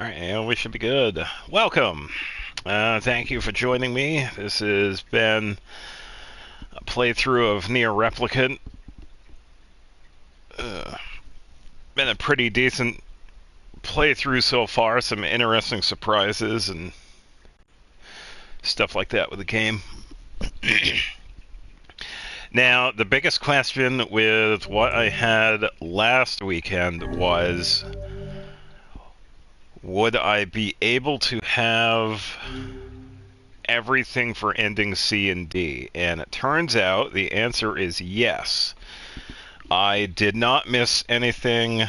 Alright, and we should be good. Welcome! Thank you for joining me. This has been a playthrough of Nier Replicant. Been a pretty decent playthrough so far. Some interesting surprises and stuff like that with the game. Now, the biggest question with what I had last weekend was, would I be able to have everything for ending C and D? And it turns out the answer is yes. I did not miss anything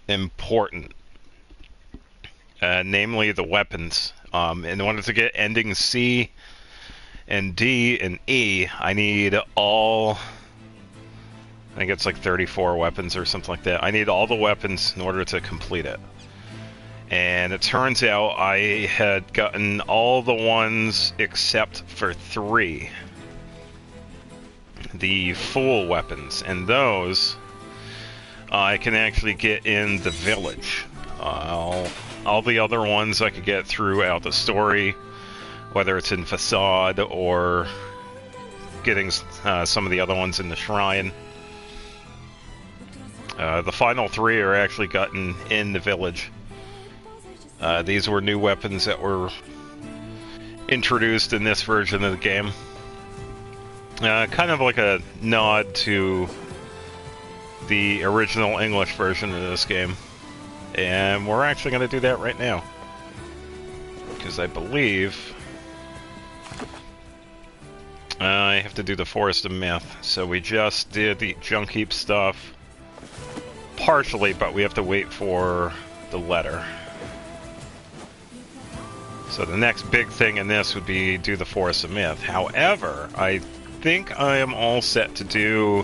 important, namely the weapons. In order to get ending C and D and E, I need all, I think it's like 34 weapons or something like that. I need all the weapons in order to complete it. And it turns out I had gotten all the ones except for 3. The full weapons. And those I can actually get in the village. All the other ones I could get throughout the story, whether it's in Facade or getting some of the other ones in the shrine. The final 3 are actually gotten in the village. These were new weapons that were introduced in this version of the game. Kind of like a nod to the original English version of this game. And we're actually going to do that right now. Because I believe I have to do the Forest of Myth. So we just did the junk heap stuff partially, but we have to wait for the letter. So the next big thing in this would be do the Forest of Myth. However, I think I am all set to do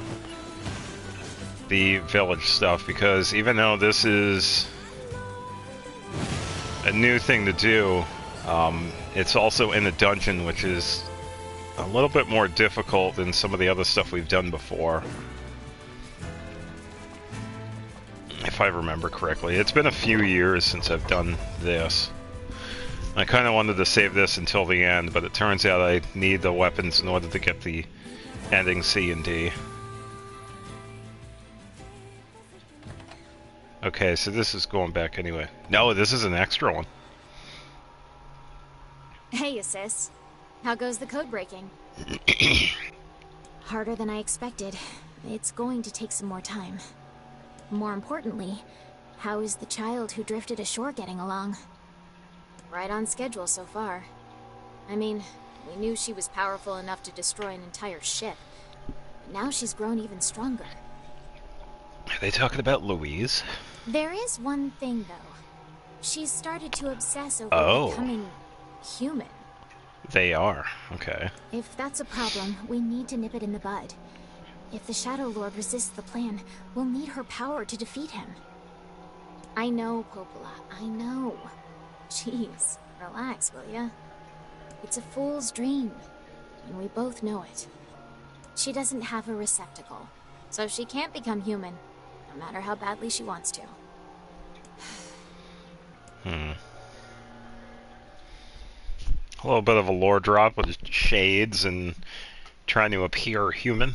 the village stuff, because even though this is a new thing to do, it's also in a dungeon, which is a little bit more difficult than some of the other stuff we've done before. If I remember correctly. It's been a few years since I've done this. I kind of wanted to save this until the end, but it turns out I need the weapons in order to get the ending C and D. Okay, so this is going back anyway. No, this is an extra one. Hey, sis. How goes the code breaking? Harder than I expected. It's going to take some more time. More importantly, how is the child who drifted ashore getting along? Right on schedule so far. I mean, we knew she was powerful enough to destroy an entire ship. But now she's grown even stronger. Are they talking about Louise? There is one thing, though. She's started to obsess over becoming human. They are. Okay. If that's a problem, we need to nip it in the bud. If the Shadow Lord resists the plan, we'll need her power to defeat him. I know, Popola, I know. Jeez, relax, will ya? It's a fool's dream, and we both know it. She doesn't have a receptacle, so she can't become human, no matter how badly she wants to. A little bit of a lore drop with shades and trying to appear human.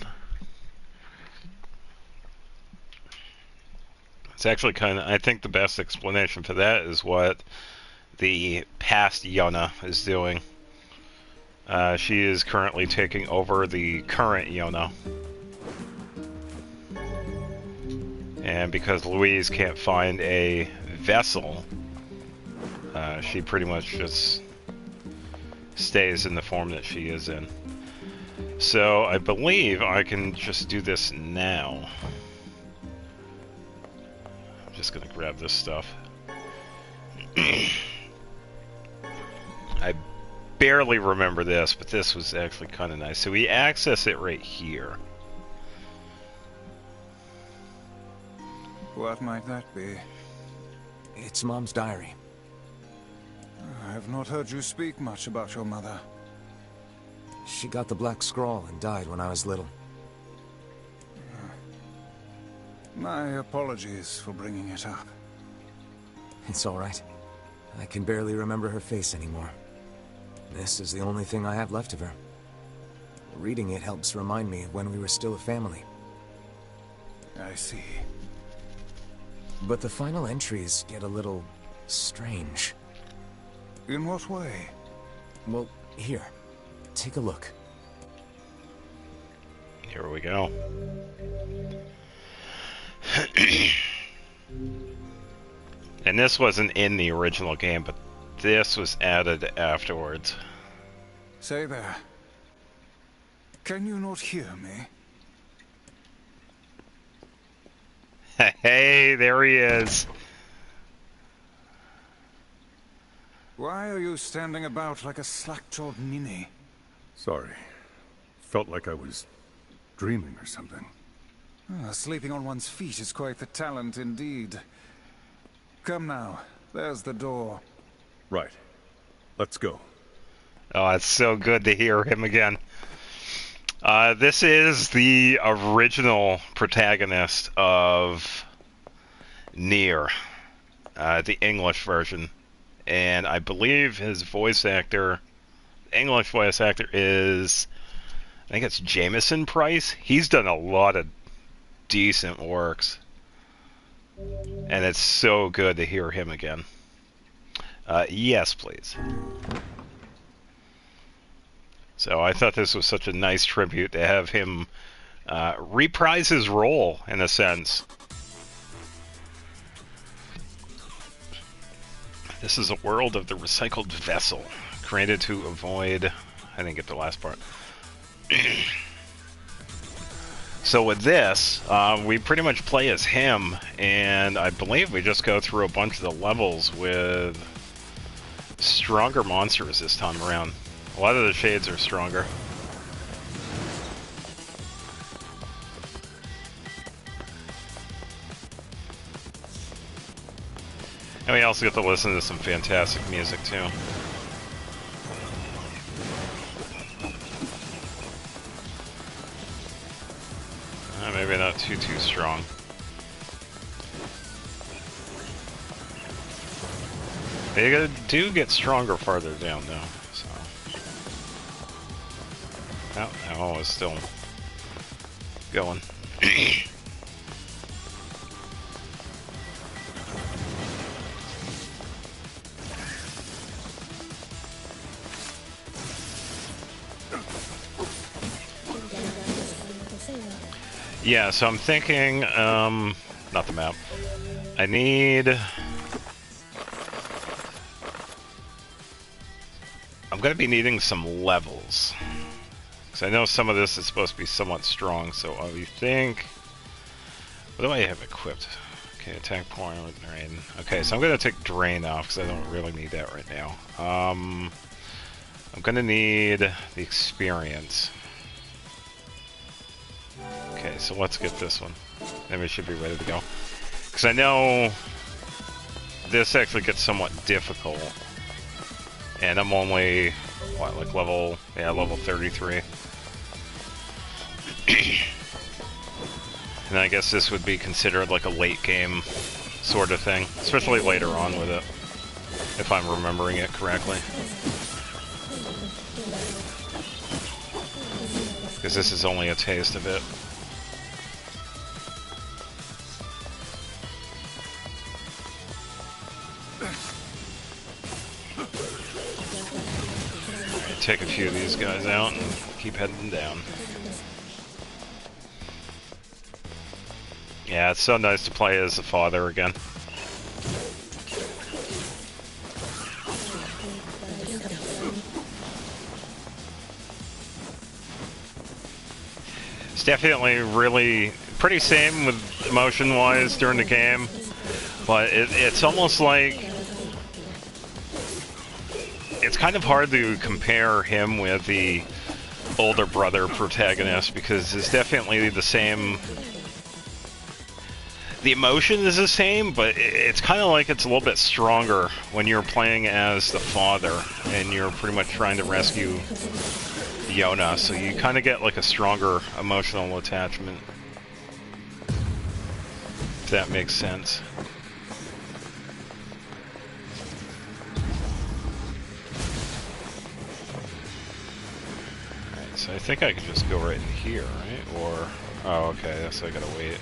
It's actually kind of, I think the best explanation for that is what the past Yona is doing. She is currently taking over the current Yona. And because Louise can't find a vessel, she pretty much just stays in the form that she is in. So I believe I can just do this now. I'm just gonna grab this stuff. I barely remember this, but this was actually kind of nice. So we access it right here. What might that be? It's Mom's diary. I have not heard you speak much about your mother. She got the Black Scrawl and died when I was little. My apologies for bringing it up. It's all right. I can barely remember her face anymore. This is the only thing I have left of her. Reading it helps remind me of when we were still a family. I see. But the final entries get a little strange. In what way? Well, here. Take a look. Here we go. And this wasn't in the original game, but this was added afterwards. Say there. Can you not hear me? Hey, there he is. Why are you standing about like a slack-jawed ninny? Sorry. Felt like I was dreaming or something. Ah, sleeping on one's feet is quite the talent indeed. Come now, there's the door. Right. Let's go. Oh, it's so good to hear him again. This is the original protagonist of Nier, the English version. And I believe his voice actor, English voice actor is, I think it's Jameson Price. He's done a lot of decent works. And it's so good to hear him again. Yes, please. So I thought this was such a nice tribute to have him reprise his role, in a sense. This is a world of the recycled vessel, created to avoid... I didn't get the last part. So with this, we pretty much play as him, and I believe we just go through a bunch of the levels with stronger monsters this time around. A lot of the shades are stronger. And we also get to listen to some fantastic music too. Maybe not too strong. They do get stronger farther down though, so. Oh, it's still going. Yeah, so I'm thinking, not the map. I need... I'm gonna be needing some levels. Because I know some of this is supposed to be somewhat strong, so I think... What do I have equipped? Okay, attack point with drain. Okay, so I'm gonna take drain off, because I don't really need that right now. I'm gonna need the experience. Okay, so let's get this one. Then we should be ready to go. Because I know this actually gets somewhat difficult. And I'm only, what, like level 33. And I guess this would be considered like a late game sort of thing. Especially later on with it. If I'm remembering it correctly. Because this is only a taste of it. Take a few of these guys out and keep heading down. Yeah, it's so nice to play as the father again. It's definitely really pretty same with motion-wise during the game, but it's almost like it's kind of hard to compare him with the older brother protagonist because it's definitely the same. The emotion is the same, but it's kind of like it's a little bit stronger when you're playing as the father and you're pretty much trying to rescue Yona, so you kind of get like a stronger emotional attachment. If that makes sense. think I can just go right in here, right? Or... oh, okay, so I gotta wait.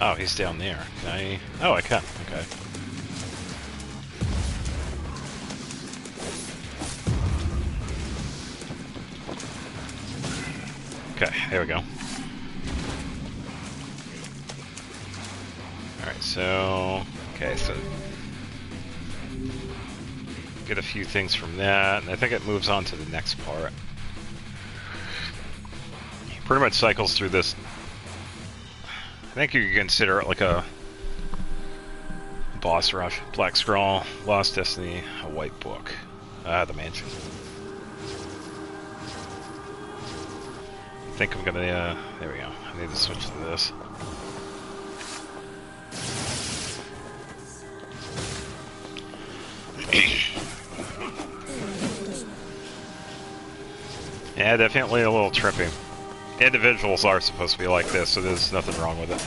Oh, he's down there. Can I... oh, I can. Okay. Okay, there we go. Alright, so... okay, so... get a few things from that, and I think it moves on to the next part. Pretty much cycles through this. I think you could consider it like a boss rush. Black Scroll, Lost Destiny, a White Book. The mansion. I think I'm gonna, there we go. I need to switch to this. Yeah, definitely a little trippy. Individuals are supposed to be like this, so there's nothing wrong with it.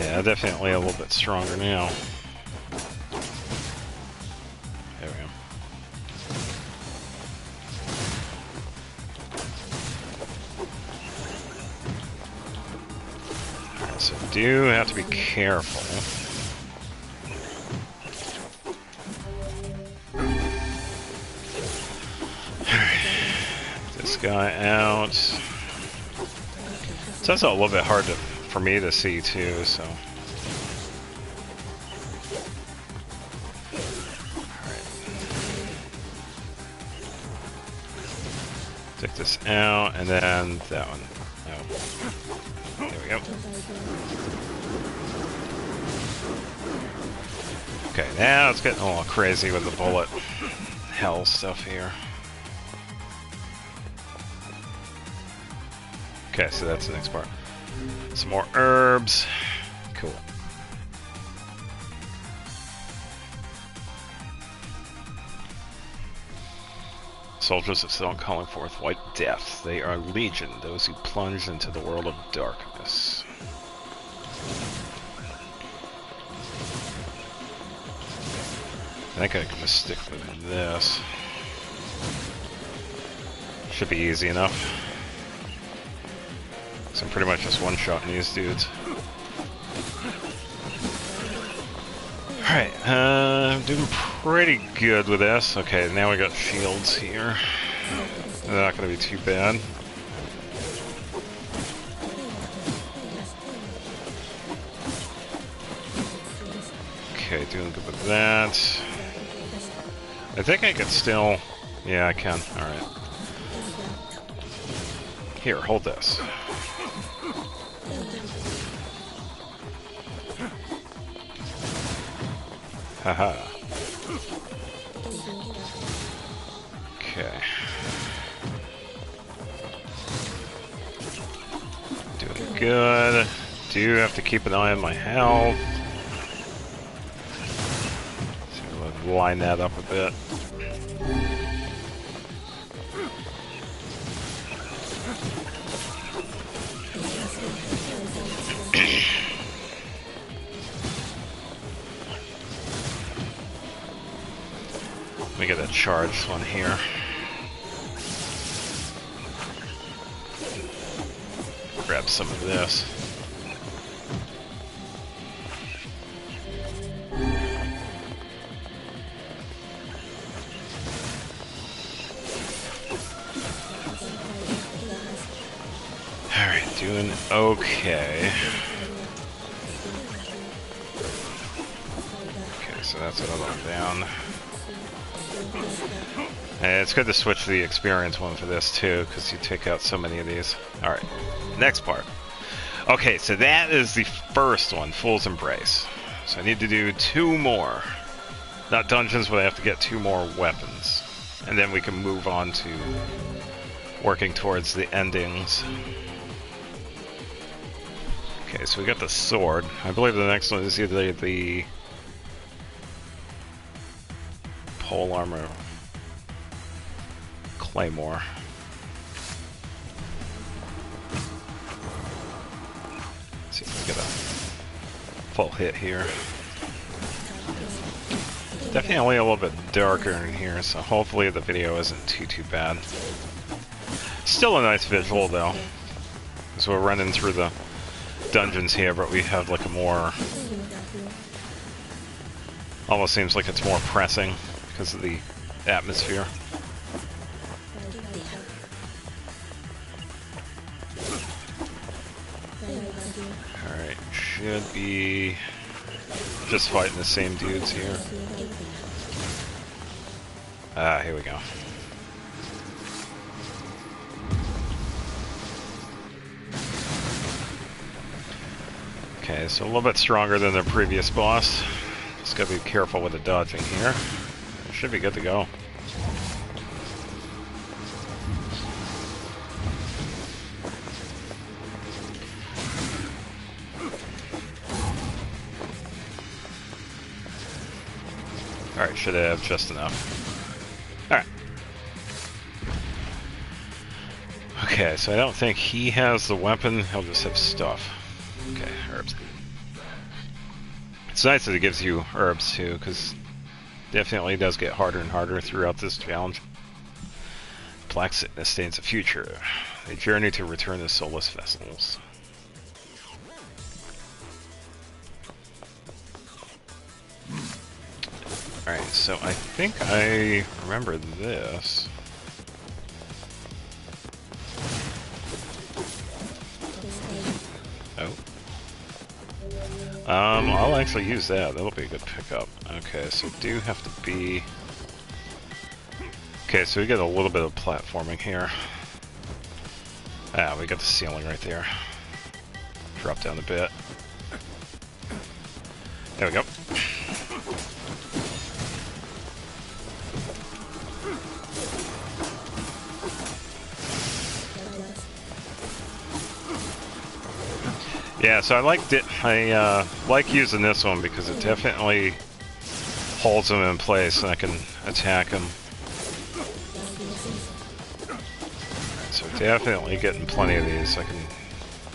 Yeah, definitely a little bit stronger now. There we go. Alright, so do have to be careful. Guy out. It's also a little bit hard for me to see too, so. Alright. Take this out, and then that one. Oh. There we go. Okay, now it's getting a little crazy with the bullet hell stuff here. Okay, so that's the next part. Some more herbs. Cool. Soldiers of Stone calling forth white death. They are legion, those who plunge into the world of darkness. I think I can just stick with this. Should be easy enough. So I'm pretty much just one-shotting these dudes. Alright, I'm doing pretty good with this. Okay, now we got shields here. They're not going to be too bad. Okay, doing good with that. I think I can still... yeah, I can. Alright. Here, hold this. Haha. Okay. Doing good. Do have to keep an eye on my health. So we'll line that up a bit. Let me get a charged one here. Grab some of this. Alright, doing okay. Okay, so that's another one down. And it's good to switch to the experience one for this too, because you take out so many of these. Alright, next part. Okay, so that is the first one, Fool's Embrace. So I need to do 2 more. Not dungeons, but I have to get 2 more weapons. And then we can move on to working towards the endings. Okay, so we got the sword. I believe the next one is either the pole armor claymore. Let's see if we get a full hit here. Definitely a little bit darker in here, so hopefully the video isn't too bad. Still a nice visual though, because we're running through the dungeons here, but we have like a more, almost seems like it's more pressing because of the atmosphere. Alright, should be just fighting the same dudes here. Ah, here we go. Okay, so a little bit stronger than the previous boss. Just gotta be careful with the dodging here. It should be good to go. Alright, should have just enough. Alright. Okay, so I don't think he has the weapon, he'll just have stuff. Okay, herbs. It's nice that it gives you herbs too, because definitely does get harder and harder throughout this challenge. Black sickness stains the future. They journey to return the soulless vessels. Alright, so I think I remember this. Oh. I'll actually use that. That'll be a good pickup. Okay, so do have to be... Okay, so we get a little bit of platforming here. Ah, we got the ceiling right there. Drop down a bit. There we go. Yeah, so I liked it. I like using this one because it definitely holds them in place and I can attack them. Right, so definitely getting plenty of these, so I can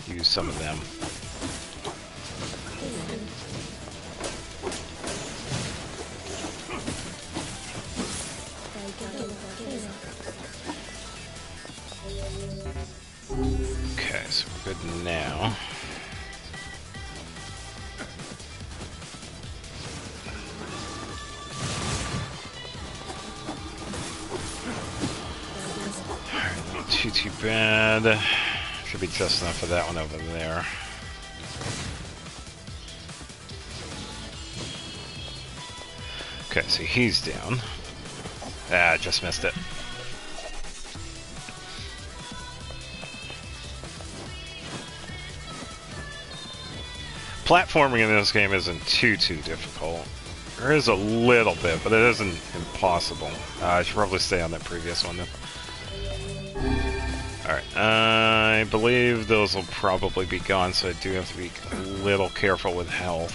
use some of them. Okay, so we're good now. Too bad. Should be just enough for that one over there. Okay, so he's down. Ah, just missed it. Platforming in this game isn't too difficult. There is a little bit, but it isn't impossible. I should probably stay on that previous one then. Alright, I believe those will probably be gone, so I do have to be a little careful with health.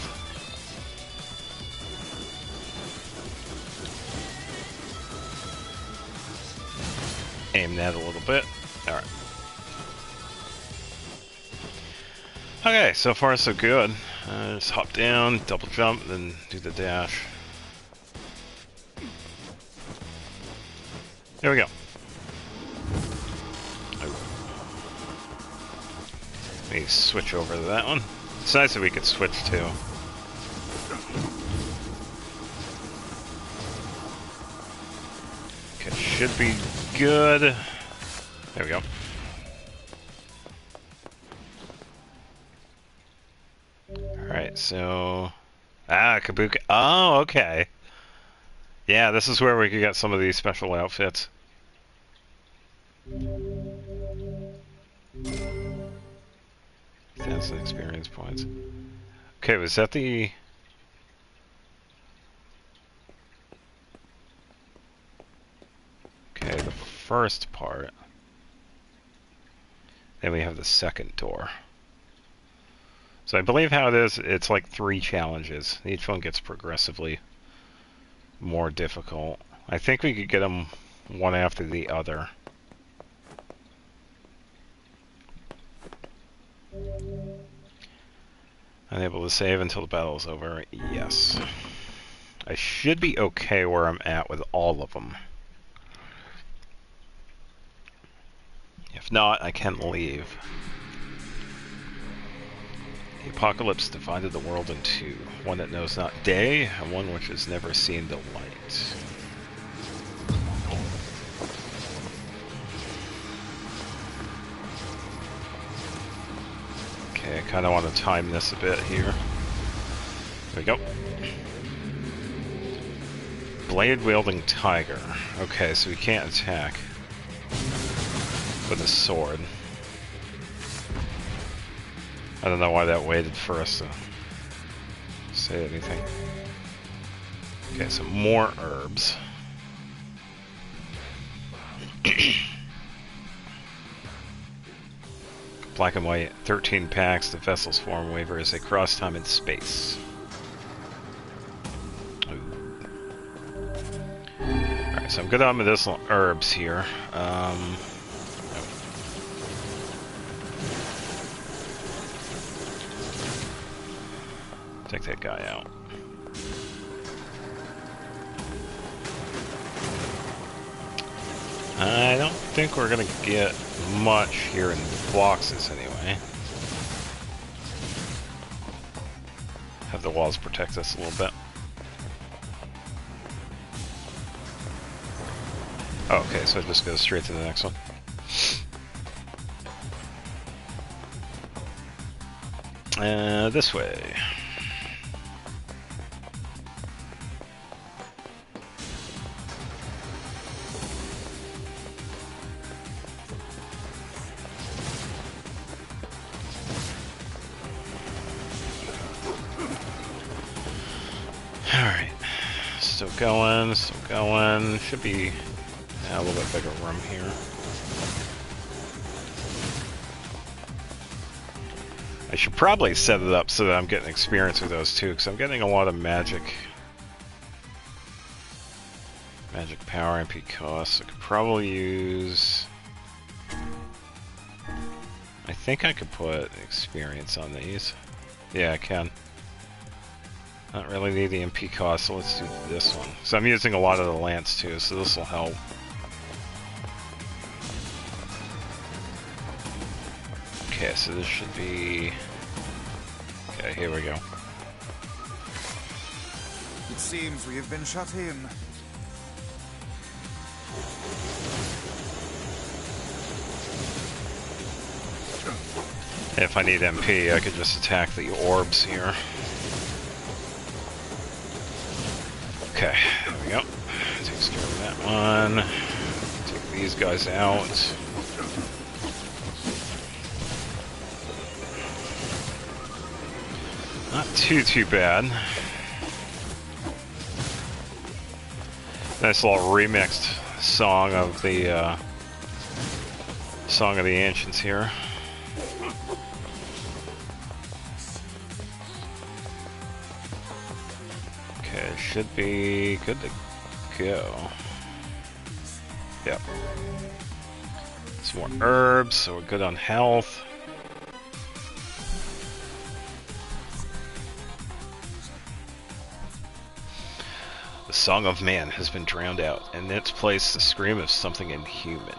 Aim that a little bit. Alright. Okay, so far so good. Just hop down, double jump, then do the dash. There we go. Let me switch over to that one. It's nice that we could switch too. Okay, should be good. There we go. Alright, so... Ah, Kabuki. Oh, okay. Yeah, this is where we could get some of these special outfits. 1,000 experience points. Okay, was that the... Okay, the first part. Then we have the second door. So I believe how it is, it's like 3 challenges. Each one gets progressively more difficult. I think we could get them one after the other. Unable to save until the battle is over. Yes. I should be okay where I'm at with all of them. If not, I can leave. The apocalypse divided the world in two. One that knows not day, and one which has never seen the light. Okay, I kind of want to time this a bit here. There we go. Blade-wielding tiger. Okay, so we can't attack with a sword. I don't know why that waited for us to say anything. Okay, so more herbs. Black and white, 13 packs, the vessel's form waiver as they cross time and space. Alright, so I'm good on medicinal herbs here. Take that guy out. I don't think we're gonna get much here in boxes anyway. Have the walls protect us a little bit. Oh, okay, so it just goes straight to the next one. This way. Alright. Still going, still going. Should be a little bit bigger room here. I should probably set it up so that I'm getting experience with those too, because I'm getting a lot of magic. Magic power, MP costs. I could probably use... I think I could put experience on these. Yeah, I can. Not really need the MP cost, so let's do this one. So I'm using a lot of the lance too, so this will help. Okay, so this should be... Okay, here we go. It seems we have been shut in. If I need MP, I could just attack the orbs here. Okay, there we go. Takes care of that one. Take these guys out. Not too bad. Nice little remixed song of the Song of the Ancients here. Okay, should be good to go. Yep. Some more herbs, so we're good on health. The song of man has been drowned out, and in its place the scream of something inhuman.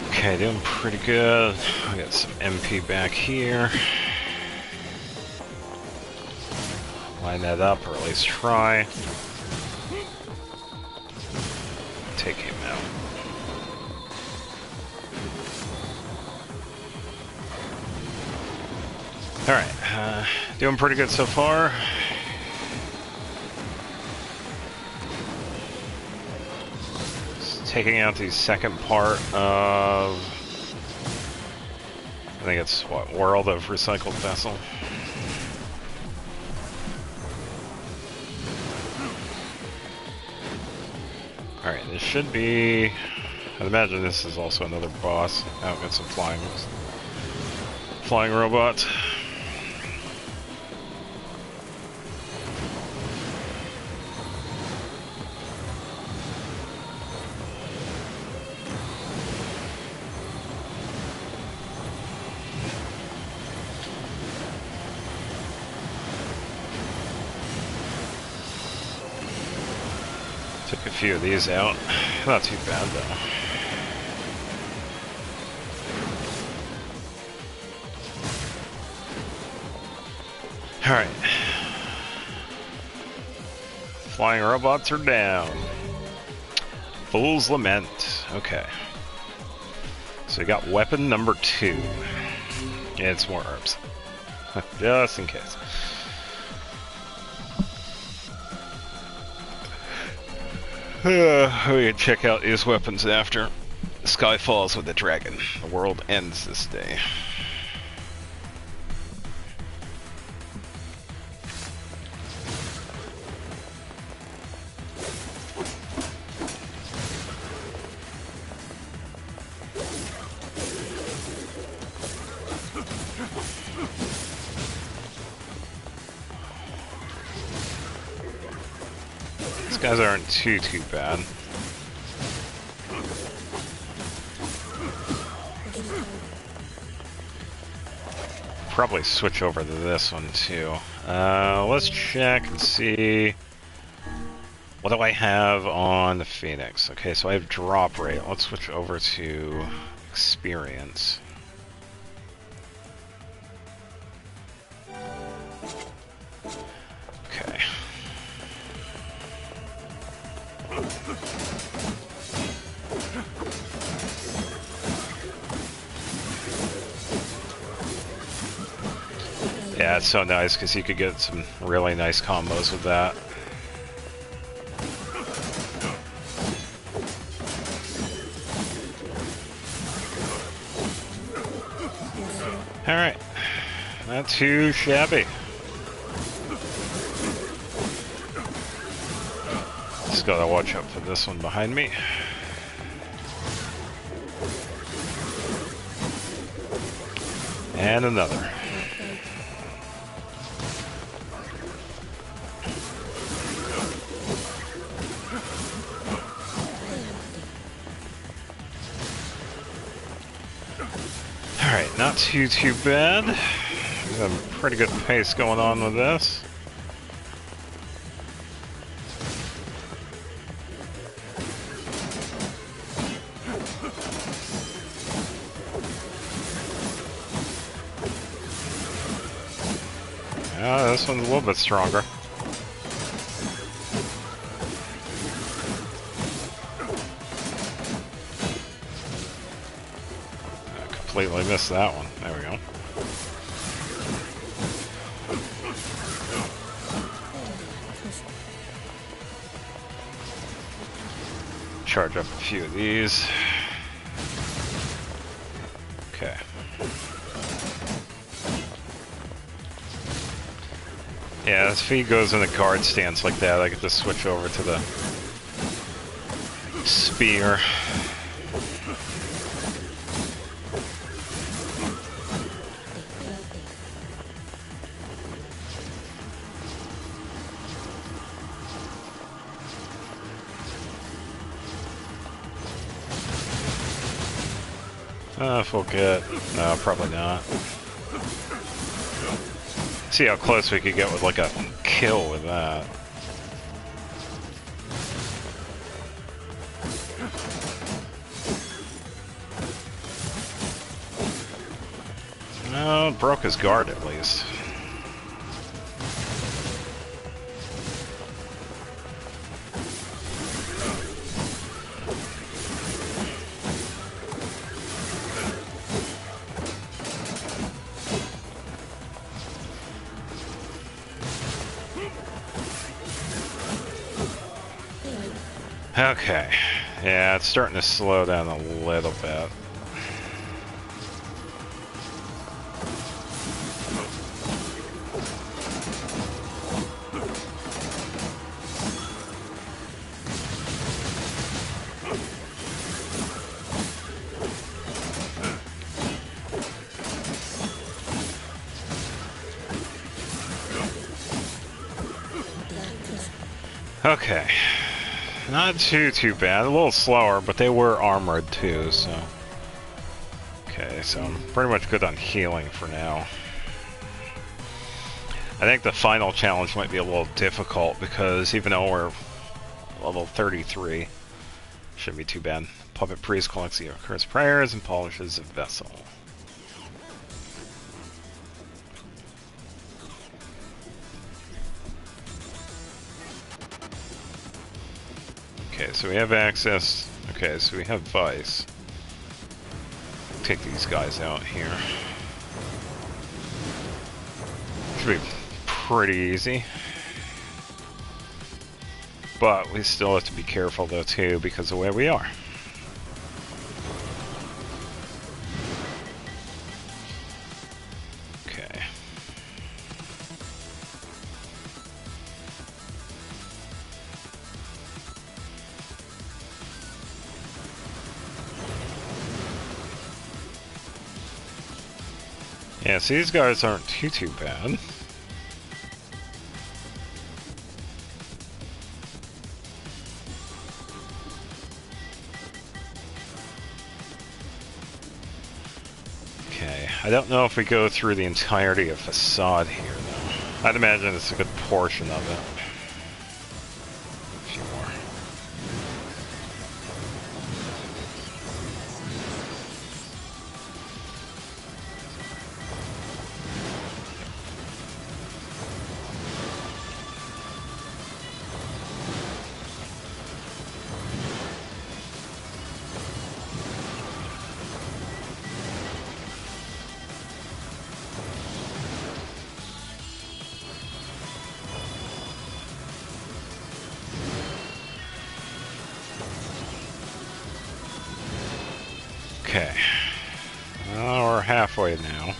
Okay, doing pretty good. We got some MP back here. Line that up, or at least try. Take him out. Alright, doing pretty good so far. taking out the second part of, I think it's what, World of Recycled Vessel. Alright, this should be, I'd imagine this is also another boss. Oh, got some flying robots. Took a few of these out. Not too bad though. Alright. Flying robots are down. Fool's Lament. Okay. So we got weapon number 2. It's more herbs. Just in case. We can check out his weapons after. The sky falls with the dragon. The world ends this day. These guys aren't too bad. Probably switch over to this one too. Let's check and see. What do I have on the Phoenix? Okay, so I have drop rate. Let's switch over to experience. Okay. Yeah, it's so nice because you could get some really nice combos with that. Alright, not too shabby. Just gotta watch out for this one behind me. And another. Alright, not too bad. There's a pretty good pace going on with this. Yeah, this one's a little bit stronger. Completely missed that one. There we go. Charge up a few of these. Okay. Yeah, if he goes in a guard stance like that, I could just switch over to the spear. If we'll get... No, probably not. See how close we could get with like a kill with that. No, broke his guard at least. Okay, Yeah, it's starting to slow down a little bit. Okay. Not too bad. A little slower, but they were armored too, so... Okay, so I'm pretty much good on healing for now. I think the final challenge might be a little difficult because even though we're level 33, shouldn't be too bad. Puppet Priest collects the cursed prayers and polishes a vessel. Okay, so we have access. Okay, so we have Vice. Take these guys out here. Should be pretty easy. But we still have to be careful though too because of where we are. Okay. Yeah, so these guys aren't too bad. Okay, I don't know if we go through the entirety of Facade here, though. I'd imagine it's a good portion of it. A few more. Okay. Well, we're halfway now.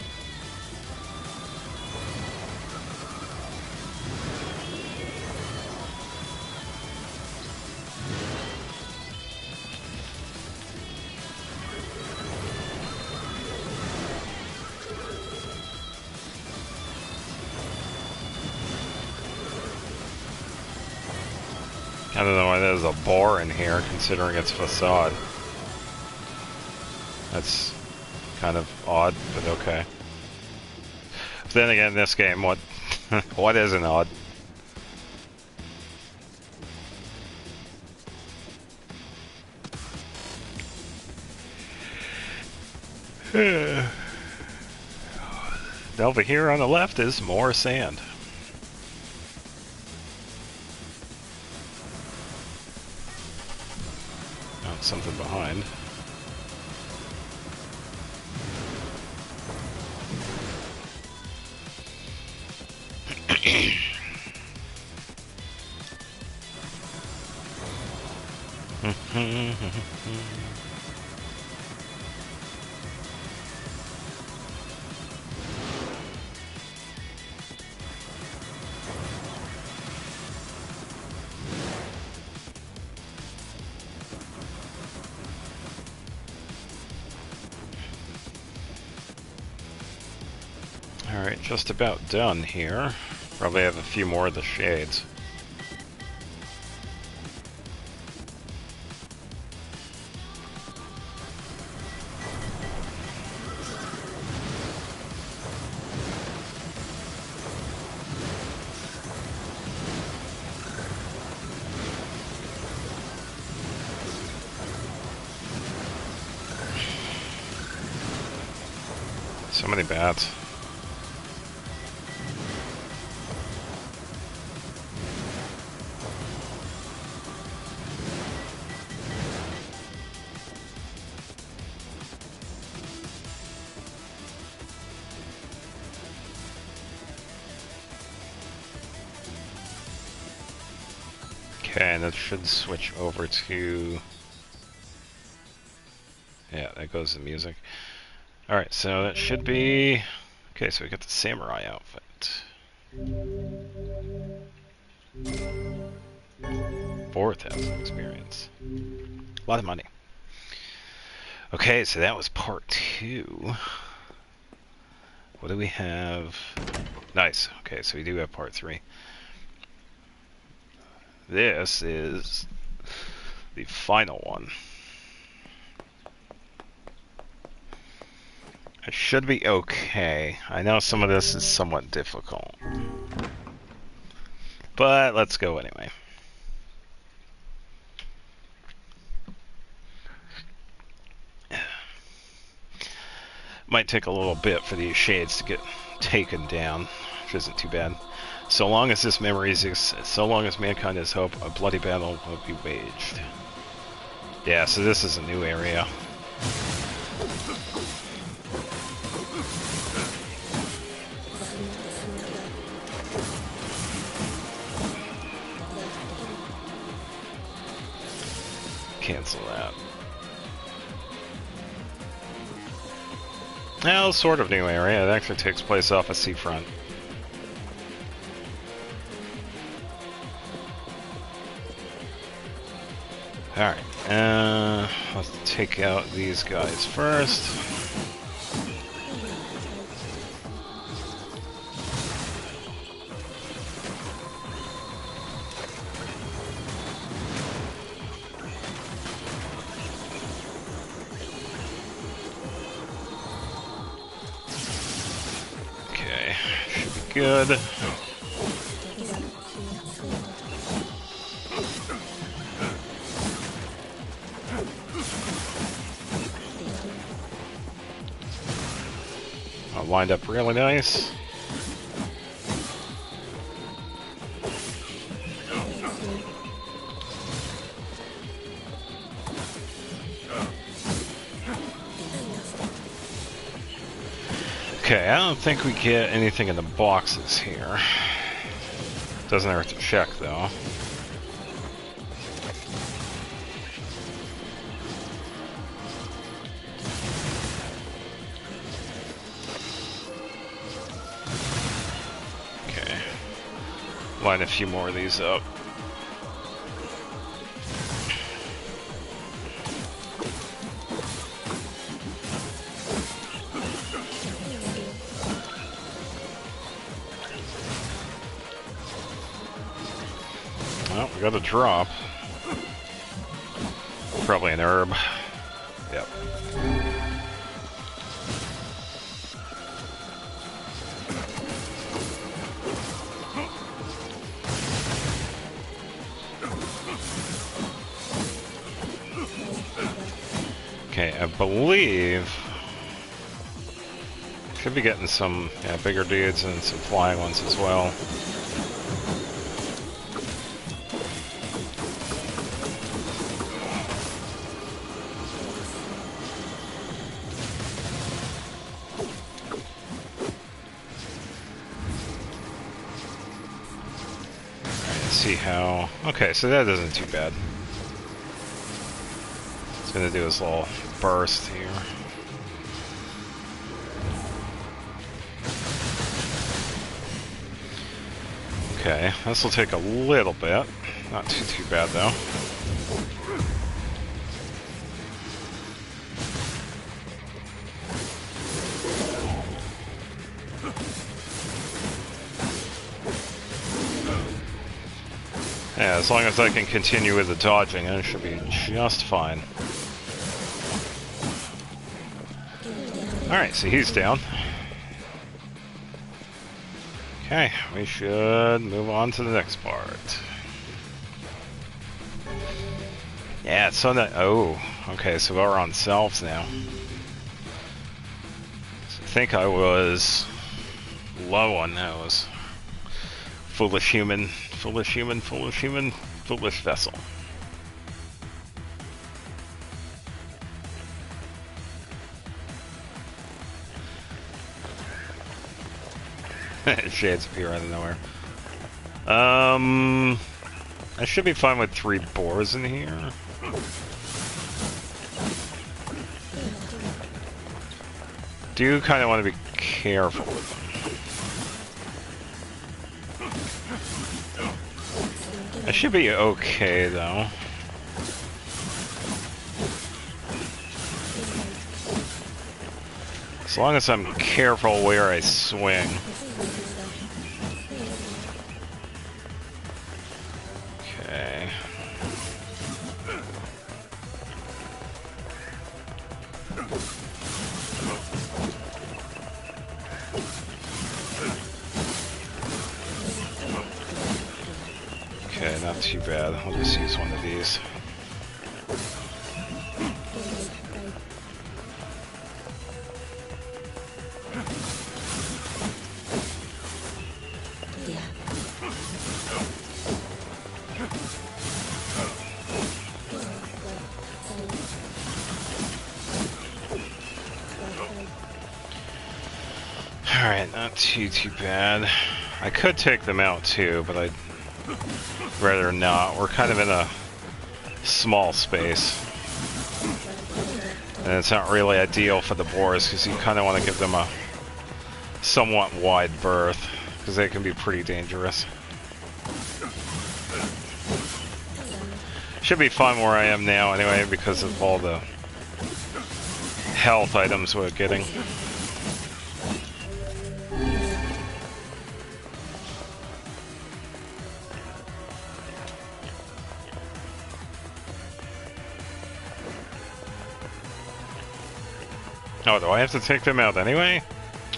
I don't know why there's a bar in here, considering it's Facade. That's kind of odd, but okay. But then again, this game, what what isn't odd? Over here on the left is more sand. Oh, something behind. Alright, just about done here. Probably have a few more of the shades. So many bats. Okay, and that should switch over to Yeah, that goes to music. Alright, so that should be... Okay, so we got the samurai outfit. 4,000 experience. A lot of money. Okay, so that was part 2. What do we have? Nice. Okay, so we do have part 3. This is the final one. It should be okay. I know some of this is somewhat difficult. But let's go anyway. Might take a little bit for these shades to get taken down, which isn't too bad. So long as this memory exists, so long as mankind has hope, a bloody battle will be waged. Yeah, so this is a new area. Cancel that. Well, sort of new area. It actually takes place off a seafront. Alright, let's take out these guys first. Okay, should be good. Lined up really nice. Okay, I don't think we get anything in the boxes here. Doesn't hurt to check though. Line a few more of these up. Well, we got a drop. Probably an herb. Yep. Okay, I believe should be getting some bigger dudes and some flying ones as well. Alright, let's see how. Okay, so that isn't too bad. Gonna do his little burst here. Okay, this will take a little bit. Not too bad though. Yeah, as long as I can continue with the dodging, it should be just fine. Alright, so he's down. Okay, we should move on to the next part. Yeah, it's so that. Oh, okay, so we're on selves now. So I think I was low on those. Foolish human, foolish human, foolish human, foolish vessel. Shades appear out of nowhere. I should be fine with 3 boars in here. Do kind of want to be careful with them. I should be okay, though. As long as I'm careful where I swing. Okay. Okay, not too bad. I'll just use one of these. Alright, not too bad. I could take them out too, but I'd rather not. We're kind of in a small space. And it's not really ideal for the boars, because you kind of want to give them a somewhat wide berth, because they can be pretty dangerous. Should be fun where I am now anyway, because of all the health items we're getting. Oh, do I have to take them out anyway?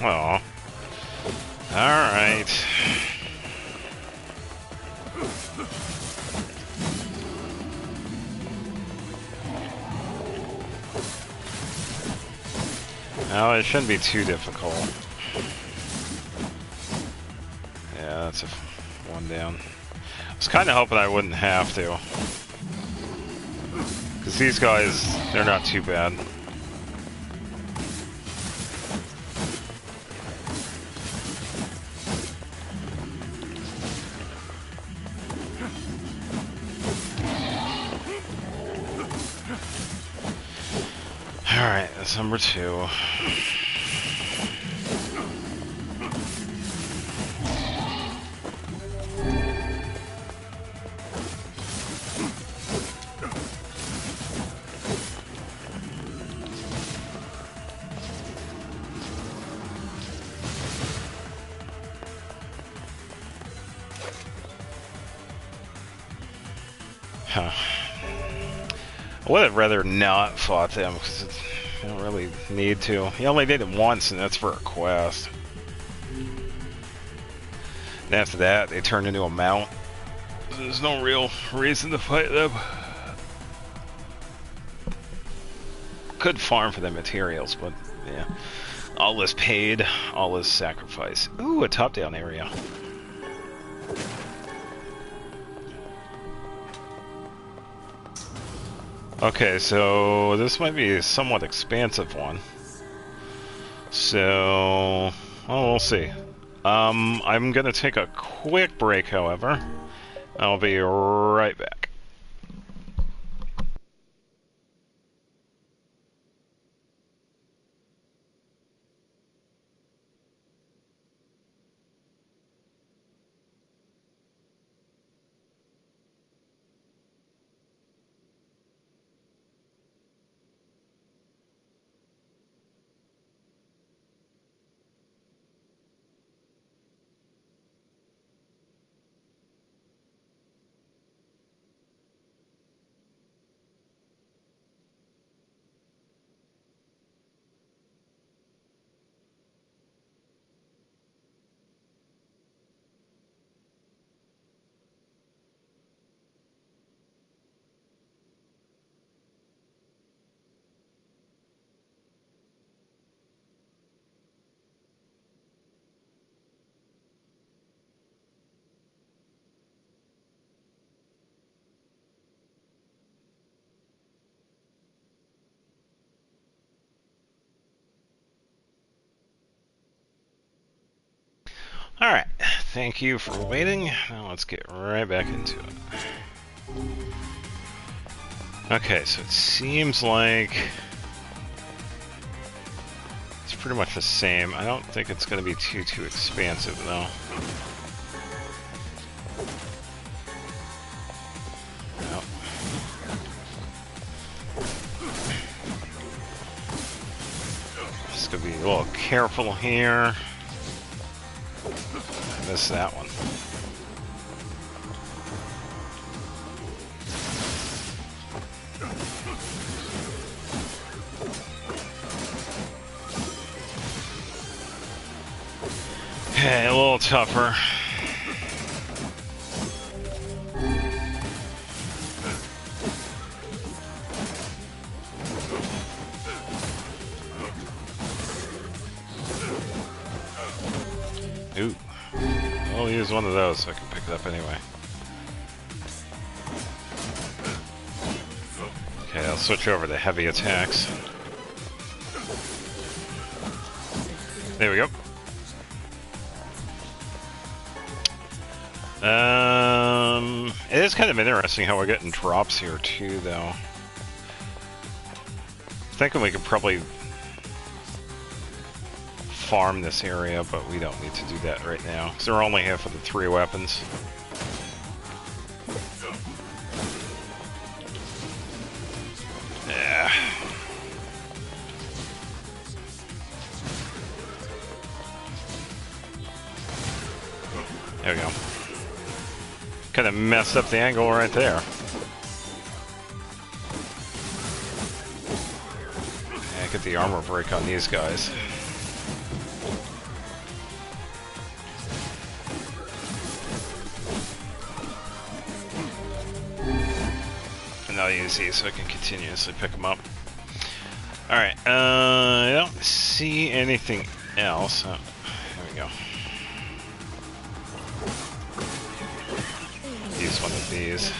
Oh. Alright. No, it shouldn't be too difficult. Yeah, that's a one down. I was kind of hoping I wouldn't have to. Because these guys, they're not too bad. Alright, that's number 2. Huh. I would have rather not fought them, because you don't really need to. You only did it once, and that's for a quest. And after that, they turn into a mount. There's no real reason to fight them. Could farm for the materials, but yeah. All is paid, all is sacrifice. Ooh, a top-down area. Okay, so this might be a somewhat expansive one. So, well, we'll see. I'm gonna take a quick break, however. I'll be right back. Alright, thank you for waiting. Now let's get right back into it. Okay, so it seems like It's pretty much the same. I don't think it's going to be too expansive though. Nope. Just gonna be a little careful here. I missed that one. Okay, a little tougher. Ooh. I'll use one of those so I can pick it up anyway. Okay, I'll switch over to heavy attacks. There we go. It is kind of interesting how we're getting drops here too, though. I'm thinking we could probably farm this area, but we don't need to do that right now, because we're only here for the 3 weapons. Yeah. There we go. Kind of messed up the angle right there. Yeah, get the armor break on these guys. And I'll use these so I can continuously pick them up. Alright, I don't see anything else. Oh, there we go. Use one of these.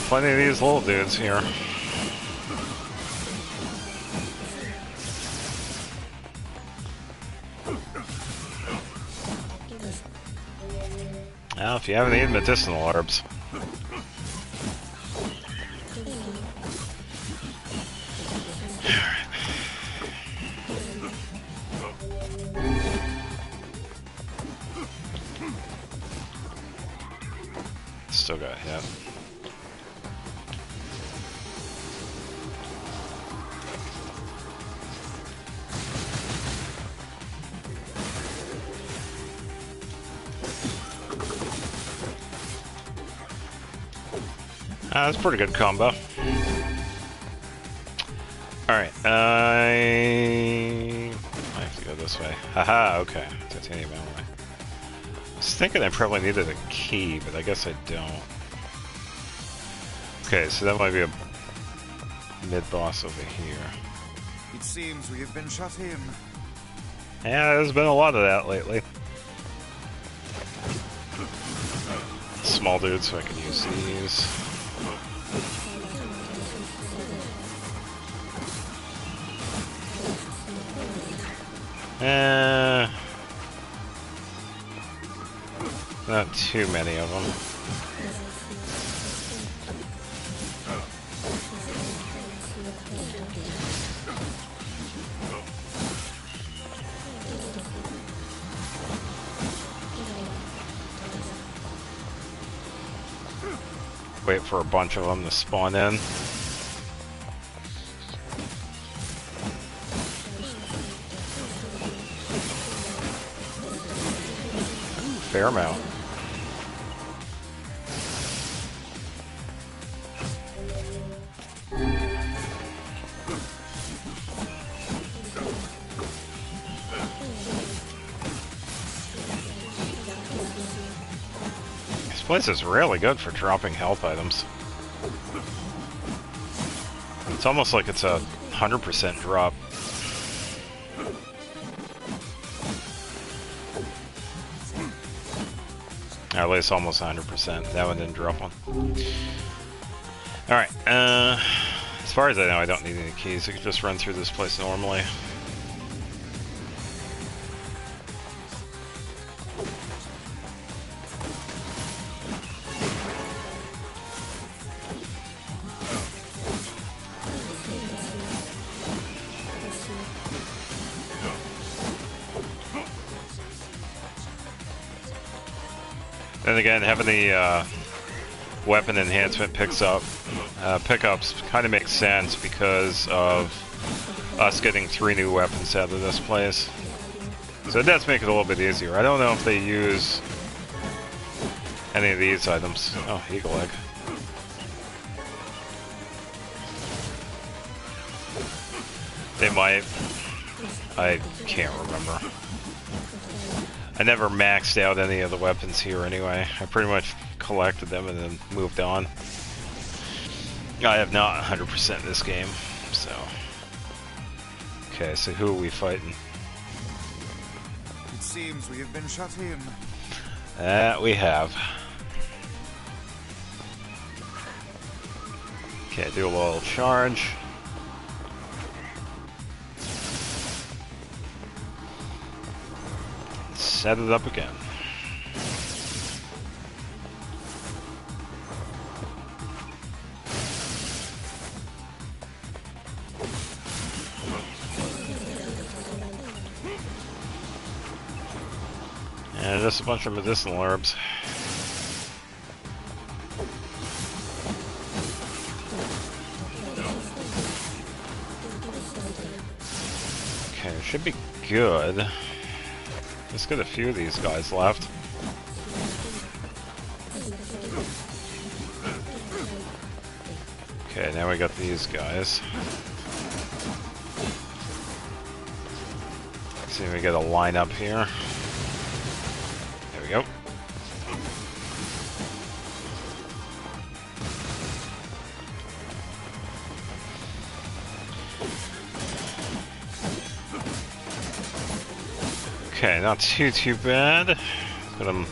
Plenty of these little dudes here. Now, if you haven't eaten medicinal herbs. Still got hit. That's a pretty good combo. Alright, I have to go this way. Haha, okay. Titanium alloy. I was thinking I probably needed a key, but I guess I don't. Okay, so that might be a mid-boss over here. It seems we have been shut in. Yeah, there's been a lot of that lately. Small dudes, so I can use these. Not too many of them. Wait for a bunch of them to spawn in. Fair amount. This place is really good for dropping health items. It's almost like it's a 100% drop. Or at least almost 100%. That one didn't drop one. Alright, as far as I know, I don't need any keys. I can just run through this place normally. Then again, having the weapon enhancement pickups kind of makes sense because of us getting 3 new weapons out of this place. So it does make it a little bit easier. I don't know if they use any of these items. Oh, eagle egg. They might. I can't remember. I never maxed out any of the weapons here anyway. I pretty much collected them and then moved on. I have not 100% this game, so... Okay, so who are we fighting? It seems we have been shut in. That we have. Okay, do a little charge. Set it up again. And just a bunch of medicinal herbs. Okay, it should be good. Let's get a few of these guys left. Okay, now we got these guys. Let's see if we get a line up here. There we go. Okay, not too bad. But I'm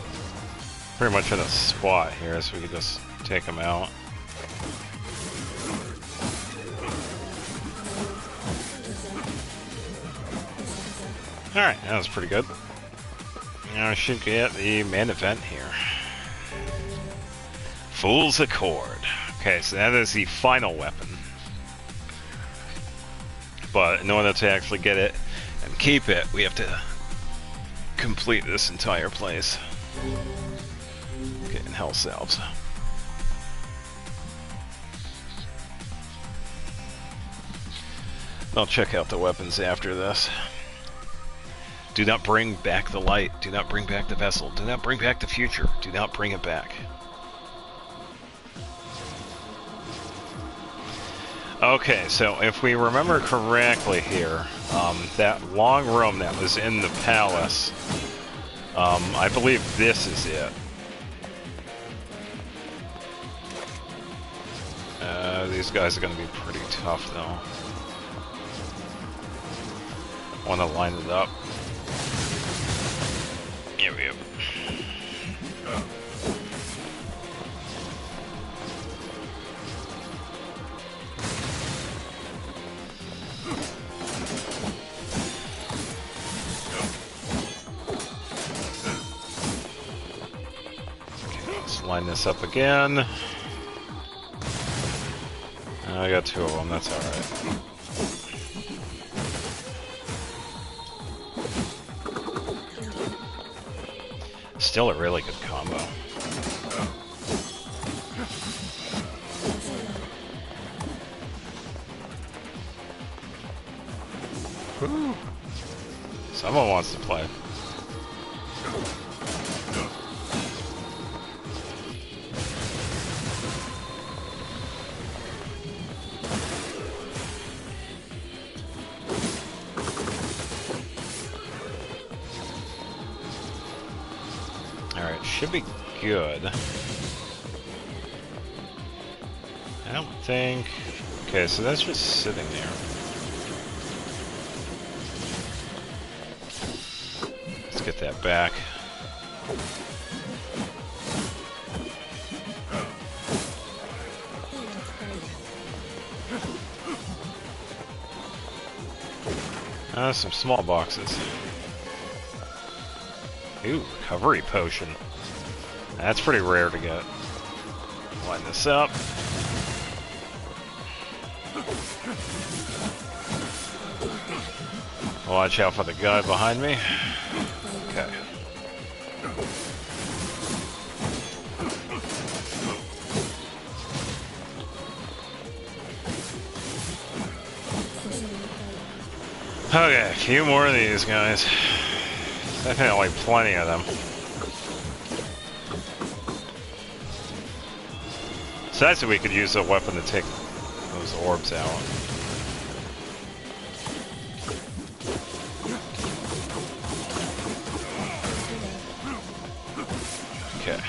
pretty much in a spot here, so we can just take them out. Alright, that was pretty good. Now I should get the main event here. Fool's Accord. Okay, so that is the final weapon. But in order to actually get it and keep it, we have to complete this entire place. Getting hell salves. I'll check out the weapons after this. Do not bring back the light. Do not bring back the vessel. Do not bring back the future. Do not bring it back. Okay, so if we remember correctly here, that long room that was in the palace, I believe this is it. These guys are going to be pretty tough, though. Want to line it up. Here we go. Okay, let's line this up again. I got 2 of them, that's alright. Still a really good combo. Woo. Someone wants to play. Alright, should be good. I don't think... Okay, so that's just sitting there. Let's get that back. Some small boxes. Ooh, recovery potion. That's pretty rare to get. Line this up. Watch out for the guy behind me. Okay. Okay, a few more of these guys. Definitely plenty of them. So that's what we could use a weapon to take those orbs out. Okay.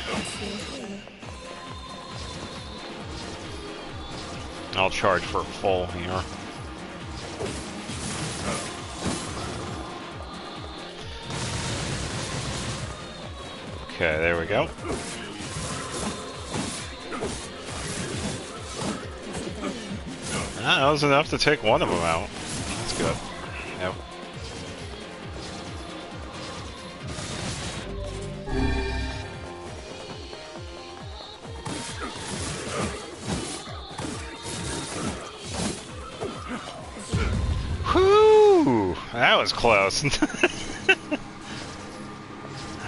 I'll charge for full here. Okay, there we go. That was enough to take one of them out. That's good. Yep. Whew! That was close.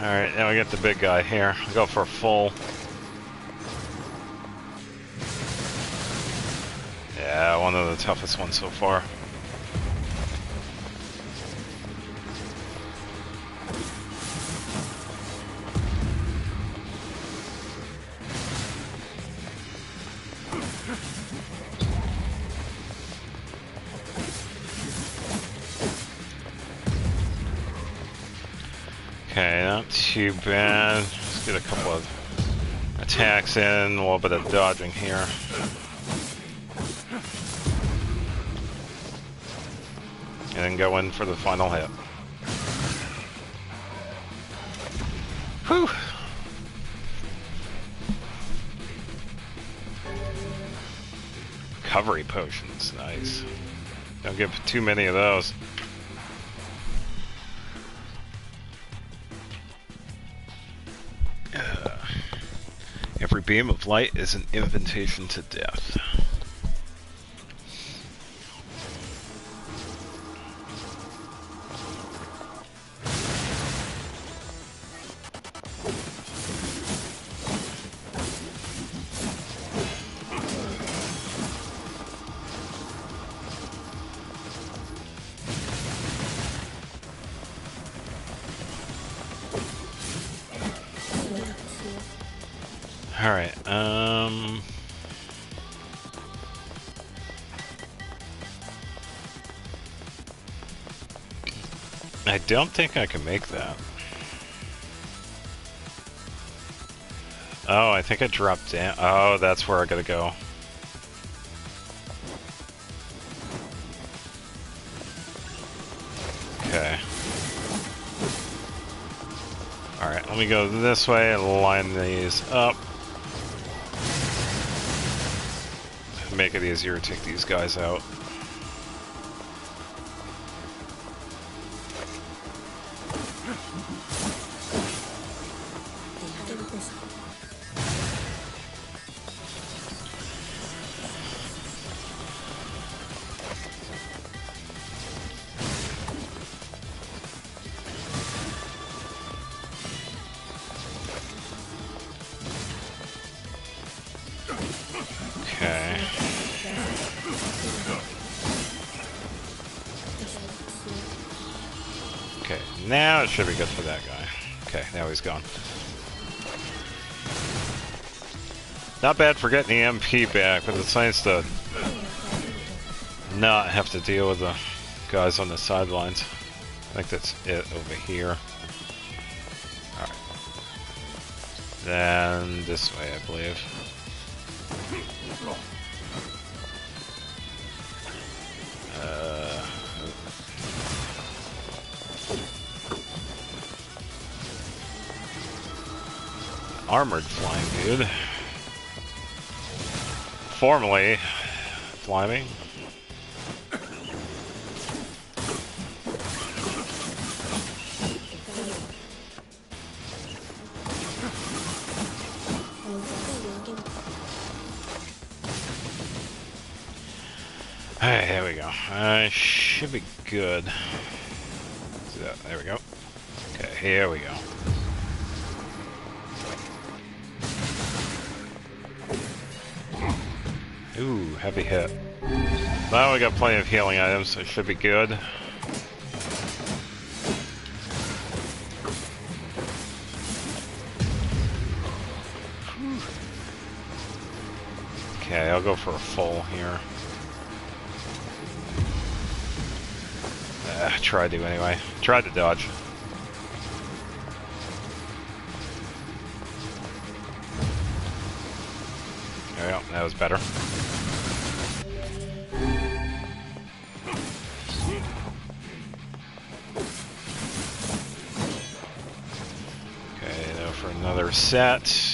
Alright, now we get the big guy here. I'll go for a full. Yeah, one of the toughest ones so far. Okay, not too bad. Let's get a couple of attacks in, a little bit of dodging here. And then go in for the final hit. Whew! Recovery potions, nice. Don't give too many of those. Every beam of light is an invitation to death. Alright, I don't think I can make that. Oh, I think I dropped down. Oh, that's where I gotta go. Okay. Alright, let me go this way and line these up. Make it easier to take these guys out. Okay. Okay, now it should be good for that guy. Okay, now he's gone. Not bad for getting the MP back, but it's nice to not have to deal with the guys on the sidelines. I think that's it over here. Alright. Then this way, I believe. Armored flying dude. Formerly flying. Alright, here we go. I should be good. There we go. Okay, here we go. Ooh, heavy hit. Well, we got plenty of healing items, so it should be good. Okay, I'll go for a full here. Tried to anyway. Tried to dodge. There we go, that was better. Okay, now for another set.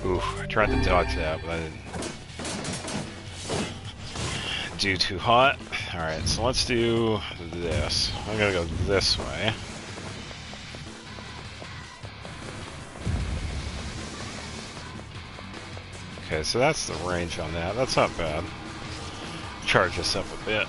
Oof, I tried to dodge that, but I didn't do too hot. Alright, so let's do this. I'm gonna go this way. Okay, so that's the range on that. That's not bad. Charge this up a bit.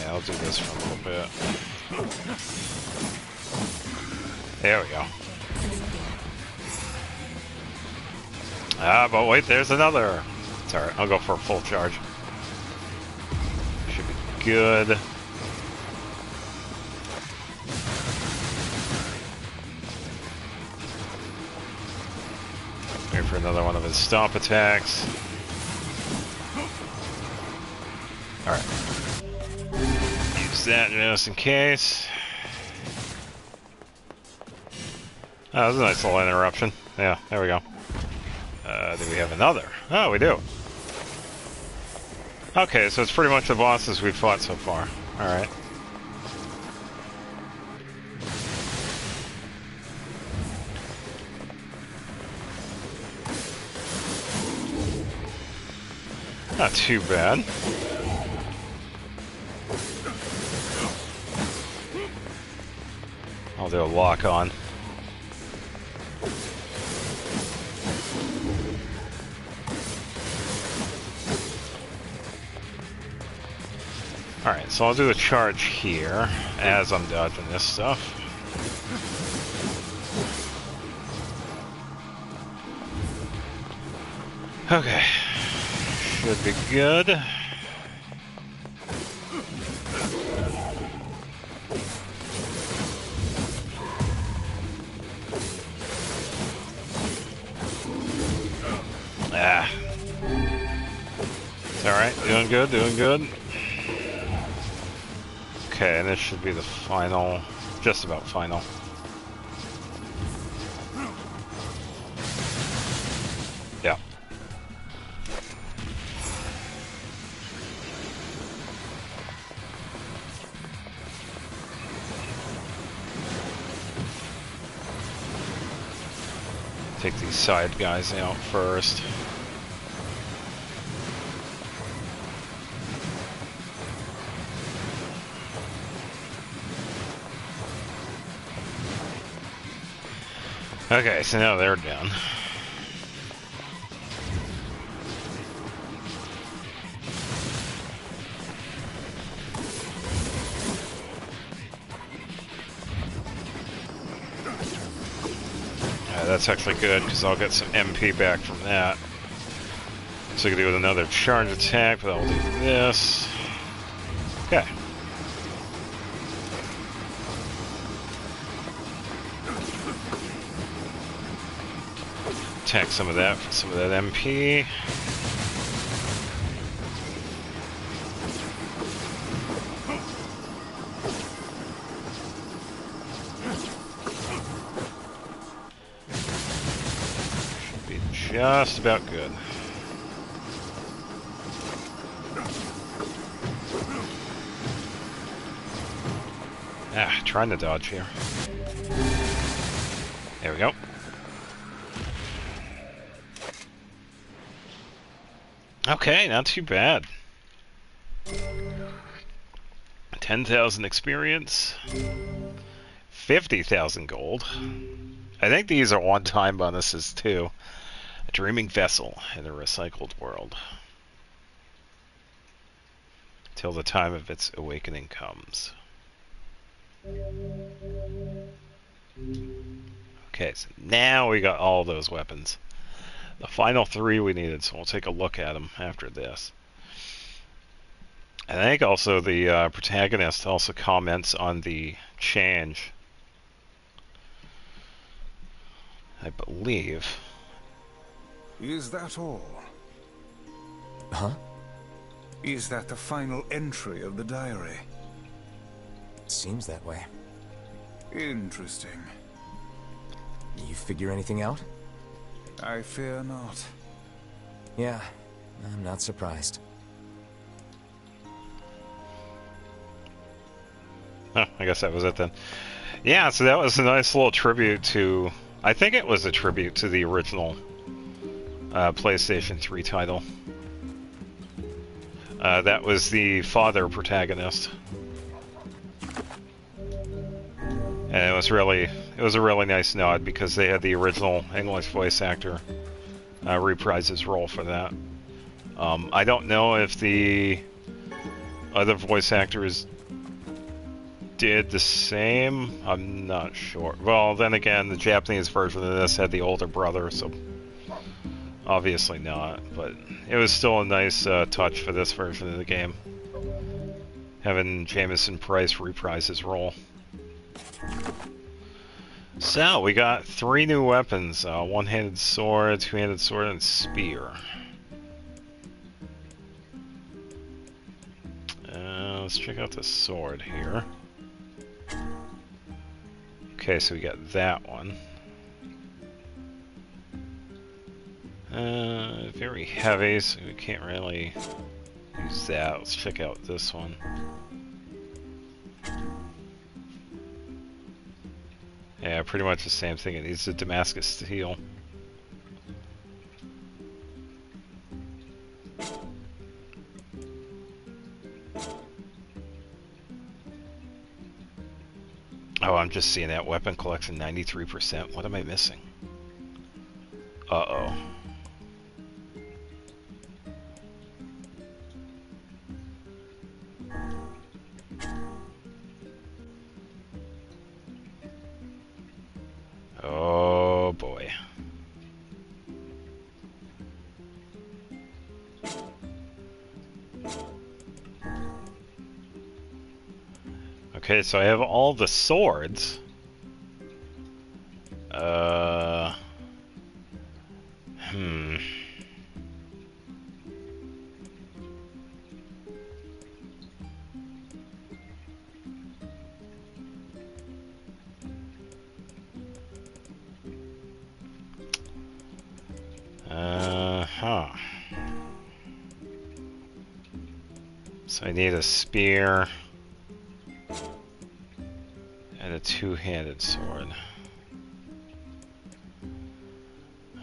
I'll do this for a little bit. There we go. Ah, but wait, there's another. It's alright, I'll go for a full charge. Should be good. Wait for another one of his stomp attacks. Alright. Use that just in case. Oh, that was a nice little interruption. Yeah, there we go. Do we have another? Oh, we do. Okay, so it's pretty much the bosses we've fought so far. Alright. Not too bad. I'll do a lock on. Alright, so I'll do a charge here as I'm dodging this stuff. Okay. Should be good. Ah. It's alright, doing good, doing good. Okay, and this should be the final, just about final. Yeah. Take these side guys out first. Okay, so now they're done. That's actually good, because I'll get some MP back from that. So I can do another charge attack, but I'll do this. Okay. Attack some of that for some of that MP. Should be just about good. Ah, trying to dodge here. There we go. Okay, not too bad. 10,000 experience. 50,000 gold. I think these are one-time bonuses too. A dreaming vessel in a recycled world. Till the time of its awakening comes. Okay, so now we got all those weapons. The final 3 we needed, so we'll take a look at them after this. I think also the protagonist also comments on the change. I believe. Is that all? Huh? Is that the final entry of the diary? It seems that way. Interesting. You figure anything out? I fear not. Yeah, I'm not surprised. Oh, I guess that was it then. Yeah, so that was a nice little tribute to... I think it was a tribute to the original PlayStation 3 title. That was the father protagonist. And it was a really nice nod because they had the original English voice actor reprise his role for that. I don't know if the other voice actors did the same. I'm not sure. Well, then again, the Japanese version of this had the older brother, so obviously not. But it was still a nice touch for this version of the game, having Jameson Price reprise his role. So, we got 3 new weapons. One-handed sword, two-handed sword, and spear. Let's check out the sword here. Okay, so we got that one. Very heavy, so we can't really use that. Let's check out this one. Yeah, pretty much the same thing. It needs a Damascus steel. Oh, I'm just seeing that weapon collection 93%. What am I missing? Uh-oh. Oh boy. Okay, so I have all the swords. So I need a spear and a two-handed sword.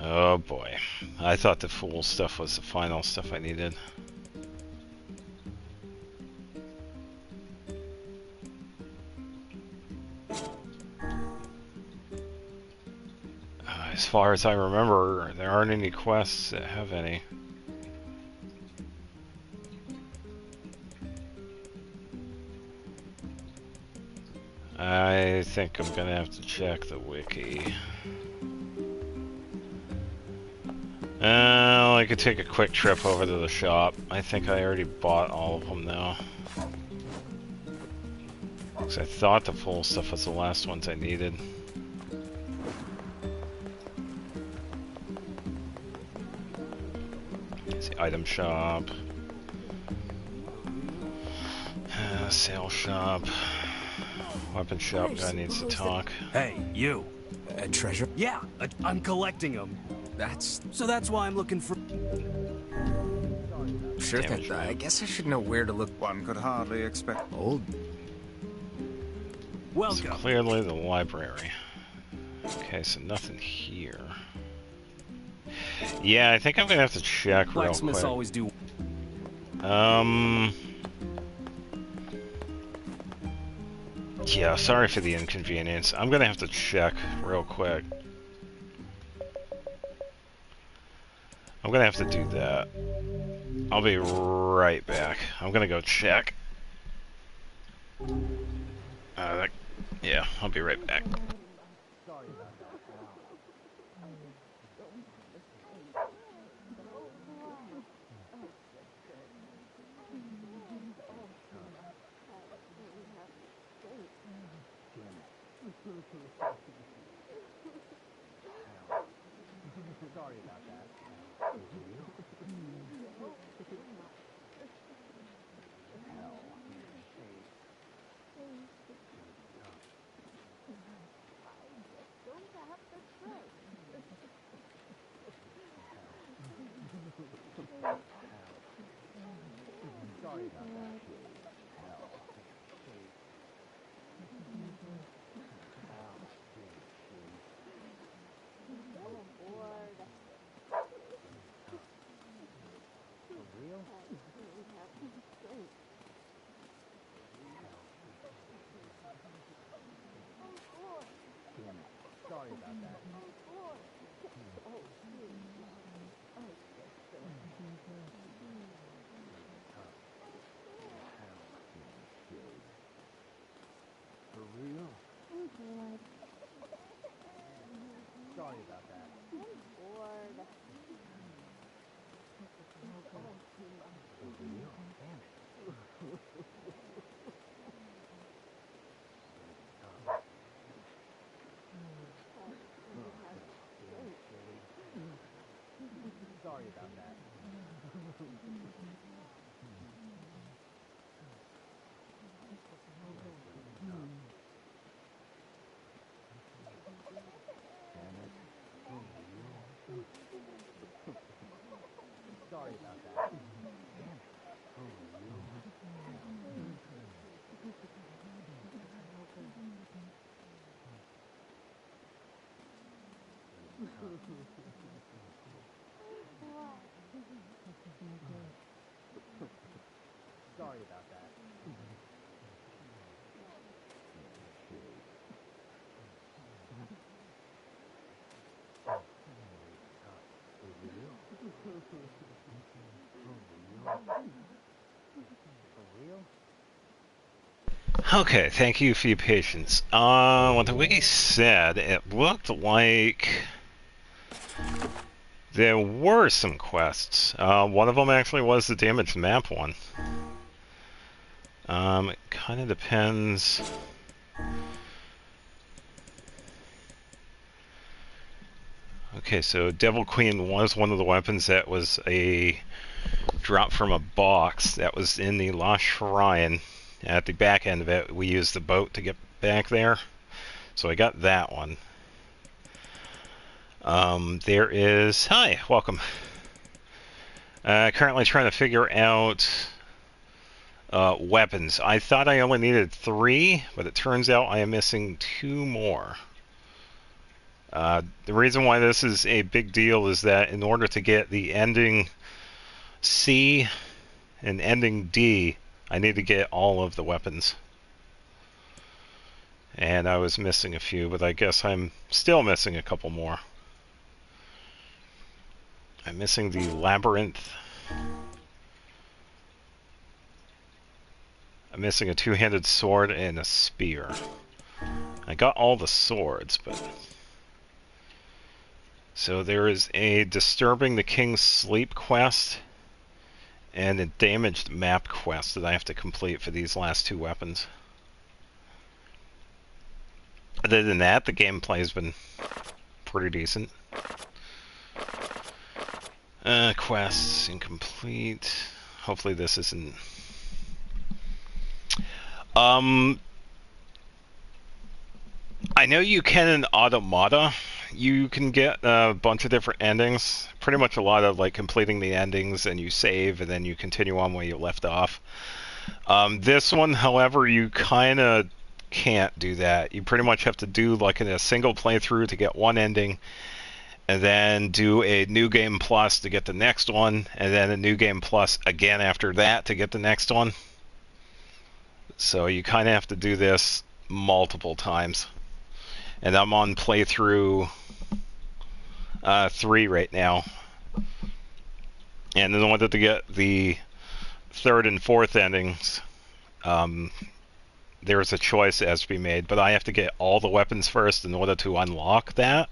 Oh boy. I thought the fool stuff was the final stuff I needed. As far as I remember, there aren't any quests that have any. I think I'm gonna have to check the wiki. I could take a quick trip over to the shop. I think I already bought all of them though. Because I thought the full stuff was the last ones I needed. It's the item shop. Sale shop. Weapon shop guy needs to talk. Hey, you. A treasure? Yeah, I'm collecting them. That's why I'm looking for... Sure thing. I guess I should know where to look. One could hardly expect... Old. Welcome. So clearly the library. Okay, so nothing here. Yeah, I think I'm gonna have to check real Blacksmiths quick. always do. Yeah, sorry for the inconvenience. I'm gonna have to check real quick. I'm gonna have to do that. I'll be right back. I'm gonna go check. Yeah, I'll be right back. Okay, thank you for your patience. What the wiki said, it looked like there were some quests. One of them actually was the damaged map one. It kind of depends. Okay, so Devil Queen was one of the weapons that was a drop from a box that was in the Lost Shrine. At the back end of it, we used the boat to get back there. So I got that one. There is... Hi, welcome. Currently trying to figure out weapons. I thought I only needed 3, but it turns out I am missing 2 more. The reason why this is a big deal is that in order to get the ending C and ending D, I need to get all of the weapons. And I was missing a few, but I guess I'm still missing a couple more. I'm missing the labyrinth. I'm missing a 2-handed sword and a spear. I got all the swords, but... So there is a Disturbing the King's Sleep quest and a Damaged Map quest that I have to complete for these last 2 weapons. Other than that, the gameplay's been pretty decent. Quests incomplete. Hopefully this isn't... I know you can in Automata. You can get a bunch of different endings. Pretty much a lot of like completing the endings, and you save, and then you continue on where you left off. This one, however, you kind of can't do that. You pretty much have to do like in a single playthrough to get one ending, and then do a new game plus to get the next one, and then a new game plus again after that to get the next one. So you kind of have to do this multiple times. And I'm on playthrough 3 right now. And in order to get the 3rd and 4th endings, there's a choice that has to be made, but I have to get all the weapons first in order to unlock that.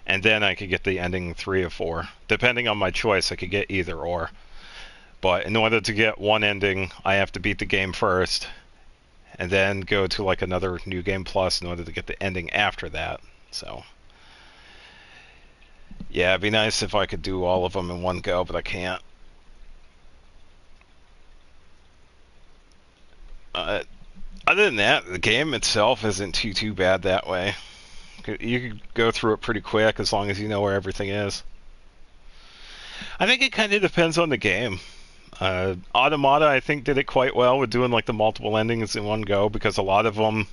And then I could get the ending 3 or 4. Depending on my choice, I could get either or. But in order to get one ending, I have to beat the game first, and then go to like another New Game Plus in order to get the ending after that. So, yeah, it'd be nice if I could do all of them in one go, but I can't. Other than that, the game itself isn't too bad that way. You could go through it pretty quick as long as you know where everything is. I think it kind of depends on the game. Automata, I think, did it quite well with doing like the multiple endings in one go, because a lot of them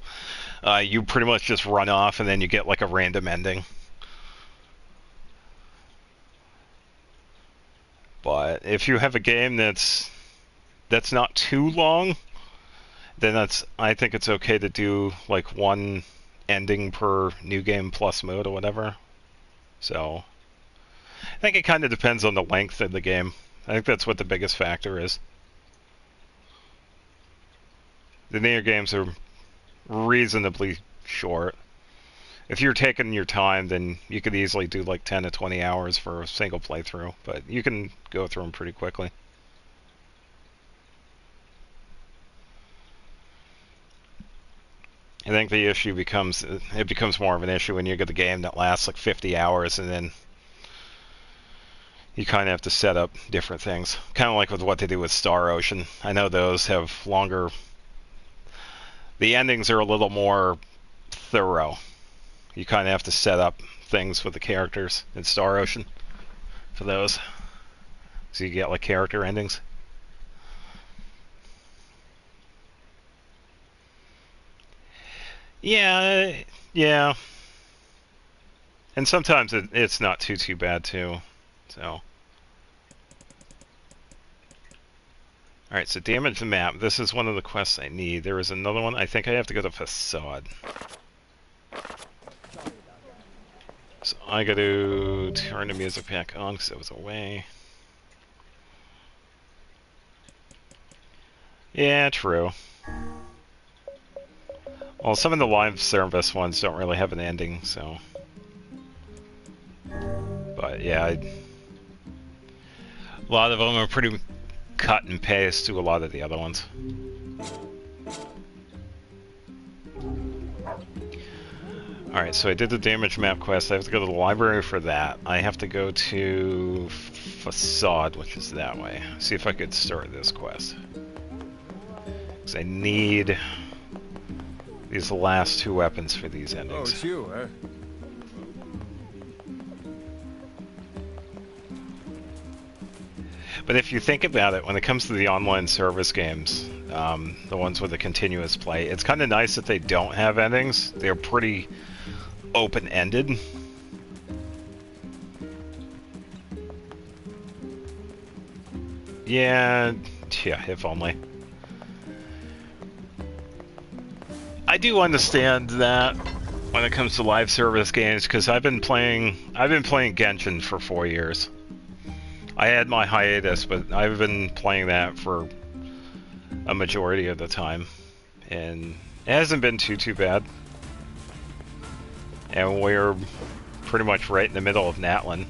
you pretty much just run off and then you get like a random ending. But if you have a game that's not too long, then I think it's okay to do like one ending per New Game Plus mode or whatever. So I think it kind of depends on the length of the game. I think that's what the biggest factor is. The Nier games are reasonably short. If you're taking your time, then you could easily do like 10 to 20 hours for a single playthrough, but you can go through them pretty quickly. I think the issue becomes more of an issue when you get a game that lasts like 50 hours and then you kind of have to set up different things. Kind of like with what they do with Star Ocean. I know those have longer... The endings are a little more thorough. You kind of have to set up things with the characters in Star Ocean for those. So you get like character endings. Yeah. And sometimes it's not too bad too. So. Alright, so damage the map. This is one of the quests I need. There is another one. I think I have to go to Facade. So I got to turn the music back on because it was away. Yeah, true. Well, some of the live service ones don't really have an ending, so... But yeah, a lot of them are pretty cut and paste to a lot of the other ones. Alright, so I did the damage map quest. I have to go to the library for that. I have to go to Facade, which is that way. See if I could start this quest. Because I need these last 2 weapons for these endings. Oh, it's you, eh? But if you think about it, when it comes to the online service games, the ones with the continuous play, it's kind of nice that they don't have endings. They're pretty open-ended. Yeah, if only. I do understand that when it comes to live service games, because I've been playing Genshin for 4 years. I had my hiatus, but I've been playing that for a majority of the time, and it hasn't been too bad. And we're pretty much right in the middle of Natlin,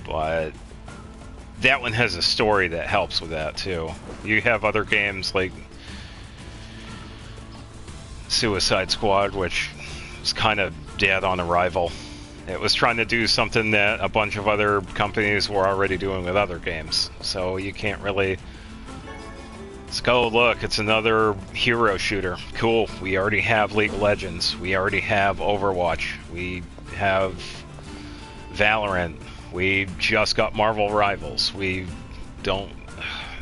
but that one has a story that helps with that too. You have other games like Suicide Squad, which is kind of dead on arrival. It was trying to do something that a bunch of other companies were already doing with other games. So you can't really... Let's go, look, it's another hero shooter. Cool, we already have League of Legends. We already have Overwatch. We have Valorant. We just got Marvel Rivals. We don't...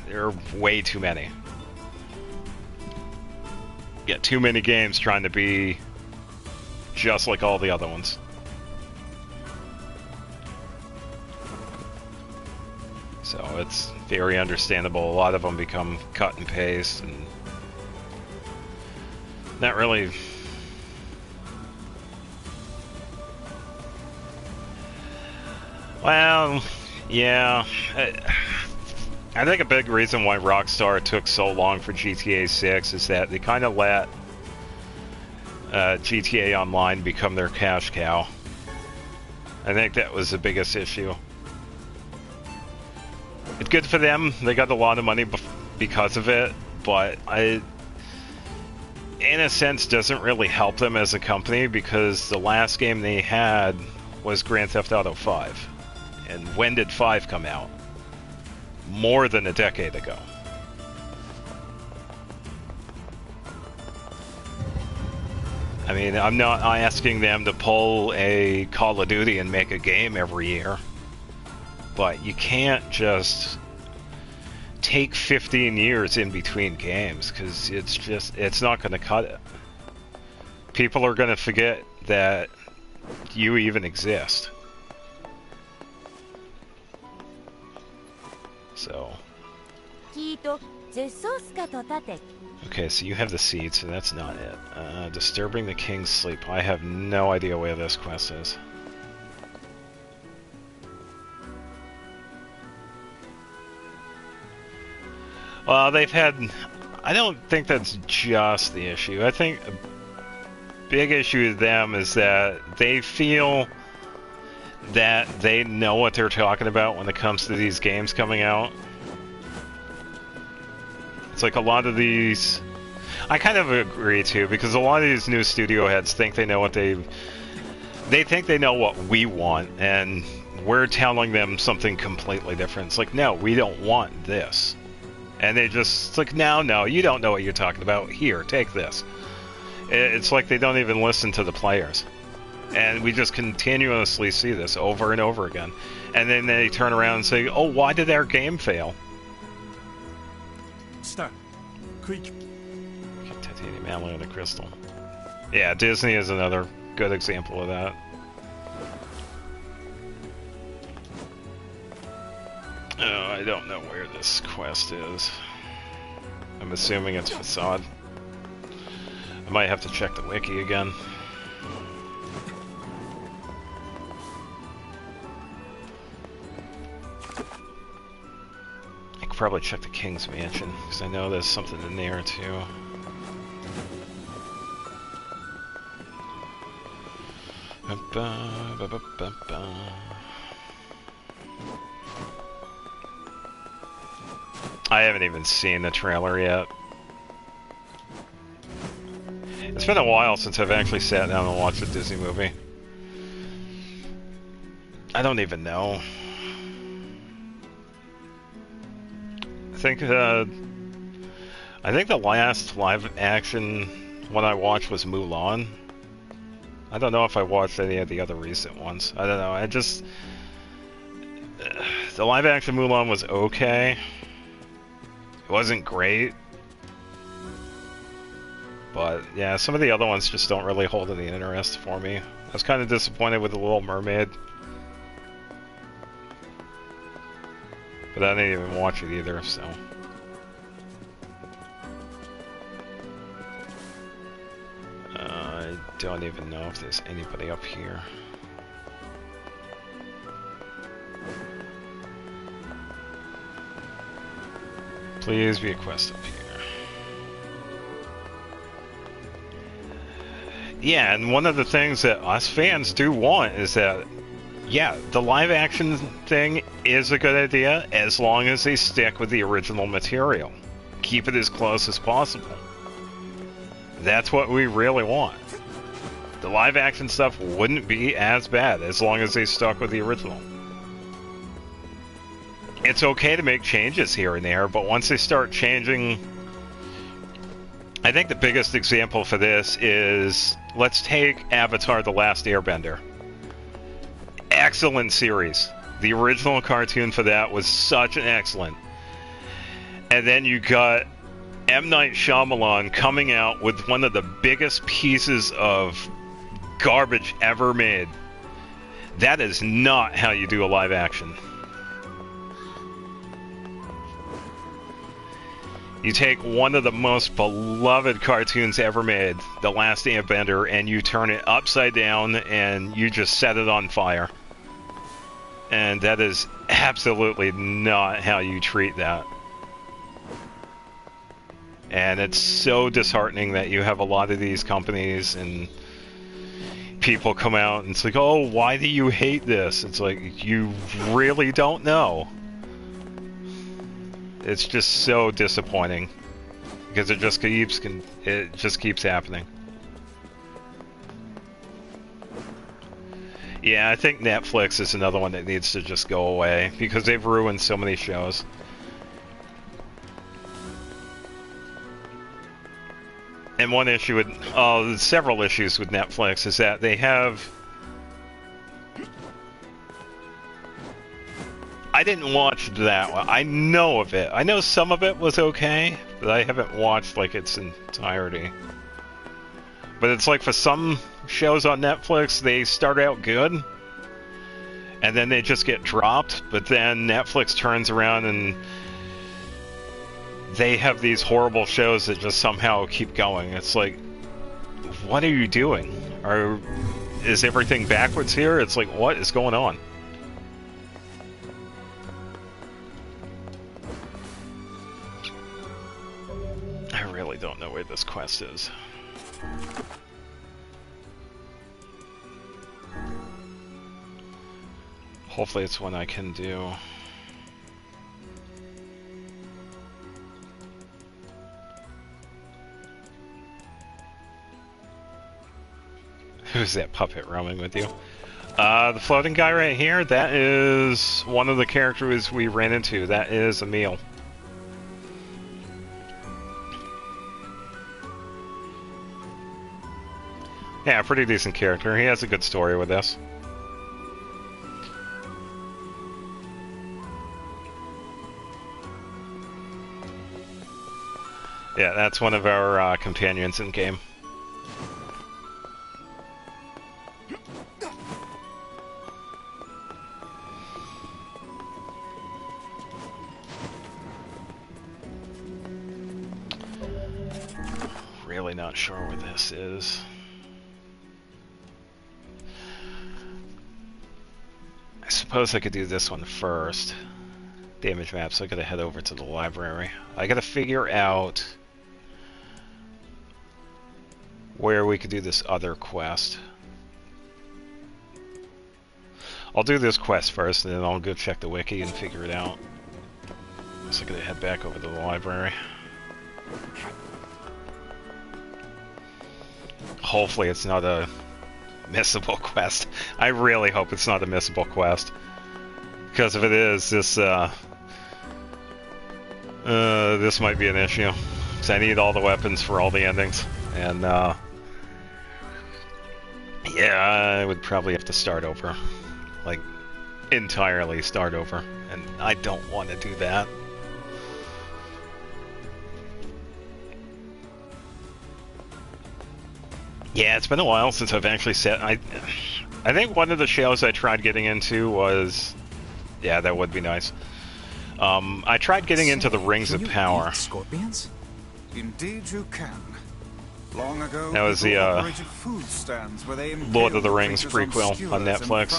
There are way too many. Get too many games trying to be just like all the other ones. So it's very understandable. A lot of them become cut and paste, and Not really. Well, yeah. I think a big reason why Rockstar took so long for GTA 6 is that they kind of let GTA Online become their cash cow. I think that was the biggest issue. It's good for them. They got a lot of money because of it, but in a sense, doesn't really help them as a company because the last game they had was Grand Theft Auto 5. And when did 5 come out? More than a decade ago. I mean, I'm not asking them to pull a Call of Duty and make a game every year. But you can't just take 15 years in between games, because it's not going to cut it. People are going to forget that you even exist. So. Okay, so you have the seed, so that's not it. Disturbing the king's sleep. I have no idea where this quest is. Well, they've had... I don't think that's just the issue. I think a big issue with them is that they feel that they know what they're talking about when it comes to these games coming out. It's like a lot of these... I kind of agree too, because a lot of these new studio heads think they know what they think they know what we want, and we're telling them something completely different. It's like, no, we don't want this. And they just, it's like, no, you don't know what you're talking about. Here, take this. It's like they don't even listen to the players. And we just continuously see this over and over again. And then they turn around and say, oh, why did our game fail? Stop. Quick. Titanium alloy and a crystal. Yeah, Disney is another good example of that. Oh, I don't know where this quest is. I'm assuming it's Facade. I might have to check the wiki again. I could probably check the King's Mansion, because I know there's something in there too. I haven't even seen the trailer yet. It's been a while since I've actually sat down and watched a Disney movie. I don't even know. I think the last live action one I watched was Mulan. I don't know if I watched any of the other recent ones. I don't know. The live action Mulan was okay. It wasn't great. But yeah, some of the other ones just don't really hold any interest for me. I was kind of disappointed with The Little Mermaid. But I didn't even watch it either, so. I don't even know if there's anybody up here. Please be a quest up here. Yeah, and one of the things that us fans do want is that, yeah, the live action thing is a good idea as long as they stick with the original material. Keep it as close as possible. That's what we really want. The live action stuff wouldn't be as bad as long as they stuck with the original. It's okay to make changes here and there, but once they start changing... I think the biggest example for this is, let's take Avatar: The Last Airbender. Excellent series. The original cartoon for that was such an excellent. And then you got M. Night Shyamalan coming out with one of the biggest pieces of garbage ever made. That is not how you do a live action. You take one of the most beloved cartoons ever made, The Last Airbender, and you turn it upside down and you just set it on fire. And that is absolutely not how you treat that. And it's so disheartening that you have a lot of these companies and people come out and it's like, oh, why do you hate this? It's like, you really don't know. It's just so disappointing because it just keeps happening. Yeah, I think Netflix is another one that needs to just go away because they've ruined so many shows. And one issue with, several issues with Netflix is that they have. I didn't watch that one. I know of it. I know some of it was okay, but I haven't watched like its entirety. But it's like for some shows on Netflix, they start out good, and then they just get dropped, but then Netflix turns around and they have these horrible shows that just somehow keep going. It's like, what are you doing? Is everything backwards here? It's like, what is going on? I really don't know where this quest is. Hopefully it's one I can do. Who's that puppet roaming with you? The floating guy right here, that is one of the characters we ran into. That is Emil. Yeah, pretty decent character. He has a good story with this. Yeah, that's one of our companions in game. Really not sure where this is. I suppose I could do this one first. Damage map, so I gotta head over to the library. I gotta figure out where we could do this other quest. I'll do this quest first, and then I'll go check the wiki and figure it out. So I gotta head back over to the library. Hopefully it's not a missable quest. I really hope it's not a missable quest. Because if it is, this might be an issue. Because I need all the weapons for all the endings. And, yeah, I would probably have to start over. Like, entirely start over. And I don't want to do that. Yeah, it's been a while since I've actually set. I think one of the shows I tried getting into was, yeah, that would be nice. I tried getting into the Rings of Power. Scorpions? Indeed you can. Long ago, That was the Lord of the Rings prequel on Netflix.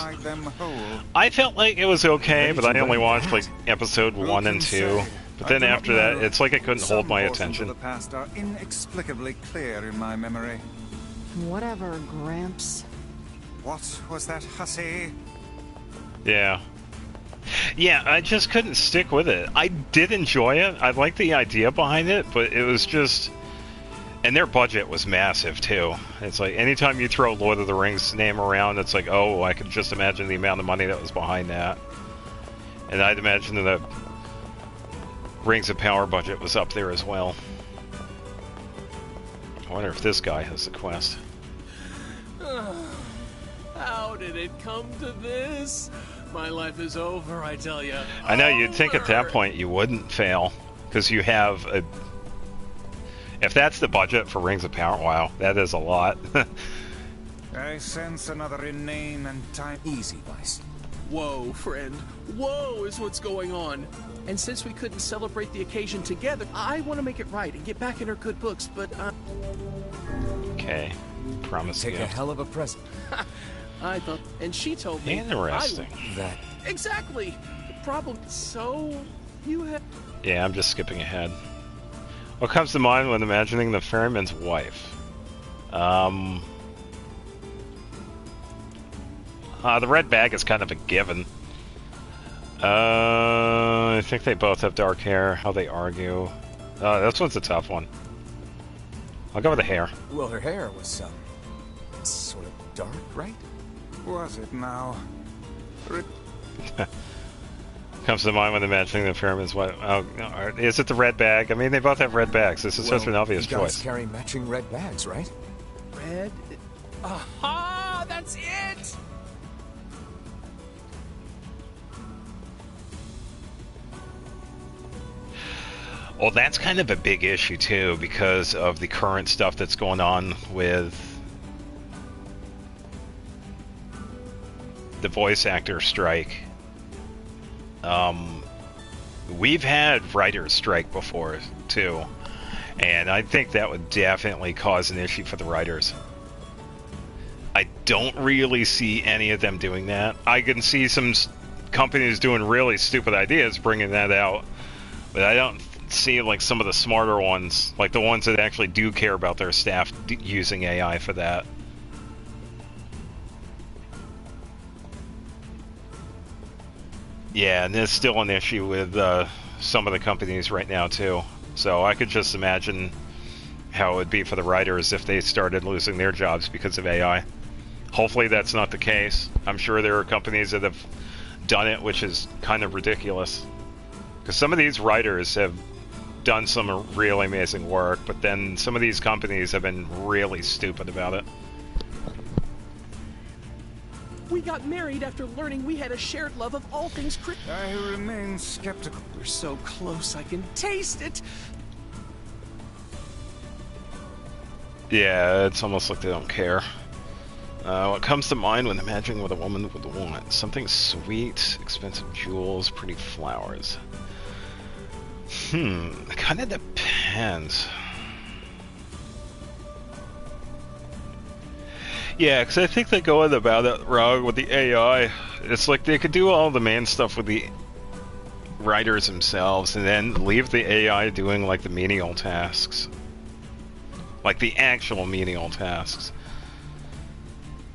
I felt like it was okay, but I only watched like episode 1 and 2. But then after that, it's like I couldn't hold my attention. The past are inexplicably clear in my memory. Whatever, Gramps. What was that hussy? Yeah. Yeah, I just couldn't stick with it. I did enjoy it. I liked the idea behind it, but it was just... And their budget was massive, too. It's like, anytime you throw Lord of the Rings name around, it's like, oh, I could just imagine the amount of money that was behind that. And I'd imagine that the Rings of Power budget was up there as well. I wonder if this guy has the quest. How did it come to this? My life is over, I tell you. I know, you'd think at that point you wouldn't fail, because you have a... If that's the budget for Rings of Power, wow, that is a lot. I sense another inane and time. Easy, Vice. Whoa, friend. Whoa is what's going on. And since we couldn't celebrate the occasion together, I want to make it right and get back in her good books, but Okay. Promise Take a gift. hell of a present. I thought, and she told me Interesting. That Exactly. The problem. So you have. Yeah, I'm just skipping ahead. What comes to mind when imagining the ferryman's wife? The red bag is kind of a given. I think they both have dark hair. How they argue. This one's a tough one. I'll go with the hair. well, her hair was sort of dark, right? Was it now? Comes to mind when imagining the ferryman's wife. Oh, is it the red bag? I mean, they both have red bags. This is such an obvious you guys choice. carry matching red bags, right? Red. Aha! That's it! Well, that's kind of a big issue too, because of the current stuff that's going on with the voice actor strike. We've had writers strike before too, and I think that would definitely cause an issue for the writers. I don't really see any of them doing that. I can see some companies doing really stupid ideas, bringing that out, but I don't see like some of the smarter ones, like the ones that actually do care about their staff using AI for that. Yeah, and there's still an issue with some of the companies right now too. So I could just imagine how it would be for the writers if they started losing their jobs because of AI. Hopefully that's not the case. I'm sure there are companies that have done it, which is kind of ridiculous. Because some of these writers have done some really amazing work, but then some of these companies have been really stupid about it. We got married after learning we had a shared love of all things I remain skeptical. We're so close, I can taste it. Yeah, it's almost like they don't care. What comes to mind when imagining what a woman would want? Something sweet, expensive jewels, pretty flowers. It kind of depends. Yeah, because I think they're going about it wrong with the AI. It's like they could do all the main stuff with the writers themselves and then leave the AI doing like the menial tasks. Like the actual menial tasks.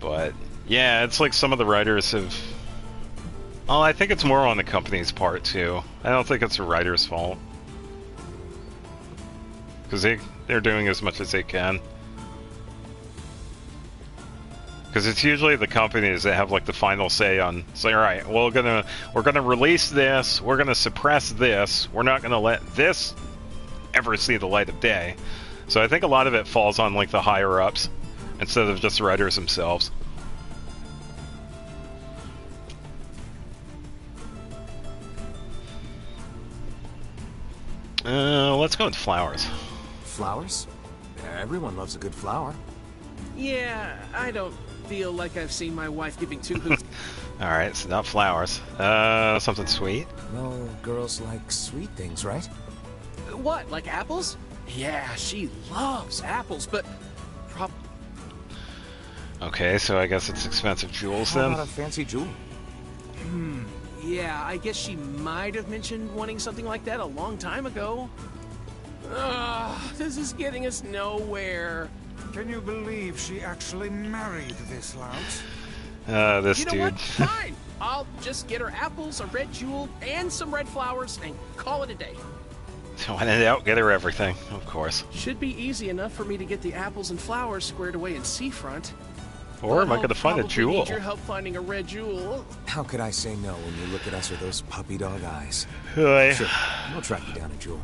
But yeah, it's like some of the writers have... Oh, I think it's more on the company's part too. I don't think it's the writer's fault. Because they're doing as much as they can. Because it's usually the companies that have like the final say on, say, all right, well, we're gonna release this, we're gonna suppress this, we're not gonna let this ever see the light of day. So I think a lot of it falls on like the higher ups instead of just the writers themselves. Let's go with flowers. Flowers? Everyone loves a good flower. Yeah, I don't feel like I've seen my wife giving two hoots. Alright, so not flowers. Something sweet? Well, girls like sweet things, right? What, like apples? Yeah, she loves apples, but Okay, so I guess it's expensive jewels How then? about a fancy jewel? yeah, I guess she might have mentioned wanting something like that a long time ago. Ugh, this is getting us nowhere. Can you believe she actually married this lout? This You know dude. what? Fine. I'll just get her apples, a red jewel, and some red flowers, and call it a day. When in doubt, get her everything, of course. Should be easy enough for me to get the apples and flowers squared away in Seafront. Or am I I'll gonna find a probably jewel? Need your help finding a red jewel. How could I say no when you look at us with those puppy dog eyes? Hey. Sure, we'll track you down a jewel.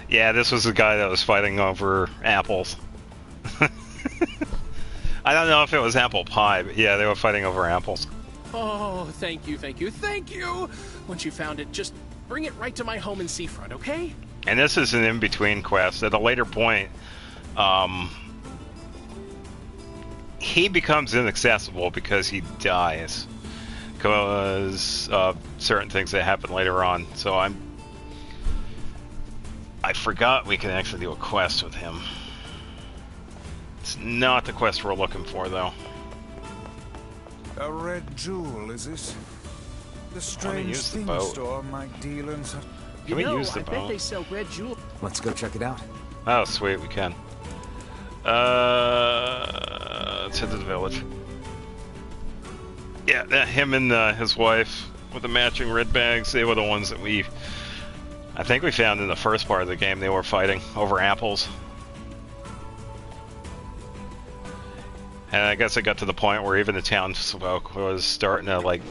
Yeah, this was the guy that was fighting over apples. I don't know if it was apple pie, but yeah, they were fighting over apples. Oh, thank you, thank you, thank you! Once you found it, just bring it right to my home in Seafront, okay? And this is an in-between quest. At a later point, he becomes inaccessible because he dies. because of certain things that happen later on. So I forgot we can actually do a quest with him. It's not the quest we're looking for, though. A red jewel, is it? The strange use the thing boat. store might deal in such... Can we use the I boat? bet they sell red jewels. Let's go check it out. Oh, sweet, we can. Let's head to the village. Yeah, him and his wife with the matching red bags, they were the ones that I think we found in the first part of the game. They were fighting over apples. And I guess it got to the point where even the townsfolk was starting to, like,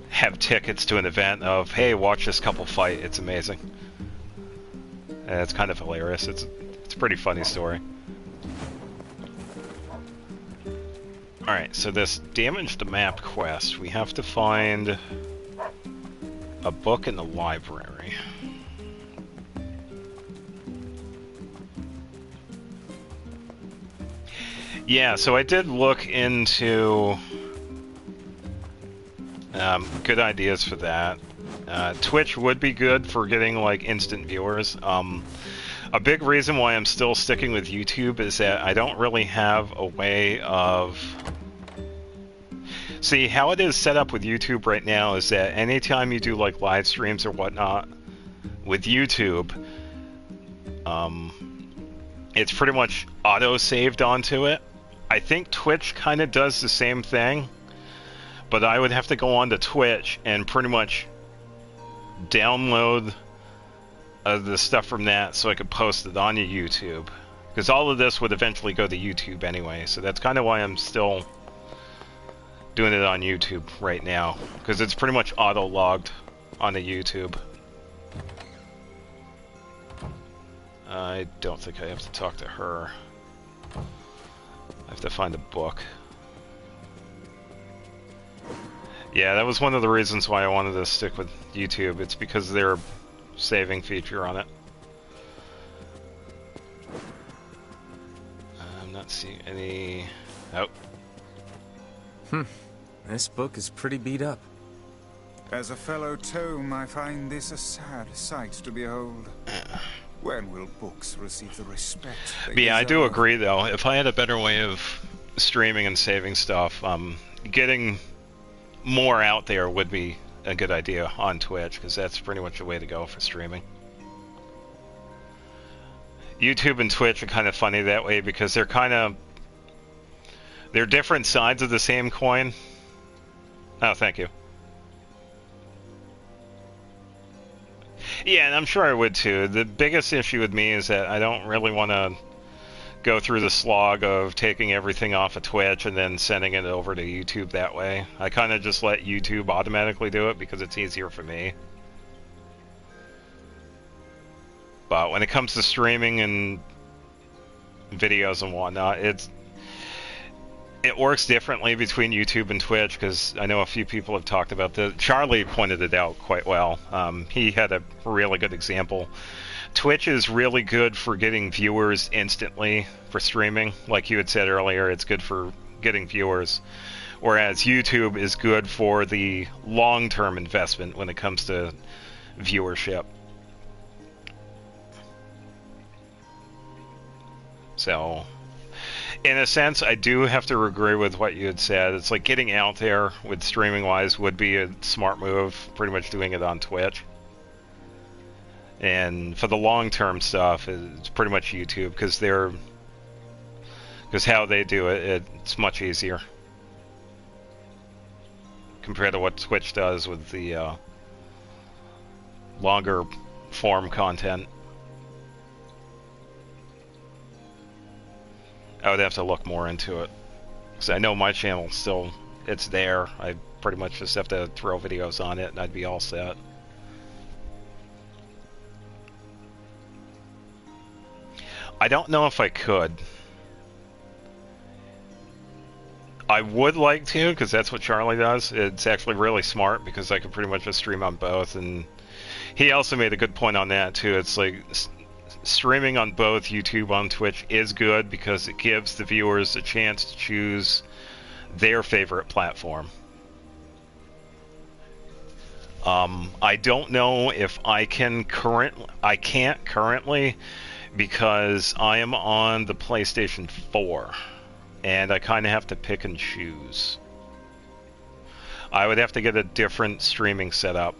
have tickets to an event of, hey, watch this couple fight, it's amazing. And it's kind of hilarious. It's a pretty funny story. Alright, so this damaged map quest, we have to find a book in the library. Yeah, so I did look into good ideas for that. Twitch would be good for getting like instant viewers. A big reason why I'm still sticking with YouTube is that I don't really have a way of... See, how it is set up with YouTube right now is that anytime you do like live streams or whatnot with YouTube, it's pretty much auto-saved onto it. I think Twitch kind of does the same thing, but I would have to go on to Twitch and pretty much download the stuff from that so I could post it on YouTube. Because all of this would eventually go to YouTube anyway, so that's kind of why I'm still doing it on YouTube right now. Because it's pretty much auto-logged onto YouTube. I don't think I have to talk to her. I have to find a book. Yeah, that was one of the reasons why I wanted to stick with YouTube. It's because of their saving feature on it. I'm not seeing any... Oh. This book is pretty beat up. As a fellow tome, I find this a sad sight to behold. When will books receive the respect they Yeah, I do deserve? agree, though. If I had a better way of streaming and saving stuff, getting more out there would be a good idea on Twitch, because that's pretty much the way to go for streaming. YouTube and Twitch are kind of funny that way, because they're different sides of the same coin. Oh, thank you. Yeah, and I'm sure I would too. The biggest issue with me is that I don't really want to go through the slog of taking everything off of Twitch and then sending it over to YouTube that way. I kind of just let YouTube automatically do it because it's easier for me. But when it comes to streaming and videos and whatnot, it works differently between YouTube and Twitch, because I know a few people have talked about this. Charlie pointed it out quite well. He had a really good example. Twitch is really good for getting viewers instantly for streaming. Like you had said earlier, it's good for getting viewers. Whereas YouTube is good for the long-term investment when it comes to viewership. So... in a sense, I do have to agree with what you had said. It's like getting out there with streaming-wise would be a smart move, pretty much doing it on Twitch. And for the long-term stuff, it's pretty much YouTube, because how they do it, it's much easier. Compared to what Twitch does with the longer form content. I would have to look more into it. Because I know my channel still, it's there. I pretty much just have to throw videos on it and I'd be all set. I don't know if I could. I would like to, because that's what Charlie does. It's actually really smart, because I could pretty much just stream on both. And he also made a good point on that too. It's like... streaming on both YouTube and Twitch is good because it gives the viewers a chance to choose their favorite platform. I don't know if I can't currently because I am on the PlayStation 4 and I kind of have to pick and choose. I would have to get a different streaming setup.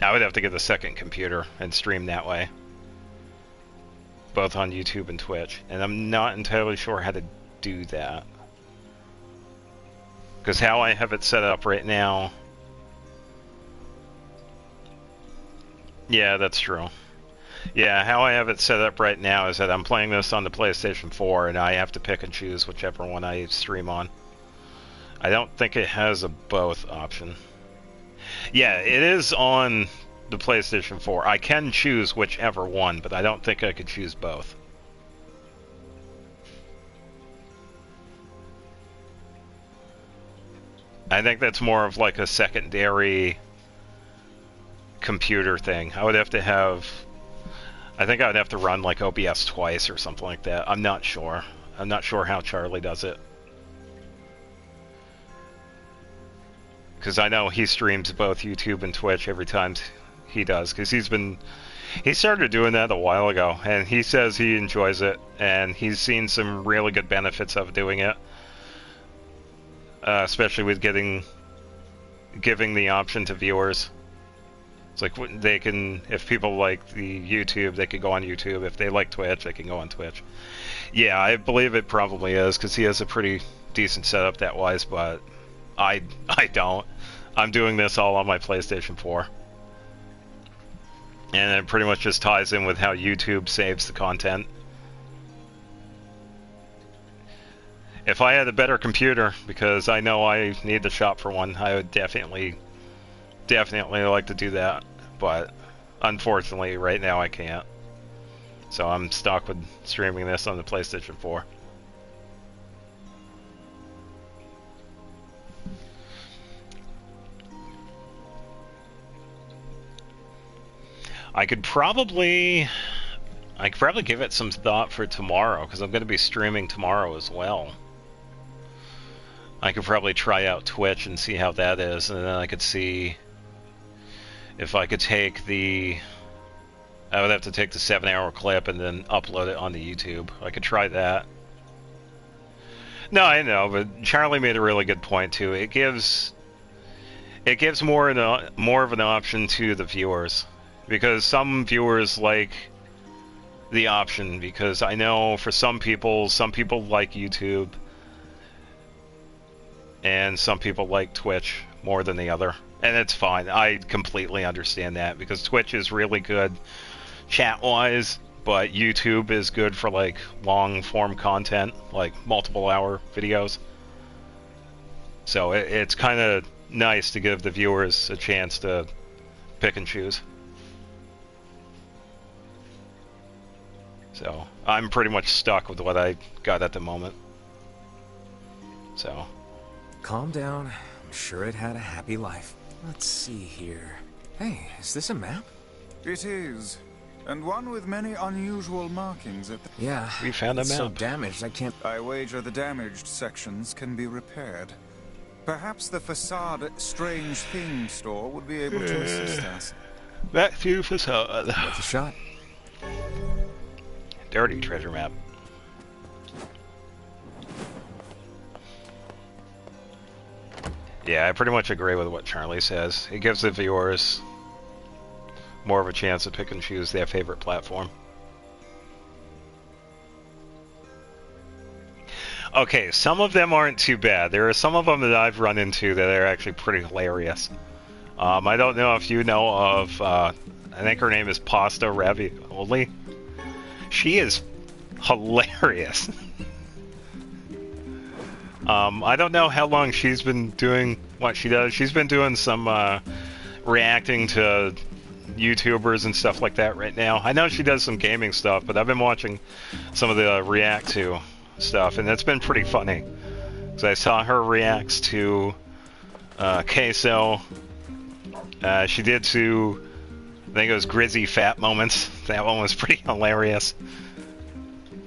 I would have to get a second computer and stream that way, both on YouTube and Twitch, and I'm not entirely sure how to do that because how I have it set up right now. Yeah, that's true. Yeah, how I have it set up right now is that I'm playing this on the PlayStation 4 and I have to pick and choose whichever one I stream on. I don't think it has a both option. Yeah, it is on the PlayStation 4. I can choose whichever one, but I don't think I could choose both. I think that's more of like a secondary computer thing. I would have to have... I think I would have to run like OBS twice or something like that. I'm not sure. I'm not sure how Charlie does it. Because I know he streams both YouTube and Twitch every time he does. Because he started doing that a while ago, and he says he enjoys it, and he's seen some really good benefits of doing it. Especially with giving the option to viewers. It's like they can, if people like the YouTube, they can go on YouTube. If they like Twitch, they can go on Twitch. Yeah, I believe it probably is, because he has a pretty decent setup that wise, but I don't. I'm doing this all on my PlayStation 4. And it pretty much just ties in with how YouTube saves the content. If I had a better computer, because I know I need to shop for one, I would definitely like to do that. But unfortunately, right now I can't. So I'm stuck with streaming this on the PlayStation 4. I could probably give it some thought for tomorrow, because I'm going to be streaming tomorrow as well. I could probably try out Twitch and see how that is, and then I could see if I could take the... I would have to take the 7-hour clip and then upload it onto YouTube. I could try that. No, I know, but Charlie made a really good point too. It gives more of an option to the viewers. Because some viewers like the option, because I know for some people like YouTube, and some people like Twitch more than the other. And it's fine. I completely understand that, because Twitch is really good chat-wise, but YouTube is good for like long-form content, like multiple-hour videos. So it's kind of nice to give the viewers a chance to pick and choose. So, I'm pretty much stuck with what I got at the moment. So. Calm down. I'm sure it had a happy life. Let's see here. Hey, is this a map? It is. And one with many unusual markings at the... Yeah. We found a map. It's so damaged, I can't... I wager the damaged sections can be repaired. Perhaps the facade Strange Thing store would be able to assist us. Back to facade. Worth a shot. Dirty treasure map. Yeah, I pretty much agree with what Charlie says. It gives the viewers more of a chance to pick and choose their favorite platform. Okay, some of them aren't too bad. There are some of them that I've run into that are actually pretty hilarious. I don't know if you know of, I think her name is Pasta Ravioli. She is hilarious. I don't know how long she's been doing what she does. She's been doing some reacting to YouTubers and stuff like that right now. I know she does some gaming stuff, but I've been watching some of the react to stuff, and it's been pretty funny. Because I saw her reacts to Queso. She did to, I think it was Grizzy Fat Moments. That one was pretty hilarious.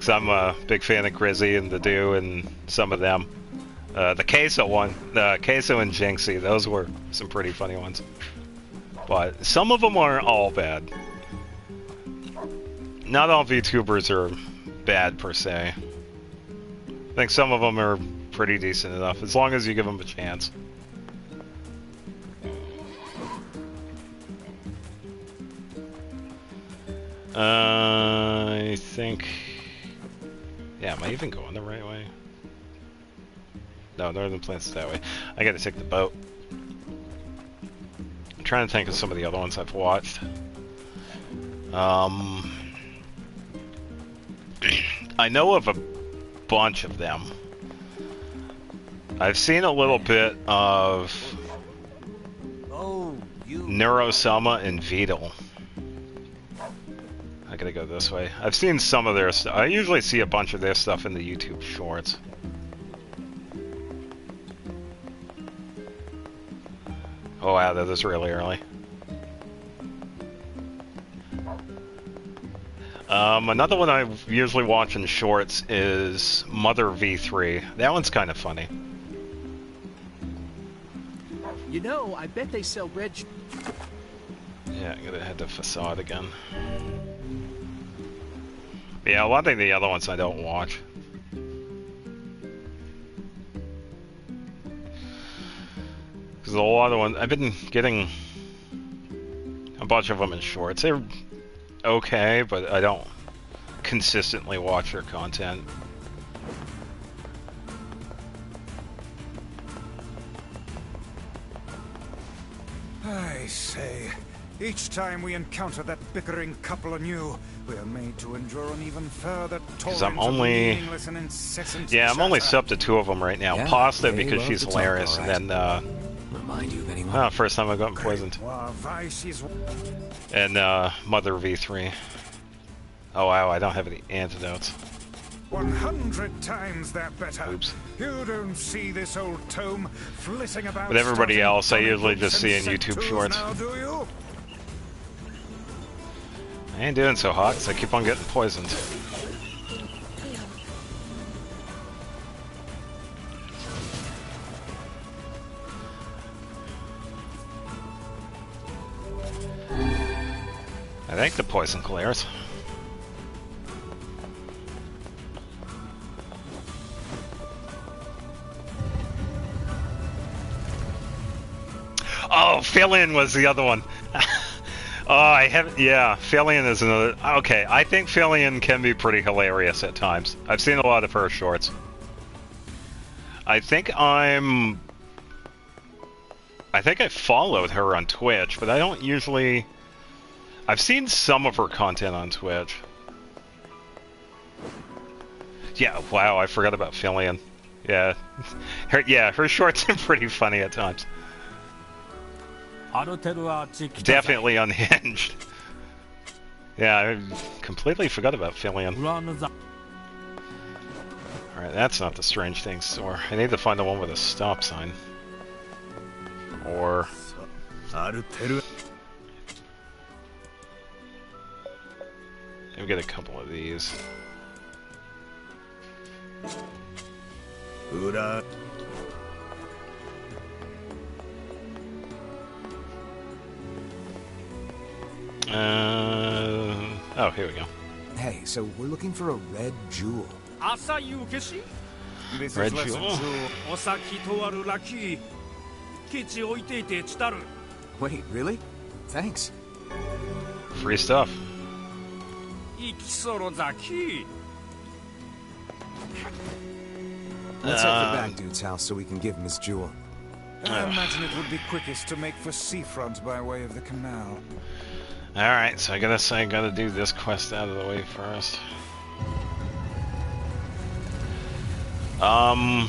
Because I'm a big fan of Grizzy and the Do and some of them. The Queso one, the Queso and Jinxie, those were some pretty funny ones. But some of them aren't all bad. Not all VTubers are bad per se. I think some of them are pretty decent enough, as long as you give them a chance. I think... Yeah, am I even going the right way? No, Northern Planet's that way. I gotta take the boat. I'm trying to think of some of the other ones I've watched. I know of a bunch of them. I've seen a little bit of Neurosama and Vidal. I gotta go this way. I've seen some of their stuff. I usually see a bunch of their stuff in the YouTube shorts. Oh wow, that is really early. Another one I usually watch in shorts is Mother V3. That one's kind of funny. You know, I bet they sell red... Yeah, I'm gonna head to Facade again. Yeah, a lot of the other ones I don't watch. Because a lot of ones... I've been getting a bunch of them in shorts. They're okay, but I don't consistently watch their content. I say, each time we encounter that bickering couple anew, we are made to endure an even further torrent I'm only... of meaningless and incessant Yeah, I'm only chatter. subbed to 2 of them right now. Yeah, Pasta, they because love she's to talk, hilarious, alright. and then, Remind you of anyone? oh, first time I've gotten poisoned. Well, vice is And, Mother V3. Oh wow, I don't have any antidotes. 100 times that better. Oops. You don't see this old tome flitting about. But everybody starting else I comic usually books just see and in YouTube set-tos shorts. Now, do you? I ain't doing so hot, because I keep on getting poisoned. I think the poison clears. Oh, Philion was the other one. Oh, I haven't. Yeah, Philion is another. Okay, I think Philion can be pretty hilarious at times. I've seen a lot of her shorts. I think I followed her on Twitch, but I don't usually. I've seen some of her content on Twitch. Yeah, wow, I forgot about Philion. Yeah, her shorts are pretty funny at times. Definitely unhinged. Yeah, I completely forgot about Philion. Alright, that's not the Strange Things store. I need to find the one with a stop sign. Or... Let me get a couple of these. Oh, here we go. Hey, so we're looking for a red jewel. This Red is lesson jewel. 2. Wait, really? Thanks. Free stuff. Let's head to the back dude's house so we can give him his jewel. I imagine it would be quickest to make for seafront by way of the canal. Alright, so I gotta do this quest out of the way first. I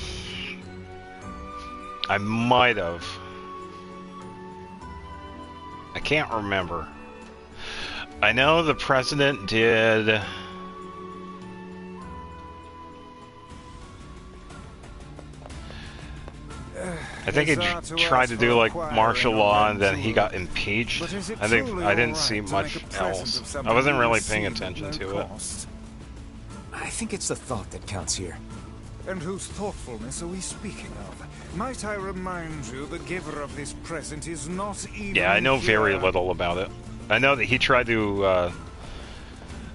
might have. I can't remember. I know the president did. I think he tried to do like martial law and then he got impeached. I think I didn't see much else. I wasn't really paying attention to it. I I think it's the thought that counts here. And whose thoughtfulness are we speaking of? Might I remind you, the giver of this present is not even Yeah, I know very here. little about it. I know that he tried to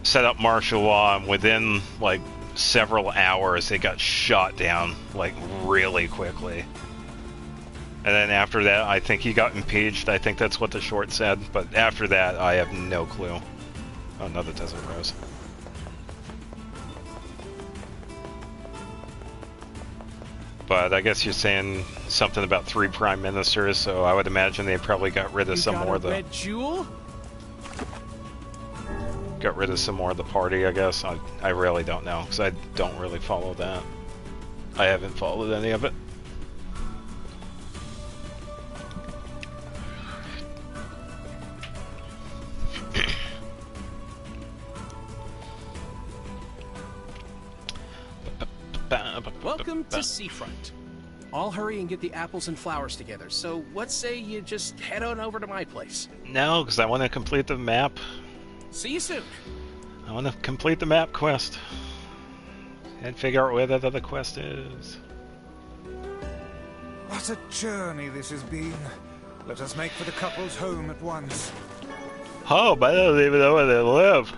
set up martial law, and within like several hours, it got shot down like really quickly. And then after that, I think he got impeached. I think that's what the short said. But after that, I have no clue. Oh, another Desert Rose. But I guess you're saying something about 3 prime ministers, so I would imagine they probably got rid of some more of the... red jewel? Got rid of some more of the party, I guess. I really don't know, because I don't really follow that. I haven't followed any of it. Welcome to Seafront. I'll hurry and get the apples and flowers together, so what say you just head on over to my place? No, because I want to complete the map. See you soon. I want to complete the map quest. And figure out where that other quest is. What a journey this has been. Let us make for the couple's home at once. Oh, but I don't even know where they live.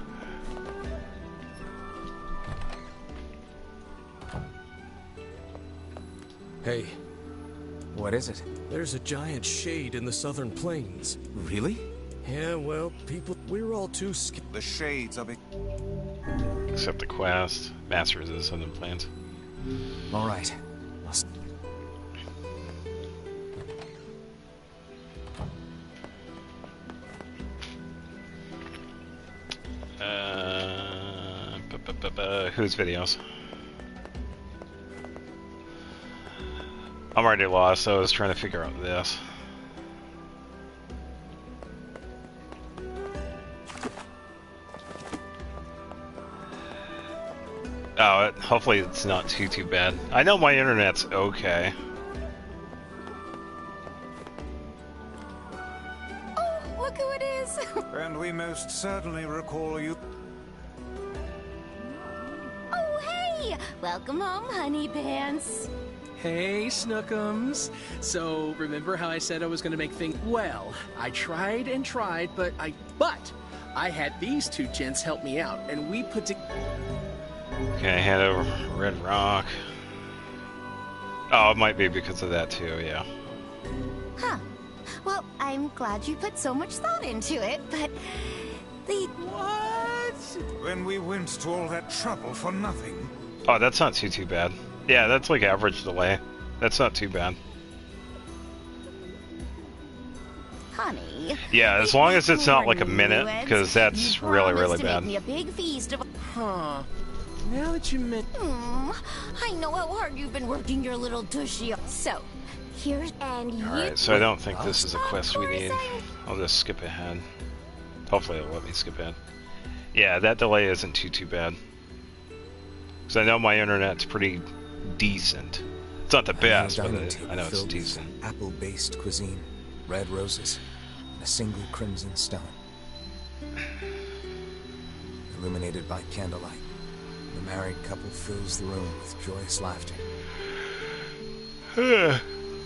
Hey, What is it? there's a giant shade in the southern plains. Really? Yeah, well, we're all too scared. The shades of it. Except the quest. Masters of the Southern Plains. All right. Whose videos? I'm already lost, so I was trying to figure out this. Oh, hopefully it's not too bad. I know my internet's okay. Oh, look who it is! And we most certainly recall you. Oh, hey! Welcome home, honey pants. Hey, Snookums. So, remember how I said I was gonna make things... Well, I tried and tried, but I had these two gents help me out, and we put together... Okay, head over Red Rock. Oh, it might be because of that too, yeah. Huh. Well, I'm glad you put so much thought into it, but the... What? Then we went to all that trouble for nothing. Oh, that's not too bad. Yeah, that's like average delay. That's not too bad. Honey. Yeah, as long as it's not like a minute, because that's really bad. Make me a big feast of... Huh. Now that you meant... I know how hard you've been working your little tushy. So, here's... and you... Alright, so I don't think this is a quest we need. I'll just skip ahead. Hopefully it'll let me skip ahead. Yeah, that delay isn't too bad. Because I know my internet's pretty decent. It's not the best, but I know it's decent. Apple-based cuisine, red roses, and a single crimson stone. Illuminated by candlelight, the married couple fills the room with joyous laughter. The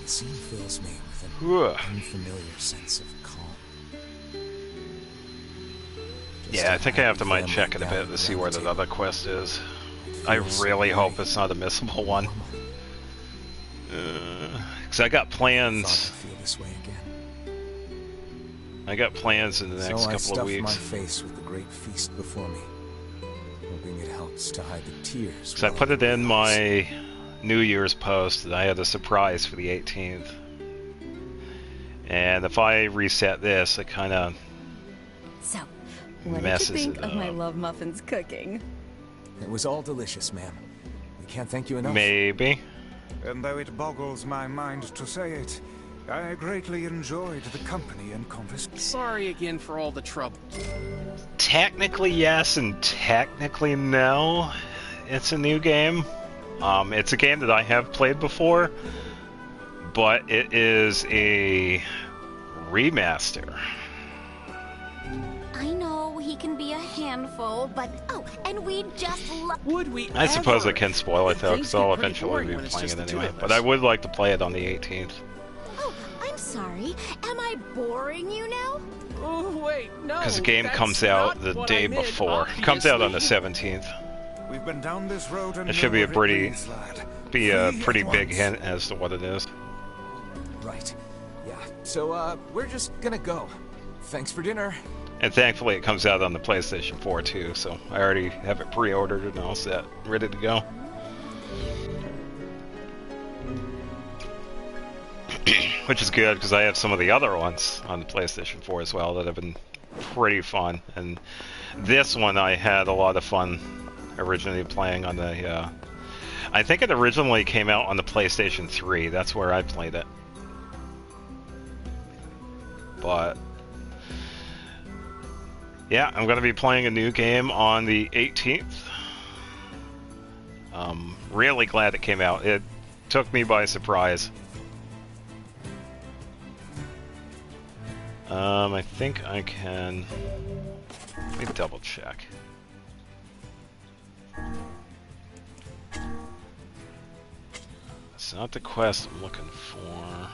scene fills me with an unfamiliar sense of calm. Yeah, I think I have to might check it a bit to see where that other quest is. I really hope it's not a missable one. Because I got plans. I got plans in the next couple of weeks. my face with the great feast before me, hoping it helps to hide the tears. Because I put it in my New Year's post that I had a surprise for the 18th. And if I reset this, it kind of So, what messes did you think it of my up. love muffins cooking? It was all delicious, ma'am. We can't thank you enough. Maybe. And though it boggles my mind to say it, I greatly enjoyed the company and conversation. Sorry again for all the trouble. Technically yes, and technically no. It's a new game. It's a game that I have played before, but it is a remaster. I know he can be a handful, but oh, and we just love. Would we? I suppose I ever? can spoil it though, Things because get I'll pretty eventually boring be when it's playing just it the two anyway. of But us. I would like to play it on the 18th. Oh, I'm sorry. Am I boring you now? Oh wait, no. Because the game that's comes out not the what day I meant, before. It comes out on the obviously. 17th. We've been down this road and It should be a nowhere it pretty, leads, lad. be a Flee pretty at big once. hint as to what it is. Right. Yeah. So, we're just gonna go. Thanks for dinner. And thankfully it comes out on the PlayStation 4 too, so I already have it pre-ordered and all set, ready to go. Which is good, because I have some of the other ones on the PlayStation 4 as well that have been pretty fun. And this one I had a lot of fun originally playing on the... I think it originally came out on the PlayStation 3, that's where I played it. But... yeah, I'm going to be playing a new game on the 18th. Really glad it came out. It took me by surprise. I think I can... let me double check. That's not the quest I'm looking for.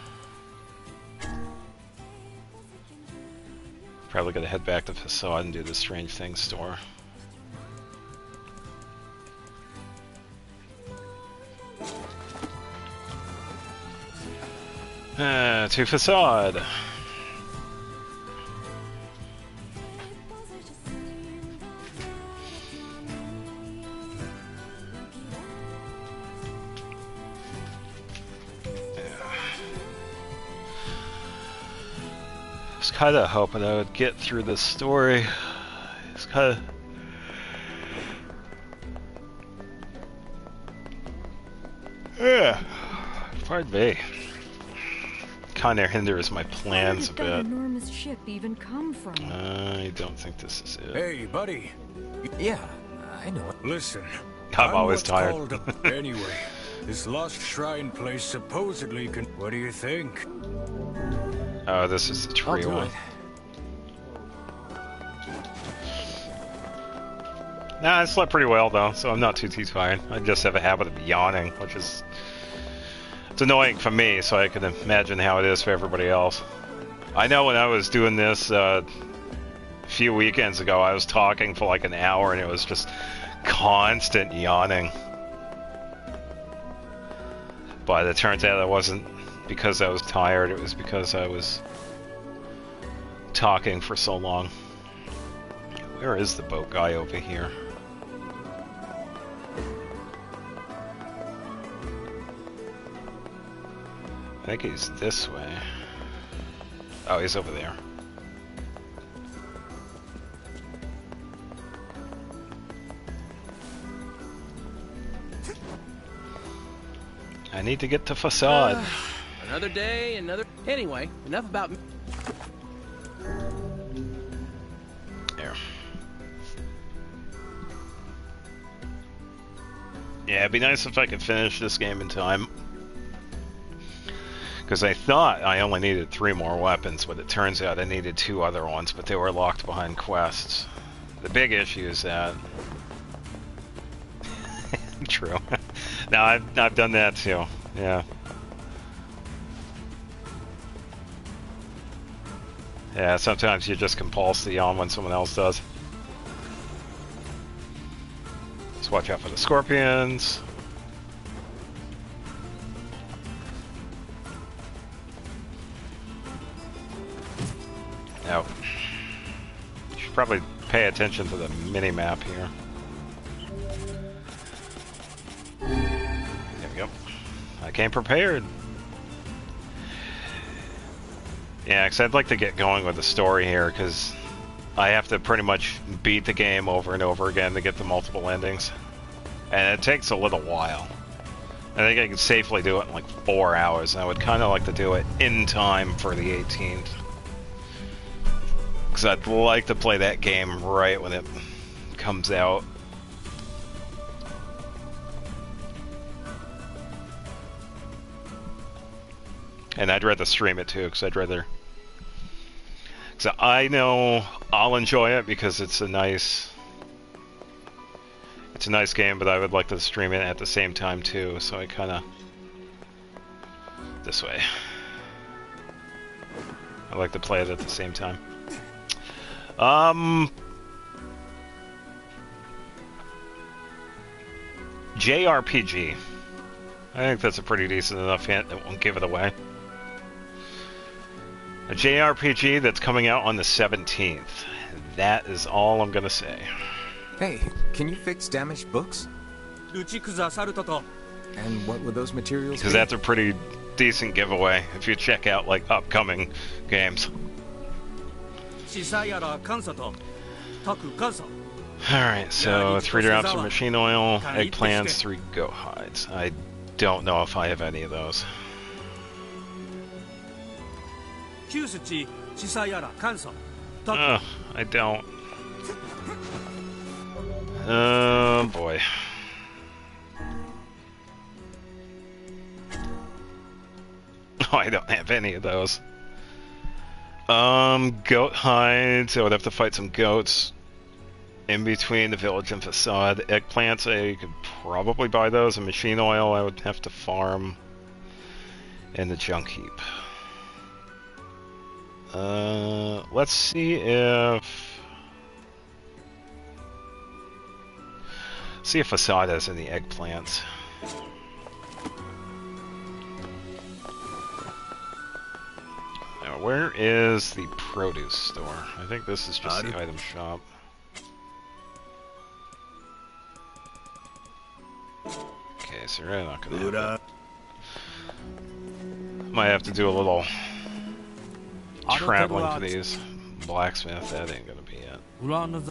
Probably gonna head back to Facade and do the Strange Things store. To Facade. I was kind of hoping I would get through this story. It's kind of... yeah, pardon me. Kind of hinders my plans a Where did that bit. enormous ship even come from? I don't think this is it. Hey, buddy. Yeah, I know it. Listen. I'm always what's tired. called anyway, this lost shrine place supposedly can... what do you think? Oh, this is the I'll tree do one. it. Nah, I slept pretty well though, so I'm not too tired. I just have a habit of yawning, which is... it's annoying for me, so I can imagine how it is for everybody else. I know when I was doing this a few weekends ago, I was talking for like an hour and it was just constant yawning. But it turns out it wasn't because I was tired, it was because I was talking for so long. Where is the boat guy over here? I think he's this way. Oh, he's over there. I need to get to Facade. Another day, another... anyway, enough about me. There. Yeah, it'd be nice if I could finish this game in time. Because I thought I only needed 3 more weapons, but it turns out I needed 2 other ones, but they were locked behind quests. The big issue is that... True. No, I've done that too, yeah. Yeah, sometimes you just compulse the yawn when someone else does. Just watch out for the scorpions. Oh. Should probably pay attention to the mini-map here. There we go. I came prepared. Yeah, because I'd like to get going with the story here, because I have to pretty much beat the game over and over again to get the multiple endings. And it takes a little while. I think I can safely do it in like 4 hours, and I would kind of like to do it in time for the 18th. Because I'd like to play that game right when it comes out. And I'd rather stream it too, because I'd rather So I know I'll enjoy it because it's a nice game, but I would like to stream it at the same time too, so I kind of this way. I like to play it at the same time. JRPG. I think that's a pretty decent enough hint that won't give it away. A JRPG that's coming out on the 17th. That is all I'm gonna say. Hey, can you fix damaged books? And what would those materials Because be? that's a pretty decent giveaway if you check out like upcoming games. Alright, so 3 drops of machine oil, eggplants, 3 goat hides. I don't know if I have any of those. I don't. Oh boy. Oh, I don't have any of those. Goat hides. I would have to fight some goats in between the village and facade. Eggplants, I could probably buy those. And machine oil, I would have to farm. And the junk heap. Let's see if facade has any eggplants. Now, where is the produce store? I think this is just the item shop. Okay, so we're not gonna have it. Might have to do a little traveling for these. Blacksmith, that ain't gonna be it. I'm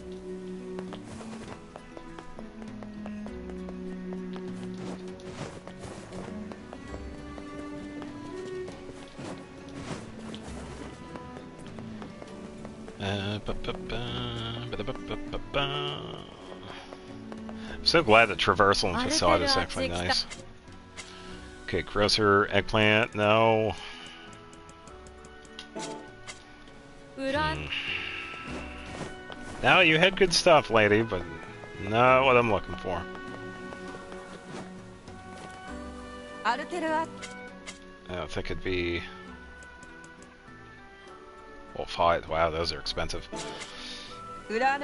so glad that traversal and facade is actually nice. Okay, grocer, eggplant, no. Now you had good stuff, lady, but not what I'm looking for. I don't think it'd be... Well, 5. Wow, those are expensive. Yeah,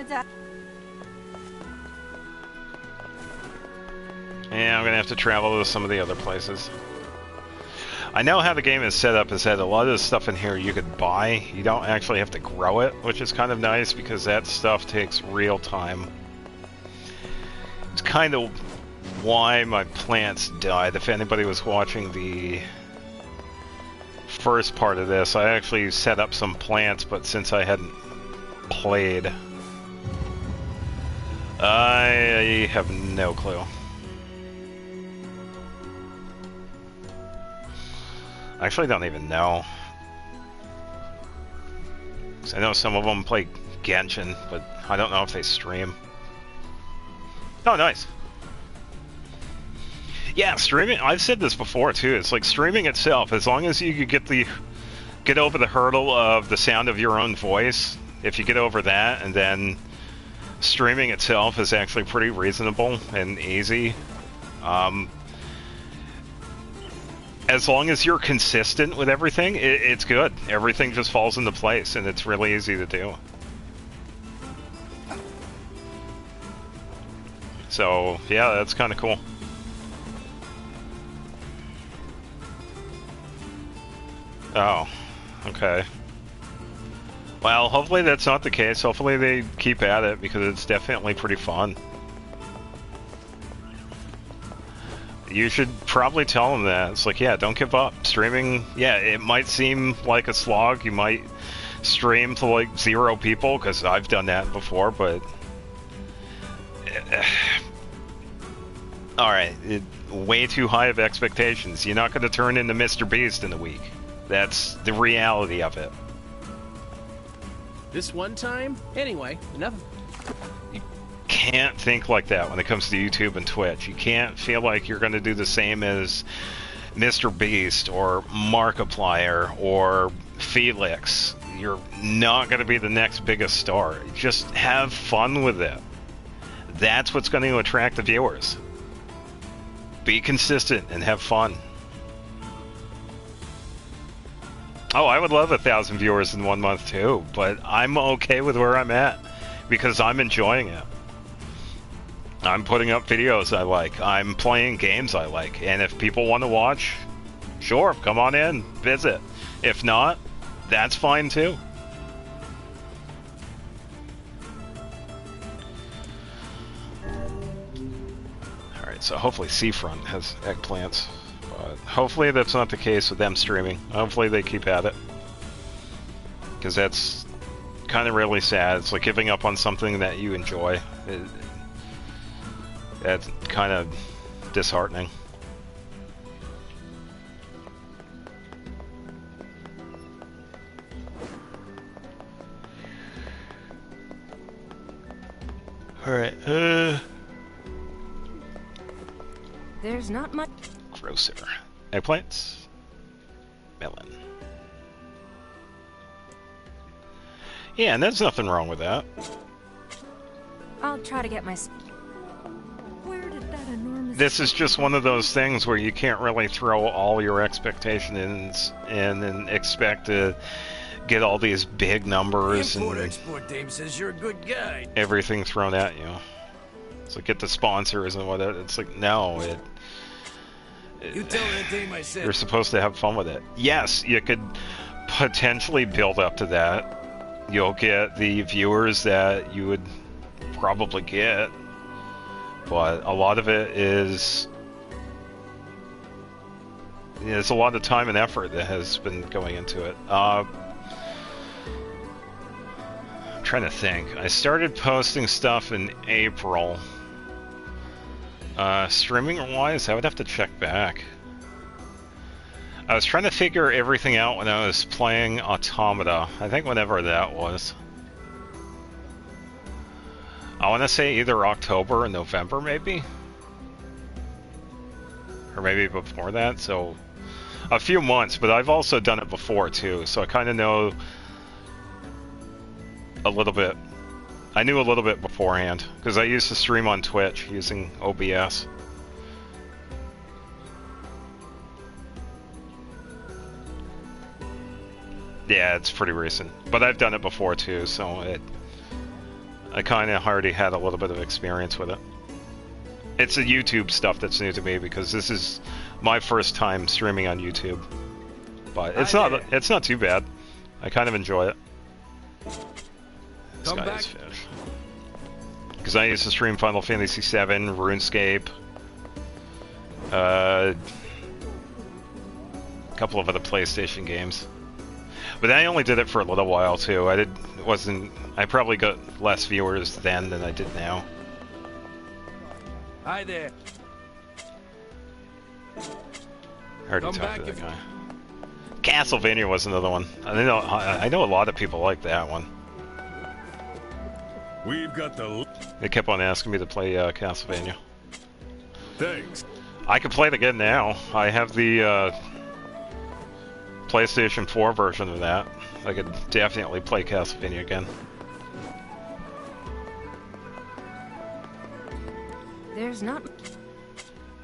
I'm gonna have to travel to some of the other places. I know how the game is set up is that a lot of the stuff in here you could buy. You don't actually have to grow it, which is kind of nice because that stuff takes real time. It's kind of why my plants died. If anybody was watching the first part of this, I actually set up some plants, but since I hadn't played, I have no clue. I actually don't even know. 'Cause I know some of them play Genshin, but I don't know if they stream. Oh, nice. Yeah, streaming, I've said this before too, it's like streaming itself, as long as you could get over the hurdle of the sound of your own voice, if you get over that, and then streaming itself is actually pretty reasonable and easy. As long as you're consistent with everything, it's good. Everything just falls into place, and it's really easy to do. So, yeah, that's kind of cool. Oh, okay. Well, hopefully that's not the case. Hopefully they keep at it, because it's definitely pretty fun. You should probably tell them that. It's like, yeah, don't give up. Streaming, yeah, it might seem like a slog. You might stream to like 0 people, because I've done that before, but... Alright, way too high of expectations. You're not going to turn into Mr. Beast in a week. That's the reality of it. This one time? Anyway, enough. You can't think like that when it comes to YouTube and Twitch. You can't feel like you're going to do the same as Mr. Beast or Markiplier or Felix. You're not going to be the next biggest star. Just have fun with it. That's what's going to attract the viewers. Be consistent and have fun. Oh, I would love 1,000 viewers in 1 month too, but I'm okay with where I'm at because I'm enjoying it. I'm putting up videos I like. I'm playing games I like. And if people want to watch, sure, come on in, visit. If not, that's fine too. Alright, so hopefully Seafront has eggplants. But hopefully that's not the case with them streaming. Hopefully they keep at it. Because that's kind of really sad. It's like giving up on something that you enjoy. That's kind of disheartening. Alright, There's not much. Grocer. Eggplants. Melon. Yeah, and there's nothing wrong with that. I'll try to get my. Where did that enormous? This is just one of those things where you can't really throw all your expectations in and expect to get all these big numbers and Import-Export Dame says you're a good guy. everything thrown at you. It's like get the sponsors and whatever. It's like, no, You tell that Dame I said. you're supposed to have fun with it. Yes, you could potentially build up to that. You'll get the viewers that you would probably get, but a lot of it is there's a lot of time and effort that has been going into it. I'm trying to think. I started posting stuff in April. Streaming wise, I would have to check back. I was trying to figure everything out when I was playing Automata. I think whenever that was. I want to say either October or November, maybe? Or maybe before that, so a few months, but I've also done it before too, so I kind of know a little bit. I knew a little bit beforehand, because I used to stream on Twitch using OBS. Yeah, it's pretty recent, but I've done it before too, so I kind of already had a little bit of experience with it. It's the YouTube stuff that's new to me because this is my first time streaming on YouTube, but it's not too bad. I kind of enjoy it. This guy is fish. Because I used to stream Final Fantasy VII, RuneScape, a couple of other PlayStation games. But I only did it for a little while too. I probably got less viewers then than I did now. Hi there. I already talked to that guy. Castlevania was another one. I know a lot of people like that one. We've got the... They kept on asking me to play Castlevania. Thanks. I can play it again now. I have the PlayStation 4 version of that. I could definitely play Castlevania again. There's not.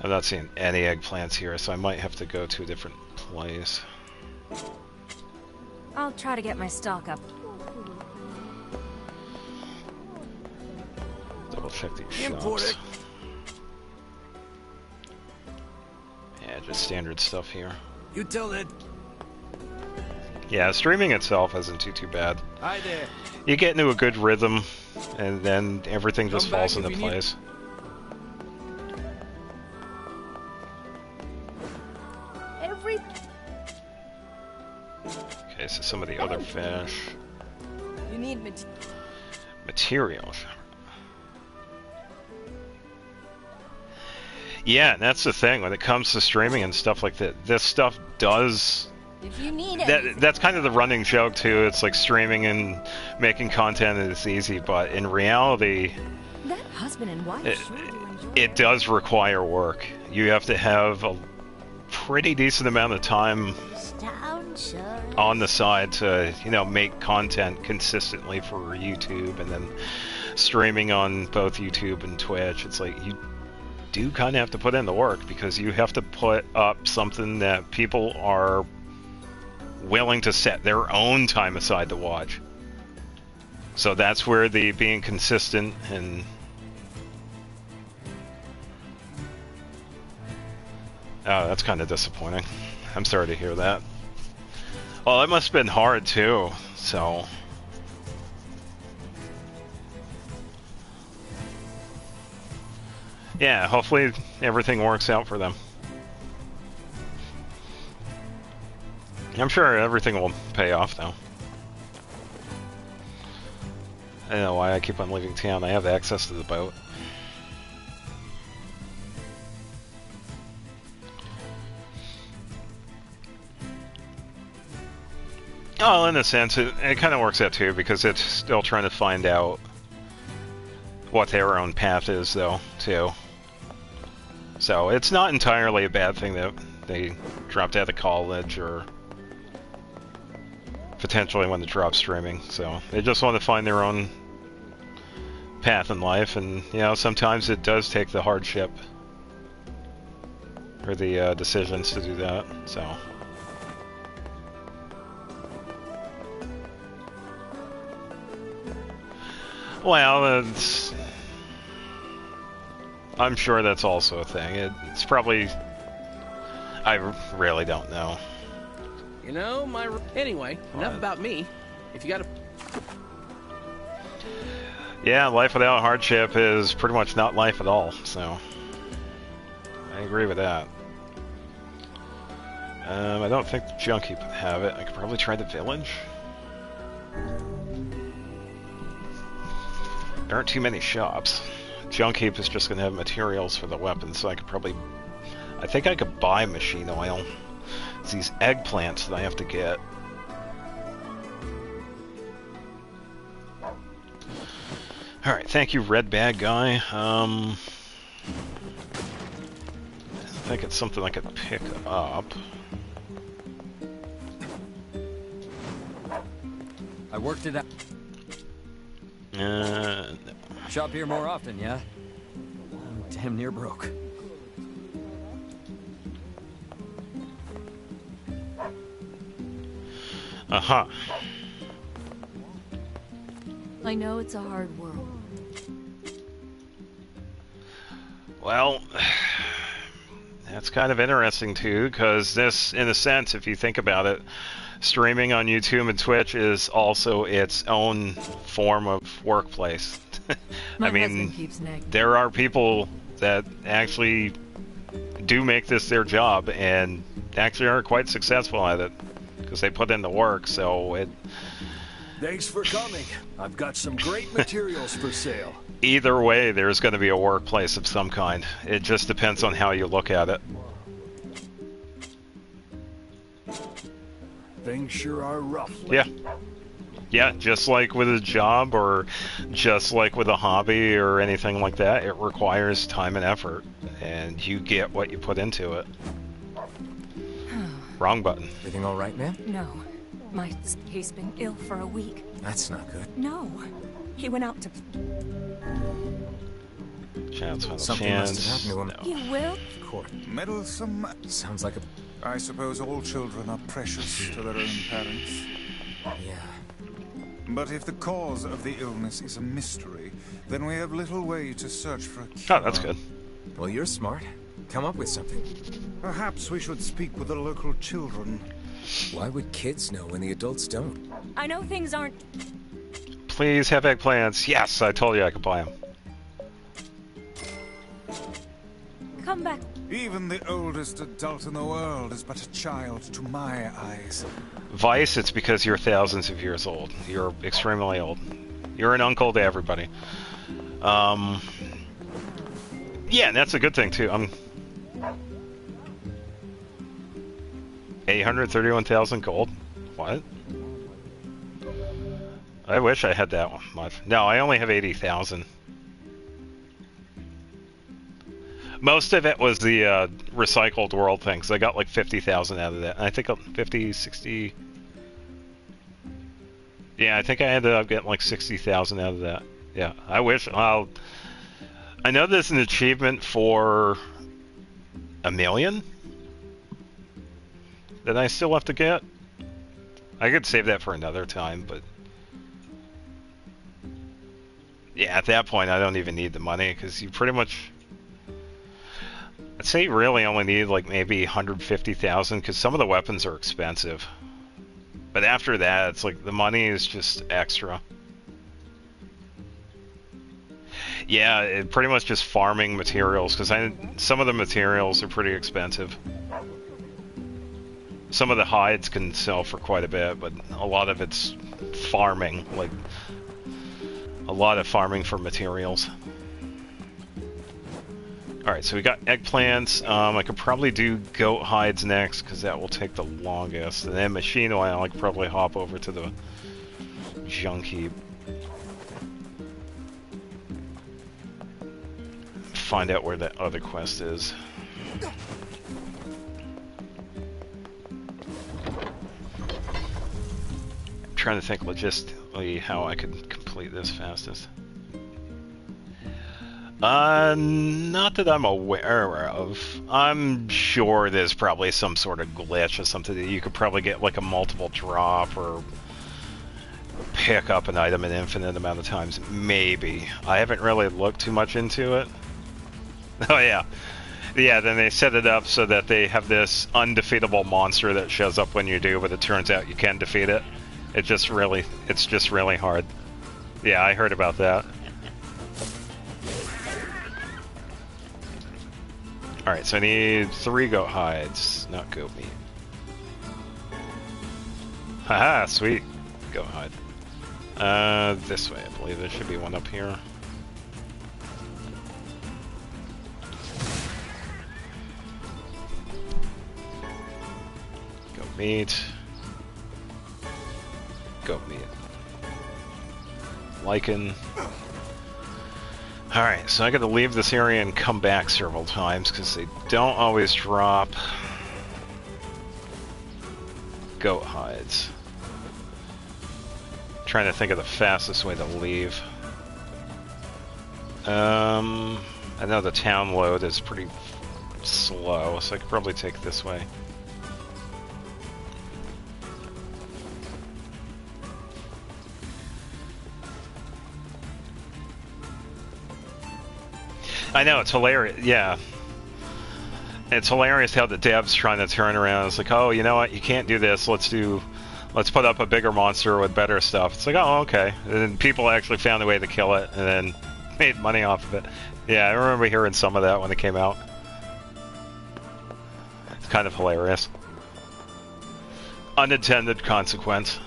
I'm not seeing any eggplants here, so I might have to go to a different place. I'll try to get my stock up. Double check these Import shops. it. Yeah, just standard stuff here. You tell that. Yeah, streaming itself isn't too bad. Hi there. You get into a good rhythm, and then everything just Come back falls into if you need- place. Okay, so some of the other fish. You need Materials. Yeah, and that's the thing when it comes to streaming and stuff like that. This stuff does. If you need it. That's kind of the running joke too. It's like streaming and making content is easy, but in reality, that husband and wife. it does require work. You have to have a pretty decent amount of time on the side to, you know, make content consistently for YouTube and then streaming on both YouTube and Twitch. It's like you do kind of have to put in the work because you have to put up something that people are willing to set their own time aside to watch. So that's where the being consistent and oh, that's kind of disappointing. I'm sorry to hear that. Well, it must have been hard too, so yeah, hopefully everything works out for them. I'm sure everything will pay off though. I don't know why I keep on leaving town. I have access to the boat. Oh, in a sense, it kind of works out too, because it's still trying to find out what their own path is, though, too. So it's not entirely a bad thing that they dropped out of college, or potentially want to drop streaming. So they just want to find their own path in life, and, you know, sometimes it does take the hardship or the decisions to do that, so... Well, I'm sure that's also a thing. It's probably... I really don't know. You know, anyway, enough about me. If you gotta... Yeah, life without hardship is pretty much not life at all, so... I agree with that. I don't think the Junkie would have it. I could probably try the village. There aren't too many shops. Junkheap is just going to have materials for the weapons, so I could probably... I think I could buy machine oil. It's these eggplants that I have to get. Alright, thank you, Red Bag Guy. I think it's something I could pick up. I worked it out. No. Shop here more often, yeah? I'm damn near broke. Uh-huh. I know it's a hard world. Well, that's kind of interesting too, because this, in a sense, if you think about it, streaming on YouTube and Twitch is also its own form of workplace. I mean, there are people that actually do make this their job and actually are quite successful at it because they put in the work, so it... Thanks for coming. I've got some great materials for sale. Either way, there's going to be a workplace of some kind. It just depends on how you look at it. Things sure are rough. Yeah. Yeah, just like with a job or just like with a hobby or anything like that, it requires time and effort, and you get what you put into it. Wrong button. Everything all right, man? No. He's been ill for a week. That's not good. No. He went out to... Something must have happened to him. No. You will? Court. Meddlesome. Sounds like a... I suppose all children are precious to their own parents. Yeah. But if the cause of the illness is a mystery, then we have little way to search for a cure. Oh, that's good. Well, you're smart. Come up with something. Perhaps we should speak with the local children. Why would kids know when the adults don't? I know things aren't... Please have eggplants. Yes, I told you I could buy them. Come back. Even the oldest adult in the world is but a child to my eyes. Vice, it's because you're thousands of years old. You're extremely old. You're an uncle to everybody. Yeah, and that's a good thing, too. 831,000 gold? What? I wish I had that much. No, I only have 80,000. Most of it was the recycled world thing, so I got like 50,000 out of that. I think 50, 60... Yeah, I think I ended up getting like 60,000 out of that. Yeah, I wish... I know there's an achievement for 1 million that I still have to get. I could save that for another time, but... Yeah, at that point I don't even need the money, because you pretty much... I'd say you really only need like maybe 150,000 because some of the weapons are expensive. But after that, it's like the money is just extra. Yeah, it pretty much just farming materials because some of the materials are pretty expensive. Some of the hides can sell for quite a bit, but a lot of it's farming, like a lot of farming for materials. Alright, so we got eggplants. I could probably do goat hides next, because that will take the longest. And then machine oil, I could probably hop over to the junk heap. Find out where that other quest is. I'm trying to think logistically how I could complete this fastest. Not that I'm aware of. I'm sure there's probably some sort of glitch or something that you could probably get like a multiple drop or pick up an item an infinite amount of times. Maybe. I haven't really looked too much into it. Oh yeah. Yeah, then they set it up so that they have this undefeatable monster that shows up when you do, but it turns out you can defeat it. It's just really hard. Yeah, I heard about that. Alright, so I need 3 goat hides, not goat meat. Haha, sweet. Goat hide. This way, I believe there should be one up here. Goat meat. Goat meat. Lichen. Alright, so I gotta leave this area and come back several times because they don't always drop goat hides. Trying to think of the fastest way to leave. I know the town load is pretty slow, so I could probably take this way. I know, it's hilarious, yeah. It's hilarious how the devs trying to turn around. It's like, oh, you know what, you can't do this, let's put up a bigger monster with better stuff. It's like, oh, okay. And then people actually found a way to kill it, and then made money off of it. Yeah, I remember hearing some of that when it came out. It's kind of hilarious. Unintended consequence.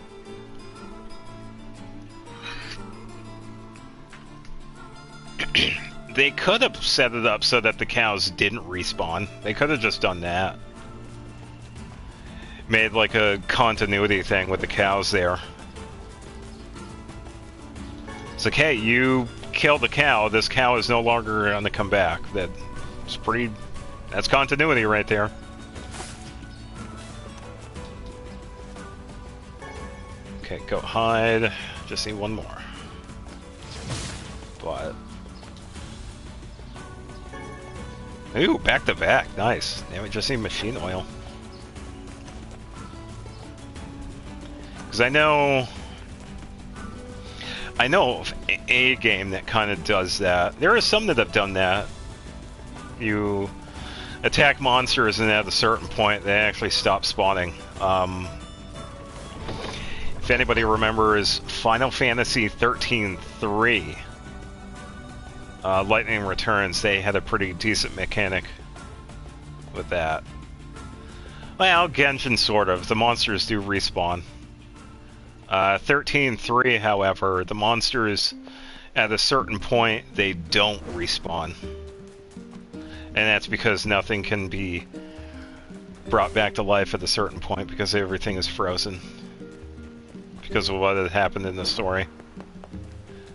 They could have set it up so that the cows didn't respawn. They could have just done that. Made like a continuity thing with the cows there. It's like, hey, you killed the cow, this cow is no longer going to come back. That's continuity right there. Okay, go hide. Just need one more. But... Ooh, back to back. Nice. Now we just need machine oil. Because I know of a game that kind of does that. There are some that have done that. You attack monsters and at a certain point they actually stop spawning. If anybody remembers Final Fantasy 13-3, Lightning Returns, they had a pretty decent mechanic with that. Well, Genshin sort of. The monsters do respawn. 13-3, however, the monsters at a certain point, they don't respawn. And that's because nothing can be brought back to life at a certain point because everything is frozen. Because of what had happened in the story.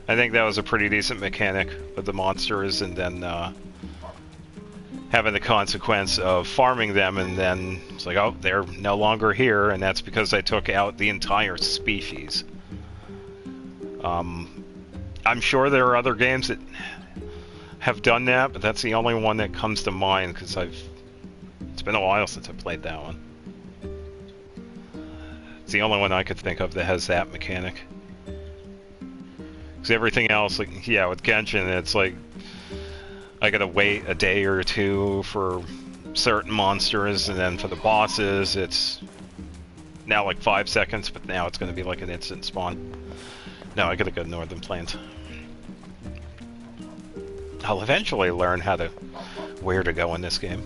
I think that was a pretty decent mechanic with the monsters, and then having the consequence of farming them, and then it's like, oh, they're no longer here, and that's because I took out the entire species. I'm sure there are other games that have done that, but that's the only one that comes to mind, because it's been a while since I played that one. It's the only one I could think of that has that mechanic. Because everything else, like, yeah, with Genshin, it's like, I gotta wait a day or two for certain monsters, and then for the bosses, it's now like 5 seconds, but now it's gonna be like an instant spawn. No, I gotta go to Northern Plains. I'll eventually learn where to go in this game.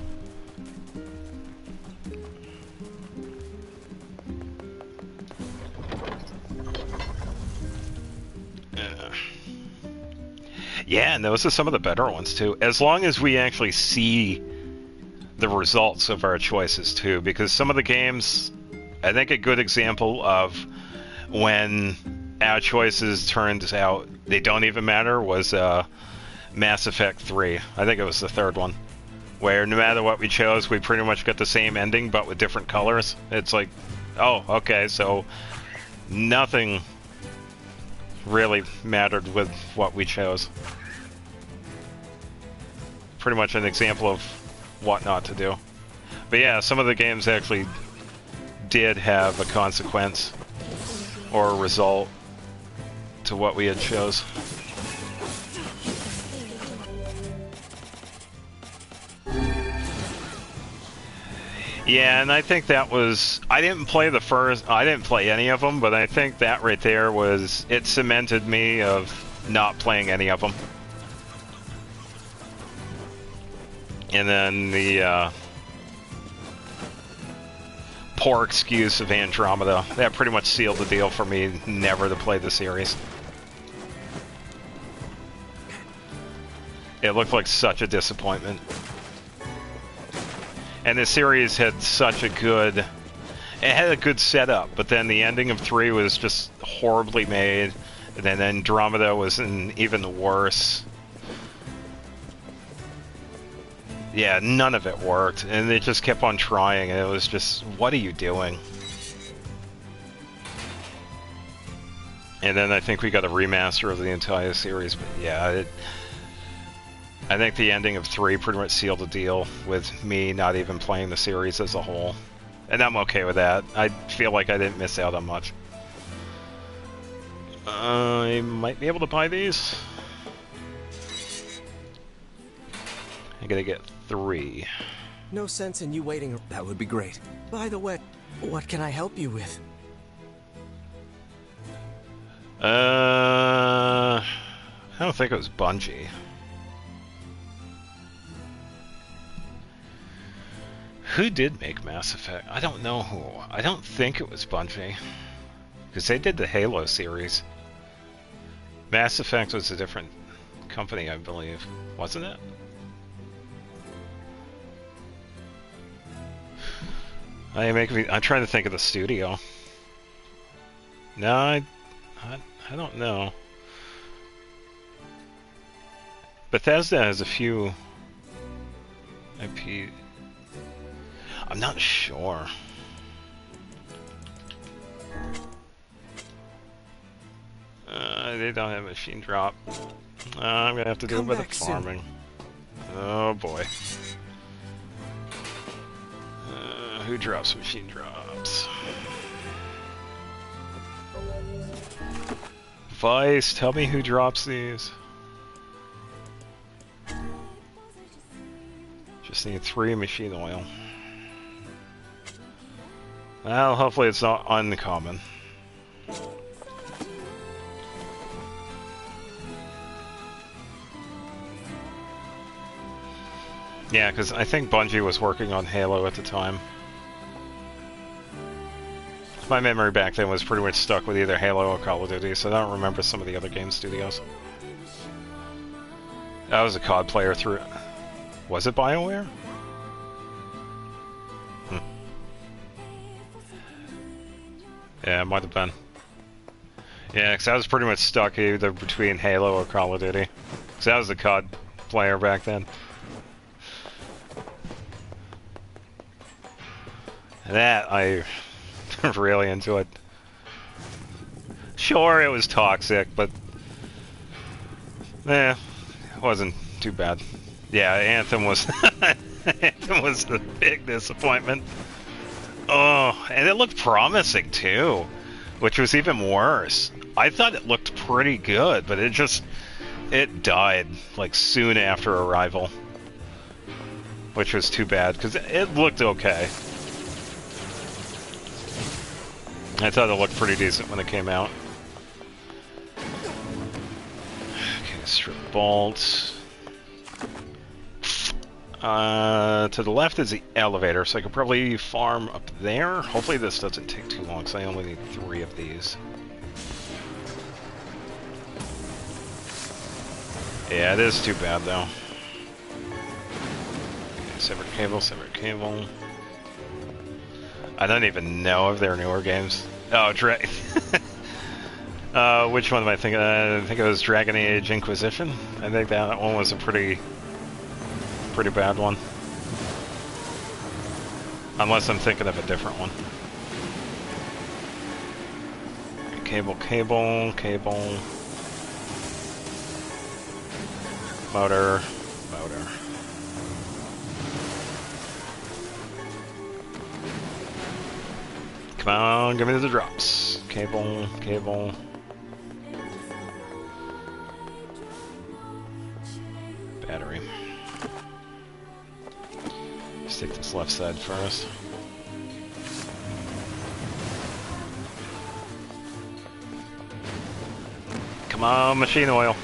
Yeah, and those are some of the better ones too. As long as we actually see the results of our choices too, because some of the games, I think a good example of when our choices turned out they don't even matter was Mass Effect 3. I think it was the third one, where no matter what we chose, we pretty much got the same ending but with different colors. It's like, oh, okay, so nothing really mattered with what we chose. Pretty much an example of what not to do. But yeah, some of the games actually did have a consequence or a result to what we had chose. Yeah, and I think that was... I didn't play any of them, but I think that right there was... It cemented me of not playing any of them. And then the poor excuse of Andromeda. That pretty much sealed the deal for me never to play the series. It looked like such a disappointment. And the series had such a good... It had a good setup, but then the ending of 3 was just horribly made. And then Andromeda was even worse. Yeah, none of it worked, and they just kept on trying, and it was just, what are you doing? And then I think we got a remaster of the entire series, but yeah, I think the ending of 3 pretty much sealed the deal with me not even playing the series as a whole. And I'm okay with that. I feel like I didn't miss out on much. I might be able to buy these. I gotta get 3. No sense in you waiting. That would be great. By the way, what can I help you with? I don't think it was Bungie. Who did make Mass Effect? I don't know who. I don't think it was Bungie. Because they did the Halo series. Mass Effect was a different company, I believe. Wasn't it? I'm trying to think of the studio. No, I don't know. Bethesda has a few IP. I'm not sure. They don't have machine drop. I'm gonna have to do a bit of farming. Oh boy. Who drops machine drops? Vice, tell me who drops these. Just need 3 machine oil. Well, hopefully it's not uncommon. Yeah, because I think Bungie was working on Halo at the time. My memory back then was pretty much stuck with either Halo or Call of Duty, so I don't remember some of the other game studios. I was a COD player through... Was it BioWare? Yeah, it might have been. Yeah, because I was pretty much stuck either between Halo or Call of Duty. Because I was a COD player back then. That I really enjoyed. Sure, it was toxic, but it wasn't too bad. Yeah, Anthem was Anthem was the big disappointment. Oh, and it looked promising too, which was even worse. I thought it looked pretty good, but it died like soon after arrival, which was too bad because it looked okay. I thought it looked pretty decent when it came out. Okay, strip bolts. To the left is the elevator, so I could probably farm up there. Hopefully this doesn't take too long, because I only need 3 of these. Yeah, it is too bad, though. Okay, severed cable, severed cable. I don't even know if they're newer games. Oh, which one am I thinking? I think it was Dragon Age Inquisition. I think that one was a pretty bad one. Unless I'm thinking of a different one. Cable, cable, cable. Motor, motor. Come on, give me the drops. Cable, cable. Battery. Let's take this left side first. Come on, machine oil.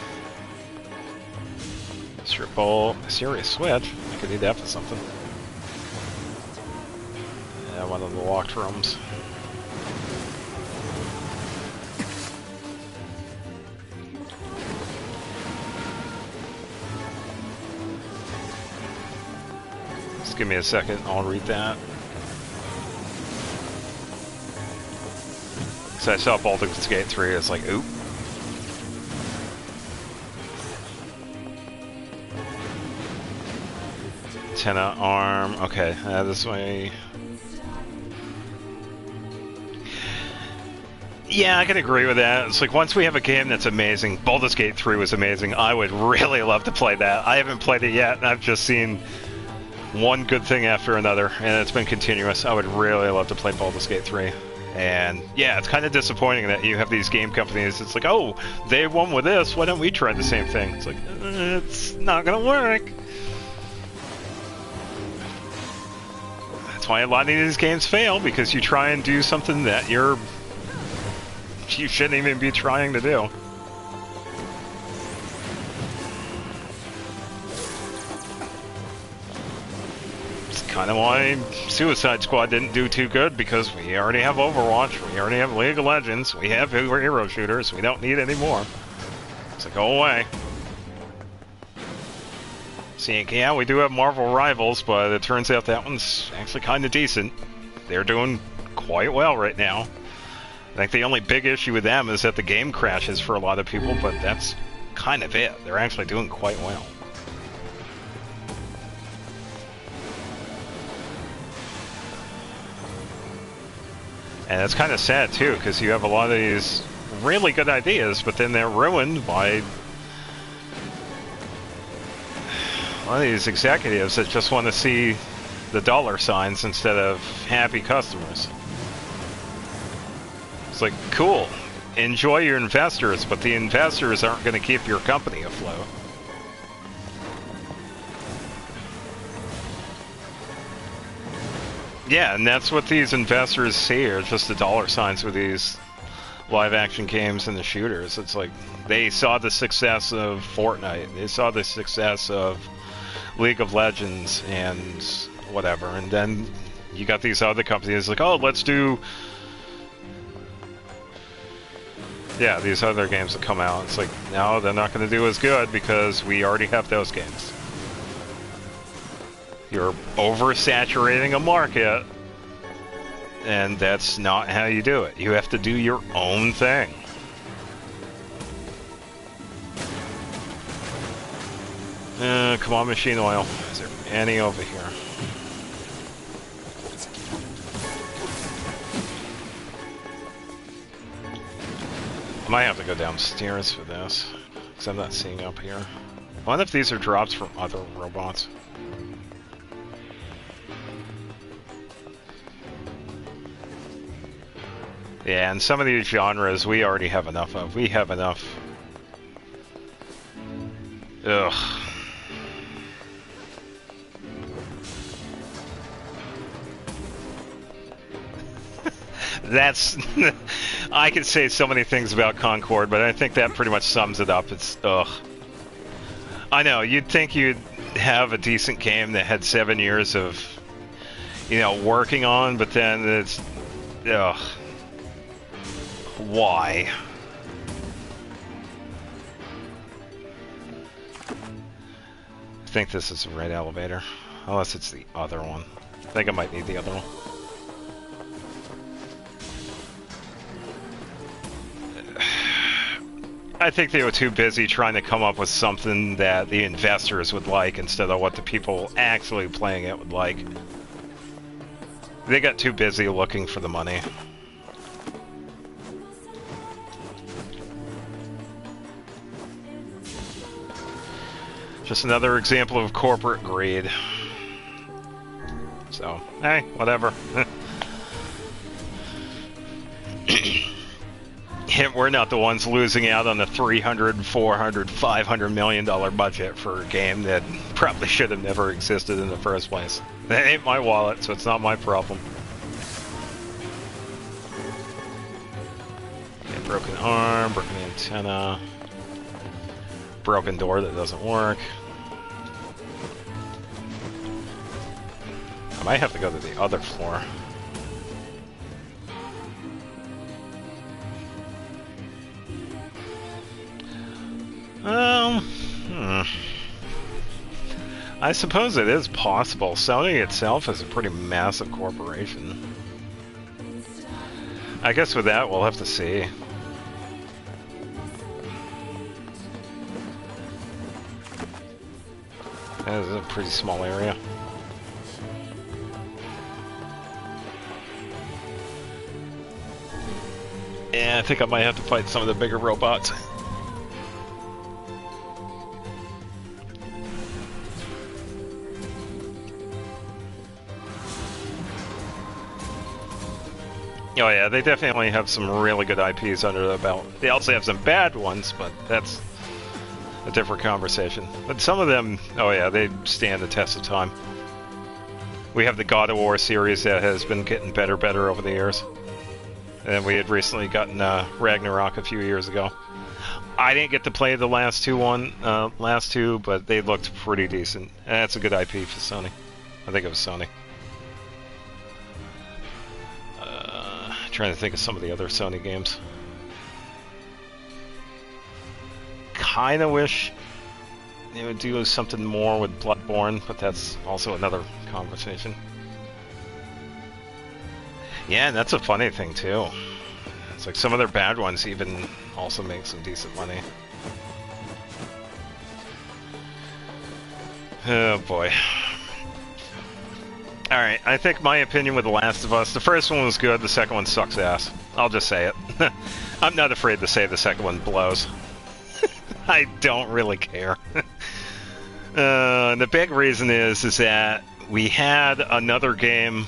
Strip bolt. Serious switch. I could need that for something. Yeah, one of the locked rooms. Just give me a second, I'll read that. So I saw Baldur's Gate 3, it's like, oop. Antenna, arm, okay, this way. Yeah, I can agree with that. It's like, once we have a game that's amazing, Baldur's Gate 3 was amazing, I would really love to play that. I haven't played it yet, and I've just seen one good thing after another, and it's been continuous. I would really love to play Baldur's Gate 3. And yeah, it's kind of disappointing that you have these game companies, it's like, oh, they won with this, why don't we try the same thing? It's like, it's not gonna work. That's why a lot of these games fail, because you try and do something that you shouldn't even be trying to do. It's kind of why Suicide Squad didn't do too good, because we already have Overwatch, we already have League of Legends, we have hero shooters, we don't need any more. It's like, go away. See, yeah, we do have Marvel Rivals, but it turns out that one's actually kind of decent. They're doing quite well right now. I think the only big issue with them is that the game crashes for a lot of people, but that's kind of it. They're actually doing quite well. And it's kind of sad, too, because you have a lot of these really good ideas, but then they're ruined by a lot of these executives that just want to see the dollar signs instead of happy customers. It's like, cool, enjoy your investors, but the investors aren't going to keep your company afloat. Yeah, and that's what these investors see, are just the dollar signs with these live action games and the shooters. It's like, they saw the success of Fortnite, they saw the success of League of Legends and whatever, and then you got these other companies like, oh, let's do, yeah, these other games that come out. It's like, no, they're not going to do as good because we already have those games. You're oversaturating a market, and that's not how you do it. You have to do your own thing. Come on, machine oil. Is there any over here? might have to go downstairs for this, because I'm not seeing up here. I wonder if these are drops from other robots. Yeah, and some of these genres we already have enough of. We have enough. Ugh. That's... I could say so many things about Concord, but I think that pretty much sums it up. It's... ugh. I know, you'd think you'd have a decent game that had 7 years of, you know, working on, but then it's... ugh. Why? I think this is the right elevator. Unless it's the other one. I think I might need the other one. I think they were too busy trying to come up with something that the investors would like instead of what the people actually playing it would like. They got too busy looking for the money. Just another example of corporate greed. So, hey, whatever. We're not the ones losing out on a $300, $400, $500 million budget for a game that probably should have never existed in the first place. That ain't my wallet, so it's not my problem. Okay, broken arm, broken antenna. Broken door that doesn't work. I might have to go to the other floor. I suppose it is possible. Sony itself is a pretty massive corporation. I guess with that, we'll have to see. That is a pretty small area. Yeah, I think I might have to fight some of the bigger robots. Oh yeah, they definitely have some really good IPs under their belt. They also have some bad ones, but that's a different conversation. But some of them, oh yeah, they stand the test of time. We have the God of War series that has been getting better over the years. And we had recently gotten Ragnarok a few years ago. I didn't get to play the last two, but they looked pretty decent. And that's a good IP for Sony. I think it was Sony. Trying to think of some of the other Sony games. Kinda wish they would do something more with Bloodborne, but that's also another conversation. Yeah, and that's a funny thing too. It's like some of their bad ones even also make some decent money. Oh boy. Alright, I think my opinion with The Last of Us, the first one was good, the second one sucks ass. I'll just say it. I'm not afraid to say the second one blows. I don't really care. The big reason is that we had another game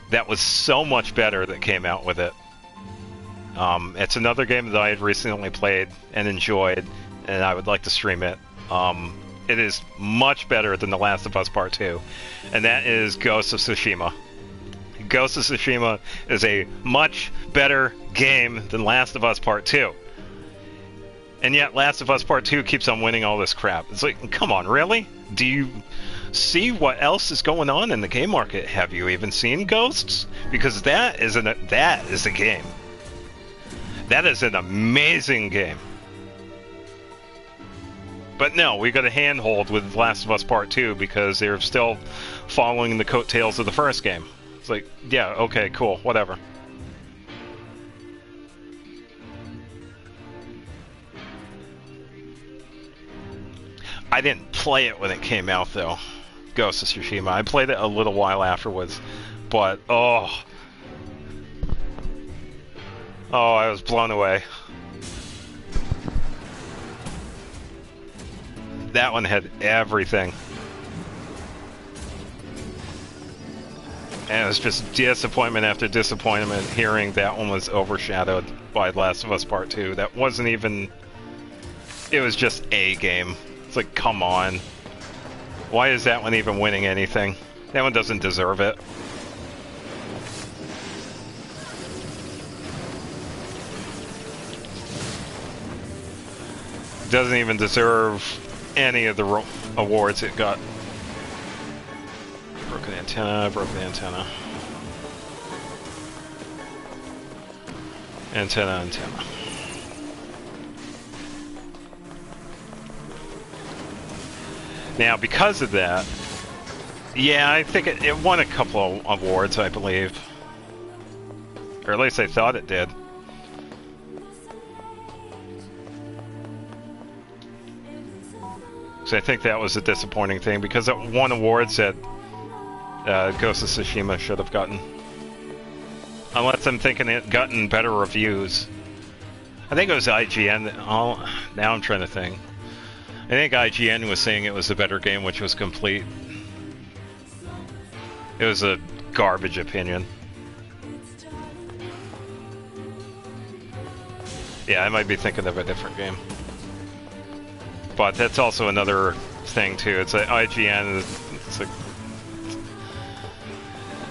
that was so much better that came out with it. It's another game that I had recently played and enjoyed, and I would like to stream it. It is much better than The Last of Us Part 2, and that is Ghost of Tsushima. Ghost of Tsushima is a much better game than Last of Us Part 2. And yet Last of Us Part 2 keeps on winning all this crap. It's like, come on, really? Do you see what else is going on in the game market? Have you even seen Ghosts? Because that is a game. That is an amazing game. But no, we got a handhold with Last of Us Part 2 because they're still following the coattails of the first game. It's like, yeah, okay, cool, whatever. I didn't play it when it came out, though. Ghost of Tsushima. I played it a little while afterwards, but, oh. Oh, I was blown away. That one had everything. And it was just disappointment after disappointment hearing that one was overshadowed by Last of Us Part 2. That wasn't even... It was just a game. It's like, come on. Why is that one even winning anything? That one doesn't deserve it. Doesn't even deserve any of the awards it got. Broken antenna, broken antenna. Antenna. Now, because of that, yeah, I think it won a couple of awards, I believe. Or at least I thought it did. So I think that was a disappointing thing, because it won awards that Ghost of Tsushima should have gotten. Unless I'm thinking it gotten better reviews. I think it was IGN. Now I'm trying to think. I think IGN was saying it was a better game, which was complete. It was a garbage opinion. Yeah, I might be thinking of a different game. But that's also another thing too. It's like IGN. It's like,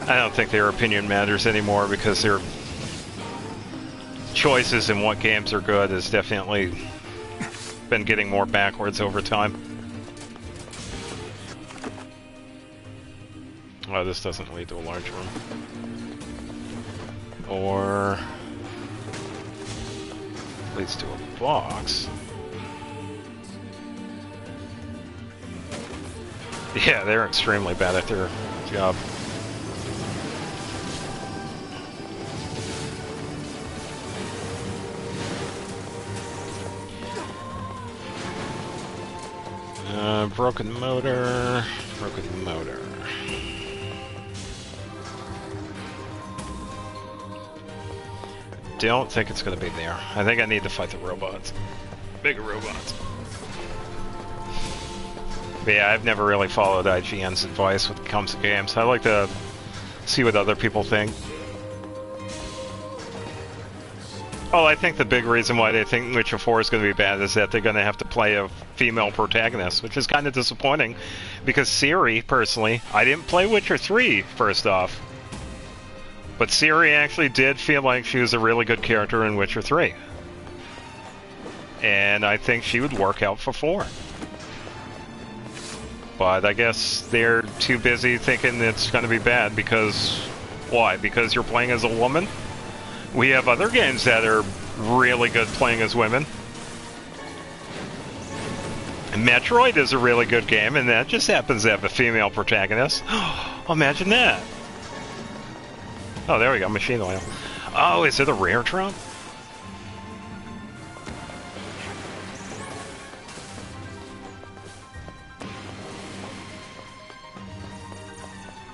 I don't think their opinion matters anymore, because their choices in what games are good has definitely been getting more backwards over time. Oh, this doesn't lead to a large room. Or leads to a box. Yeah, they're extremely bad at their job. Broken motor. Broken motor. Don't think it's going to be there. I think I need to fight the robots. Bigger robots. But yeah, I've never really followed IGN's advice when it comes to games. I like to see what other people think. Oh, I think the big reason why they think Witcher 4 is going to be bad is that they're going to have to play a female protagonist, which is kind of disappointing. Because Ciri, personally, I didn't play Witcher 3, first off. But Ciri actually did feel like she was a really good character in Witcher 3. And I think she would work out for 4. But I guess they're too busy thinking it's going to be bad because... Why? Because you're playing as a woman? We have other games that are really good playing as women. Metroid is a really good game, and that just happens to have a female protagonist. Imagine that. Oh, there we go, machine oil. Oh, is it a rare drop?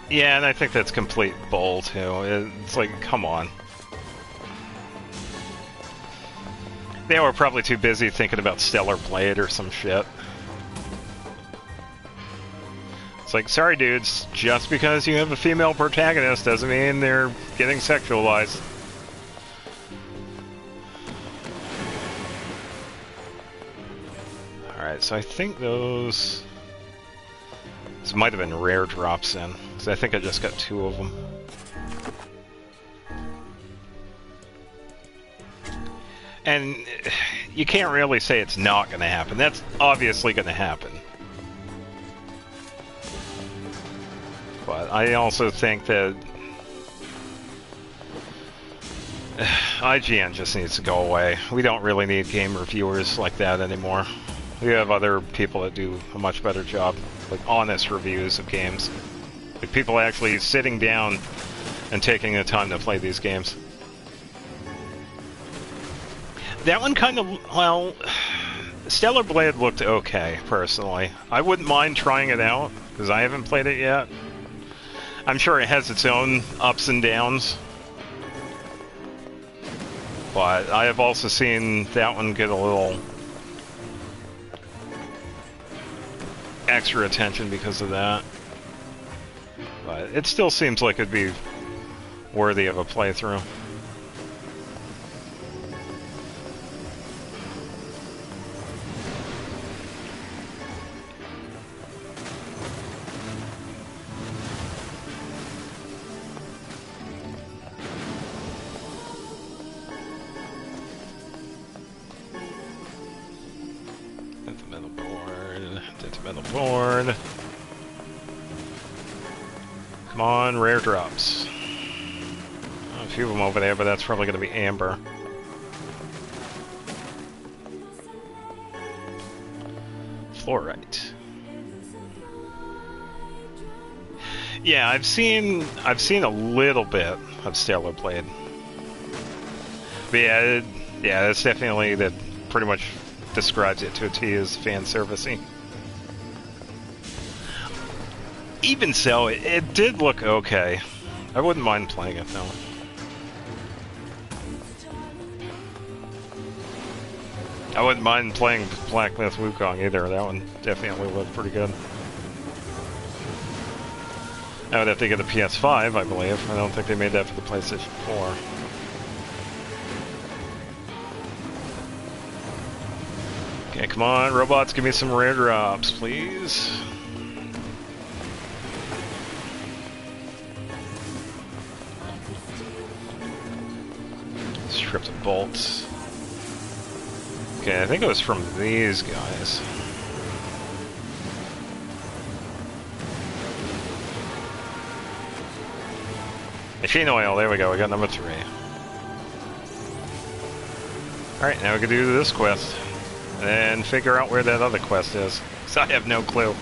Yeah, and I think that's complete bull, too. It's like, come on. They were probably too busy thinking about Stellar Blade or some shit. It's like, sorry dudes, just because you have a female protagonist doesn't mean they're getting sexualized. Alright, so I think those might have been rare drops then, because I think I just got 2 of them. And you can't really say it's not going to happen. That's obviously going to happen. But I also think that IGN just needs to go away. We don't really need game reviewers like that anymore. We have other people that do a much better job, like honest reviews of games. Like people actually sitting down and taking the time to play these games. That one kind of, well, Stellar Blade looked okay, personally. I wouldn't mind trying it out, because I haven't played it yet. I'm sure it has its own ups and downs. But I have also seen that one get a little extra attention because of that. But it still seems like it'd be worthy of a playthrough. Board. Come on, rare drops. Oh, a few of them over there, but that's probably going to be amber. Fluorite. Yeah, I've seen a little bit of Stellar Blade. But yeah, that's definitely that pretty much describes it to a T as fan servicey. Even so, it did look okay. I wouldn't mind playing it, though. I wouldn't mind playing Black Myth Wukong either. That one definitely looked pretty good. I would have to get a PS5, I believe. I don't think they made that for the PlayStation 4. Okay, come on, robots, give me some rare drops, please. Stripped of bolts. Okay, I think it was from these guys. Machine oil, there we go, we got number 3. Alright, now we can do this quest. And figure out where that other quest is. So I have no clue.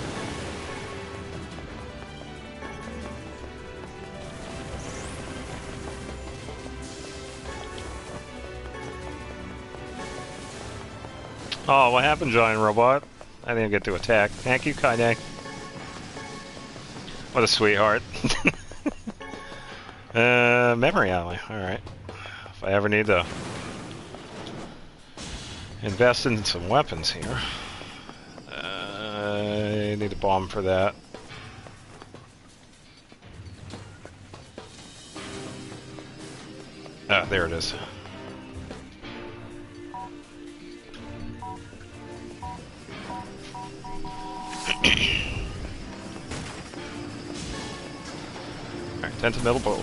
Oh, what happened, giant robot? I didn't get to attack. Thank you, Kaide. What a sweetheart. Memory alley. Alright. If I ever need to invest in some weapons here. I need a bomb for that. Ah, there it is. Alright, tented metal board.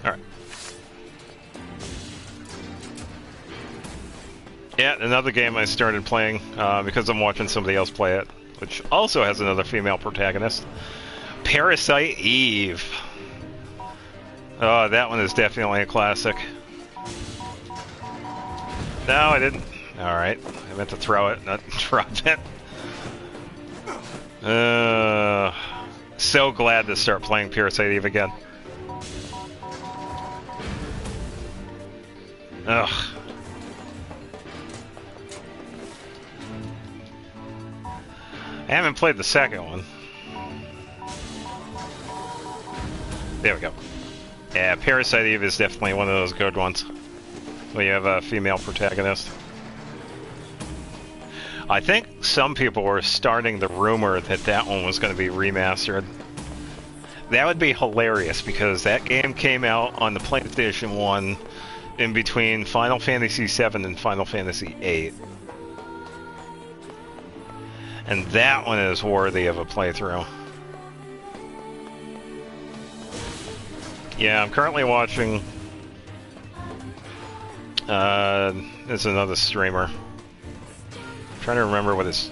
Alright. Yeah, another game I started playing because I'm watching somebody else play it, which also has another female protagonist. Parasite Eve. Oh, that one is definitely a classic. No, I didn't. Alright, I meant to throw it, not drop it. So glad to start playing Parasite Eve again. Ugh. I haven't played the second one. There we go. Yeah, Parasite Eve is definitely one of those good ones. Where you have a female protagonist. I think some people were starting the rumor that that one was going to be remastered. That would be hilarious because that game came out on the PlayStation 1 in between Final Fantasy VII and Final Fantasy VIII. And that one is worthy of a playthrough. Yeah, I'm currently watching... there's another streamer. I'm trying to remember what his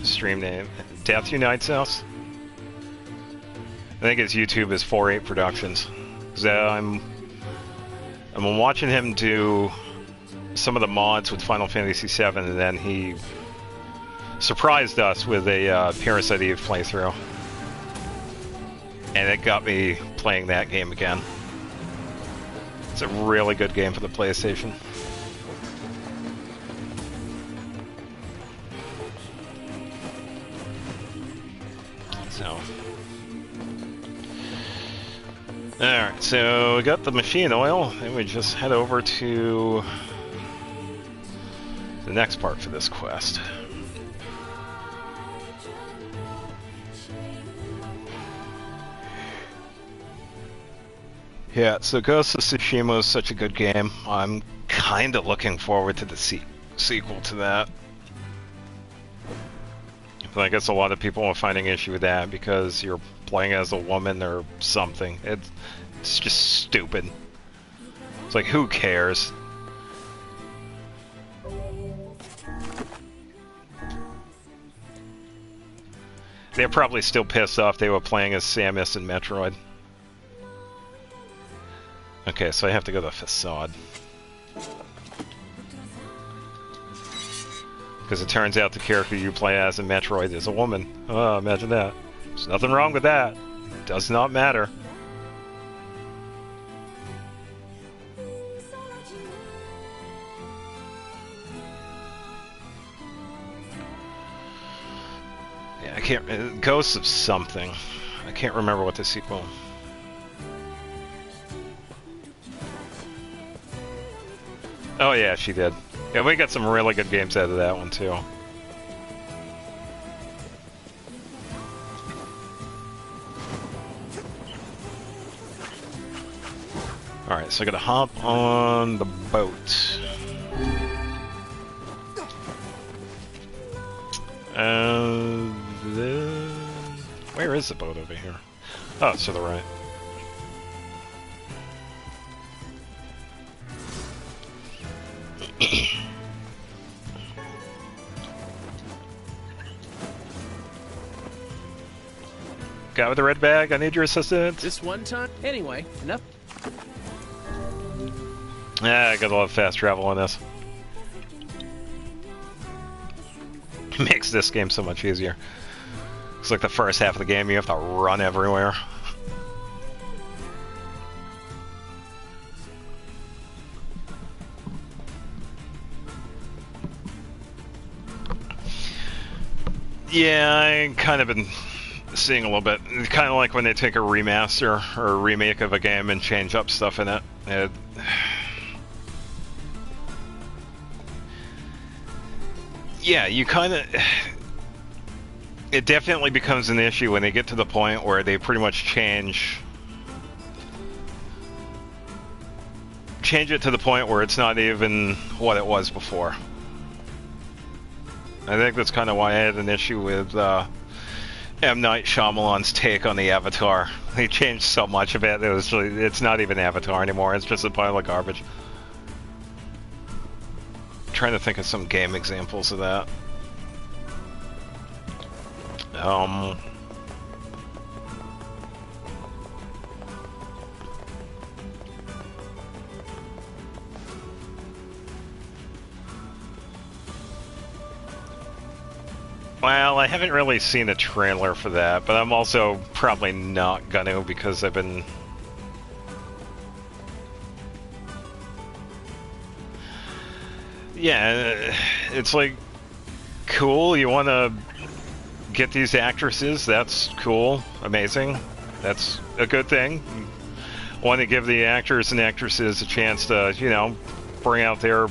stream name... Death Unites Us? I think his YouTube is 48 Productions. So I'm watching him do some of the mods with Final Fantasy VII, and then he surprised us with a Parasite Eve playthrough. And it got me playing that game again. It's a really good game for the PlayStation. So... Alright, so we got the machine oil, and we just head over to the next part for this quest. Yeah, so Ghost of Tsushima is such a good game. I'm kind of looking forward to the sequel to that. But I guess a lot of people are finding issue with that because you're playing as a woman or something. It's just stupid. It's like, who cares? They're probably still pissed off they were playing as Samus in Metroid. Okay, so I have to go to Facade. Because it turns out the character you play as in Metroid is a woman. Oh, imagine that. There's nothing wrong with that. Does not matter. Yeah, I can't... Ghosts of something. I can't remember what the sequel... Oh yeah, she did. Yeah, we got some really good games out of that one too. Alright, so I gotta hop on the boat. Where is the boat over here? Oh, it's to the right. Guy with the red bag, I need your assistance. This one time? Anyway, enough. Yeah, I gotta love fast travel on this. Makes this game so much easier. It's like the first half of the game, you have to run everywhere. Yeah, I kind of been seeing a little bit. It's kind of like when they take a remaster or a remake of a game and change up stuff in it. Yeah, you kind of... It definitely becomes an issue when they get to the point where they pretty much change it to the point where it's not even what it was before. I think that's kind of why I had an issue with M. Night Shyamalan's take on the Avatar. He changed so much of it, it's not even Avatar anymore, it's just a pile of garbage. I'm trying to think of some game examples of that. Well, I haven't really seen a trailer for that, but I'm also probably not gonna because I've been... Yeah, it's like, cool, you wanna get these actresses, that's cool, amazing, that's a good thing. Want to give the actors and actresses a chance to, you know, bring out their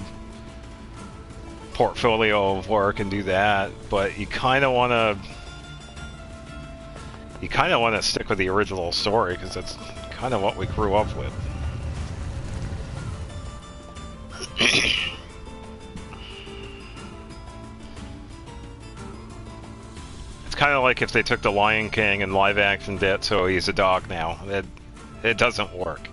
portfolio of work and do that, but you kind of want to stick with the original story because that's kind of what we grew up with. It's kind of like if they took the Lion King and live action did so he's a dog now. It doesn't work.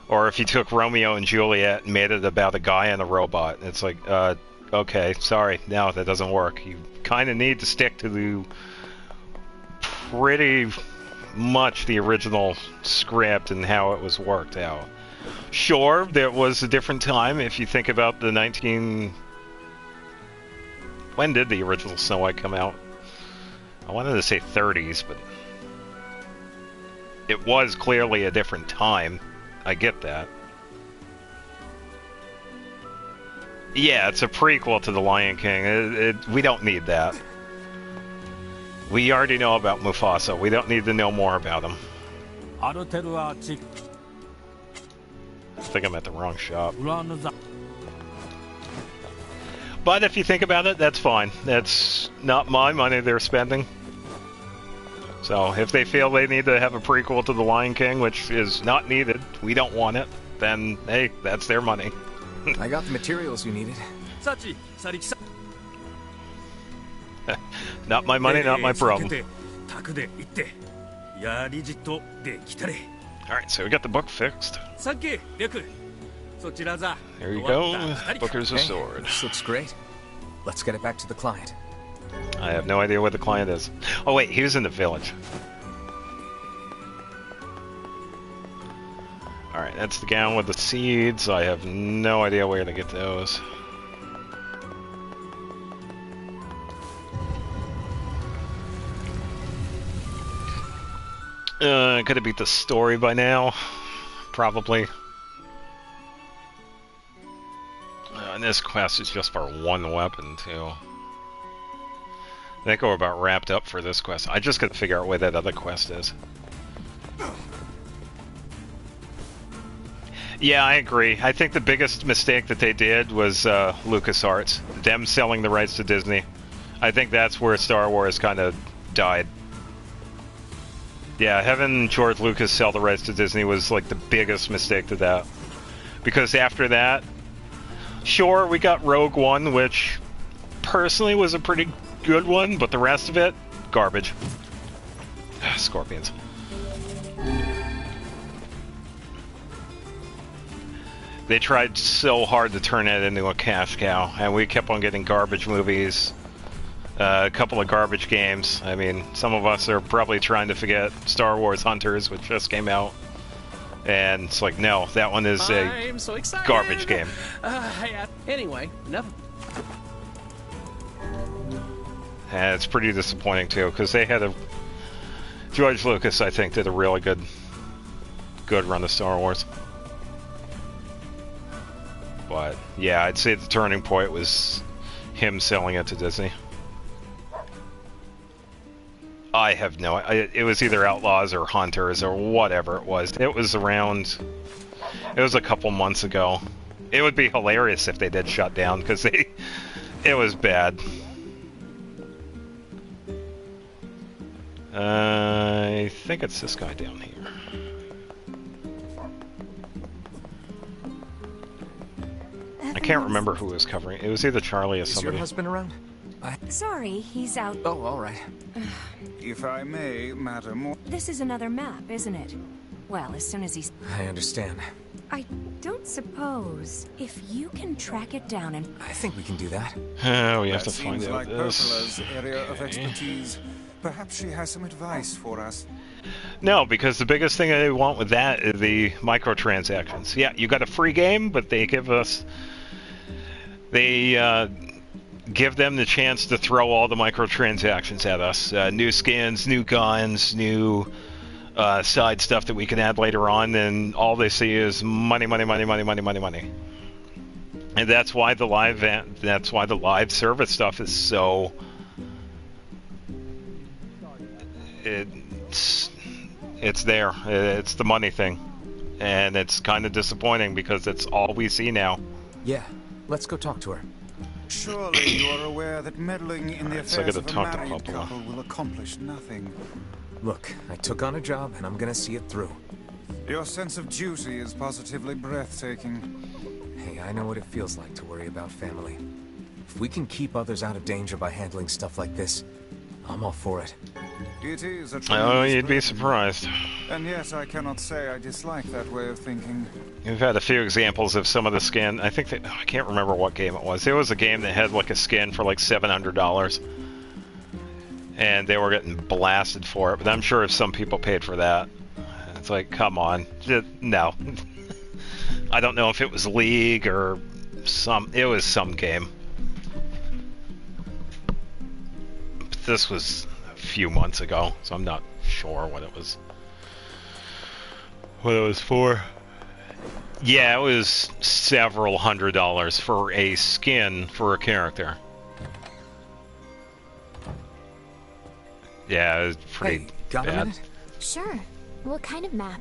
Or if you took Romeo and Juliet and made it about a guy and a robot, it's like, okay, sorry, no, that doesn't work. You kind of need to stick to the pretty much the original script and how it was worked out. Sure, there was a different time. If you think about the when did the original Snow White come out? I wanted to say 30s, but it was clearly a different time. I get that. Yeah, it's a prequel to The Lion King. We don't need that. We already know about Mufasa. We don't need to know more about him. I think I'm at the wrong shop. But if you think about it, that's fine. That's not my money they're spending. So if they feel they need to have a prequel to The Lion King, which is not needed, we don't want it, then hey, that's their money. I got the materials you needed. Not my money, not my problem. Alright, so we got the book fixed. There you go, Booker's a sword. This looks great. Let's get it back to the client. I have no idea what the client is. Oh wait, he was in the village. Alright, that's the gown with the seeds. I have no idea where to get those. Could have beat the story by now. Probably. And this quest is just for one weapon, too. I think we're about wrapped up for this quest. I just gotta figure out where that other quest is. Yeah, I agree. I think the biggest mistake that they did was LucasArts. Them selling the rights to Disney. I think that's where Star Wars kind of died. Yeah, having George Lucas sell the rights to Disney was like the biggest mistake to that. Because after that, sure, we got Rogue One, which personally was a pretty good one, but the rest of it, garbage. Scorpions. They tried so hard to turn it into a cash cow, and we kept on getting garbage movies, a couple of garbage games. I mean, some of us are probably trying to forget Star Wars Hunters, which just came out. And it's like, no, that one is a garbage game. Anyway, enough. And it's pretty disappointing, too, because they had a... George Lucas, I think, did a really good run of Star Wars. But, yeah, I'd say the turning point was him selling it to Disney. I have no... It was either Outlaws or Hunters or whatever it was. It was around... It was a couple months ago. It would be hilarious if they did shut down, because it was bad. I think it's this guy down here. I can't remember who was covering. It was either Charlie or somebody. Is your husband around? Sorry, he's out. Oh, all right. If I may, madam... This is another map, isn't it? Well, as soon as he's... I understand. I don't suppose... If you can track it down and... I think we can do that. We have to find out like this. Poppola's area of expertise. Perhaps she has some advice for us. No, because the biggest thing they want with that is the microtransactions. Yeah, you got a free game, but they give us... They give them the chance to throw all the microtransactions at us. New skins, new guns, new side stuff that we can add later on, and all they see is money, money, money, money, money, money, money. And that's why the live service stuff is so... It's there. It's the money thing. And it's kind of disappointing because it's all we see now. Yeah, let's go talk to her. Surely you are aware that meddling in the affairs of a married couple will accomplish nothing. Look, I took on a job and I'm gonna see it through. Your sense of duty is positively breathtaking. Hey, I know what it feels like to worry about family. If we can keep others out of danger by handling stuff like this, I'm all for it. It is a Oh, you'd be surprised. And yet I cannot say I dislike that way of thinking. We've had a few examples of some of the skin. I think that... I can't remember what game it was. There was a game that had like a skin for like $700. And they were getting blasted for it. But I'm sure some people paid for that. It's like, come on. No. I don't know if it was League or some... It was some game. But this was a few months ago, so I'm not sure what it was. What it was for. Yeah, it was several $100s for a skin for a character. Yeah, it's pretty Hey, got a bad. minute? Sure. What kind of map?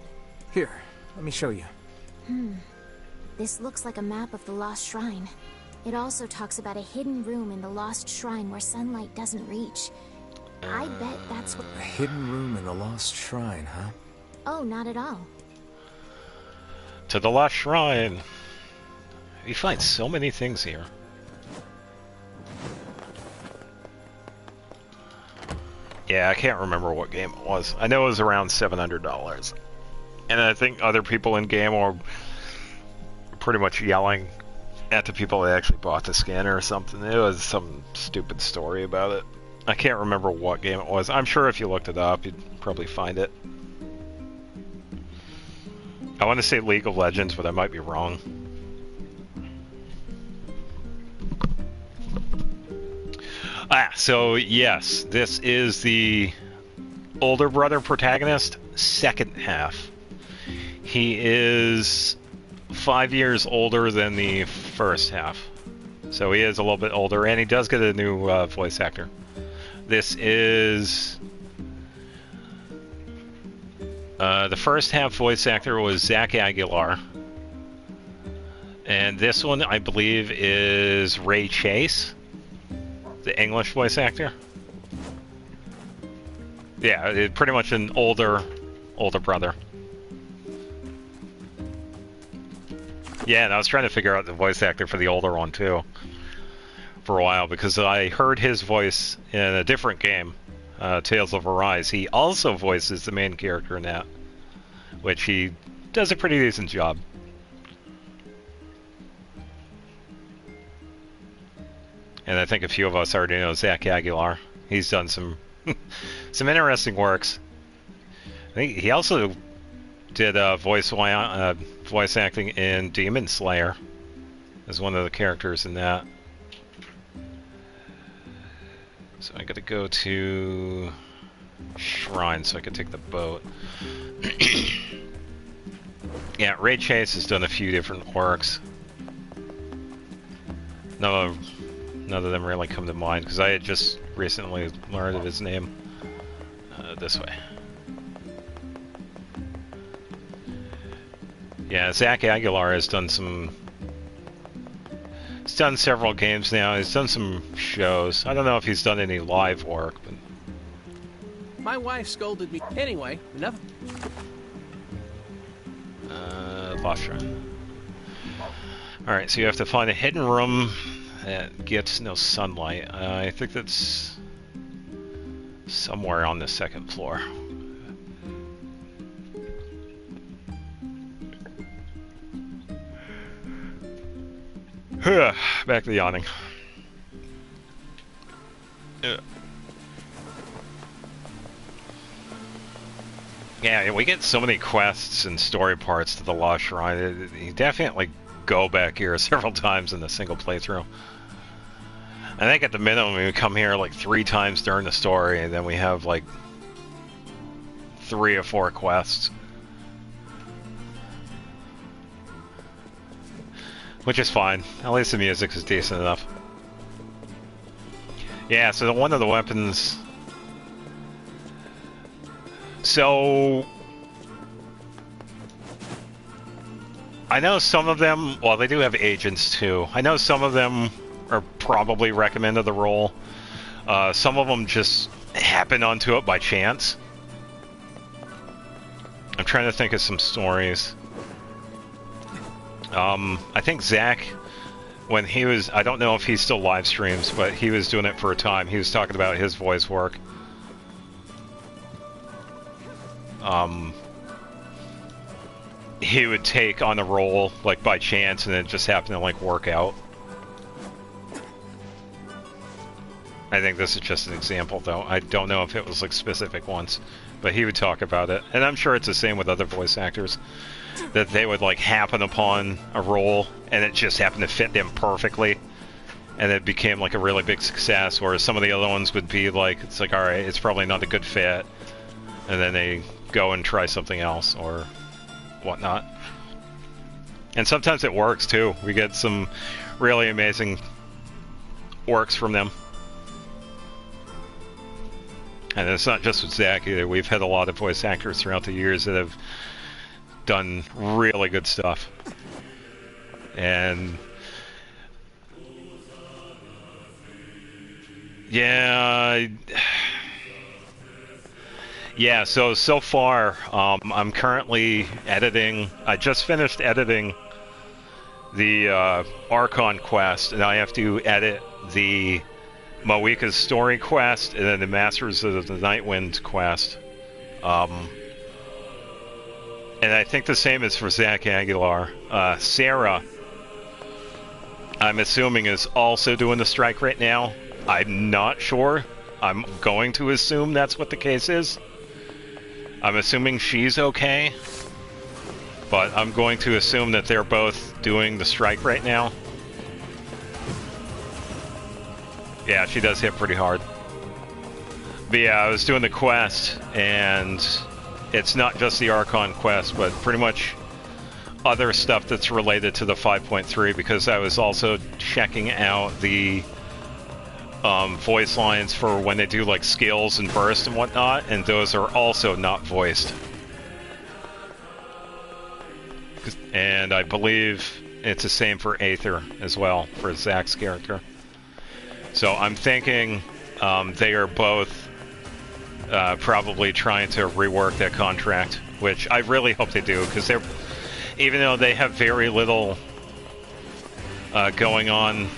Here, let me show you. This looks like a map of the Lost Shrine. It also talks about a hidden room in the Lost Shrine where sunlight doesn't reach. I bet that's what... A hidden room in the Lost Shrine, huh? Oh, not at all. To the Lost Shrine. You find so many things here. Yeah, I can't remember what game it was. I know it was around $700. And I think other people in game were pretty much yelling at the people that actually bought the scanner or something. It was some stupid story about it. I can't remember what game it was. I'm sure if you looked it up, you'd probably find it. I want to say League of Legends, but I might be wrong. So yes, this is the older brother protagonist, second half. He is 5 years older than the first half. So he is a little bit older, and he does get a new voice actor. This is... the first half voice actor was Zach Aguilar. And this one, I believe, is Ray Chase, the English voice actor. Yeah, pretty much an older brother. Yeah, and I was trying to figure out the voice actor for the older one, too, for a while, because I heard his voice in a different game, Tales of Arise. He also voices the main character in that, which he does a pretty decent job. And I think a few of us already know Zach Aguilar. He's done some some interesting works. I think he also did voice acting in Demon Slayer as one of the characters in that. So I gotta go to Shrine so I can take the boat. Yeah, Ray Chase has done a few different works. None of them really come to mind because I had just recently learned of his name. This way. Yeah, Zach Aguilar has done some... He's done several games now. He's done some shows. I don't know if he's done any live work, but... My wife scolded me. Anyway, enough. Lost Shrine. Alright, so you have to find a hidden room that gets no sunlight. I think that's somewhere on the second floor. Back to yawning. Yeah, we get so many quests and story parts to the Lost Shrine. You definitely go back here several times in the single playthrough. I think at the minimum we come here like 3 times during the story, and then we have like 3 or 4 quests. Which is fine. At least the music is decent enough. Yeah, so one of the weapons... So... I know some of them... Well, they do have agents too. I know some of them are probably recommended the role. Some of them just happen onto it by chance. I'm trying to think of some stories. I think Zach, when he was, I don't know if he still live streams, but he was doing it for a time. He was talking about his voice work. He would take on a role, like, by chance, and it just happened to, like, work out. I think this is just an example, though. I don't know if it was, like, specific ones, but he would talk about it. And I'm sure it's the same with other voice actors. That they would like happen upon a role and it just happened to fit them perfectly and it became like a really big success, whereas some of the other ones would be like, it's like, alright, it's probably not a good fit, and then they go and try something else or whatnot. And sometimes it works too. We get some really amazing works from them. And it's not just with Zach either. We've had a lot of voice actors throughout the years that have done really good stuff. And yeah, so far, I'm currently editing. I just finished editing the Archon quest, and I have to edit the Moika's story quest, and then the Masters of the Nightwind quest. And I think the same is for Zach Aguilar. Sarah, I'm assuming, is also doing the strike right now. I'm not sure. I'm going to assume that's what the case is. I'm assuming she's okay. But I'm going to assume that they're both doing the strike right now. Yeah, she does hit pretty hard. But yeah, I was doing the quest, and it's not just the Archon quest, but pretty much other stuff that's related to the 5.3, because I was also checking out the voice lines for when they do like skills and burst and whatnot, and those are also not voiced. And I believe it's the same for Aether as well, for Zach's character. So I'm thinking they are both probably trying to rework that contract, which I really hope they do, because they're, even though they have very little going on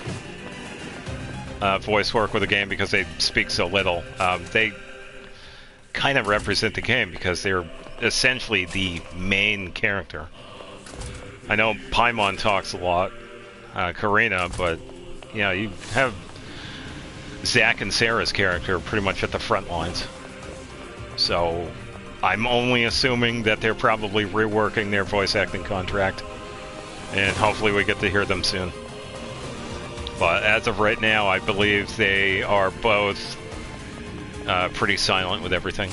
voice work with the game because they speak so little, they kind of represent the game because they're essentially the main character. I know Paimon talks a lot, Karina, but yeah, you have Zach and Sarah's character pretty much at the front lines. So I'm only assuming that they're probably reworking their voice acting contract, and hopefully we get to hear them soon. But as of right now, I believe they are both pretty silent with everything,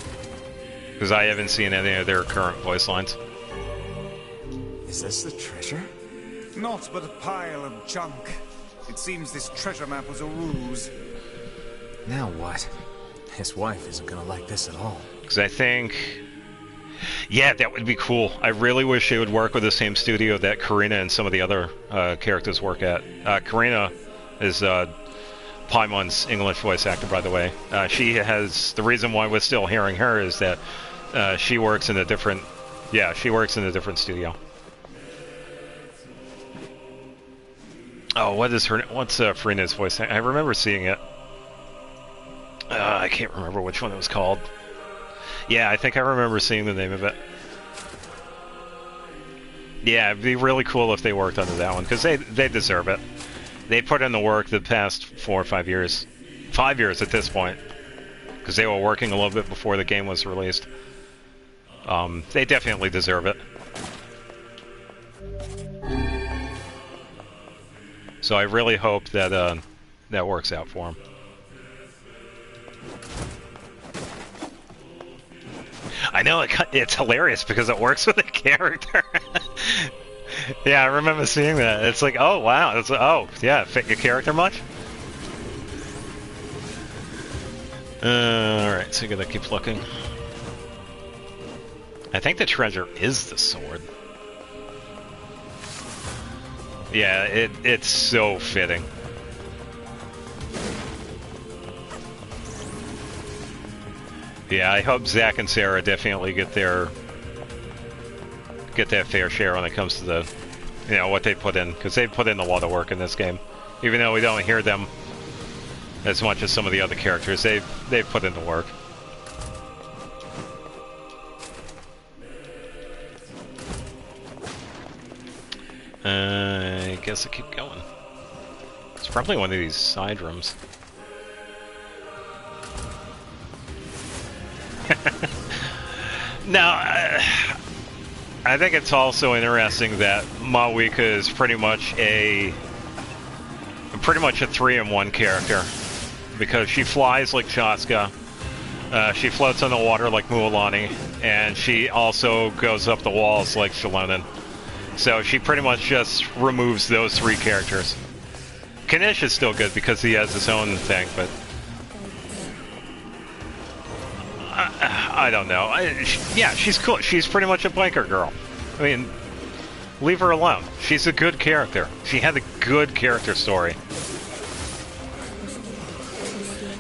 because I haven't seen any of their current voice lines. Is this the treasure? Not but a pile of junk. It seems this treasure map was a ruse. Now what? His wife isn't gonna like this at all. Because I think... yeah, that would be cool. I really wish they would work with the same studio that Karina and some of the other characters work at. Karina is Paimon's English voice actor, by the way. She has... the reason why we're still hearing her is that she works in a different... yeah, she works in a different studio. Oh, what is her... what's Farina's voice actor? I remember seeing it. I can't remember which one it was called. Yeah, I think I remember seeing the name of it. Yeah, it'd be really cool if they worked under that one, because they deserve it. They put in the work the past 4 or 5 years. 5 years at this point, because they were working a little bit before the game was released. They definitely deserve it. So I really hope that that works out for them. I know, it's hilarious because it works with the character. Yeah, I remember seeing that. It's like, oh wow, it's, oh yeah, fit your character much? Alright, so you gotta keep looking. I think the treasure is the sword. Yeah, it's so fitting. Yeah, I hope Zach and Sarah definitely get that fair share when it comes to the, you know, what they put in, because they've put in a lot of work in this game. Even though we don't hear them as much as some of the other characters, they've put in the work. I guess I keep going. It's probably one of these side rooms. Now, I think it's also interesting that Moika is pretty much a 3-in-1 character, because she flies like Shaska, she floats on the water like Mualani, and she also goes up the walls like Shalonen. So she pretty much just removes those 3 characters. Kanish is still good because he has his own thing, but... I don't know. Yeah, she's cool. She's pretty much a biker girl. I mean, leave her alone. She's a good character. She had a good character story.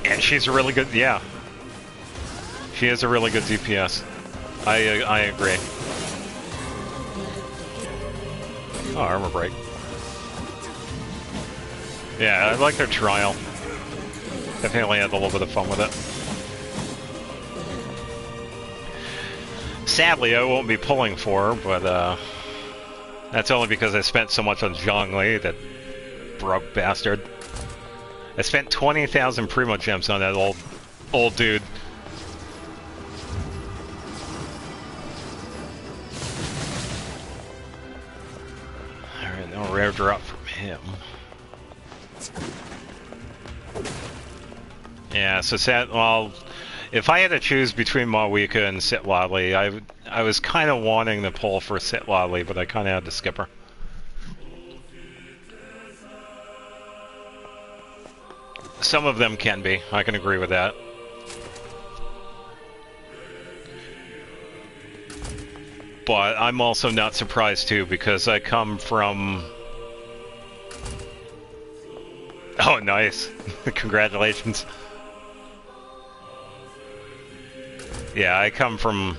And she's a really good, yeah. She is a really good DPS. I agree. Oh, armor break. Yeah, I like their trial. Definitely had a little bit of fun with it. Sadly, I won't be pulling for her, but that's only because I spent so much on Zhongli, that broke bastard. I spent 20,000 Primo Gems on that old dude. Alright, no rare drop from him. Yeah, so sad. Well, if I had to choose between Mawika and Sitlali, I was kind of wanting to pull for Sitlali, but I kind of had to skip her. Some of them can be. I can agree with that. But I'm also not surprised too, because I come from... Oh, nice. Congratulations. Yeah, I come from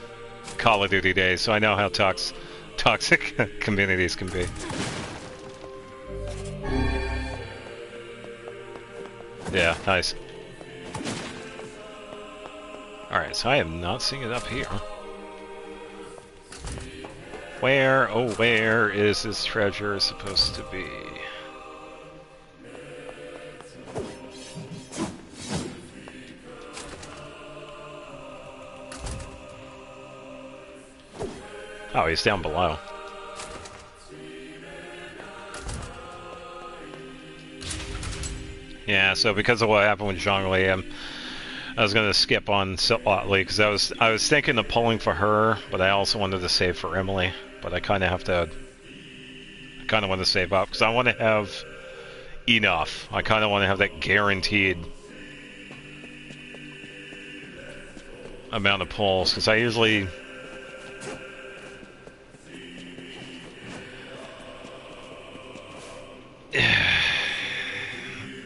Call of Duty days, so I know how toxic communities can be. Yeah, nice. Alright, so I am not seeing it up here. Where, oh where is this treasure supposed to be? Oh, he's down below. Yeah, so because of what happened with Zhongli, I was going to skip on Sitlali because I was thinking of pulling for her, but I also wanted to save for Emily. But I kind of have to. I kind of want to save up because I want to have enough. I kind of want to have that guaranteed amount of pulls because I usually.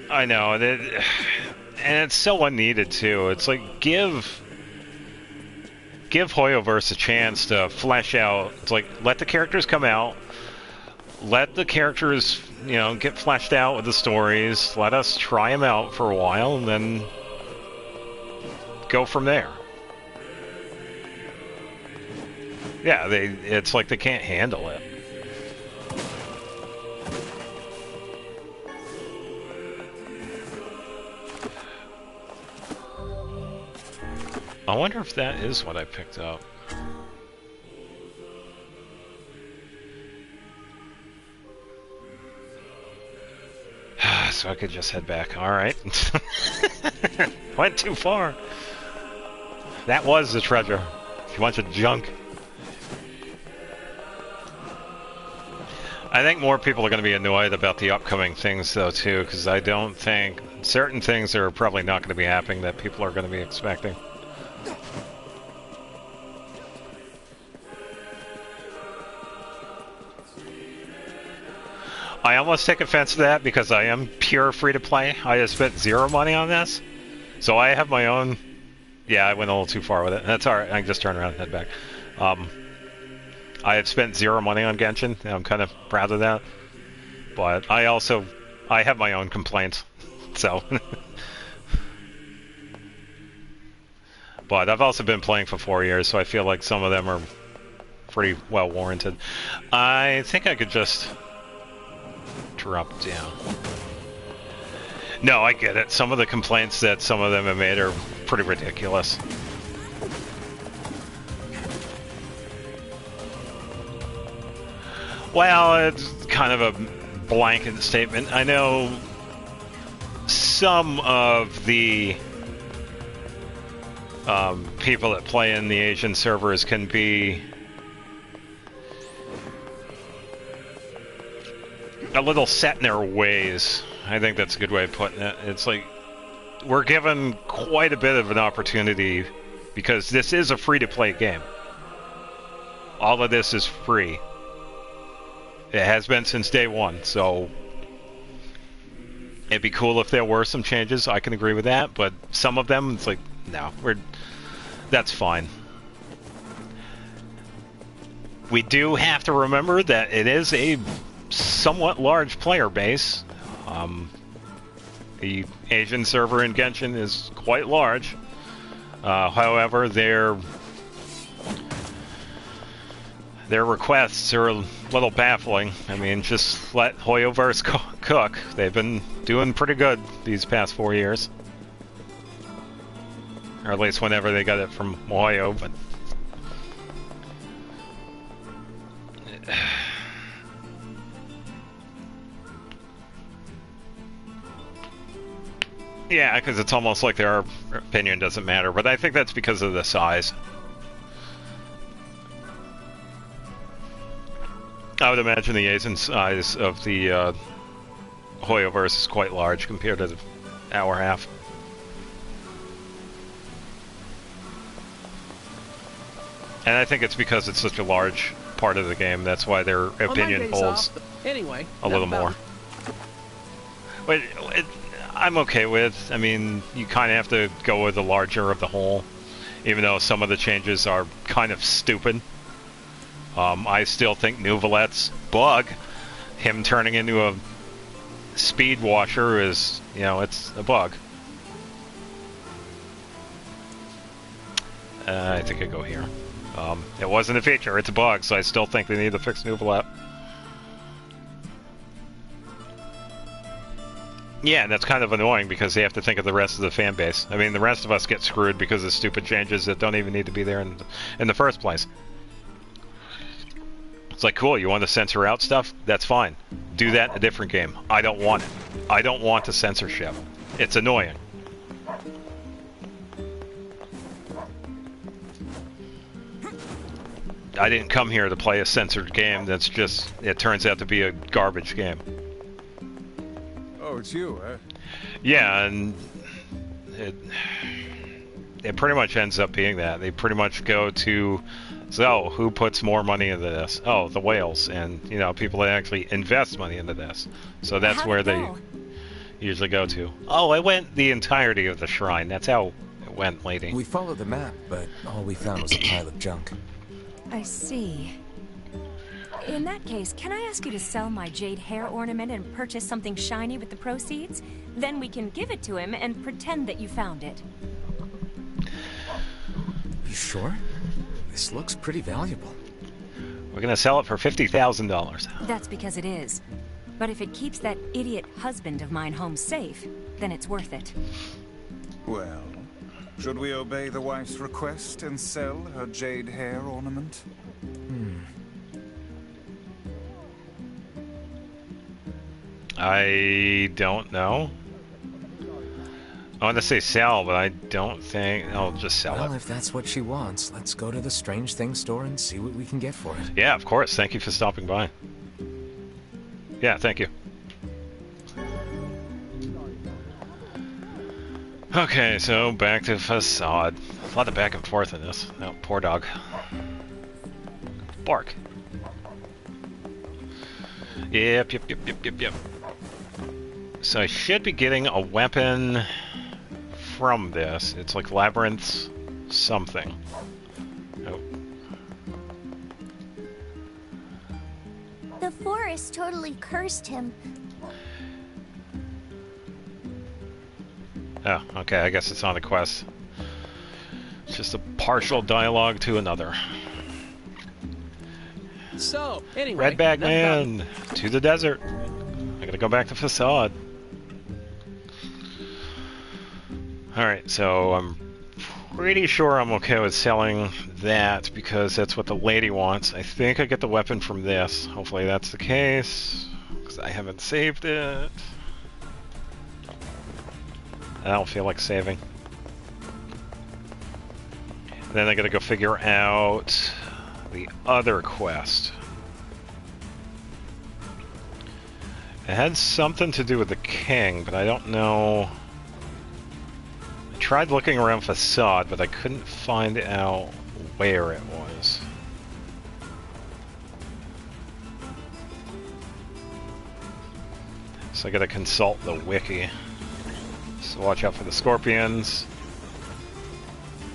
I know, and it's so unneeded too. It's like give Hoyoverse a chance to flesh out. It's like let the characters come out, let the characters get fleshed out with the stories. Let us try them out for a while, and then go from there. Yeah, it's like they can't handle it. I wonder if that is what I picked up. So I could just head back. Alright. Went too far. That was the treasure. A bunch of junk. I think more people are going to be annoyed about the upcoming things, though, too, because I don't think certain things are probably not going to be happening that people are going to be expecting. I almost take offense to that because I am pure free-to-play. I have spent zero money on this. So I have my own... Yeah, I went a little too far with it. That's alright, I can just turn around and head back. I have spent zero money on Genshin, and I'm kind of proud of that. But I have my own complaints, so... But I've also been playing for 4 years, so I feel like some of them are pretty well warranted. I think I could just... drop down. No, I get it. Some of the complaints that some of them have made are pretty ridiculous. Well, it's kind of a blanket statement. I know some of the people that play in the Asian servers can be a little set in their ways. I think that's a good way of putting it. It's like we're given quite a bit of an opportunity because this is a free-to-play game. All of this is free. It has been since day one, so it'd be cool if there were some changes. I can agree with that, but some of them, it's like, no, that's fine. We do have to remember that it is a somewhat large player base. The Asian server in Genshin is quite large. However, their requests are a little baffling. I mean, just let Hoyoverse cook. They've been doing pretty good these past 4 years. Or at least whenever they got it from Hoyo, but... yeah, because it's almost like their opinion doesn't matter, but I think that's because of the size. I would imagine the Asian size of the Hoyoverse is quite large compared to the hour half. And I think it's because it's such a large part of the game. That's why their opinion holds anyway, a little more. But I'm okay with. I mean, you kind of have to go with the larger of the whole, even though some of the changes are kind of stupid. I still think Nouvelette's bug, him turning into a speed washer, is, you know, it's a bug. I think I go here. It wasn't a feature, it's a bug, so I still think they need to fix Nouvelette. Yeah, and that's kind of annoying because they have to think of the rest of the fan base. I mean, the rest of us get screwed because of stupid changes that don't even need to be there in the first place. It's like, cool, you want to censor out stuff? That's fine. Do that in a different game. I don't want it. I don't want the censorship. It's annoying. I didn't come here to play a censored game that's just, it turns out to be a garbage game. Oh, it's you, eh? Yeah, and it pretty much ends up being that. They pretty much go to, so who puts more money into this? Oh, the whales, and you know, people that actually invest money into this. So that's where they usually go to. Oh, I went the entirety of the shrine. That's how it went, lady. We followed the map, but all we found was a pile of junk. I see. In that case, can I ask you to sell my jade hair ornament and purchase something shiny with the proceeds? Then we can give it to him and pretend that you found it. You sure? This looks pretty valuable. We're gonna sell it for $50,000. That's because it is. But if it keeps that idiot husband of mine home safe, then it's worth it. Well, should we obey the wife's request and sell her jade hair ornament? I don't know. I want to say sell, but I don't think I'll just sell it. Well, if that's what she wants, let's go to the Strange Things store and see what we can get for it. Yeah, of course. Thank you for stopping by. Yeah, thank you. Okay, so back to Facade. A lot of back and forth in this. Oh, poor dog. Bark. Yep. So I should be getting a weapon from this. It's like Labyrinth something. Oh. The forest totally cursed him. Oh, okay, I guess it's on a quest. It's just a partial dialogue to another. So, anyway... Red Bag Man! To the desert! I gotta go back to Facade. Alright, so I'm pretty sure I'm okay with selling that because that's what the lady wants. I think I get the weapon from this. Hopefully that's the case, because I haven't saved it. I don't feel like saving. Then I gotta go figure out the other quest. It had something to do with the king, but I don't know. I'm tried looking around Facade, but I couldn't find out where it was. So I gotta consult the wiki. So watch out for the scorpions,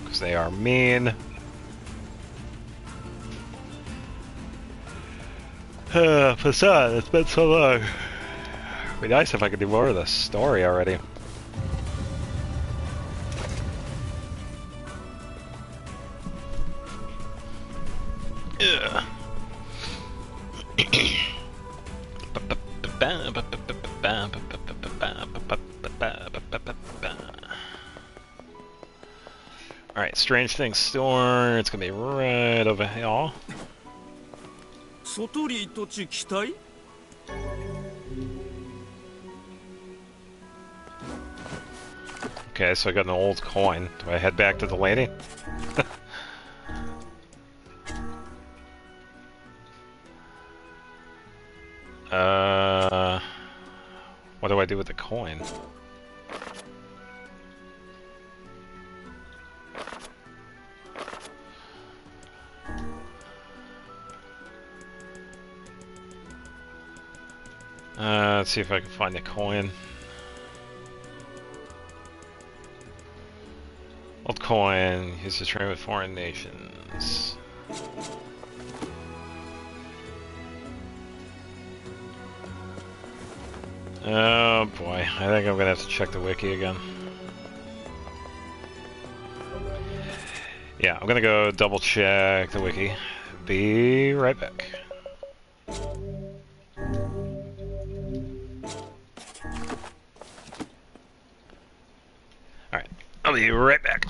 because they are mean. Facade, it's been so long. It'd be nice if I could do more of the story already. Yeah. Alright, Strange Things store. It's gonna be right over here. Okay, so I got an old coin. Do I head back to the lady? What do I do with the coin? Let's see if I can find the coin. Old coin, used to trade with foreign nations. Oh boy, I think I'm gonna have to check the wiki again. Yeah, I'm gonna go double check the wiki. Be right back. Alright, I'll be right back.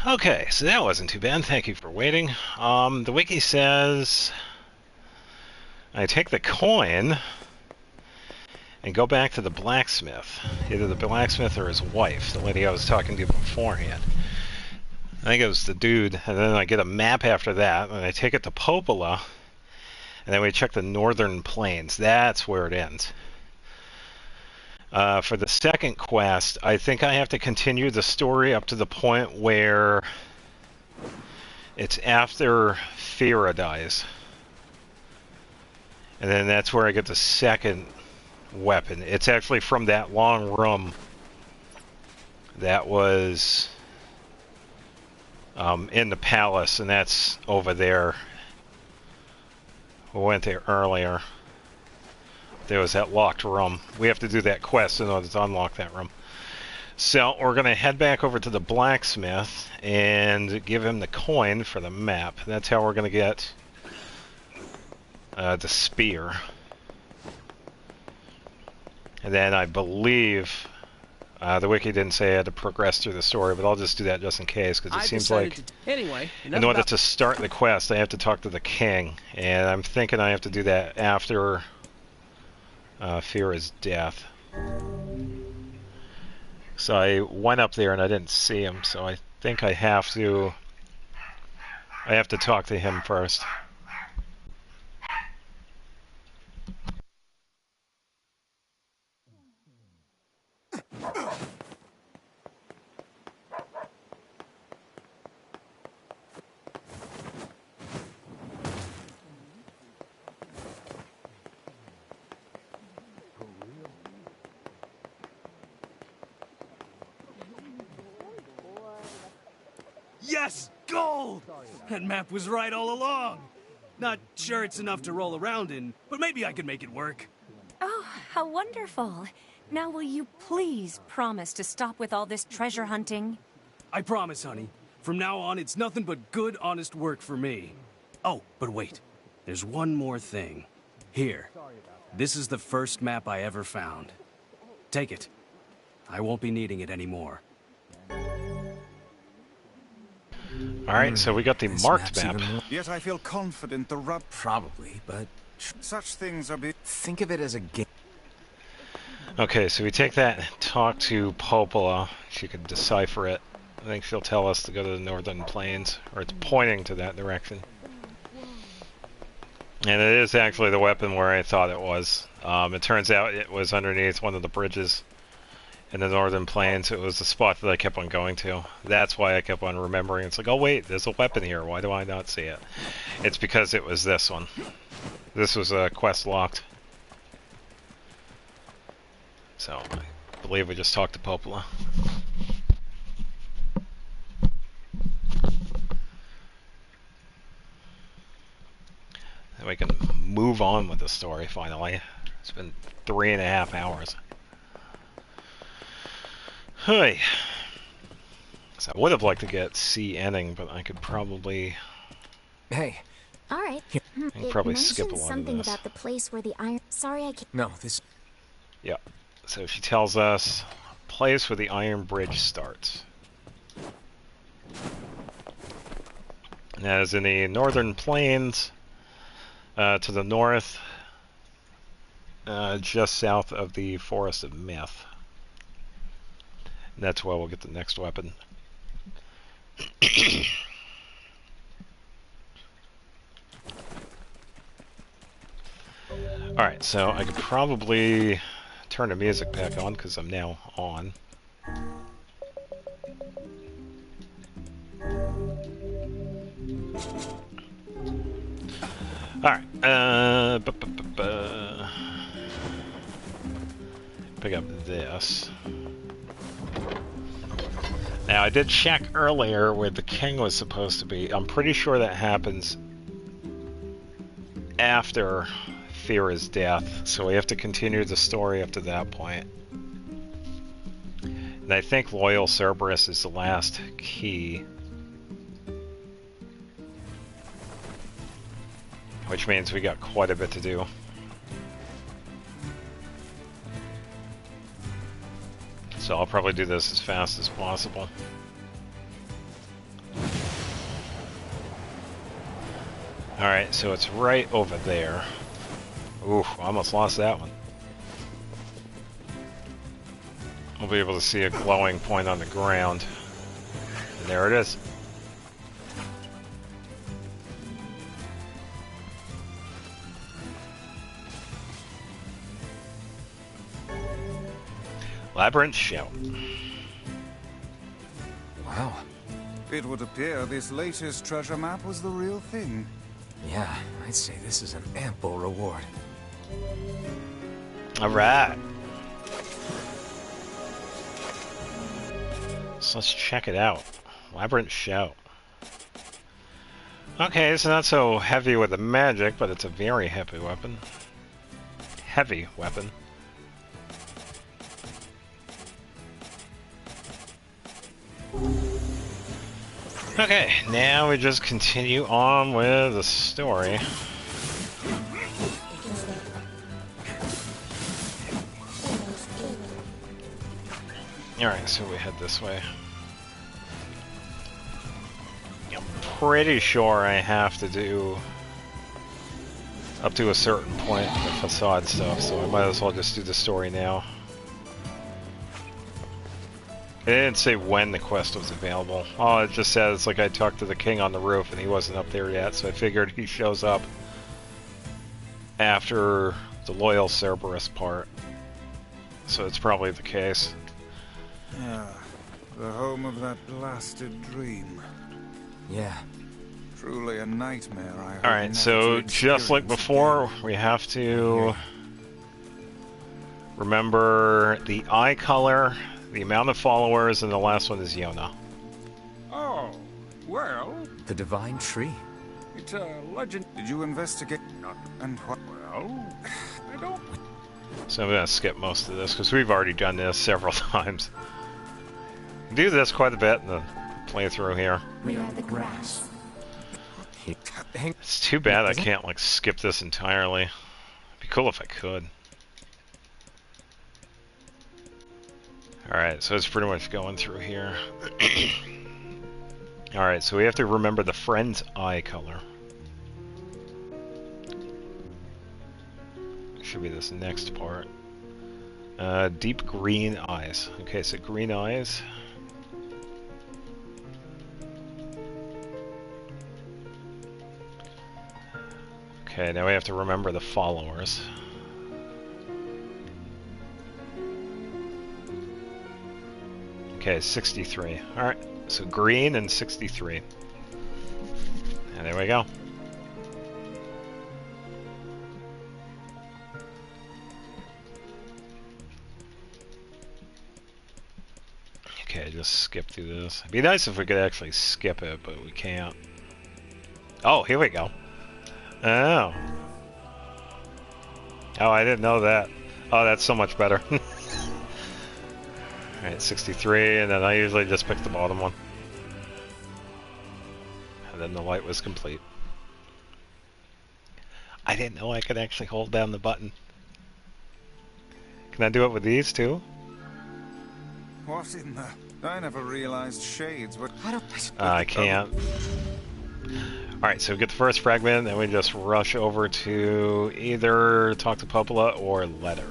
Okay, so that wasn't too bad. Thank you for waiting. The wiki says I take the coin and go back to the blacksmith. Either the blacksmith or his wife, the lady I was talking to beforehand. I think it was the dude, and then I get a map after that, and I take it to Popola, and then we check the northern plains. That's where it ends. For the second quest, I think I have to continue the story up to the point where it's after Fira dies. And then that's where I get the second weapon. It's actually from that long room that was in the palace, and that's over there. We went there earlier. There was that locked room. We have to do that quest in order to unlock that room. So we're going to head back over to the blacksmith and give him the coin for the map. That's how we're going to get the spear. And then I believe the wiki didn't say I had to progress through the story, but I'll just do that just in case, because it seems like anyway, in order to start the quest, I have to talk to the king, and I'm thinking I have to do that after Fira's death. So I went up there and I didn't see him, so I think I have to talk to him first. Yes! Gold! That map was right all along. Not sure it's enough to roll around in, but maybe I can make it work. Oh, how wonderful. Now will you please promise to stop with all this treasure hunting? I promise, honey. From now on, it's nothing but good, honest work for me. Oh, but wait. There's one more thing. Here. This is the first map I ever found. Take it. I won't be needing it anymore. Alright, so we got the marked map. Yet I feel confident the rub... Probably, but... Such things are bit... Think of it as a game. Okay, so we take that and talk to Popola. She can decipher it. I think she'll tell us to go to the northern plains, or it's pointing to that direction. And it is actually the weapon where I thought it was. It turns out it was underneath one of the bridges in the northern plains. It was the spot that I kept on going to. That's why I kept on remembering. It's like, oh wait, there's a weapon here. Why do I not see it? It's because it was this one. This was quest locked. So, I believe we just talked to Popola. And we can move on with the story finally. It's been 3.5 hours. Hey. So I would have liked to get C ending, but I could probably... Hey. All right. I can probably skip along something this. about the place where the iron... Sorry, I can't... No, this... Yeah. So she tells us place where the iron bridge starts. And that is in the northern plains, to the north, just south of the Forest of Myth. And that's where we'll get the next weapon. Alright, so I could probably turn the music back on because I'm now on. Alright, pick up this. Now, I did check earlier where the king was supposed to be. I'm pretty sure that happens after Fira's death, so we have to continue the story up to that point. And I think Loyal Cerberus is the last key. Which means we got quite a bit to do. So I'll probably do this as fast as possible. Alright, so it's right over there. Oof, I almost lost that one. we'll be able to see a glowing point on the ground. And there it is. Labyrinth Shout. Wow. It would appear this latest treasure map was the real thing. Yeah, I'd say this is an ample reward. Alright. So let's check it out. Labyrinth Shout. Okay, it's not so heavy with the magic, but it's a very heavy weapon. Heavy weapon. Okay, now we just continue on with the story. Alright, so we head this way. I'm pretty sure I have to do up to a certain point the facade stuff, so I might as well just do the story now. It didn't say when the quest was available. Oh, it just says, like, I talked to the king on the roof and he wasn't up there yet, so I figured he shows up after the Loyal Cerberus part. So it's probably the case. Ah, the home of that blasted dream. Yeah. Truly a nightmare, I hope Alright, so just like before, we have to remember the eye color, the amount of followers, and the last one is Yona. Oh, well, The Divine Tree. it's a legend. Did you investigate? And what? Well, I don't. So I'm going to skip most of this, because we've already done this several times. Do this quite a bit in the playthrough here. We are the grass. It's too bad I can't, like, skip this entirely. It'd be cool if I could. Alright, so it's pretty much going through here. Alright, so we have to remember the friend's eye color. Should be this next part. Deep green eyes. Okay, so green eyes. Okay, now we have to remember the followers. Okay, 63. Alright, so green and 63. And there we go. Okay, just skip through this. It'd be nice if we could actually skip it, but we can't. Oh, here we go. Oh. Oh, I didn't know that. Oh, that's so much better. Alright, 63, and then I usually just pick the bottom one. And then the light was complete. I didn't know I could actually hold down the button. Can I do it with these too? What in the? I never realized shades were. I can't. Alright, so we get the first fragment, and we just rush over to either talk to Popola or Letter.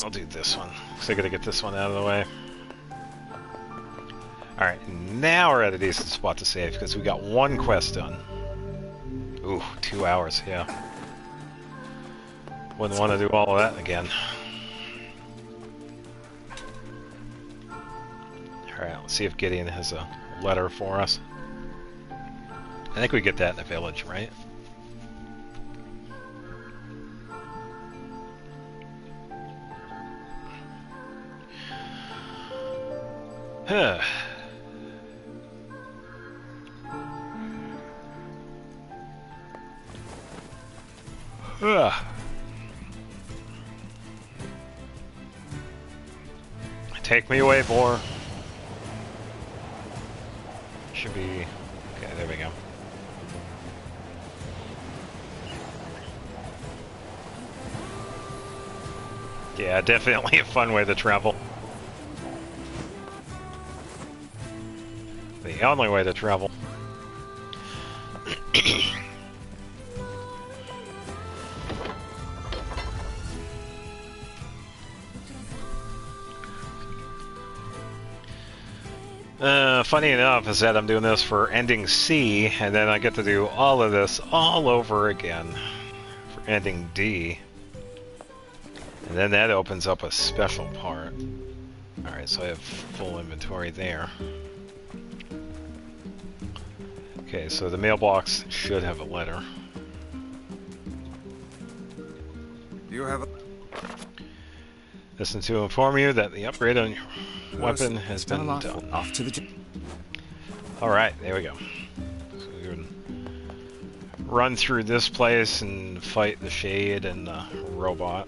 I'll do this one, because I gotta get this one out of the way. Alright, now we're at a decent spot to save, because we got one quest done. Ooh, 2 hours, yeah. Wouldn't want to do all of that again. Alright, let's see if Gideon has a letter for us. I think we get that in the village, right? Huh. Take me away, Boar. Should be... Okay, there we go. Yeah, definitely a fun way to travel. The only way to travel. Funny enough is that I'm doing this for ending C, and then I get to do all of this all over again for ending D. And then that opens up a special part. Alright, so I have full inventory there. Okay, so the mailbox should have a letter. You have a... Listen to inform you that the upgrade on your weapon has been done. Off to the... Alright, there we go. So we can run through this place and fight the Shade and the robot.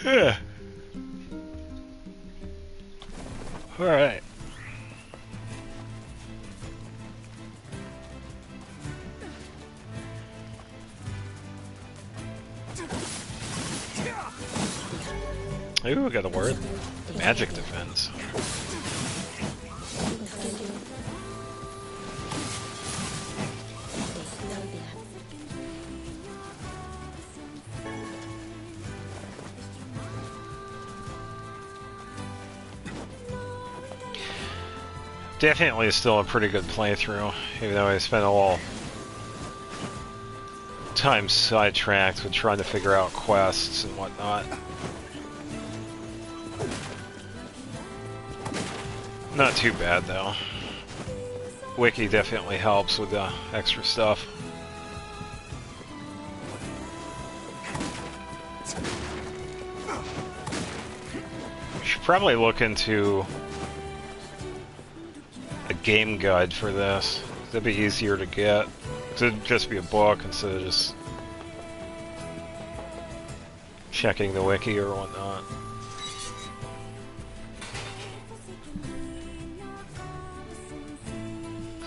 Yeah. All right. Ooh, got a word. Magic defense. Definitely still a pretty good playthrough, even though I spent a little time sidetracked with trying to figure out quests and whatnot. Not too bad though. Wiki definitely helps with the extra stuff. Should probably look into a game guide for this. That'd be easier to get. It'd just be a book instead of just checking the wiki or whatnot.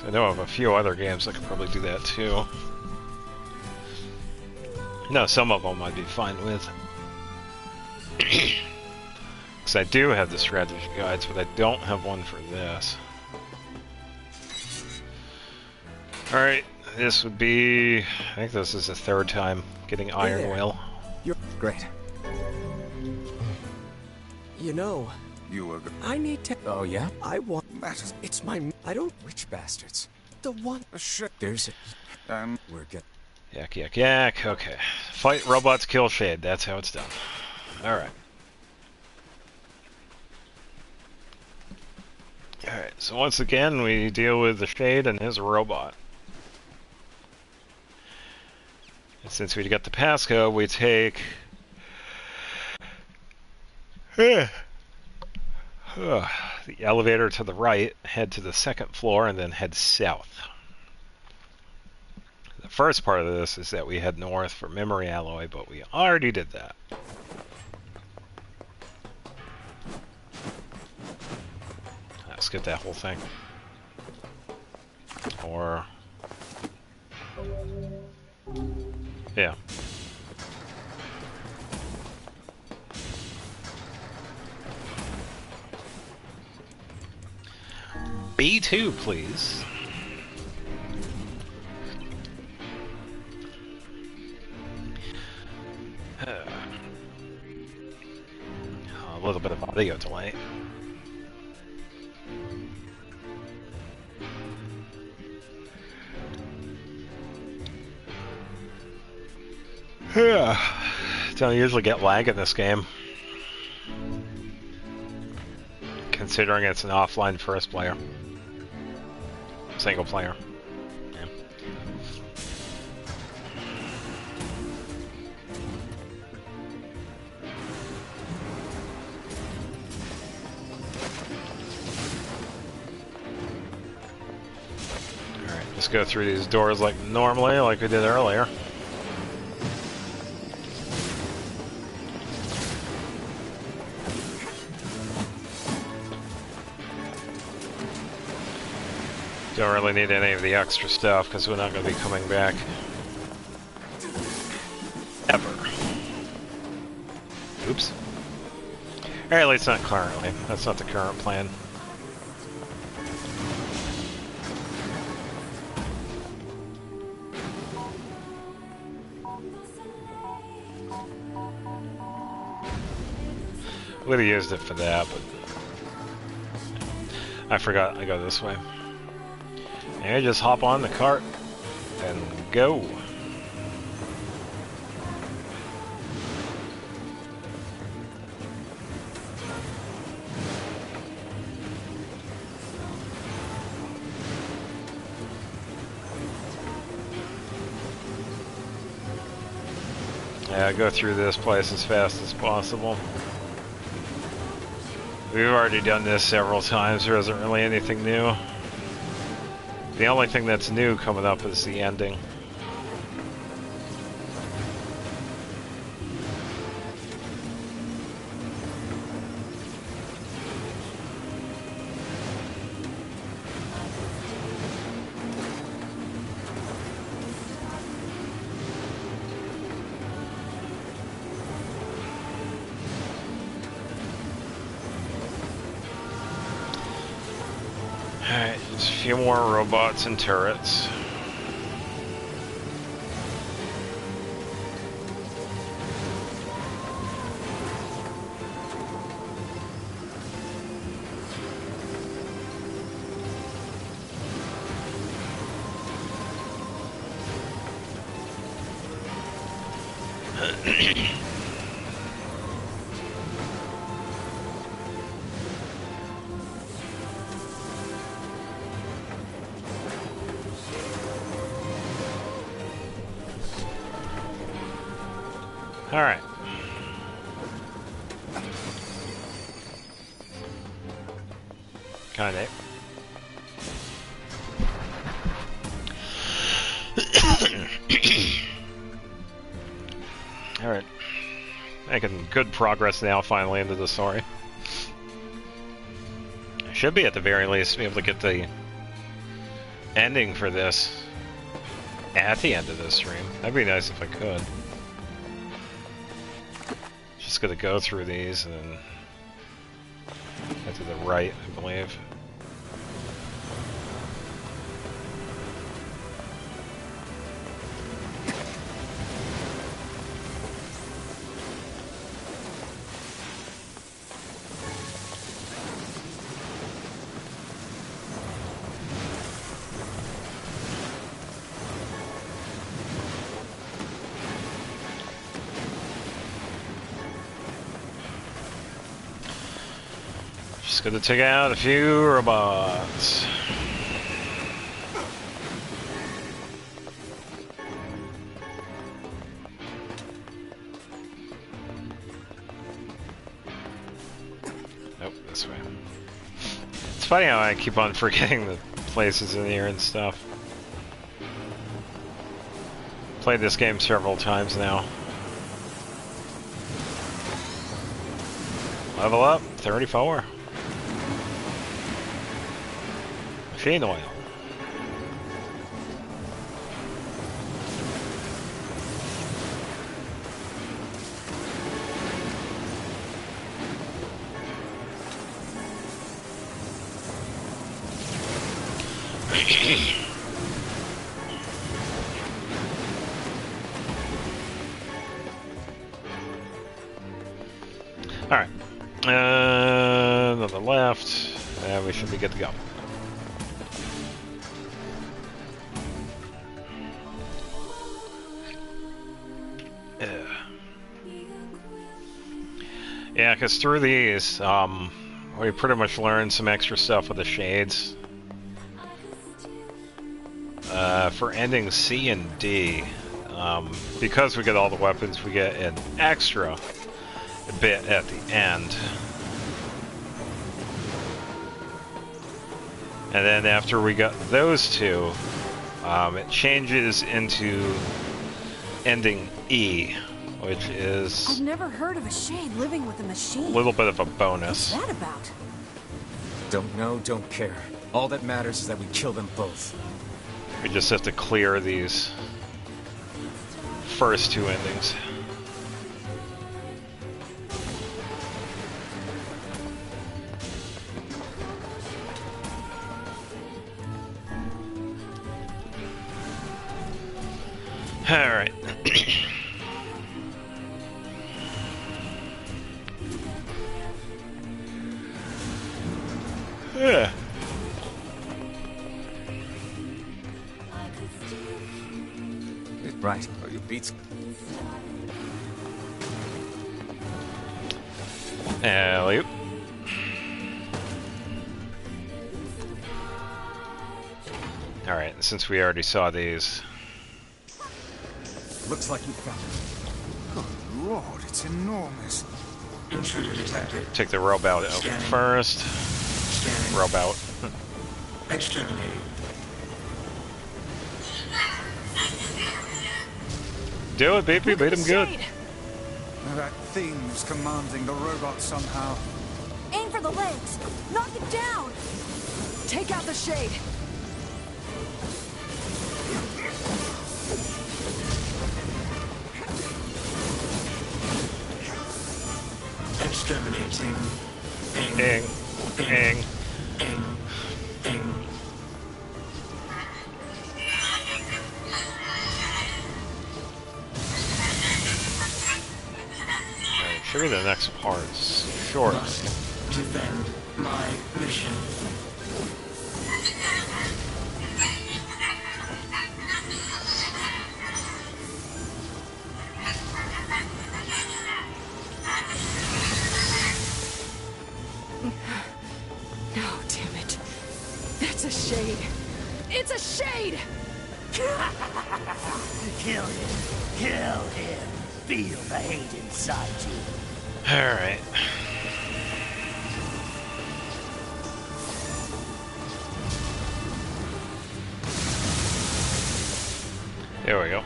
So I know of a few other games that could probably do that too. No, some of them I'd be fine with. Because I do have the strategy guides, but I don't have one for this. Alright, this would be... I think this is the third time getting Iron Whale. You're great. You know, You were... I need to... Oh, yeah? I want... That is... It's my... I don't... Which bastards? The one... a shit. There's it. We're good. Yak, yak, yak. Okay. Fight robots, kill Shade. That's how it's done. Alright. Alright, so once again, we deal with the Shade and his robot. And since we got the passcode, we take... the elevator to the right, head to the second floor, and then head south. The first part of this is that we head north for memory alloy, but we already did that. I'll skip that whole thing. Or... yeah. B2, please. A little bit of audio delay. Don't usually get lag in this game, considering it's an offline first player. Single player. Yeah. Alright, let's go through these doors like normally, like we did earlier. Don't really need any of the extra stuff because we're not going to be coming back ever. Or at least not currently. That's not the current plan. Would have used it for that, but I forgot I go this way. And just hop on the cart and go. Yeah, go through this place as fast as possible. We've already done this several times. There isn't really anything new. The only thing that's new coming up is the ending. Alright, just a few more robots and turrets. Alright. Kinda. Alright. Making good progress now, finally, into the story. I should be, at the very least, be able to get the ending for this at the end of this stream. That'd be nice if I could. Just gonna go through these and then head to the right, I believe. Just gonna take out a few robots. Nope, this way. It's funny how I keep on forgetting the places in here and stuff. Played this game several times now. Level up, 34. Machine oil. Alright. On the left. And we should be good to go. Yeah, because through these, we pretty much learned some extra stuff with the shades. For ending C and D, because we get all the weapons, we get an extra bit at the end. And then after we got those two, it changes into ending E, which is... I've never heard of a shade living with a machine. A little bit of a bonus. What's that about? Don't know, don't care. All that matters is that we kill them both. We just have to clear these first two endings. Alright. Yeah. Right. Oh, you beats. Alley-oop. Alright, since we already saw these. Looks like you found it. Good lord, it's enormous. Intruder detected. Take the robot out first. Scanning. Robot. Exterminating. Do it, baby. Beat him good. That thing is commanding the robot somehow. Aim for the legs. Knock it down. Take out the shade. Exterminating. Ing. Ing. Should be the next part shortly. Defend my mission. No, damn it. That's a shade. It's a shade! Kill him. Kill him. Feel the hate inside you. Alright. There we go.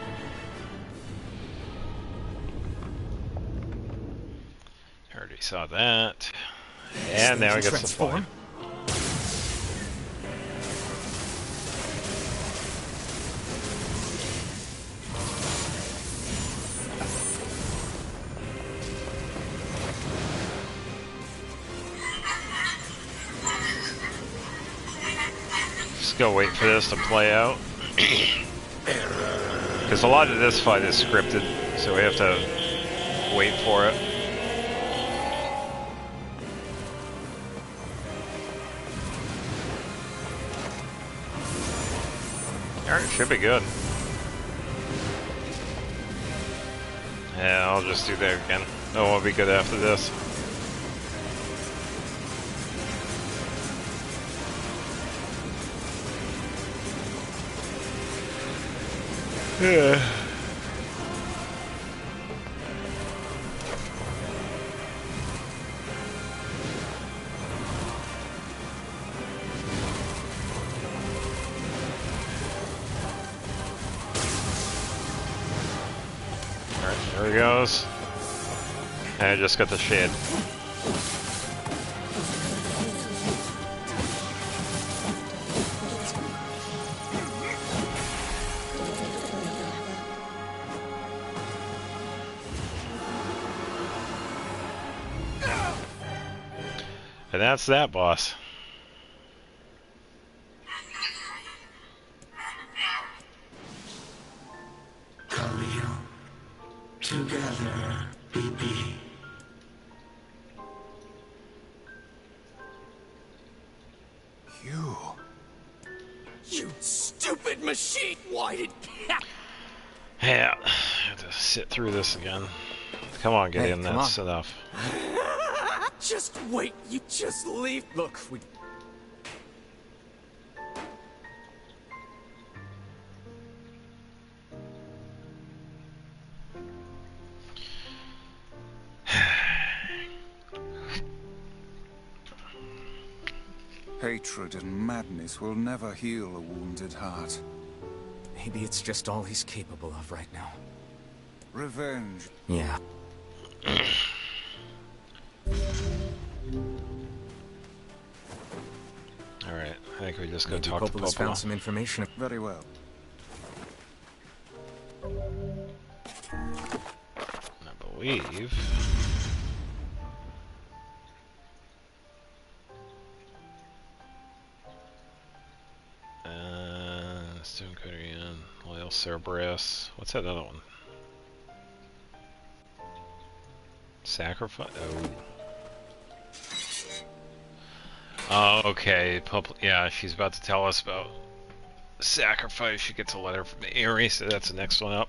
Already saw that. And now we get some flame. Go wait for this to play out. Because a lot of this fight is scripted, so we have to wait for it. Alright, should be good. Yeah, I'll just do that again. That won't be good after this. Yeah. Alright, there he goes. And I just got the shade. And that's that, boss. Khalil. Together, BB. You stupid machine! Why did... Yeah, I have to sit through this again. Come on, get in, that's enough. Just wait, you just leave. Look, we... Hatred and madness will never heal a wounded heart. Maybe it's just all he's capable of right now. Revenge. Yeah. Alright, I think we just go talk to Poppola's Popola. found some information. Very well. I believe... Stone Courier, Loyal Cerberus. What's that other one? Sacrifice? Oh, okay. Yeah, she's about to tell us about sacrifice. She gets a letter from the Eyrie, so that's the next one up.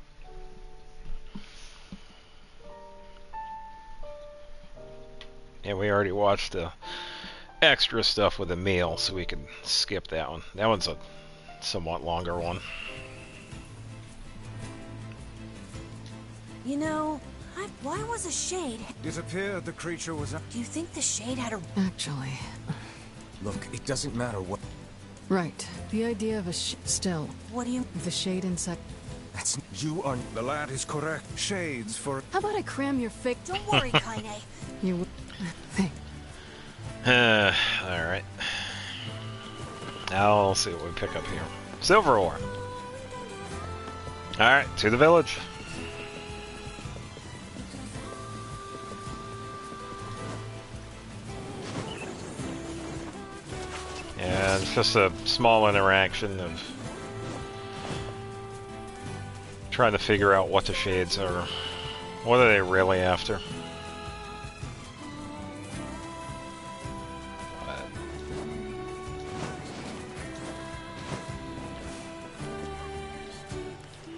And we already watched the extra stuff with the meal, so we can skip that one. That one's a somewhat longer one. You know, why was a shade? It appeared the creature was... Do you think the shade had a... Actually... Look, it doesn't matter what... Right. The idea of a still. What do you... The shade inside... That's... You are... The lad is correct. Shades for... How about I cram your fake... Don't worry, Kaine. You... Alright. I'll see what we pick up here. Silver ore. Alright, to the village. And it's just a small interaction of trying to figure out what the shades are. What are they really after?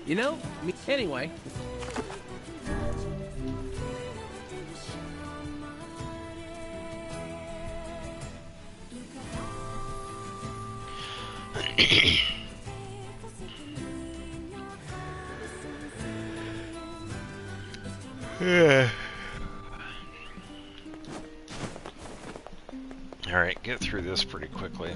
You know, anyway. Yeah. Alright, get through this pretty quickly.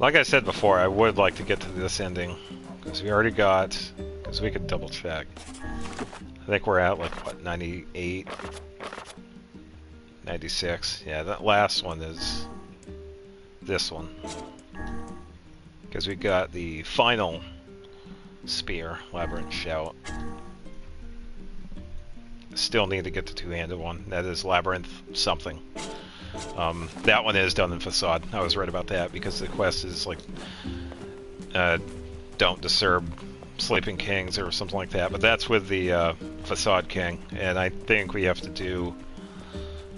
Like I said before, I would like to get to this ending. Because we already got... Because we could double check. I think we're at like, what, 98? 96. Yeah, that last one is... this one. Because we got the final spear, Labyrinth Shout. Still need to get the two-handed one. That is Labyrinth something. That one is done in Facade. I was right about that because the quest is like don't disturb sleeping kings or something like that. But that's with the Facade King, and I think we have to do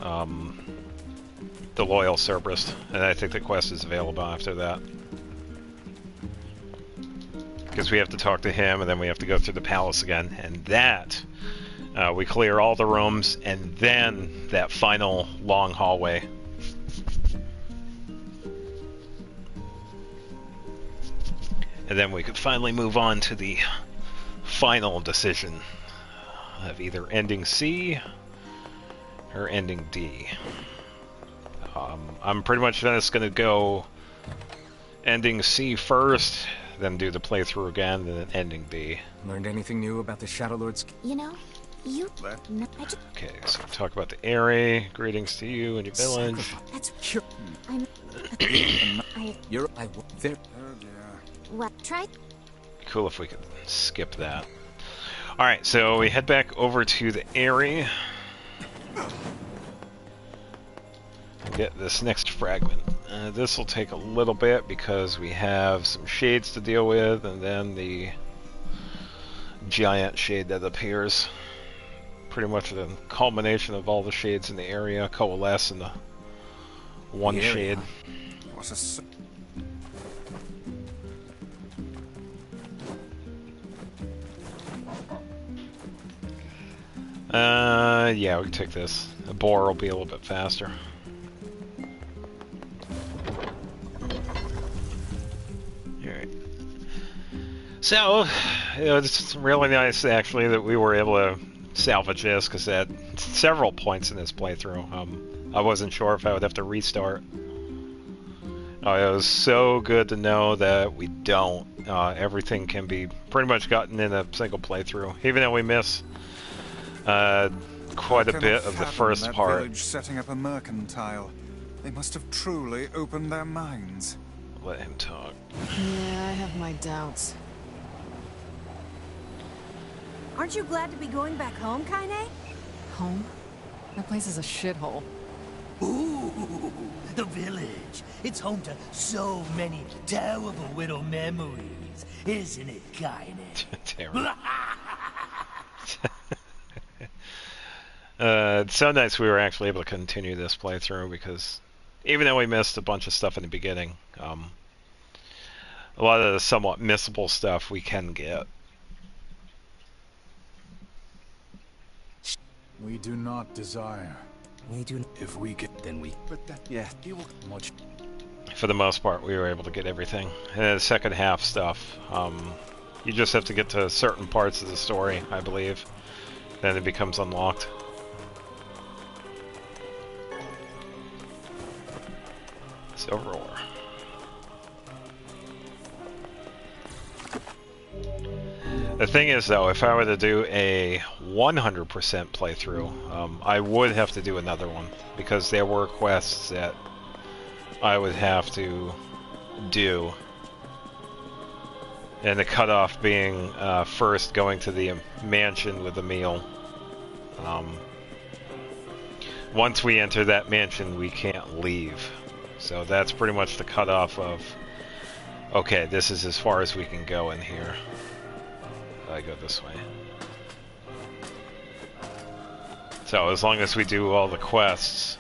the Loyal Cerberus, and I think the quest is available after that. Because we have to talk to him, and then we have to go through the palace again, and that we clear all the rooms, and then that final long hallway. And then we could finally move on to the final decision of either ending C or ending D. I'm pretty much just going to go ending C first, then do the playthrough again, and then ending D. Learned anything new about the Shadow Lord's... You know, you... Okay, so we talk about the Eyrie. Greetings to you and your village. That's... You're... there... Well, try... Cool if we could skip that. Alright, so we head back over to the Eyrie. Get this next fragment. This will take a little bit because we have some shades to deal with, and then the giant shade that appears. Pretty much the culmination of all the shades in the area coalesce in the one shade. What's a... Yeah, we can take this. The boar will be a little bit faster. Alright. So, it's really nice, actually, that we were able to salvage this, because at several points in this playthrough, I wasn't sure if I would have to restart. It was so good to know that we don't. Everything can be pretty much gotten in a single playthrough, even though we miss quite a bit of the first part. Village setting up a mercantile. They must have truly opened their minds. Let him talk. Yeah, I have my doubts. Aren't you glad to be going back home, Kaine? Home? That place is a shithole. Ooh, the village. It's home to so many terrible little memories. Isn't it, Kynet? Terrible. It's so nice we were actually able to continue this playthrough, because even though we missed a bunch of stuff in the beginning, a lot of the somewhat missable stuff we can get. We do not desire. We do. If we get, then we. But that, yeah, you will much. For the most part, we were able to get everything. And then the second half stuff, you just have to get to certain parts of the story, I believe. Then it becomes unlocked. Silver ore. The thing is, though, if I were to do a 100% playthrough, I would have to do another one, because there were quests that I would have to do. And the cutoff being first going to the mansion with the meal. Once we enter that mansion, we can't leave. So that's pretty much the cutoff of, okay, this is as far as we can go in here. I go this way. So as long as we do all the quests,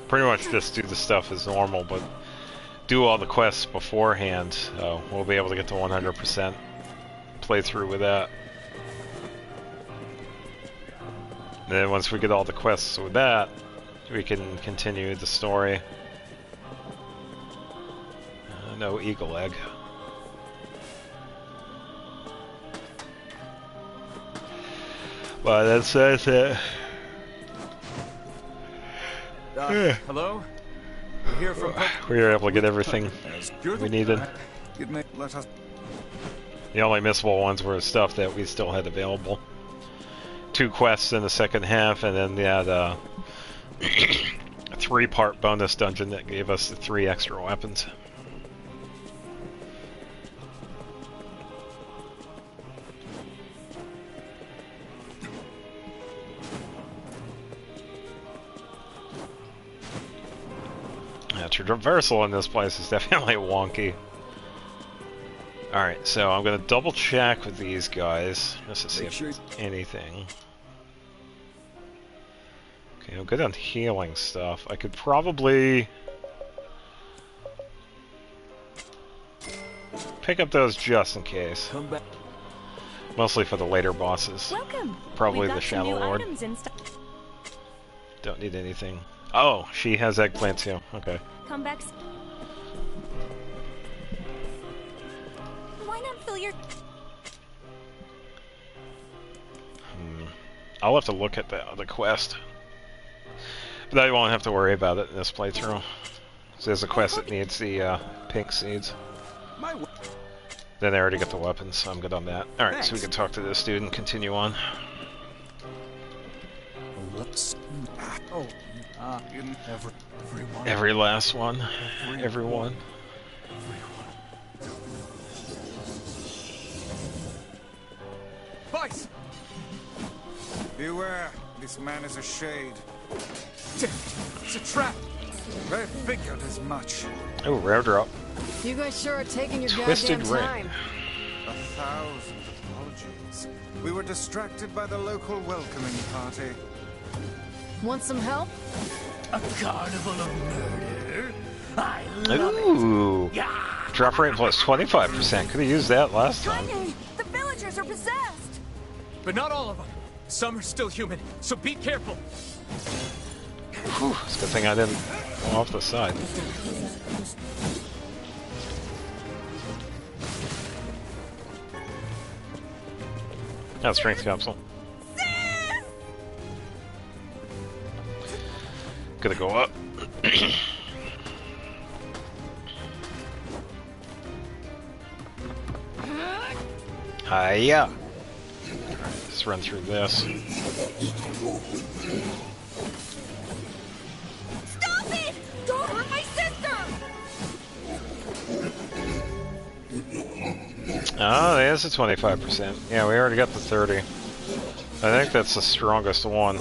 pretty much just do the stuff as normal, but do all the quests beforehand, we'll be able to get to 100% playthrough with that. And then once we get all the quests with that, we can continue the story. No eagle egg. Well, that's it. Hello? We're here from we were able to get everything we needed. The only missable ones were stuff that we still had available. 2 quests in the second half, and then that a 3-part bonus dungeon that gave us the 3 extra weapons. Traversal in this place is definitely wonky. Alright, so I'm gonna double check with these guys just to see if there's anything. Okay, I'm good on healing stuff. I could probably pick up those just in case. Mostly for the later bosses. Welcome. Probably the Shadow Lord. Don't need anything. Oh, she has eggplant too. Okay. Come back. Why not fill your... I'll have to look at the quest. But I won't have to worry about it in this playthrough. So there's a quest that needs the pink seeds. Then I already got the weapons, so I'm good on that. Alright, so we can talk to this dude and continue on. Every last one. Everyone. Vice! Beware, this man is a shade. It's a trap. I figured as much. Oh, rare drop. You guys sure are taking your Twisted goddamn time. 1,000 apologies. We were distracted by the local welcoming party. Want some help? A carnival of murder? I love Ooh. it. Yeah. Drop rate plus 25%. Could have used that last time. The villagers are possessed! But not all of them. Some are still human, so be careful. Whew, it's a good thing I didn't go off the side. Now strength capsule. Gonna go up. Hiya! Alright, let's run through this. Stop it! Don't hurt my sister! Oh, there's a 25%. Yeah, we already got the 30. I think that's the strongest one.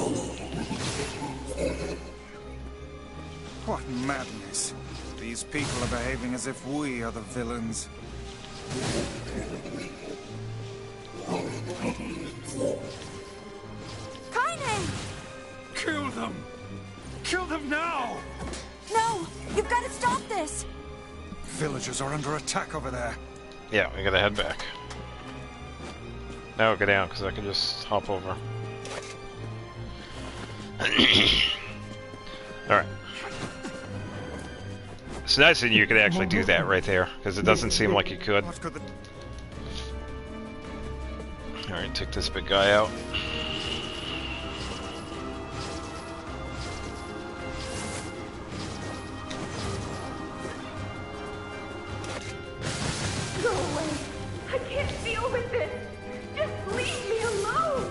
What madness. These people are behaving as if we are the villains. Kaine! Kill them! Kill them now! No! You've got to stop this! Villagers are under attack over there. Yeah, we gotta head back. Now go down, because I can just hop over. Alright. It's nice that you could actually do that right there, because it doesn't seem like you could. Alright, take this big guy out. Go away. I can't deal with this. Just leave me alone.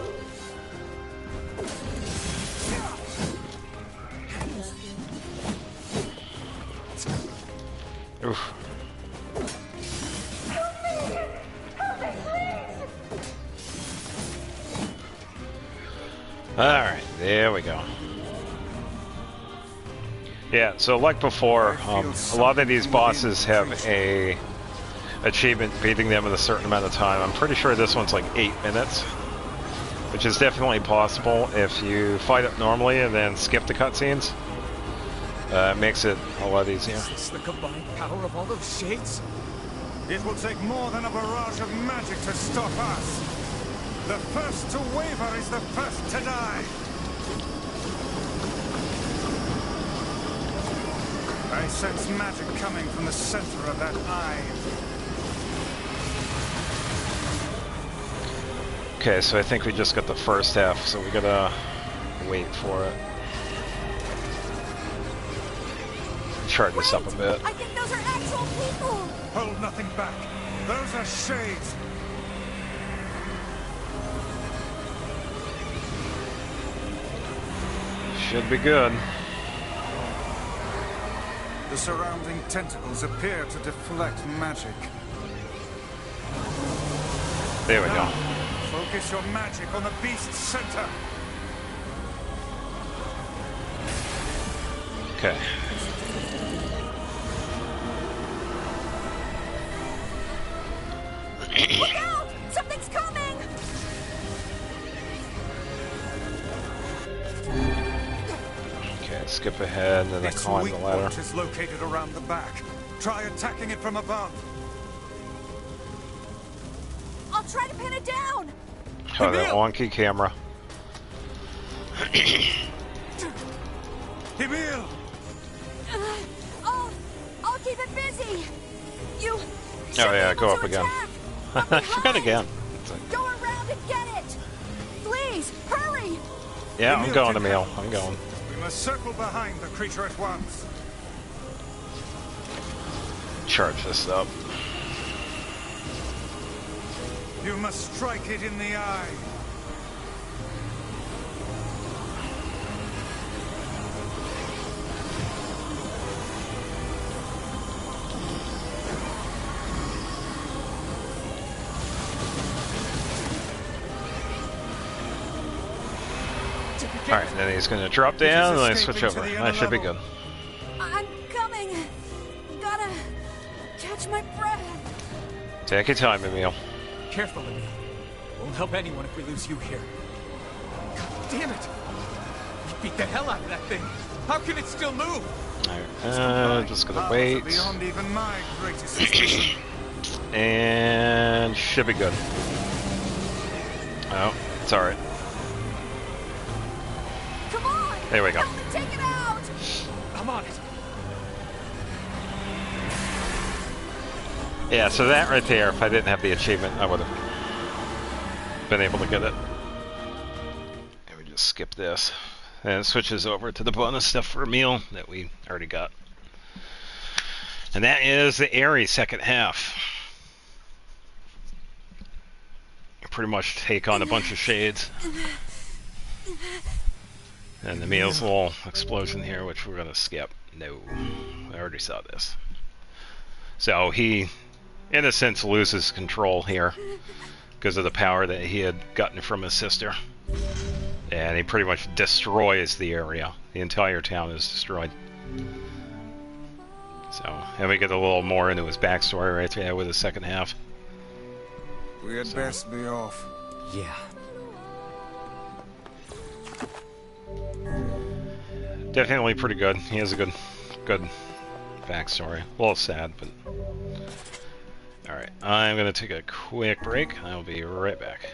Oof. Help me! Help me, please! Alright, there we go. Yeah, so like before, a lot of these bosses have a achievement beating them in a certain amount of time. I'm pretty sure this one's like 8 minutes, which is definitely possible if you fight it normally and then skip the cutscenes. It makes it a lot easier. Is this the combined power of all those shades? It will take more than a barrage of magic to stop us. The first to waver is the first to die. I sense magic coming from the center of that eye. Okay, so I think we just got the first half, so we gotta wait for it. Chart this up a bit. I think those are actual people! Hold nothing back. Those are shades. Should be good. The surrounding tentacles appear to deflect magic. There we go. Focus your magic on the beast's center. Okay. Look out! Something's coming! Okay, skip ahead and then I Its climb weak the ladder. point is located around the back. Try attacking it from above. I'll try to pin it down! Oh, that wonky camera. Emil! I'll keep it busy! You... Oh yeah, go up again. I forgot again. Go around and get it! Please, hurry! Yeah, I'm going, Emil. I'm going. We must circle behind the creature at once. Charge this up. You must strike it in the eye. Alright, then he's going to drop down and then switch over. That should be good. I'm coming! Gotta catch my breath. Take your time, Emil. Careful, Emil. Won't help anyone if we lose you here. God damn it! We beat the hell out of that thing. How can it still move? Alright, just gonna wait. Beyond even my greatest suspicion. And should be good. Oh, it's alright. Come on! There we go. Help me take it out! I'm on it. Yeah, so that right there, if I didn't have the achievement, I would have been able to get it. And we just skip this. And it switches over to the bonus stuff for Emil that we already got. And that is the airy second half. You pretty much take on a bunch of shades. And Emil's little explosion here, which we're going to skip. No, I already saw this. So he, in a sense, loses control here because of the power that he had gotten from his sister. And he pretty much destroys the area. The entire town is destroyed. So, and we get a little more into his backstory right there with the second half. We had best be off. Yeah. Definitely pretty good. He has a good backstory. A little sad, but... Alright, I'm gonna take a quick break. I'll be right back.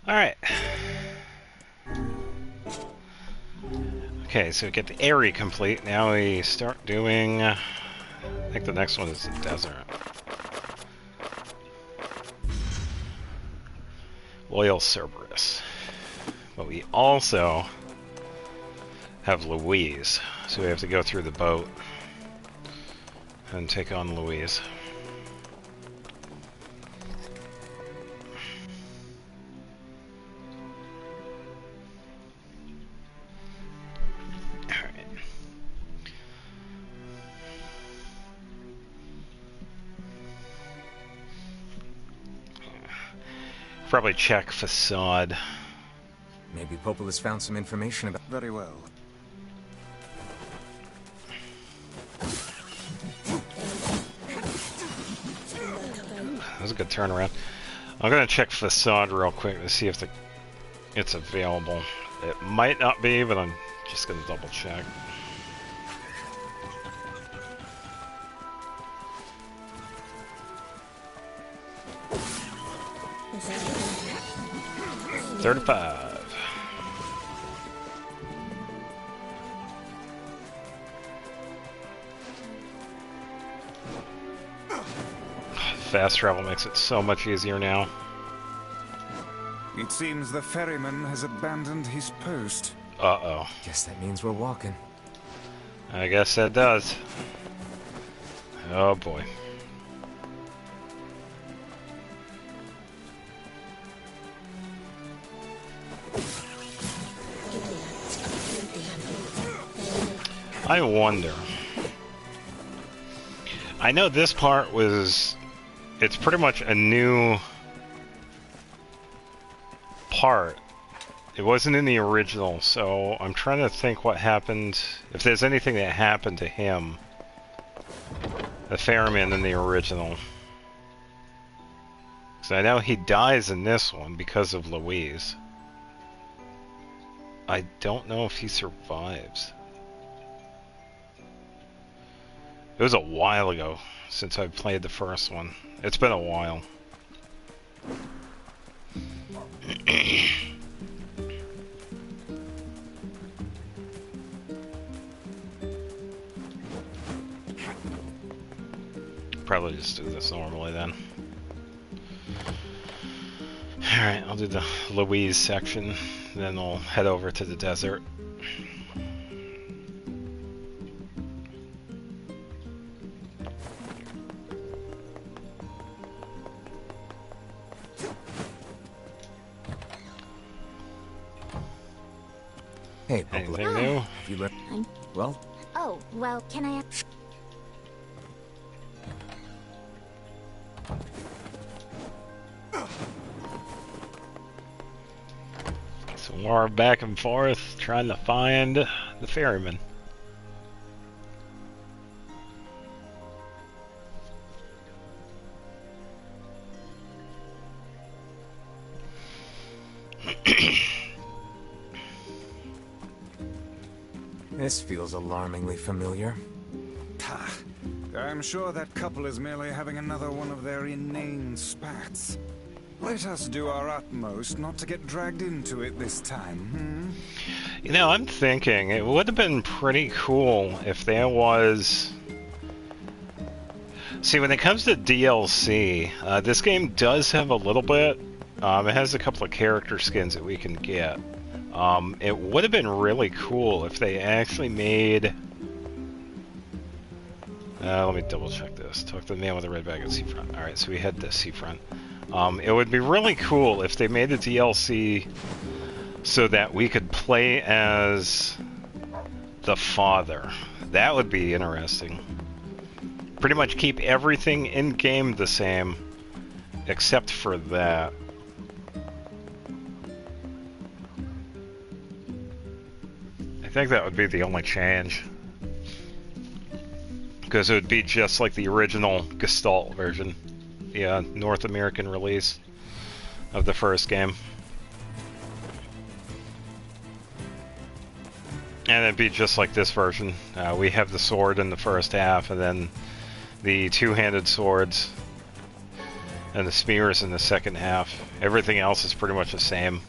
Alright. Okay, so we get the area complete. Now we start doing... I think the next one is the desert. Loyal Cerberus. But we also have Louise. So we have to go through the boat and take on Louise. Probably check facade. Maybe Popola's found some information about... Very well. That was a good turnaround. I'm gonna check facade real quick to see if it's available. It might not be, but I'm just gonna double check. $35. Fast travel makes it so much easier now. It seems the ferryman has abandoned his post. Uh-oh. Guess that means we're walking. I guess that does. Oh boy. I wonder. I know this part was it's pretty much a new part. It wasn't in the original, so I'm trying to think what happened, if there's anything that happened to him, the ferryman, in the original. So I know he dies in this one because of Louise. I don't know if he survives. It was a while ago since I played the first one. It's been a while. Probably just do this normally then. Alright, I'll do the Louise section, then I'll head over to the desert. Hey, anything new? Have you learned? Well? Oh, well, can I... So we're back and forth trying to find the ferryman. This feels alarmingly familiar. I'm sure that couple is merely having another one of their inane spats. Let us do our utmost not to get dragged into it this time, You know, I'm thinking it would have been pretty cool if there was... See, when it comes to DLC, this game does have a little bit. It has a couple of character skins that we can get. It would have been really cool if they actually made... let me double check this. Talk to the man with the red bag at Seafront. Alright, so we had the Seafront. It would be really cool if they made a DLC so that we could play as the father. That would be interesting. Pretty much keep everything in-game the same, except for that. I think that would be the only change. Because it would be just like the original Gestalt version. The North American release of the first game. And it'd be just like this version. We have the sword in the first half, and then the two-handed swords and the spears in the second half. Everything else is pretty much the same.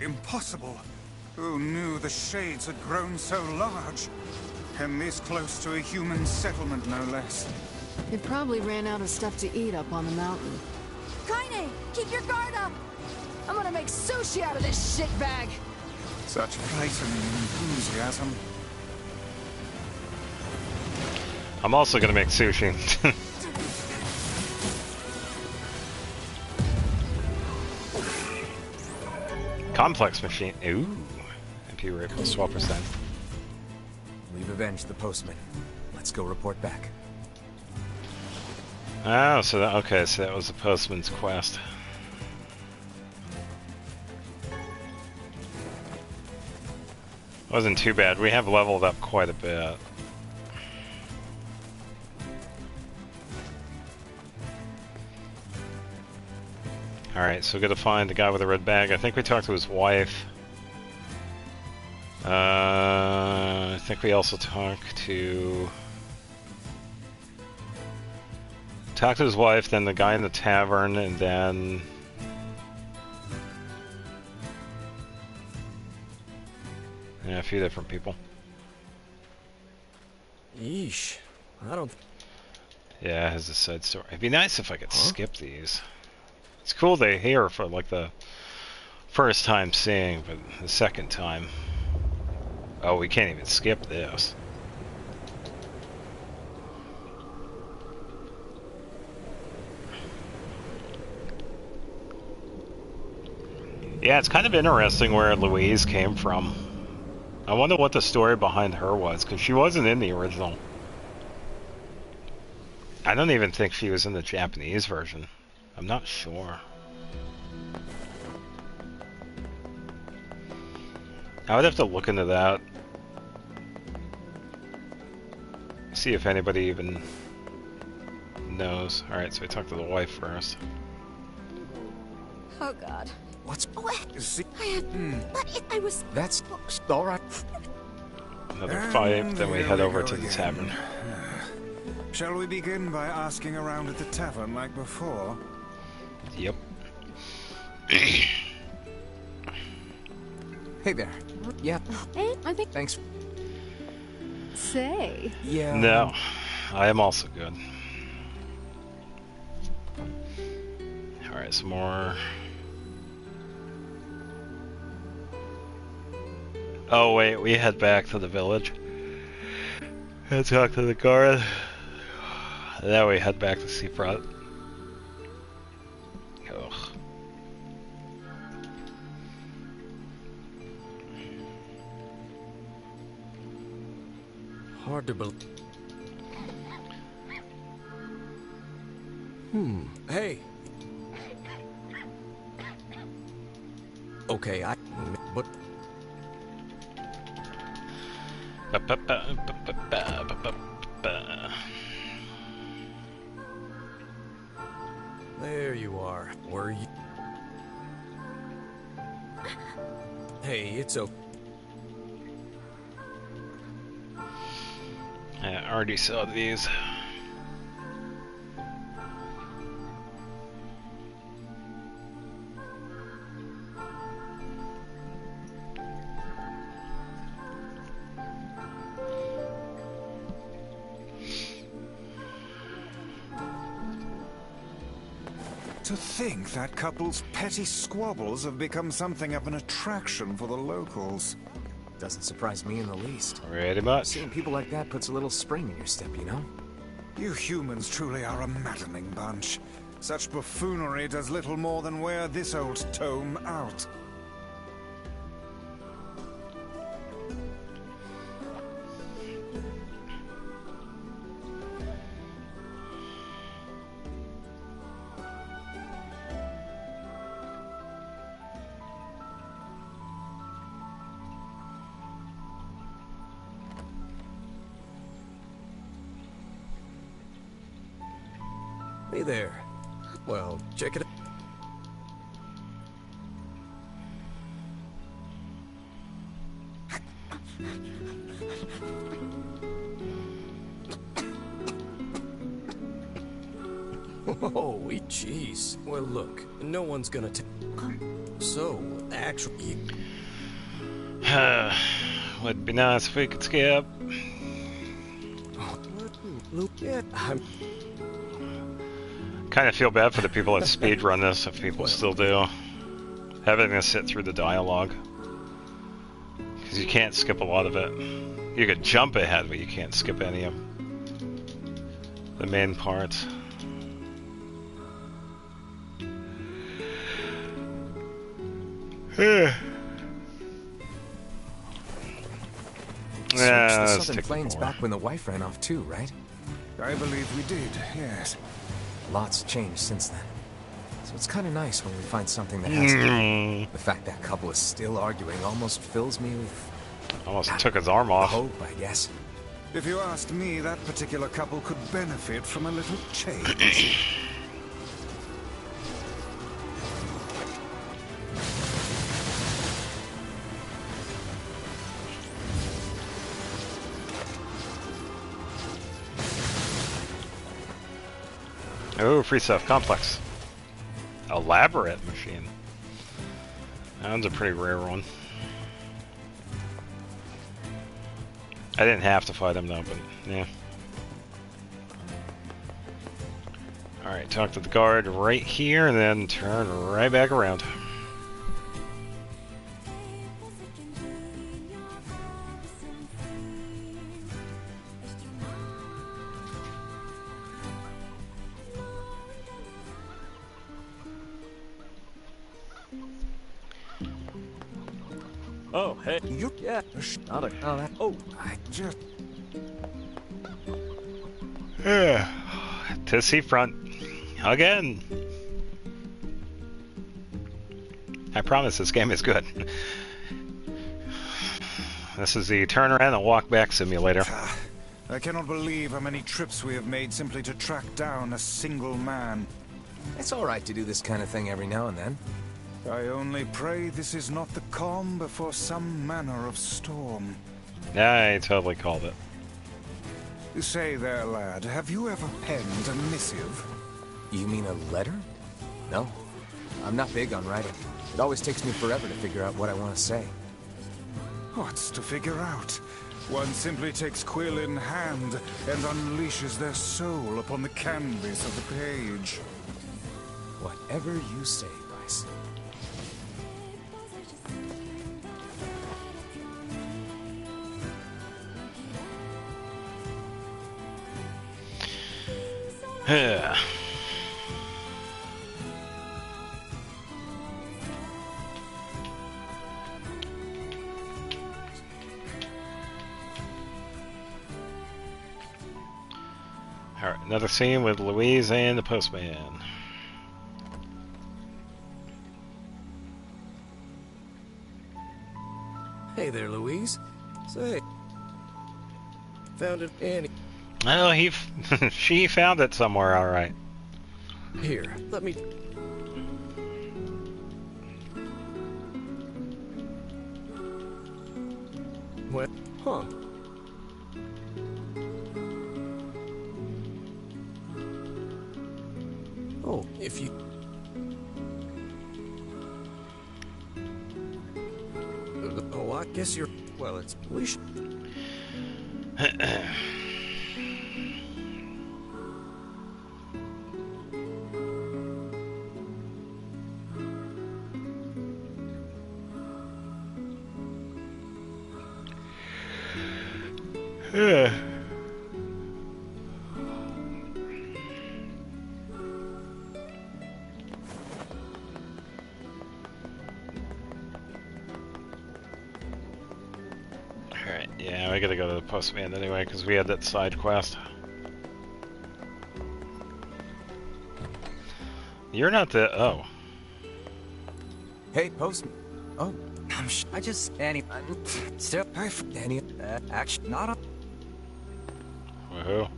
Impossible! Who knew the shades had grown so large? And this close to a human settlement, no less. It probably ran out of stuff to eat up on the mountain. Kaine, keep your guard up! I'm gonna make sushi out of this shitbag! Such blatant enthusiasm. I'm also gonna make sushi. Complex machine. Ooh. MP rate plus 12%. We've avenged the postman. Let's go report back. Oh, so that, okay, so that was the postman's quest. Wasn't too bad. We have leveled up quite a bit. Alright, so we gotta find the guy with the red bag. I think we talked to his wife. I think we also talked to his wife, then the guy in the tavern, and then yeah, a few different people. Yeesh. I don't... Yeah, it has a side story. It'd be nice if I could skip these. It's cool they're here for like the first time seeing, but the second time... Oh, we can't even skip this. Yeah, it's kind of interesting where Louise came from. I wonder what the story behind her was, because she wasn't in the original. I don't even think she was in the Japanese version. I'm not sure. I would have to look into that. See if anybody even knows. Alright, so we talk to the wife first. Oh God. What's... I had... But I was... That's... alright. Another fight, then we head over to the tavern. Shall we begin by asking around at the tavern like before? Yep. Hey there. Yeah. Hey, I think... Thanks. Say. Yeah. No, I am also good. Alright, some more. Oh wait, we head back to the village and talk to the guard. Then we head back to Seafront. Ugh. Hard to believe. Hey. Okay, but there you are. Were you? Hey, it's okay. I already saw these. To think that couple's petty squabbles have become something of an attraction for the locals. Doesn't surprise me in the least. Pretty much. Seeing people like that puts a little spring in your step, you know? You humans truly are a maddening bunch. Such buffoonery does little more than wear this old tome out. Hey there. Well, check it out. Oh, jeez. Well, look, no one's gonna So, actually... Would be nice if we could skip. Yeah, I'm... Kind of feel bad for the people that speedrun this, if people still do. Having to sit through the dialogue. Because you can't skip a lot of it. You could jump ahead, but you can't skip any of the main parts. Yeah, the Southern Plains back when the wife ran off too, right? I believe we did, yes. Lots changed since then. So it's kind of nice when we find something that hasn't. The fact that couple is still arguing almost fills me with... Almost took his arm off. Hope, I guess. If you asked me, that particular couple could benefit from a little change. Oh, free stuff. Complex. Elaborate machine. That one's a pretty rare one. I didn't have to fight him though, but yeah. Alright, talk to the guard right here and then turn right back around. Oh, hey. You, yeah. Not a. Oh, that. Oh, I just. Yeah. to seafront again. I promise this game is good. This is the turn around and walk back simulator. I cannot believe how many trips we have made simply to track down a single man. It's all right to do this kind of thing every now and then. I only pray this is not the calm before some manner of storm. Yeah, I totally called it. Say there, lad, have you ever penned a missive? You mean a letter? No. I'm not big on writing. It always takes me forever to figure out what I want to say. What's to figure out? One simply takes quill in hand and unleashes their soul upon the canvas of the page. Whatever you say, Bryce. Yeah. Alright, another scene with Louise and the postman. Hey there, Louise. Say, found it, Annie. Oh, she found it somewhere, alright. Here, let me... What? Huh. Oh, if you... Oh, I guess you're... Well, it's... We should... Yeah. Alright, yeah, we gotta go to the postman anyway, because we had that side quest. You're not the... oh. Hey, postman. Oh, I just... Annie... Still... Annie... Actually, not a... Woohoo.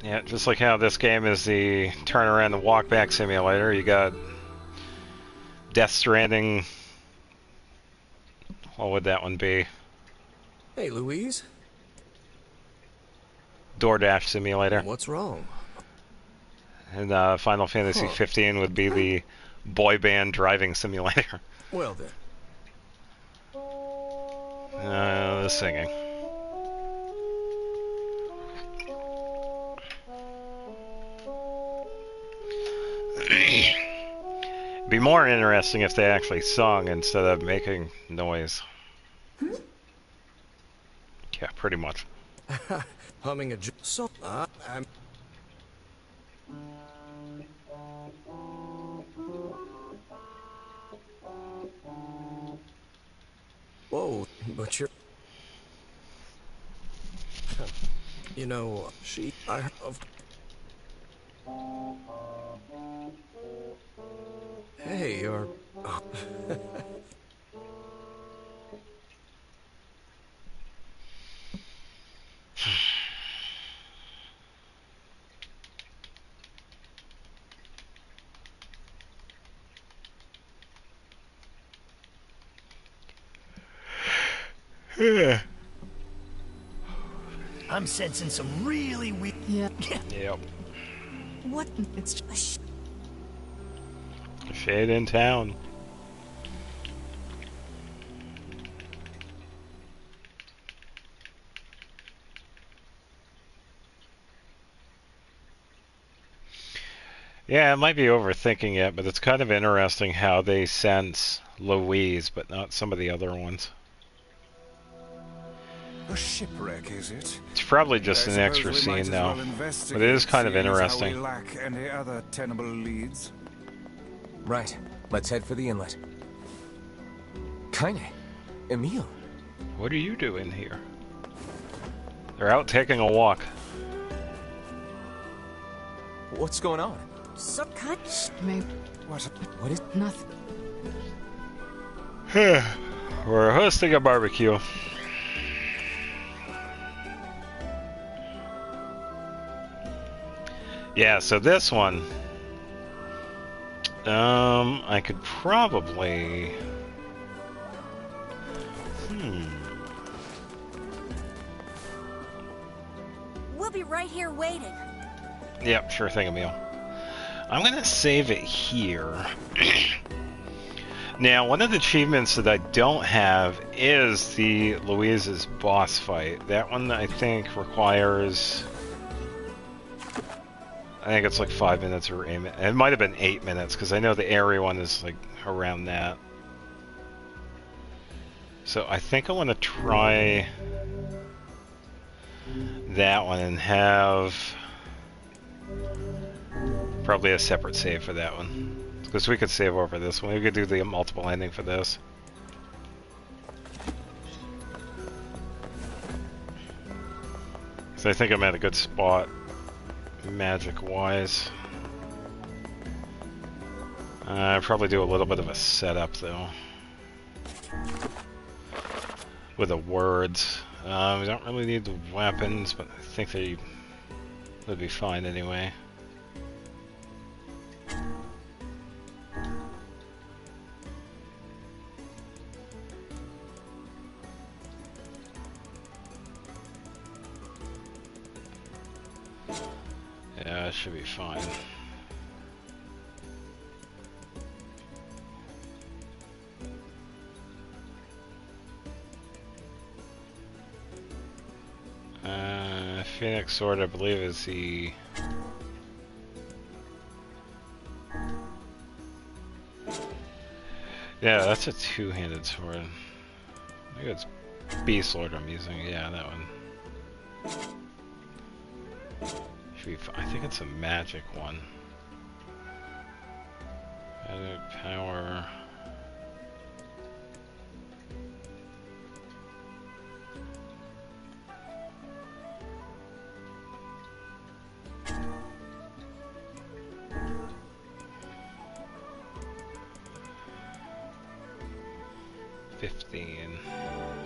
Yeah, just like how this game is the turn around and walk back simulator, you got Death Stranding. What would that one be? Hey, Louise. DoorDash simulator. What's wrong? And Final Fantasy 15 would be the boy band driving simulator. Well then. The singing. It'd be more interesting if they actually sung instead of making noise. Yeah, pretty much. Humming a song. I'm... Whoa, but you're... You know, I heard of... Hey, you're... Oh. Yeah. I'm sensing some really weird... Yeah. Yep. What? It's just... Shade in town. Yeah, I might be overthinking it, but it's kind of interesting how they sense Louise, but not some of the other ones. A shipwreck, is it? It's probably just an extra scene, though. But it is kind of interesting. How we lack any other tenable leads. Right. Let's head for the inlet. Kaine. Emil. What are you doing here? They're out taking a walk. What's going on? Some kind. Maybe. What is nothing? We're hosting a barbecue. Yeah, so this one, I could probably, We'll be right here waiting. Yep, sure thing, Emil. I'm gonna save it here. Now, one of the achievements that I don't have is the Louise's boss fight. That one, I think, requires... I think it's like 5 minutes or 8 minutes. It might have been 8 minutes, because I know the area one is like around that. So I think I want to try that one and have probably a separate save for that one. Because we could save over this one. We could do the multiple ending for this. So I think I'm at a good spot, magic-wise. Probably do a little bit of a setup, though. With the words. We don't really need the weapons, but I think they would be fine anyway. Yeah, it should be fine. Phoenix Sword, I believe, is the... Yeah, that's a two-handed sword. Maybe it's Beast Sword I'm using. Yeah, that one. Should be fine. I think it's a magic one. Added power...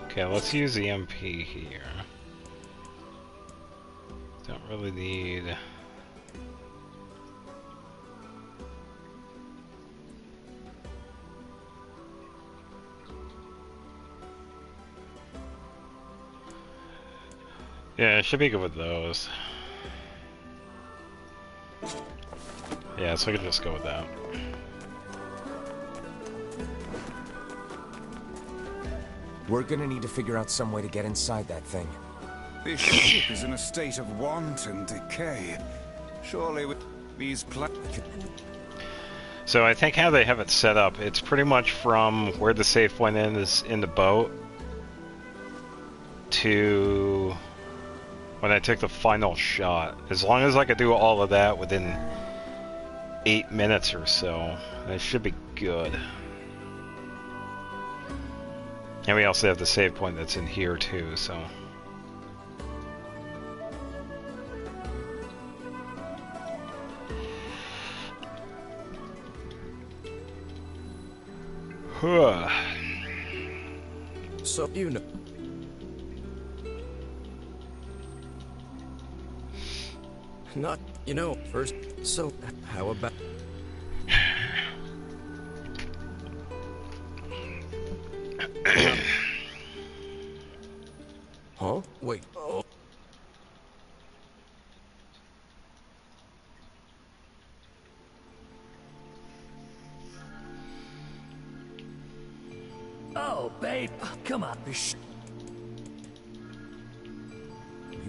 Okay, let's use the MP here. Don't really need... Yeah, it should be good with those. Yeah, so I can just go with that. We're gonna need to figure out some way to get inside that thing. This ship is in a state of wanton decay. Surely with these So I think how they have it set up, it's pretty much from where the save point is in the boat to when I took the final shot. As long as I could do all of that within 8 minutes or so, that should be good. And we also have the save point that's in here too, so... So, you know... Not, you know, first, so, how about... Huh? Wait. Oh. Oh, babe, come on. You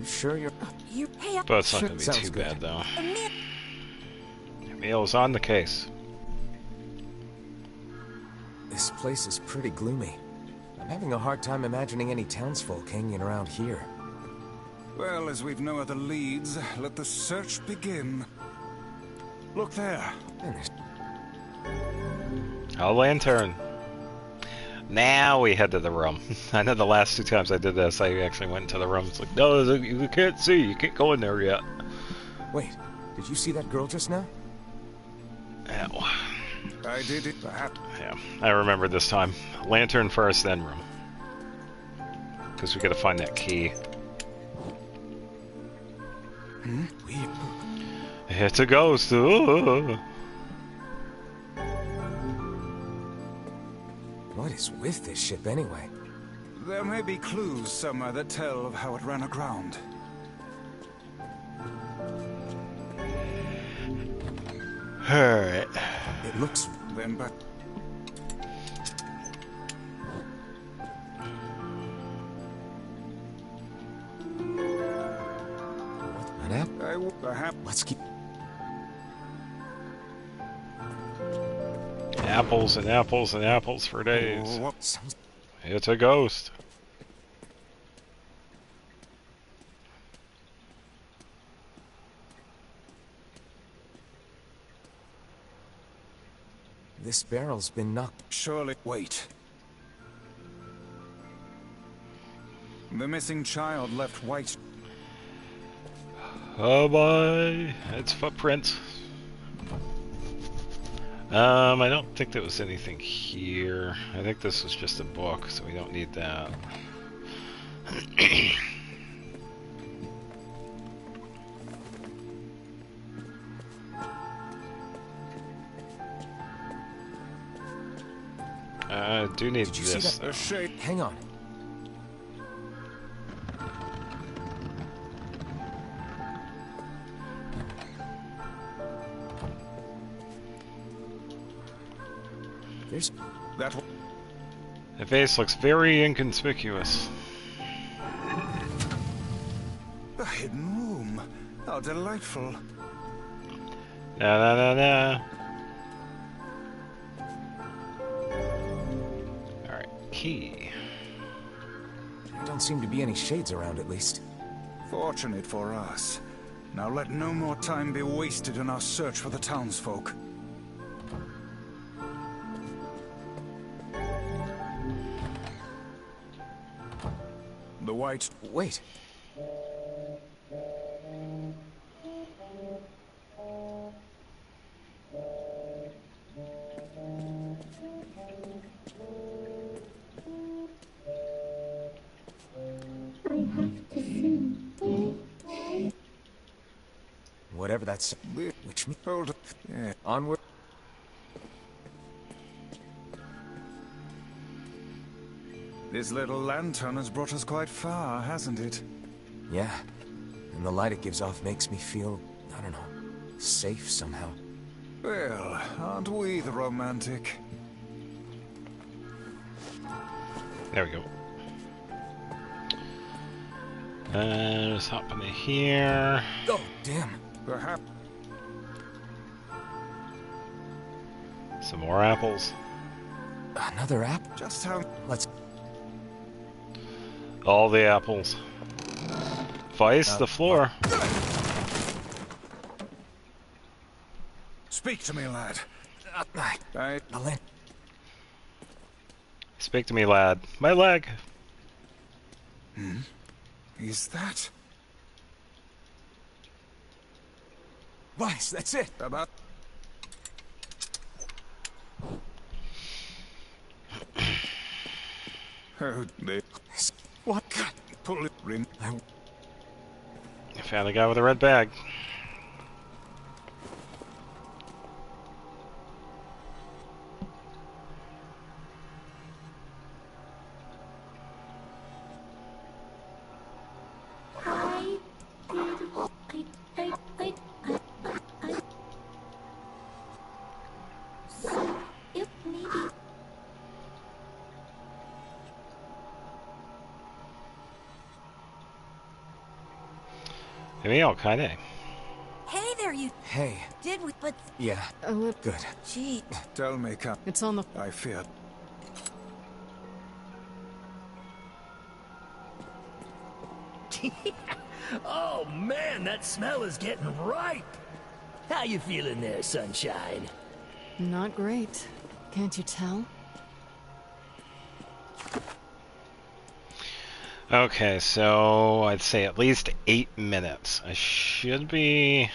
sure you're... But it's not gonna be too bad, though. Emil's on the case. This place is pretty gloomy. I'm having a hard time imagining any townsfolk hanging around here. Well, as we've no other leads, let the search begin. Look there. A lantern. Now we head to the room. I know the last 2 times I did this, I actually went into the room. It's like, no, you can't see. You can't go in there yet. Wait, did you see that girl just now? Ow. I did it, perhaps. Yeah, I remember this time. Lantern first, then room. Because we gotta find that key. Weird. It's a ghost. Ooh. What is with this ship anyway? There may be clues somewhere that tell of how it ran aground. Alright. It looks... Then, but... An app? Perhaps... Let's keep... Apples and apples and apples for days. It's a ghost. This barrel's been knocked... Surely... Wait. The missing child left white... Oh boy, it's footprints. I don't think there was anything here. I think this was just a book, so we don't need that. I do need Did you this. see that? Shade. Hang on. There's that. The vase looks very inconspicuous. A hidden room. How delightful. Na na na na. Alright, key. There don't seem to be any shades around, at least. Fortunate for us. Now let no more time be wasted in our search for the townsfolk. The white... Wait. Whatever that's... Which me... Hold up. Yeah. Onward. This little lantern has brought us quite far, hasn't it? Yeah. And the light it gives off makes me feel, I don't know, safe somehow. Well, aren't we the romantic? There we go. Just hop into here. Oh, damn. Perhaps. Some more apples. Another app? Just how... Let's... All the apples. Vice the floor. Speak to me, lad. Speak to me, lad. My leg. Is that... Vice, that's it. About... Oh, they... What? God. Pull it, ring. I found the guy with the red bag. Kinda. Hey there, you. Hey. Did we? But yeah. Good. Gee. Tell me, come. It's on the. I fear. Oh man, that smell is getting ripe. How you feeling there, sunshine? Not great. Can't you tell? Okay, so I'd say at least 8 minutes. I should be...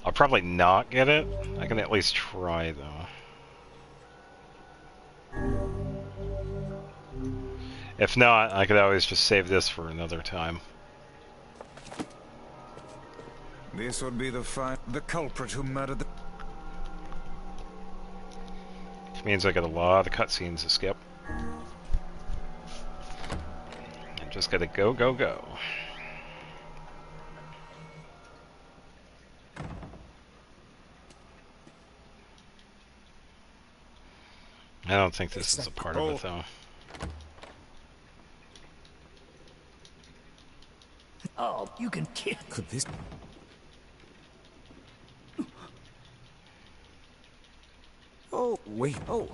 I'll probably not get it. I can at least try, though. If not, I could always just save this for another time. This would be the culprit who murdered the... Which means I got a lot of cutscenes to skip. I just gotta go, go, go. I don't think this is a part of it, though. Oh, you can kill. Could this... Oh, wait. Oh,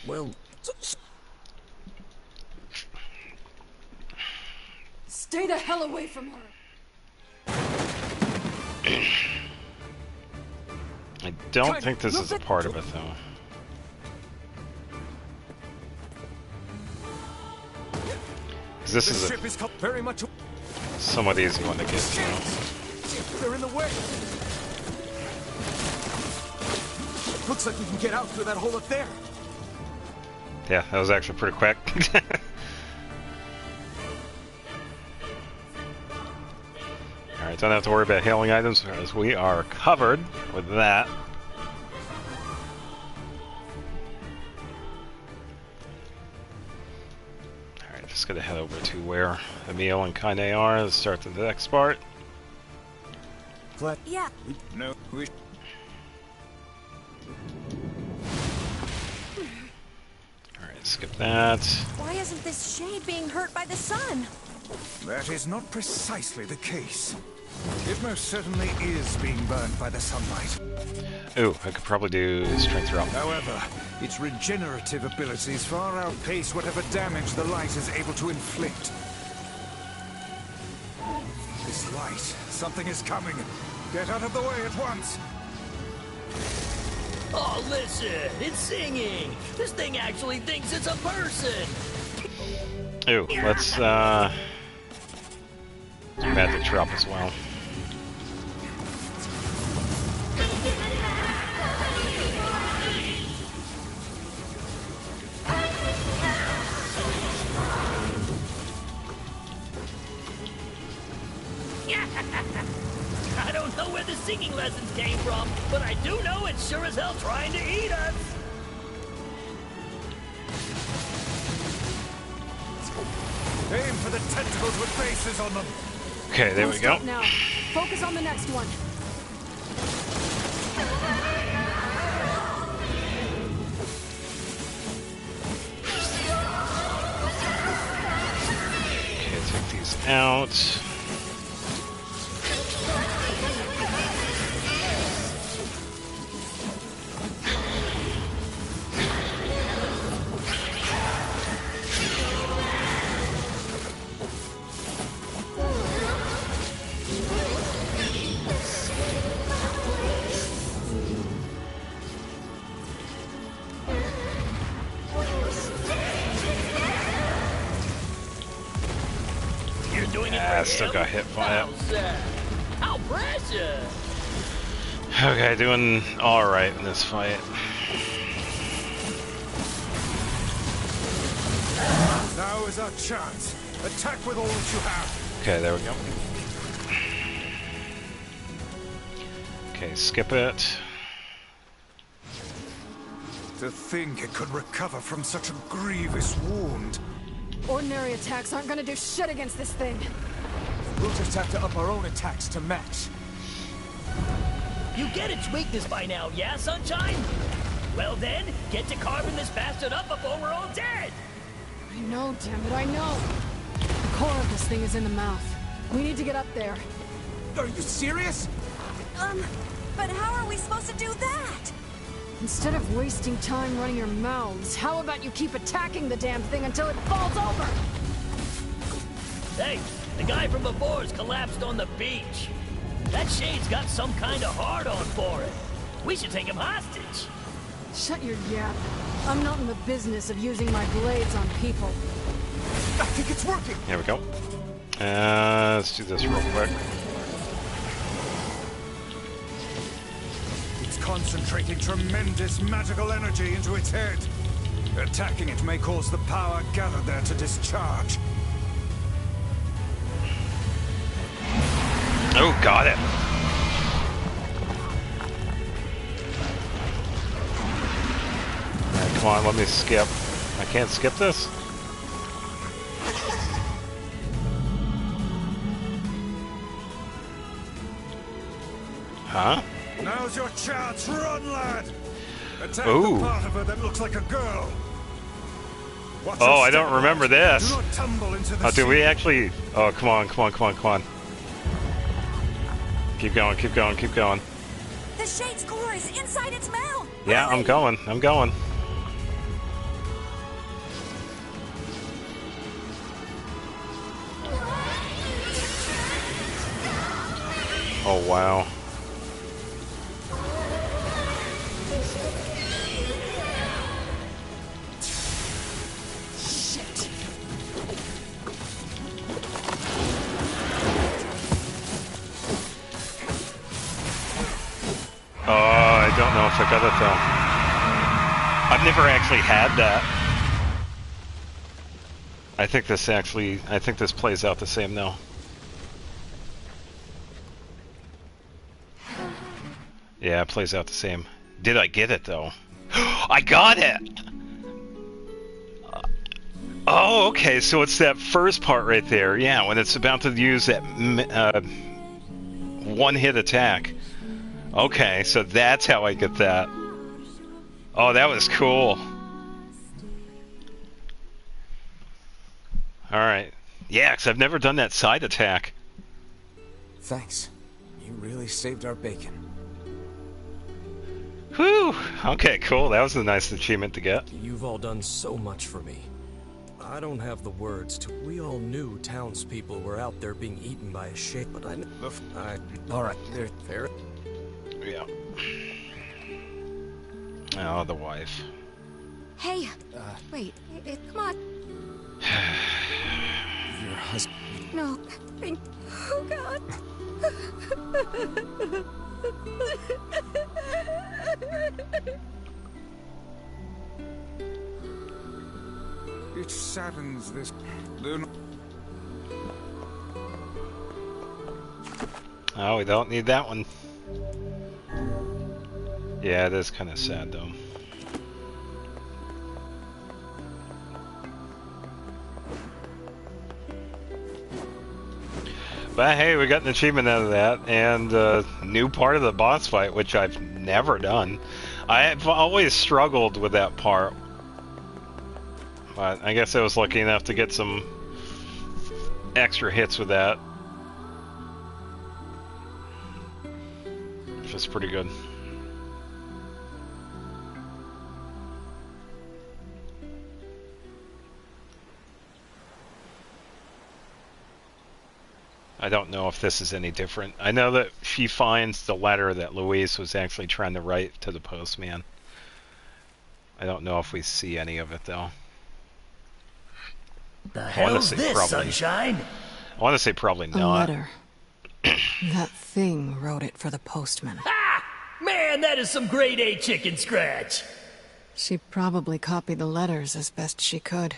well... Stay the hell away from her! I don't think this is a part of it, though. This is a somewhat easy one to get to. They're in the way. Looks like we can get out through that hole up there. Yeah, that was actually pretty quick. Alright, don't have to worry about healing items because we are covered with that. Alright, just gonna head over to where Emil and Kaine are to start the next part. Yeah. No, we... Alright, skip that. Why isn't this shade being hurt by the sun? That is not precisely the case. It most certainly is being burned by the sunlight. Ooh, I could probably do strength drop. However, its regenerative abilities far outpace whatever damage the light is able to inflict. This light, something is coming. Get out of the way at once. Oh, listen, it's singing. This thing actually thinks it's a person. Ooh, let's do magic drop as well. I don't know where the singing lessons came from, but I do know it's sure as hell trying to eat us. Aim for the tentacles with bases on them. Okay, there we go. Now, focus on the next one. Okay, take these out. I still got hit by it. How precious! Okay, doing alright in this fight. Now is our chance. Attack with all that you have. Okay, there we go. Okay, skip it. To think it could recover from such a grievous wound. Ordinary attacks aren't gonna do shit against this thing. We'll just have to up our own attacks to match. You get its weakness by now, yeah, Sunshine? Well then, get to carving this bastard up before we're all dead! I know, damn it, I know. The core of this thing is in the mouth. We need to get up there. Are you serious? But how are we supposed to do that? Instead of wasting time running your mouths, how about you keep attacking the damn thing until it falls over? Hey, the guy from before's collapsed on the beach. That Shade's got some kind of hard-on for it. We should take him hostage. Shut your yap. I'm not in the business of using my blades on people. I think it's working. Here we go. Let's do this real quick. It's concentrating tremendous magical energy into its head. Attacking it may cause the power gathered there to discharge. Oh, got it. Alright, come on, let me skip. I can't skip this? Huh? Now's your chance. Run, lad. Attack Ooh. the part of her that looks like a girl. Watch Oh, your I step, don't remember this. Do not tumble into the Oh, did we sea. actually... Oh, come on, come on, come on, come on. Keep going, keep going, keep going. The Shade's core is inside its mouth! Yeah, I'm going, I'm going. Oh, wow. Shit. Oh, I don't know if I got it though. I've never actually had that. I think this plays out the same though. Yeah, it plays out the same. Did I get it though? I got it! Oh, okay, so it's that first part right there. Yeah, when it's about to use that one-hit attack. Okay, so that's how I get that. Oh, that was cool. Alright. Yeah, because I've never done that side attack. Thanks. You really saved our bacon. Whew! Okay, cool. That was a nice achievement to get. You've all done so much for me. I don't have the words to... We all knew townspeople were out there being eaten by a shade, but Alright, they're fair. Yeah. Oh, the wife. Hey, wait, come on. Your husband... No, oh God. It saddens this. Oh, we don't need that one. Yeah, it is kind of sad though. But hey, we got an achievement out of that, and a new part of the boss fight, which I've never done. I've always struggled with that part. But I guess I was lucky enough to get some extra hits with that. Which is pretty good. I don't know if this is any different. I know that she finds the letter that Louise was actually trying to write to the postman. I don't know if we see any of it though. The hell's this, probably, Sunshine? I want to say probably A not. letter. That thing wrote it for the postman. Ha! Man, that is some grade A chicken scratch. She probably copied the letters as best she could.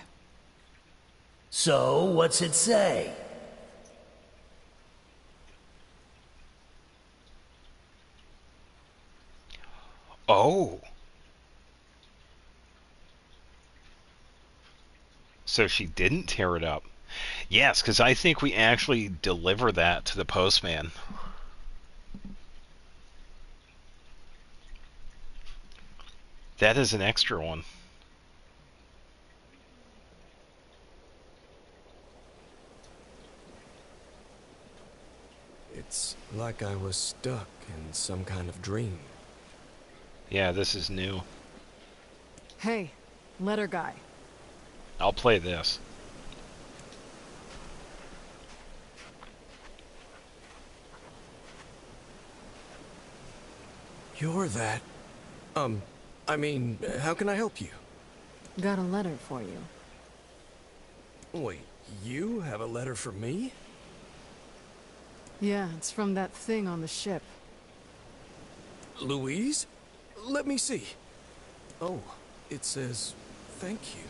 So, what's it say? Oh. So she didn't tear it up. Yes, because I think we actually deliver that to the postman. That is an extra one. It's like I was stuck in some kind of dream. Yeah, this is new. Hey, letter guy. I'll play this. You're that... I mean, how can I help you? Got a letter for you. Wait, you have a letter for me? Yeah, it's from that thing on the ship. Louise? Let me see. Oh, it says, thank you.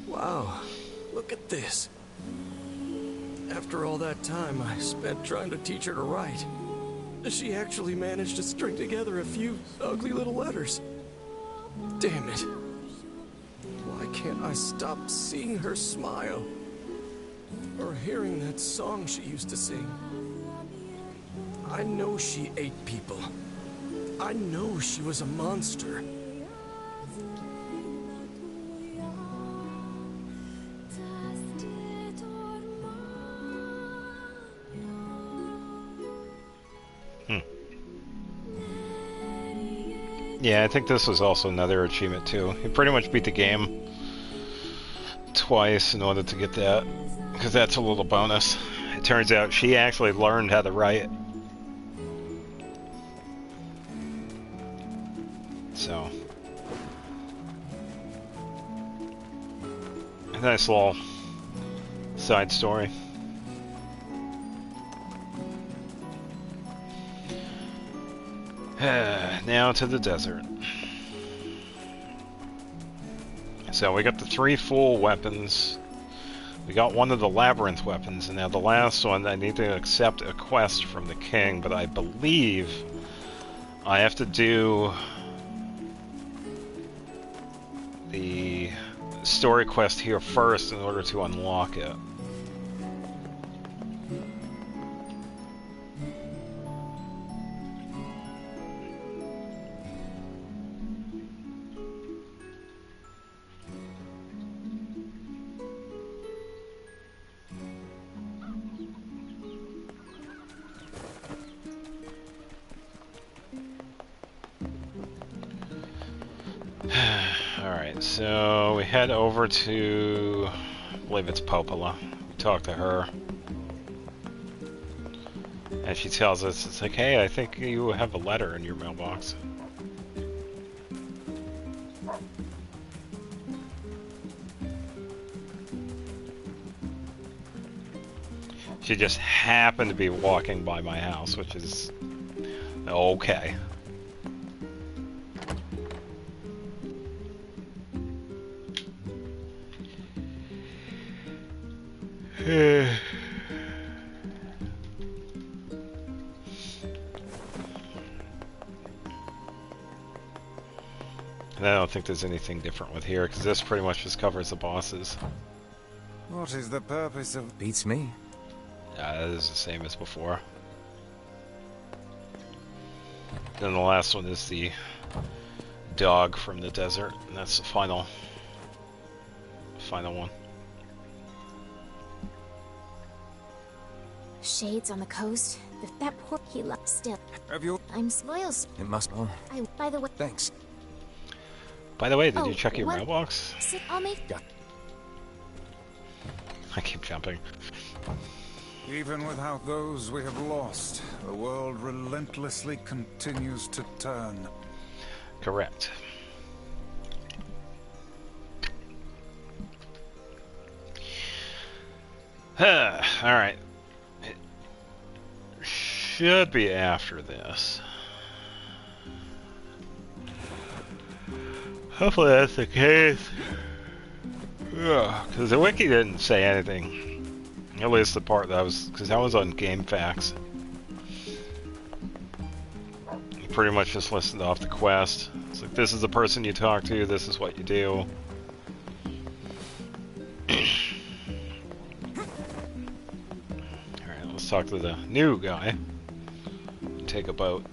Wow, look at this. After all that time I spent trying to teach her to write, she actually managed to string together a few ugly little letters. Damn it. Why can't I stop seeing her smile? Or hearing that song she used to sing? I know she ate people. I know she was a monster. Yeah, I think this was also another achievement too. You pretty much beat the game twice in order to get that, because that's a little bonus. It turns out she actually learned how to write. So, a nice little side story. Now to the desert. So we got the 3 full weapons. We got one of the labyrinth weapons, and now the last one, I need to accept a quest from the king, but I believe I have to do the story quest here first in order to unlock it. Alright, so we head over to, I believe it's Popola. We talk to her. And she tells us, it's like, hey, I think you have a letter in your mailbox. She just happened to be walking by my house, which is okay. And I don't think there's anything different with here, because this pretty much just covers the bosses. What is the purpose of... Beats me. It is the same as before. Then the last one is the dog from the desert, and that's the final one. Shades on the coast. That poor he left still. Have you? I'm loyal. It must. Oh. By the way. Thanks. By the way, did you check your mailbox? I'll make. Yeah. I keep jumping. Even without those we have lost, the world relentlessly continues to turn. Correct. Alright. It should be after this. Hopefully that's the case. Because the wiki didn't say anything. At least the part that was, because that was on GameFAQs. You pretty much just listened off the quest. It's like, this is the person you talk to, this is what you do. Alright, let's talk to the new guy. Take a boat.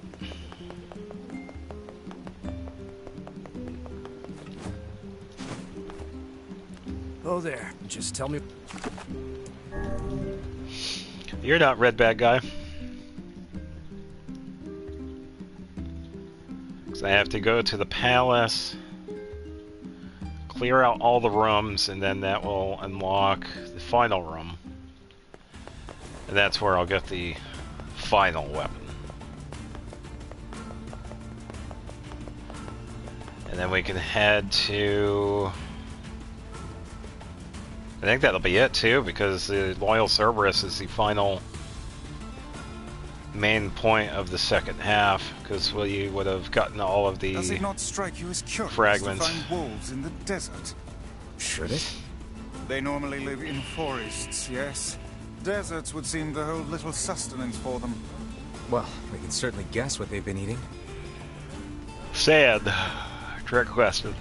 Oh there, just tell me. You're not red bad guy. Because I have to go to the palace, clear out all the rooms, and then that will unlock the final room. And that's where I'll get the final weapon. then we can head to... I think that'll be it too, because the Loyal Cerberus is the final main point of the second half, because we would have gotten all of the Does it not strike you as curious fragments. to find wolves in the desert? Should it? They normally live in forests, yes. Deserts would seem to hold little sustenance for them. Well, we can certainly guess what they've been eating. Sand. Trick question.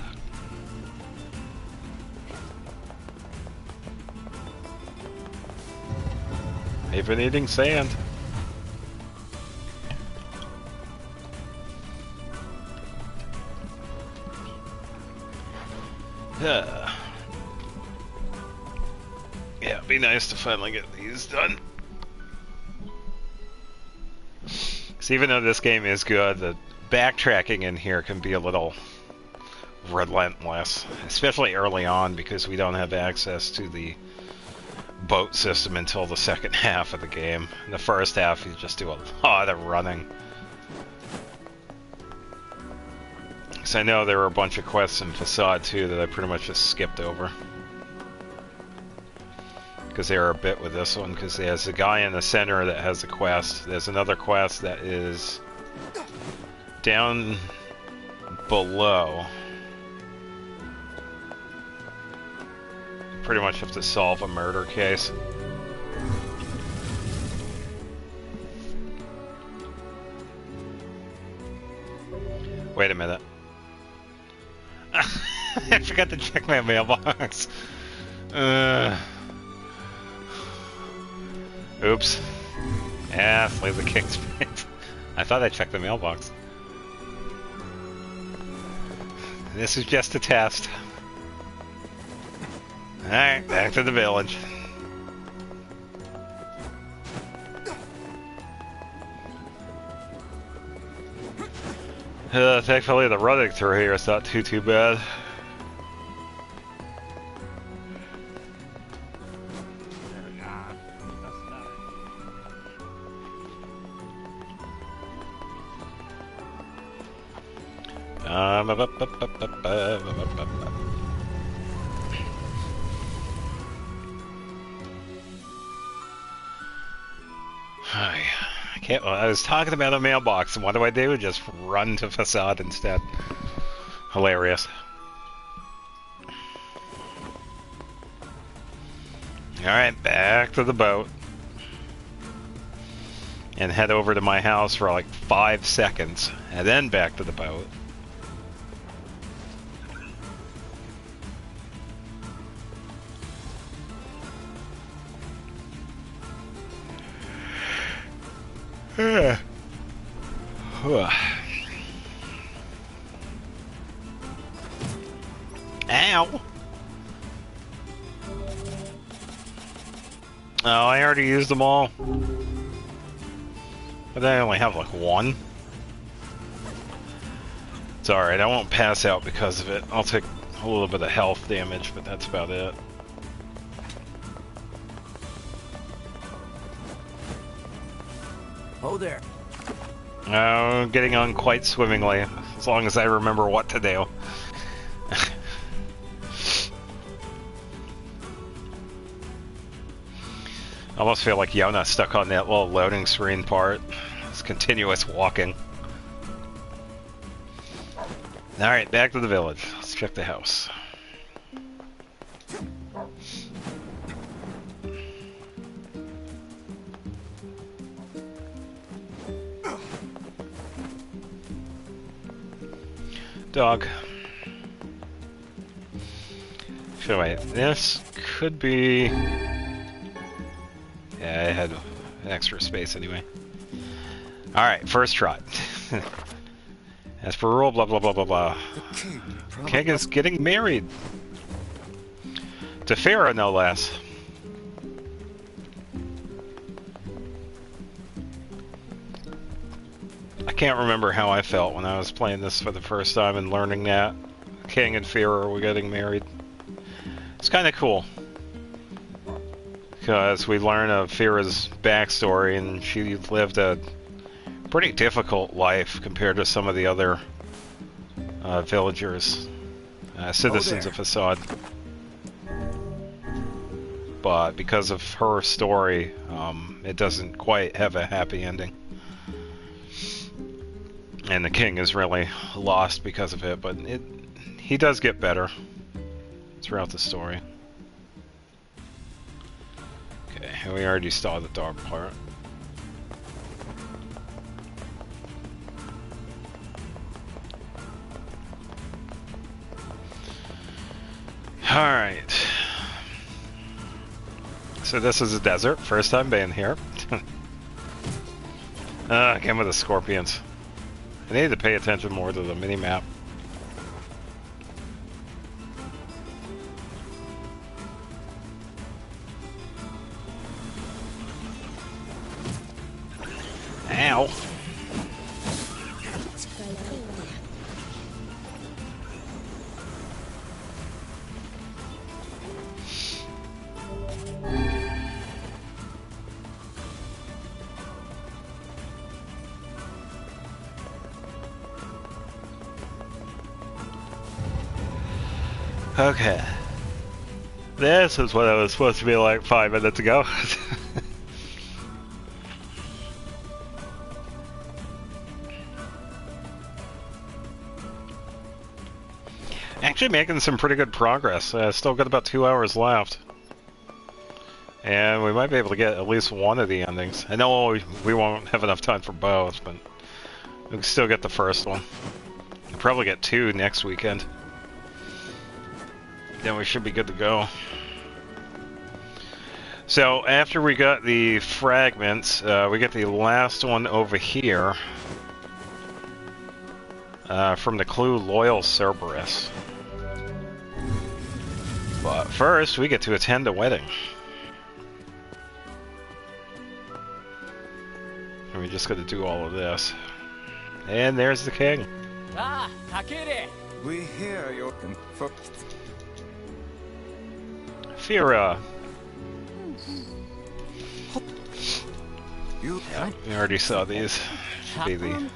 They've been eating sand. Yeah, it'd be nice to finally get these done. Because even though this game is good, the backtracking in here can be a little relentless, especially early on, because we don't have access to the boat system until the second half of the game. In the first half, you just do a lot of running. Because I know there were a bunch of quests in Facade 2 that I pretty much just skipped over. Because they are a bit with this one, because there's a guy in the center that has a quest. There's another quest that is down below. Pretty much have to solve a murder case. Wait a minute. I forgot to check my mailbox. Oops. Yeah, leave the kick space. I thought I checked the mailbox. This is just a test. Alright, back to the village. Thankfully the running through here is not too bad. I was talking about a mailbox, and what do? Just run to Facade instead. Hilarious. Alright, back to the boat. And head over to my house for like 5 seconds, and then back to the boat. Ow! Oh, I already used them all. But I only have like one. It's alright, I won't pass out because of it. I'll take a little bit of health damage, but that's about it. Oh there. Oh, getting on quite swimmingly, as long as I remember what to do. I almost feel like Yona stuck on that little loading screen part. It's continuous walking. Alright, back to the village. Let's check the house. Dog. So wait, this could be... Yeah, I had an extra space anyway. Alright, first try. As per rule, blah blah blah blah blah. King is getting married. To Farah, no less. I can't remember how I felt when I was playing this for the first time and learning that King and Farah were getting married. It's kind of cool. Because we learn of Farah's backstory, and she lived a pretty difficult life compared to some of the other villagers, citizens of Facade. But because of her story, it doesn't quite have a happy ending. And the king is really lost because of it, but he does get better throughout the story. Okay, we already saw the dog part. Alright. So this is a desert, first time being here. Again with the scorpions. I need to pay attention more to the mini-map. Ow! Okay. This is what I was supposed to be like 5 minutes ago. Actually making some pretty good progress. Still got about 2 hours left. And we might be able to get at least one of the endings. I know we won't have enough time for both, but we can still get the first one. We'll probably get 2 next weekend. Then we should be good to go. So after we got the fragments, we get the last one over here from the clue Loyal Cerberus. But first, we get to attend a wedding. And we just got to do all of this. And there's the king. Ah, Takere! We hear your... Fira. Yeah, we already saw these. Be the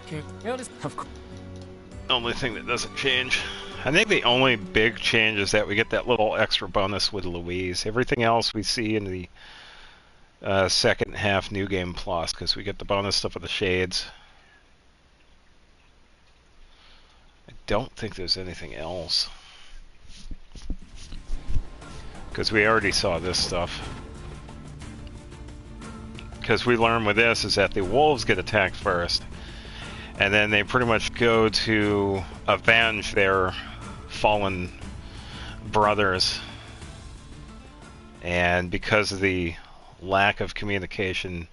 only thing that doesn't change. I think the only big change is that we get that little extra bonus with Louise. Everything else we see in the second half New Game Plus, because we get the bonus stuff with the shades. I don't think there's anything else. Because we already saw this stuff. Because we learned with this is that the wolves get attacked first. And then they pretty much go to avenge their fallen brothers. And because of the lack of communication,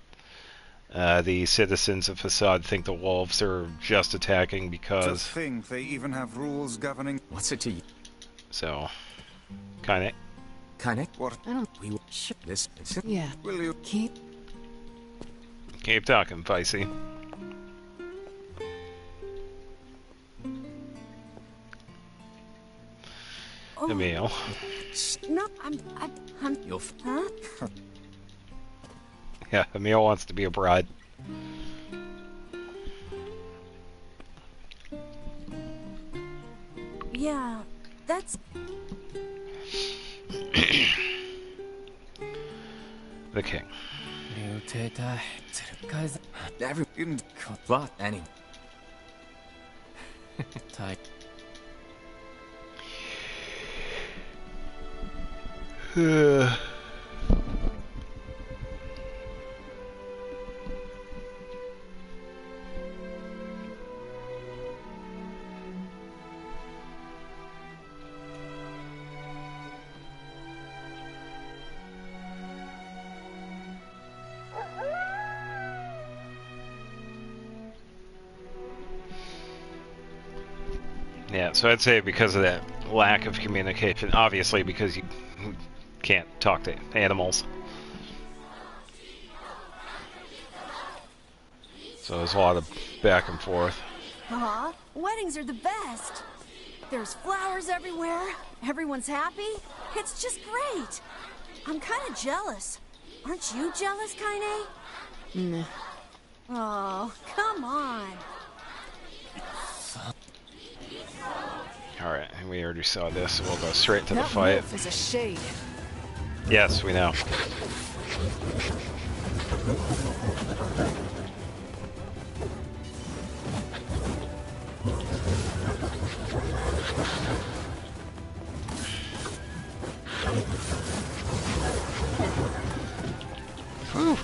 the citizens of Facade think the wolves are just attacking because... To think they even have rules governing... What's it to you? So, kinda. What? I don't... We will ship this. Yeah. Will you keep talking, Vicey. Emil. No, I'm... You'll... Huh? Yeah, Emil wants to be a bride. Yeah, that's... The king. Every... But, any... Yeah, so I'd say because of that lack of communication, obviously because you can't talk to animals. So there's a lot of back and forth. Aw, weddings are the best. There's flowers everywhere. Everyone's happy. It's just great. I'm kind of jealous. Aren't you jealous, Kaine? Nah. Oh, come on. Alright, we already saw this, so we'll go straight to the That fight. wolf is a shade. Yes, we know. Whew.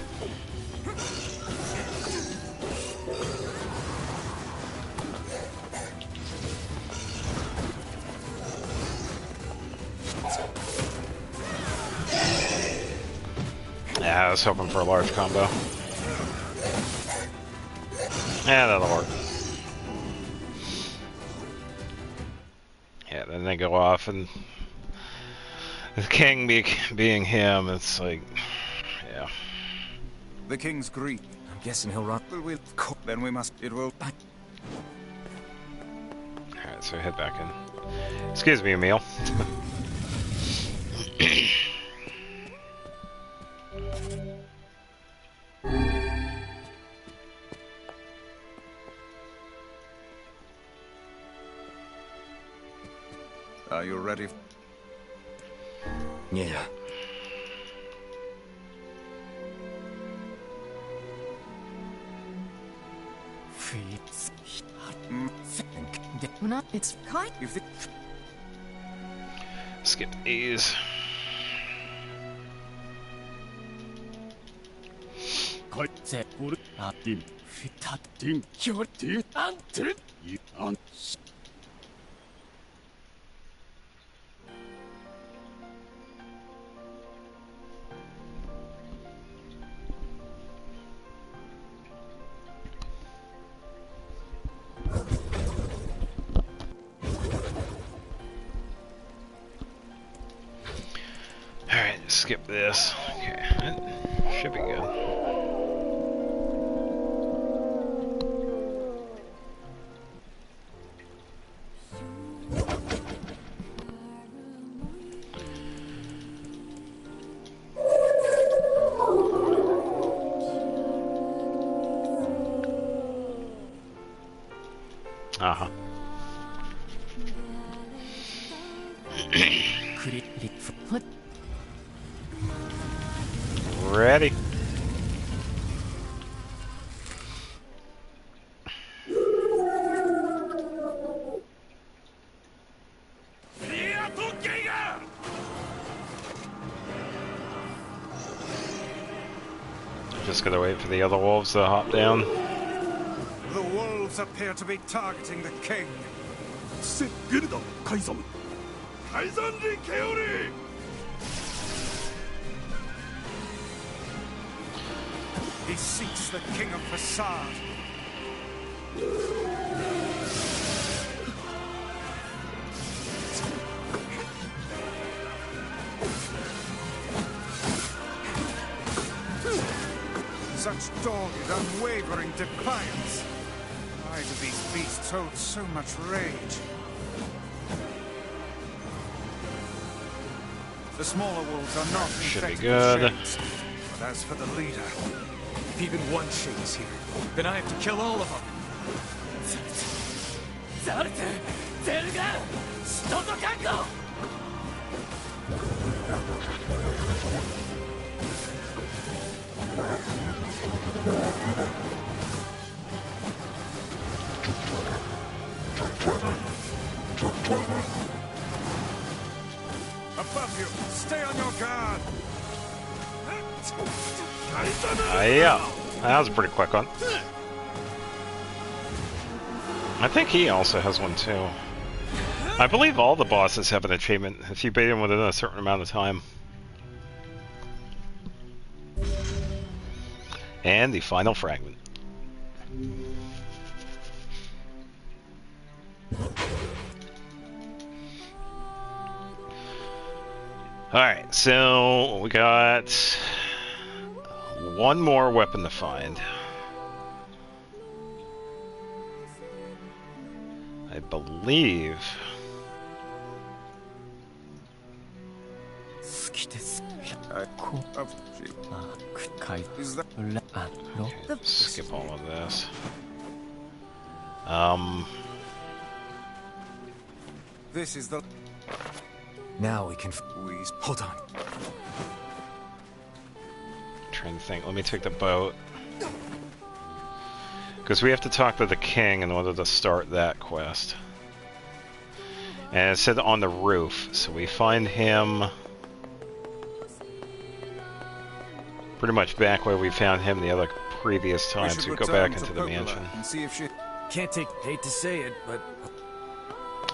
Yeah, I was hoping for a large combo. Yeah, that'll work. Yeah, then they go off, and the king being him, it's like, yeah. The king's grief. I'm guessing he'll run. Then we must. It will. Alright, so head back in. Excuse me, Emil. Are you ready? Yeah. It's kind. Skip these. Alright, skip this. Okay, that should be good. Uh-huh. Ready. Just gotta wait for the other wolves to hop down. The wolves appear to be targeting the king. He seeks the king of Facade. Such dogged, unwavering defiance. Why do these beasts hold so much rage? The smaller wolves are not Should be infected good. with shades. But as for the leader, If even one shade is here, then I have to kill all of them. above you, stay on your guard. Yeah, that was a pretty quick one. I think he also has one too. I believe all the bosses have an achievement if you beat them within a certain amount of time. And the final fragment. Alright, so we got one more weapon to find. I believe... Okay, skip all of this. This is the... Now we can... Hold on. Trying to think. Let me take the boat. Because we have to talk to the king in order to start that quest. And it said on the roof, so we find him pretty much back where we found him the other previous time, so we go back into the mansion. And see if she... Hate to say it, but...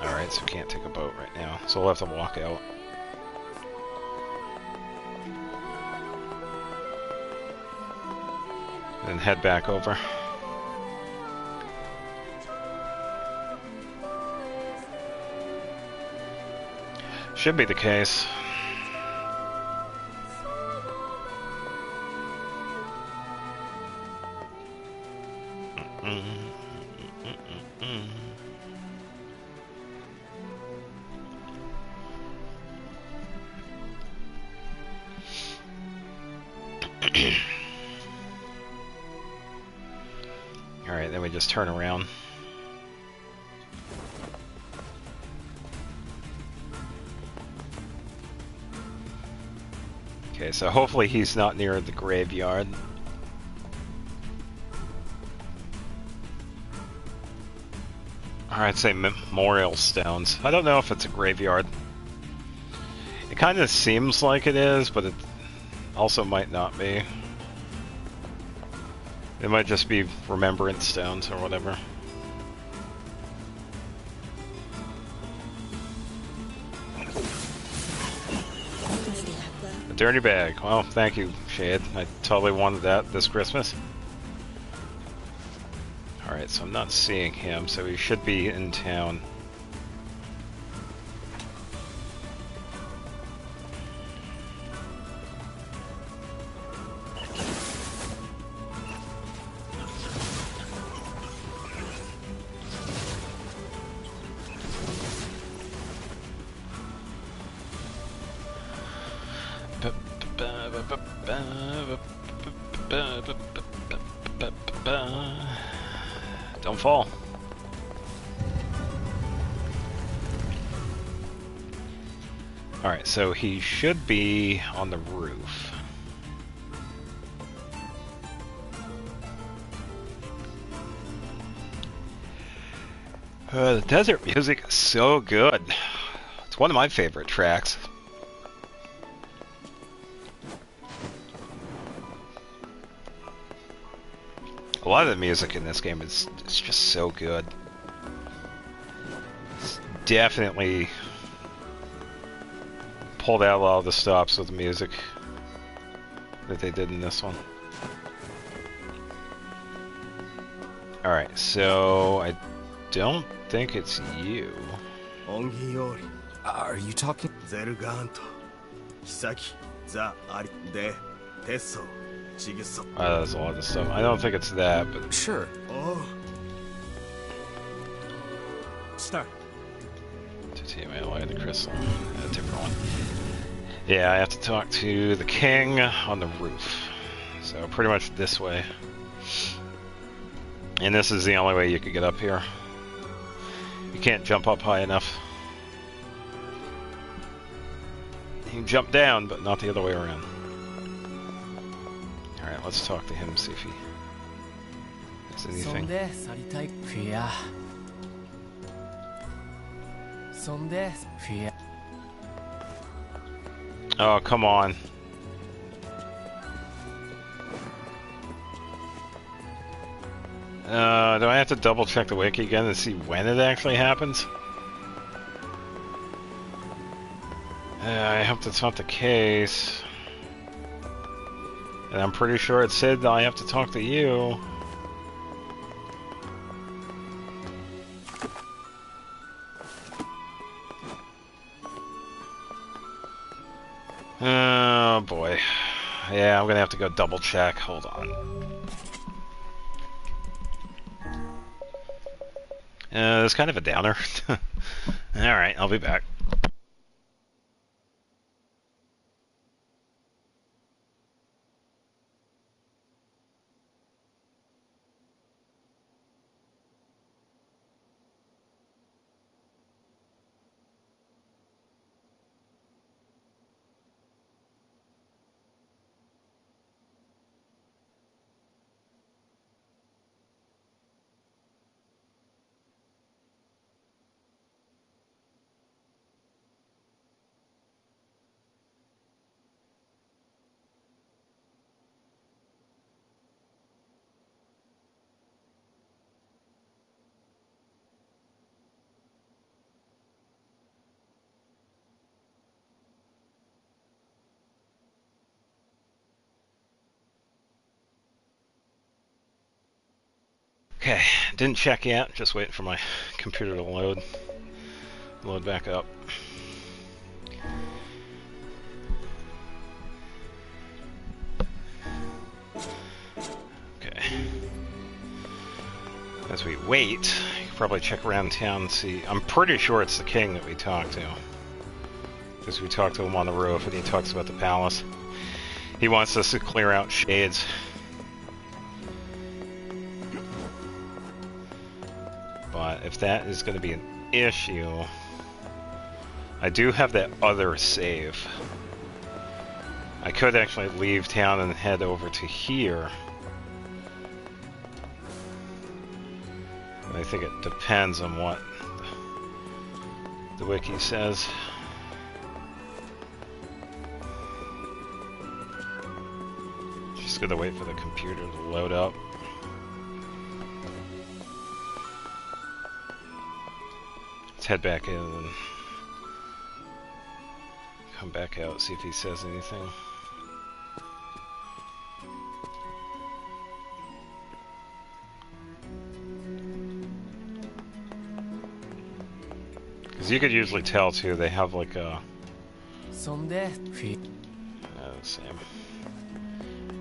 Alright, so we can't take a boat right now, so we'll have to walk out. And head back over. Should be the case. Alright, then we just turn around. Okay, so hopefully he's not near the graveyard. Or I'd say memorial stones. I don't know if it's a graveyard. It kind of seems like it is, but it also might not be. It might just be remembrance stones or whatever. A dirty bag. Well, thank you, Shade. I totally wanted that this Christmas. Alright, so I'm not seeing him, so he should be in town. Don't fall. Alright, so he should be on the roof. The desert music is so good. It's one of my favorite tracks. A lot of the music in this game is just so good. It's definitely pulled out a lot of the stops with the music that they did in this one. Alright, so I don't think it's you. Are you talking? There's a lot of stuff. I don't think it's that, but... Sure. Start. Titanium the crystal. A different one. Yeah, I have to talk to the king on the roof. So pretty much this way. And this is the only way you could get up here. You can't jump up high enough. You can jump down, but not the other way around. Alright, let's talk to him, see if he has anything. Oh, come on. Do I have to double check the wiki again to see when it actually happens? I hope that's not the case. And I'm pretty sure it said that I have to talk to you. Oh boy. Yeah, I'm gonna have to go double check. Hold on. It's kind of a downer. Alright, I'll be back. Okay, didn't check yet. Just waiting for my computer to load back up. Okay. As we wait, you can probably check around town and see. I'm pretty sure it's the king that we talked to, because we talked to him on the roof and he talks about the palace. He wants us to clear out shades. But if that is going to be an issue, I do have that other save. I could actually leave town and head over to here. I think it depends on what the wiki says. Just gonna wait for the computer to load up. Let's head back in and come back out, see if he says anything. Because you could usually tell too, they have like a... same.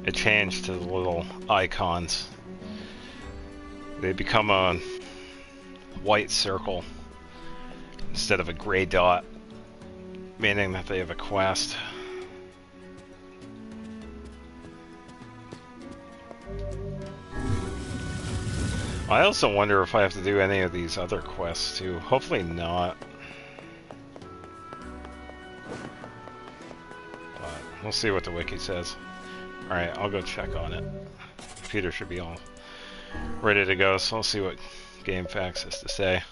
It changed to the little icons. They become a white circle instead of a gray dot, meaning that they have a quest. I also wonder if I have to do any of these other quests too. Hopefully not. But we'll see what the wiki says. Alright, I'll go check on it. Computer should be all ready to go, so I'll see what GameFAQs has to say.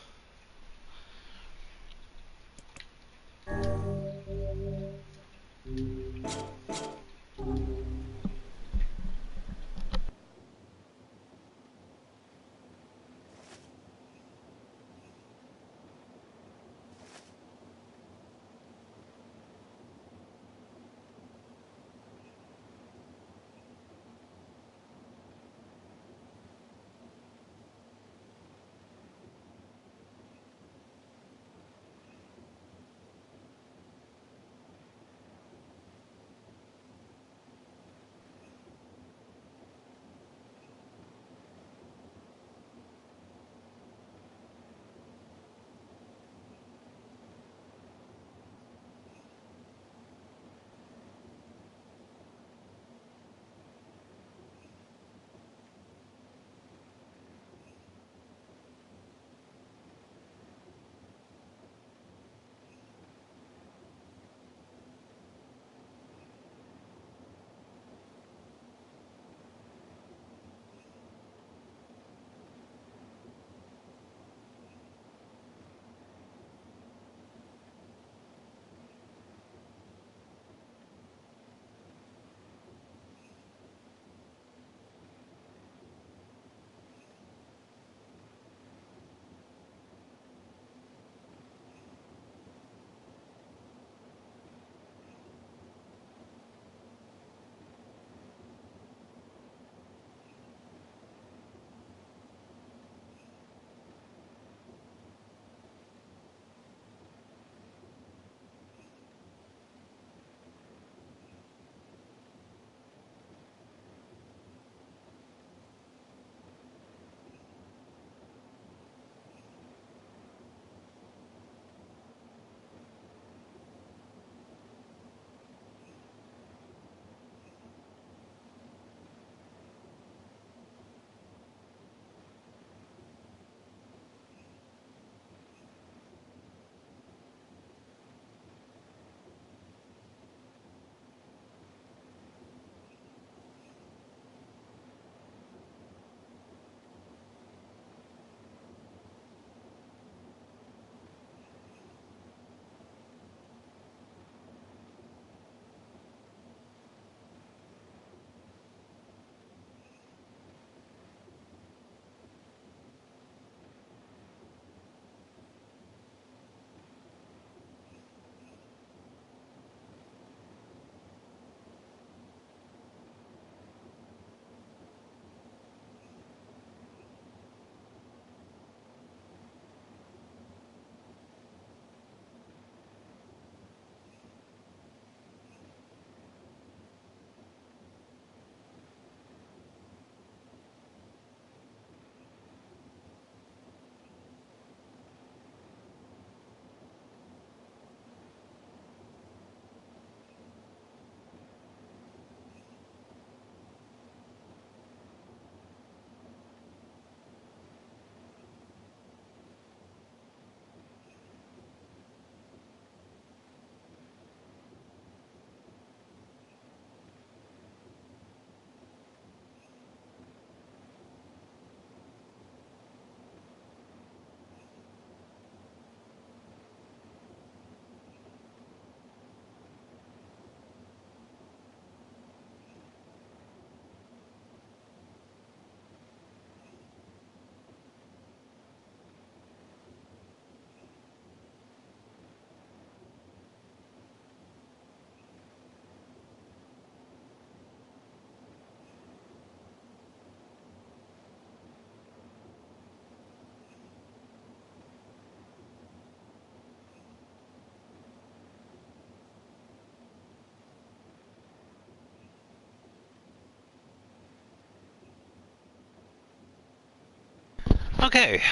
Okay.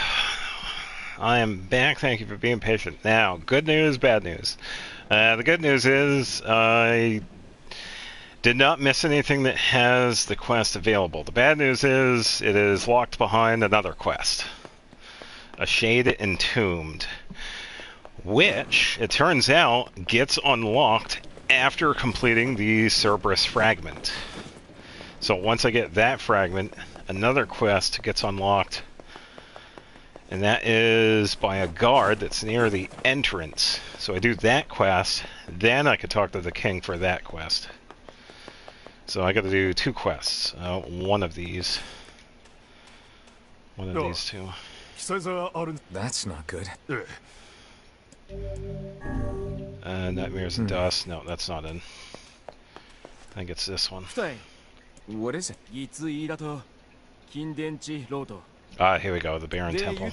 I am back. Thank you for being patient. Now, good news, bad news. The good news is I did not miss anything that has the quest available. The bad news is it is locked behind another quest. A Shade Entombed. Which, it turns out, gets unlocked after completing the Cerberus fragment. So once I get that fragment, another quest gets unlocked. And that is by a guard that's near the entrance. So I do that quest, then I could talk to the king for that quest. So I got to do 2 quests. One of these. One of these 2. That's not good. Nightmares and Dust. No, that's not in. I think it's this one. What is it? Here we go, the Barren Temple.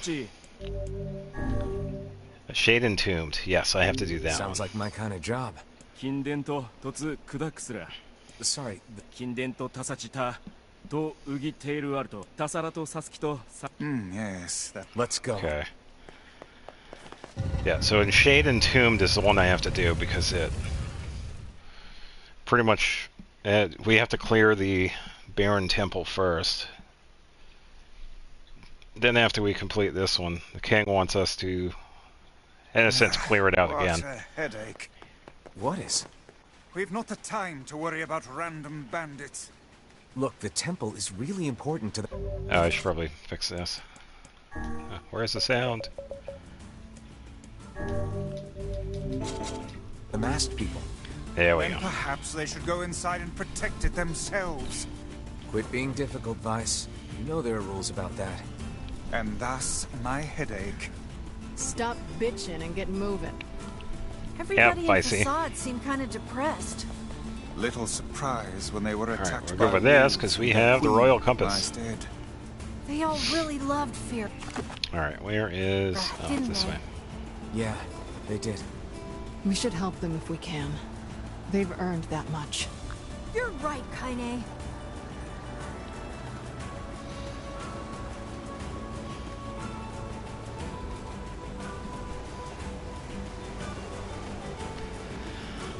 A Shade Entombed. Yes, I have to do that. Sounds like my kind of job. Sorry. Yes. Let's go. Okay. Yeah, so in Shade Entombed is the one I have to do because it pretty much we have to clear the Barren Temple first. Then after we complete this one, the king wants us to, in a sense, clear it out again. What a headache. What is? We've not the time to worry about random bandits. Look, the temple is really important to the... Oh, I should probably fix this. Where's the sound? The masked people. There we Then go. perhaps they should go inside and protect it themselves. Quit being difficult, Vice. You know there are rules about that. And thus, my headache. Stop bitching and get moving. Everybody in Vicey. Facade seemed kind of depressed. Little surprise when they were attacked Alright, we're by good with this wolves because we and have the queen Royal lies Compass. dead. They all really loved fear. Alright, where is... Oh, Didn't this they? way. Yeah, they did. We should help them if we can. They've earned that much. You're right, Kaine.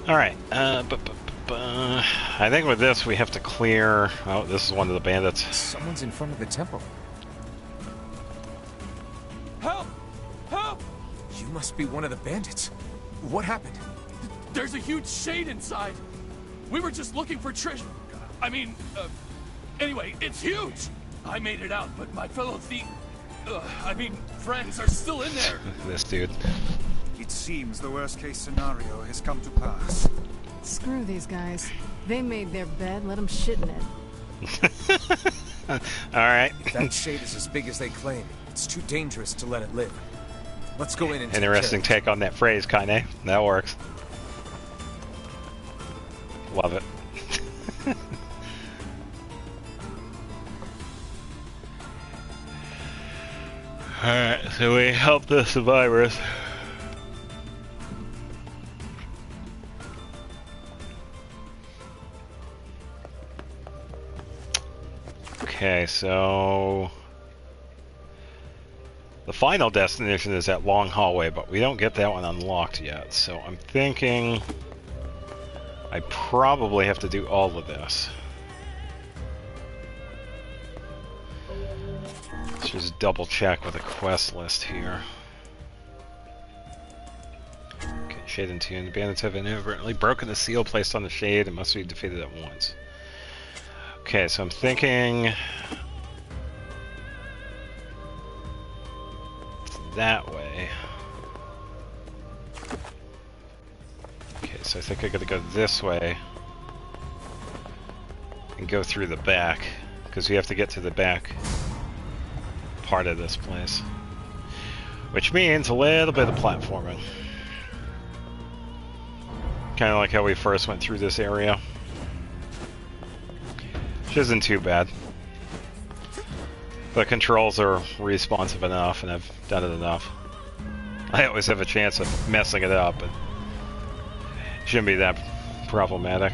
Alright, I think with this we have to clear... Oh, this is one of the bandits. Someone's in front of the temple. Help! Help! You must be one of the bandits. What happened? There's a huge shade inside. We were just looking for treasure. I mean, anyway, it's huge. I made it out, but my fellow friends are still in there. This dude. It seems the worst-case scenario has come to pass. Screw these guys. They made their bed, let them shit in it. Alright. If that shade is as big as they claim, it's too dangerous to let it live. Let's go in and Interesting take on that phrase, Kaine. That works. Love it. Alright, so we help the survivors. Okay, so... The final destination is that long hallway, but we don't get that one unlocked yet, so I'm thinking... I probably have to do all of this. Let's just double check with a quest list here. Okay, Shade and Tune. The bandits have inadvertently broken the seal placed on the shade and must be defeated at once. Okay, so I'm thinking... that way. Okay, so I think I gotta go this way and go through the back, because we have to get to the back part of this place. Which means a little bit of platforming. Kind of like how we first went through this area. Which isn't too bad. The controls are responsive enough, and I've done it enough. I always have a chance of messing it up, but shouldn't be that problematic.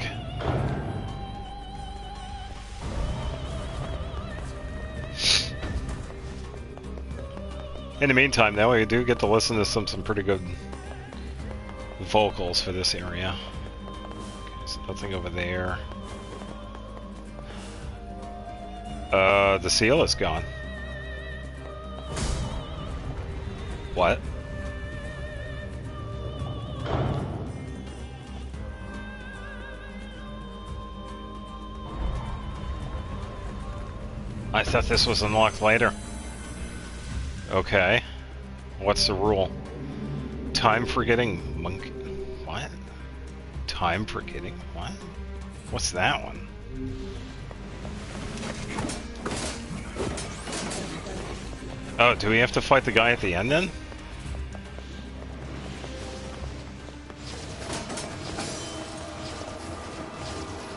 In the meantime, though, we do get to listen to some pretty good vocals for this area. Okay, so nothing over there. The seal is gone. What? I thought this was unlocked later. Okay. What's the rule? Time for getting monkey... What? Time for getting... What? What's that one? Oh, do we have to fight the guy at the end then?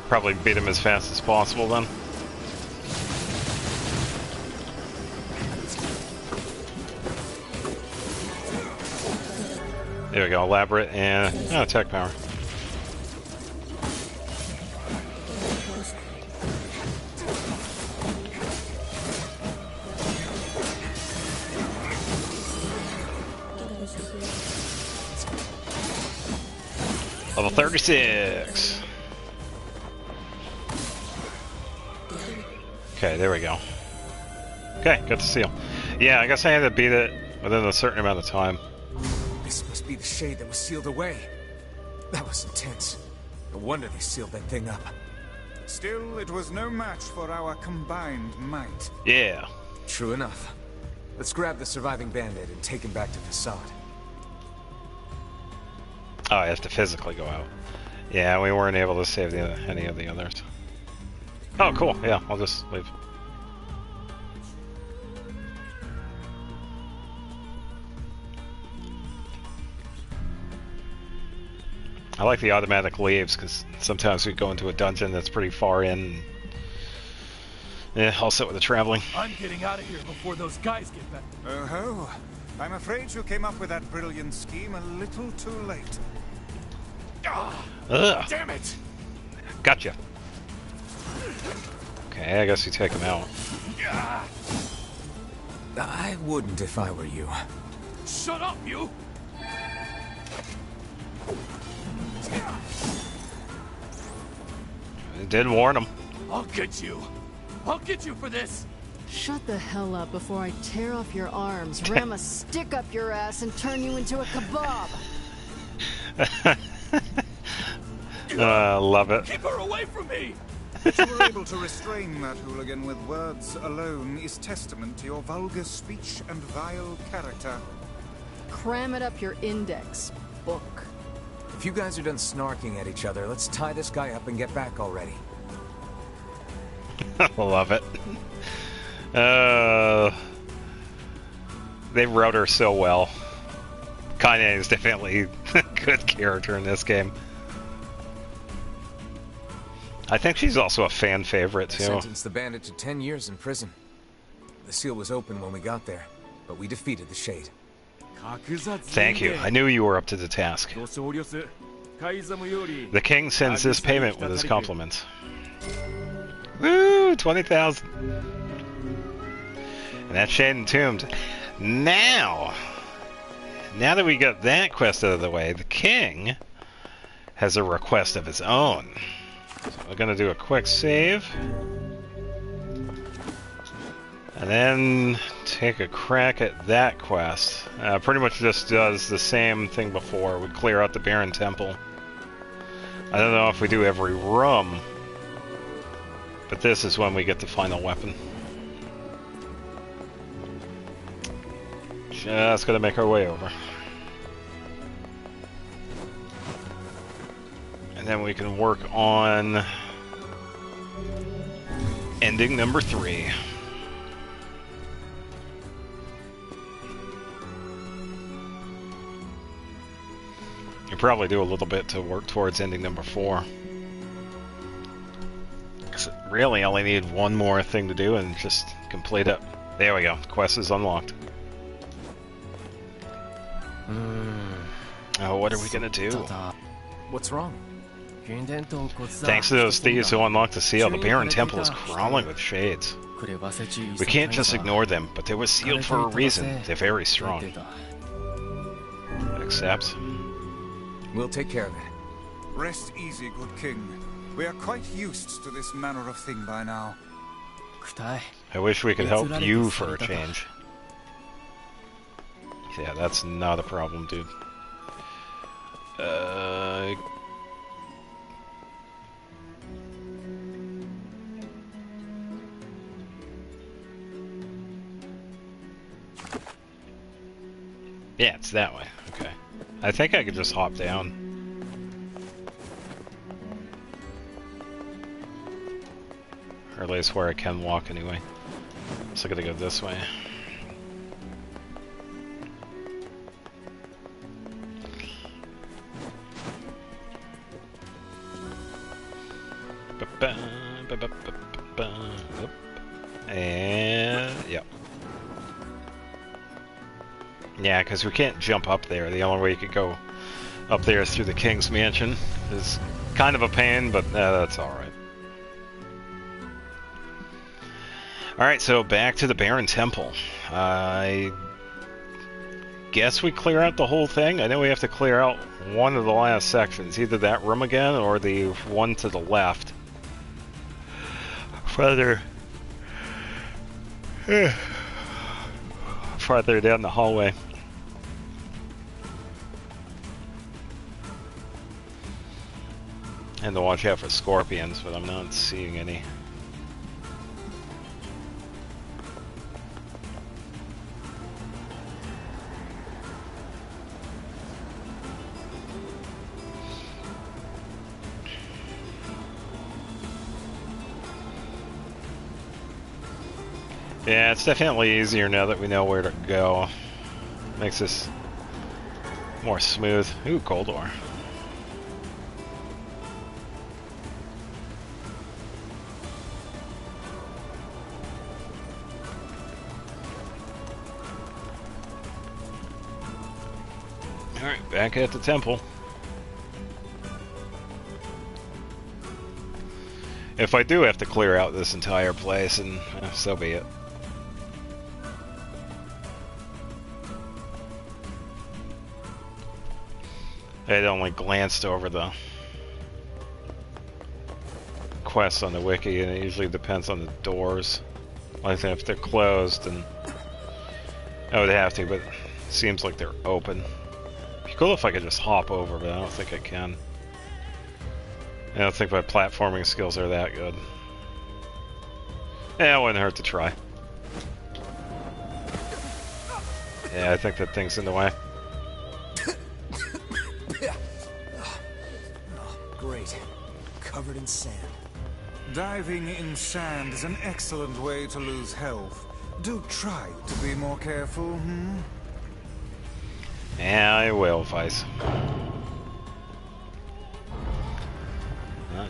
Probably beat him as fast as possible then. There we go, elaborate and attack power. Level 36. Okay, there we go. Okay, got the seal. Yeah, I guess I had to beat it within a certain amount of time. This must be the shade that was sealed away. That was intense. No wonder they sealed that thing up. Still, it was no match for our combined might. Yeah. True enough. Let's grab the surviving bandit and take him back to Facade. Oh, I have to physically go out. Yeah, we weren't able to save any of the others. Oh, cool. Yeah, I'll just leave. I like the automatic leaves, because sometimes we go into a dungeon that's pretty far in. Yeah, I'll sit with the traveling. I'm getting out of here before those guys get back. Oh-ho. I'm afraid you came up with that brilliant scheme a little too late. Ugh. Damn it! Gotcha. Okay, I guess you take him out. I wouldn't if I were you. Shut up, you! It did warn him. I'll get you. I'll get you for this. Shut the hell up before I tear off your arms, ram a stick up your ass, and turn you into a kebab. Love it. Keep her away from me! That you were able to restrain that hooligan with words alone is testament to your vulgar speech and vile character. Cram it up your index, book. If you guys are done snarking at each other, let's tie this guy up and get back already. Love it. They wrote her so well. Kaine is definitely a good character in this game. I think she's also a fan favorite too. Sentenced the bandit to 10 years in prison. The seal was open when we got there, but we defeated the Shade. Thank you. I knew you were up to the task. The king sends this payment with his compliments. Woo! 20,000. And that's Shade Entombed. Now that we got that quest out of the way, the king has a request of his own. So we're gonna do a quick save. And then take a crack at that quest. Pretty much just does the same thing before. We clear out the Barren Temple. I don't know if we do every room, but this is when we get the final weapon. Just gonna make our way over. And then we can work on ending number 3. You probably do a little bit to work towards ending number 4. Because really only need one more thing to do and just complete it. There we go. The quest is unlocked. Oh, what are we gonna do? What's wrong? Thanks to those thieves who unlocked the seal, the Barren Temple is crawling with shades. We can't just ignore them, but they were sealed for a reason. They're very strong. Accept. We'll take care of it. Rest easy, good king. We are quite used to this manner of thing by now. I wish we could help you for a change. Yeah, that's not a problem, dude. Yeah, it's that way. Okay. I think I could just hop down. Or at least where I can walk anyway. So I gotta go this way. And yep. Yeah, because we can't jump up there. The only way you could go up there is through the King's Mansion. It's kind of a pain, but that's alright. Alright, so back to the Baron Temple. I guess we clear out the whole thing. I know we have to clear out one of the last sections. Either that room again or the one to the left. Farther down the hallway. And to watch out for scorpions, but I'm not seeing any. Yeah, it's definitely easier now that we know where to go. Makes this more smooth. Ooh, cold ore. Alright, back at the temple. If I do have to clear out this entire place, and so be it. I only glanced over the quests on the wiki, and it usually depends on the doors. Like if they're closed, then I would have to, but it seems like they're open. It'd be cool if I could just hop over, but I don't think I can. I don't think my platforming skills are that good. Yeah, it wouldn't hurt to try. Yeah, I think that thing's in the way. Great. Covered in sand. Diving in sand is an excellent way to lose health. Do try to be more careful, hmm? Yeah, I will, Vice.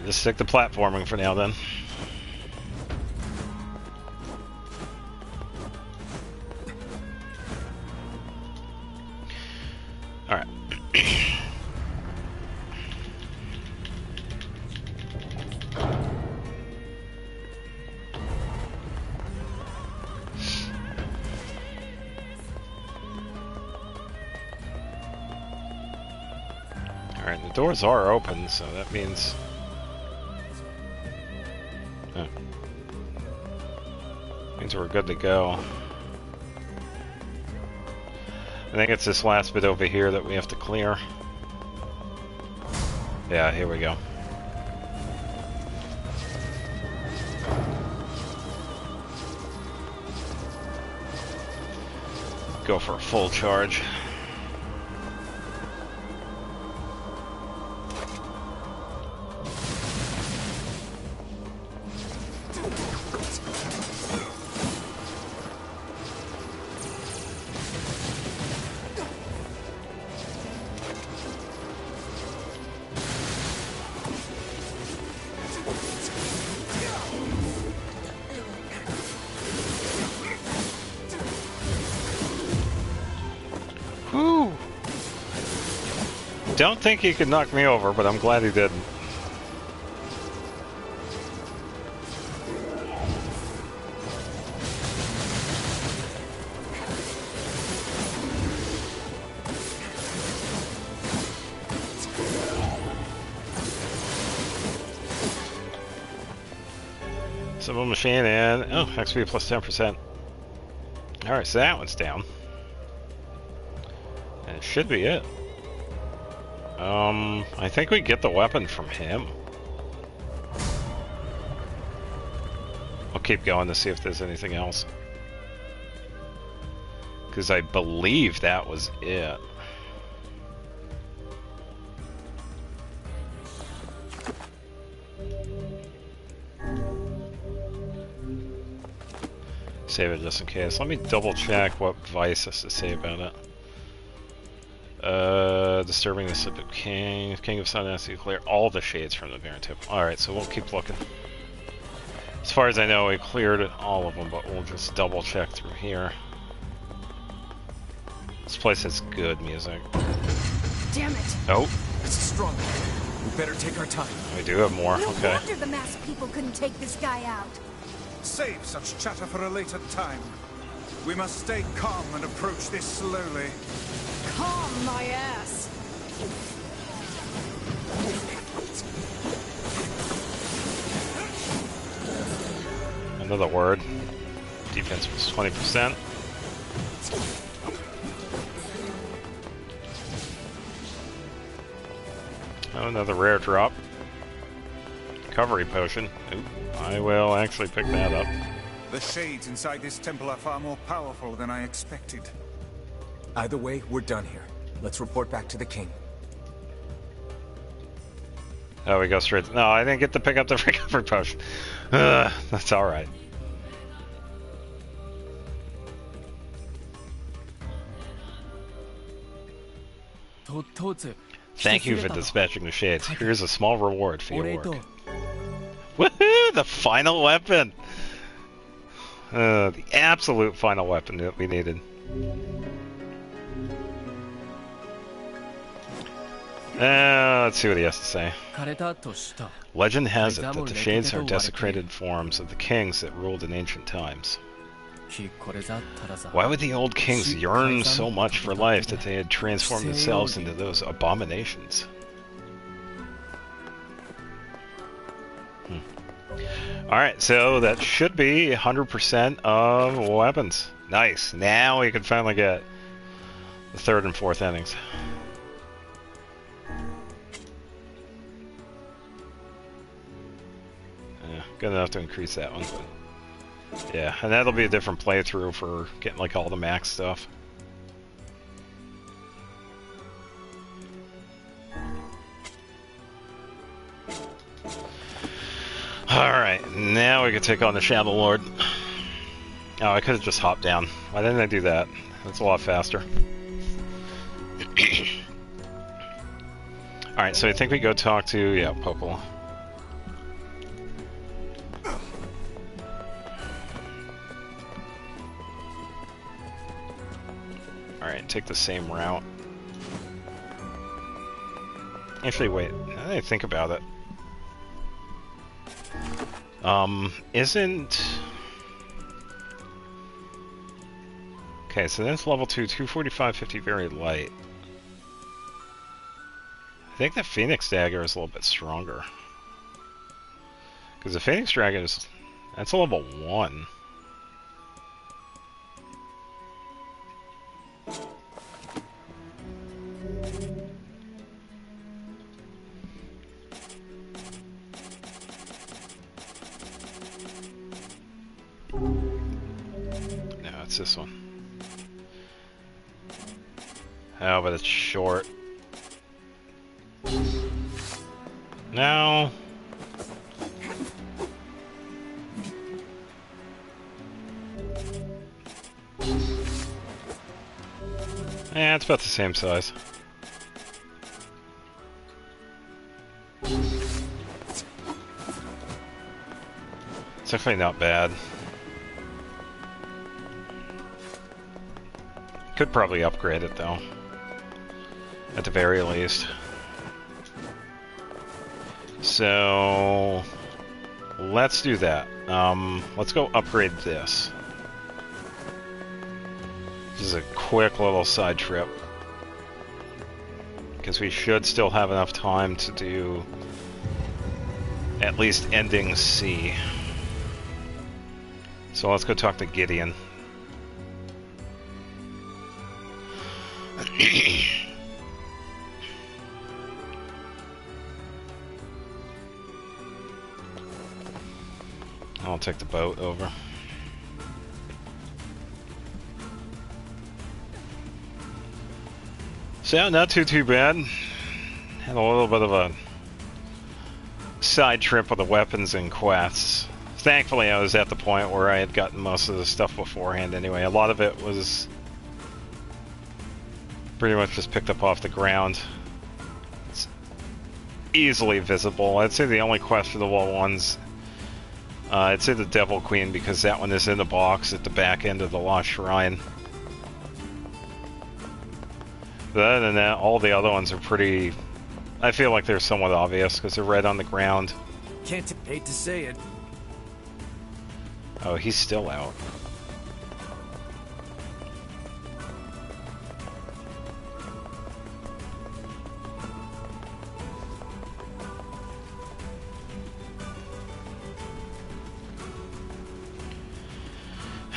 Just stick to platforming for now, then. Alright. Alright, the doors are open, so that means... means we're good to go. I think it's this last bit over here that we have to clear. Yeah, here we go. Go for a full charge. Whew. Don't think he could knock me over, but I'm glad he didn't. Civil machine and oh, XP plus 10%. Alright, so that one's down. And it should be it. I think we get the weapon from him. I'll keep going to see if there's anything else. Because I believe that was it. Save it just in case. Let me double check what Vice has to say about it. Disturbing the slip of King. King of Sun has to clear all the shades from the Baron tip. Alright, so we'll keep looking. As far as I know, we cleared all of them, but we'll just double check through here. This place has good music. Damn it! Oh. It's a strong one. We better take our time. We do have more, No okay. wonder the masked people couldn't take this guy out. Save such chatter for a later time. We must stay calm and approach this slowly. Calm my ass. Another word. Defense was 20%. Oh, another rare drop. Recovery potion. Oop, I will actually pick that up. The shades inside this temple are far more powerful than I expected. Either way, we're done here. Let's report back to the king. Oh, we go straight to... No, I didn't get to pick up the recovery potion. That's alright. Thank you for dispatching the shades. Here's a small reward for your work. Woohoo! The final weapon! The absolute final weapon that we needed. Let's see what he has to say. Legend has it that the shades are desecrated forms of the kings that ruled in ancient times. Why would the old kings yearn so much for life that they had transformed themselves into those abominations? Alright, so that should be 100% of weapons. Nice. Now we can finally get the third and fourth endings. Yeah, good enough to increase that one. But yeah, and that'll be a different playthrough for getting like all the max stuff. Alright, now we can take on the Shadow Lord. Oh, I could have just hopped down. Why didn't I do that? That's a lot faster. Alright, so I think we go talk to, yeah, Popola. Alright, take the same route. Actually, wait, now that I think about it. Isn't... Okay, so that's level 2, 245, 50, very light. I think the Phoenix Dagger is a little bit stronger. Because the Phoenix Dragon is... that's a level 1. No, it's this one. Oh, but it's short. No. Yeah, it's about the same size. It's definitely not bad. Could probably upgrade it though. At the very least. So let's do that. Let's go upgrade this. This is a quick little side trip. Because we should still have enough time to do at least ending C. So let's go talk to Gideon. I'll take the boat over. So yeah, not too bad. Had a little bit of a side trip with the weapons and quests. Thankfully, I was at the point where I had gotten most of the stuff beforehand anyway. A lot of it was pretty much just picked up off the ground. It's easily visible. I'd say the only questionable ones, I'd say the Devil Queen, because that one is in the box at the back end of the Lost Shrine. But other than that, all the other ones are pretty... I feel like they're somewhat obvious, because they're right on the ground. Can't hate to say it. Oh, he's still out.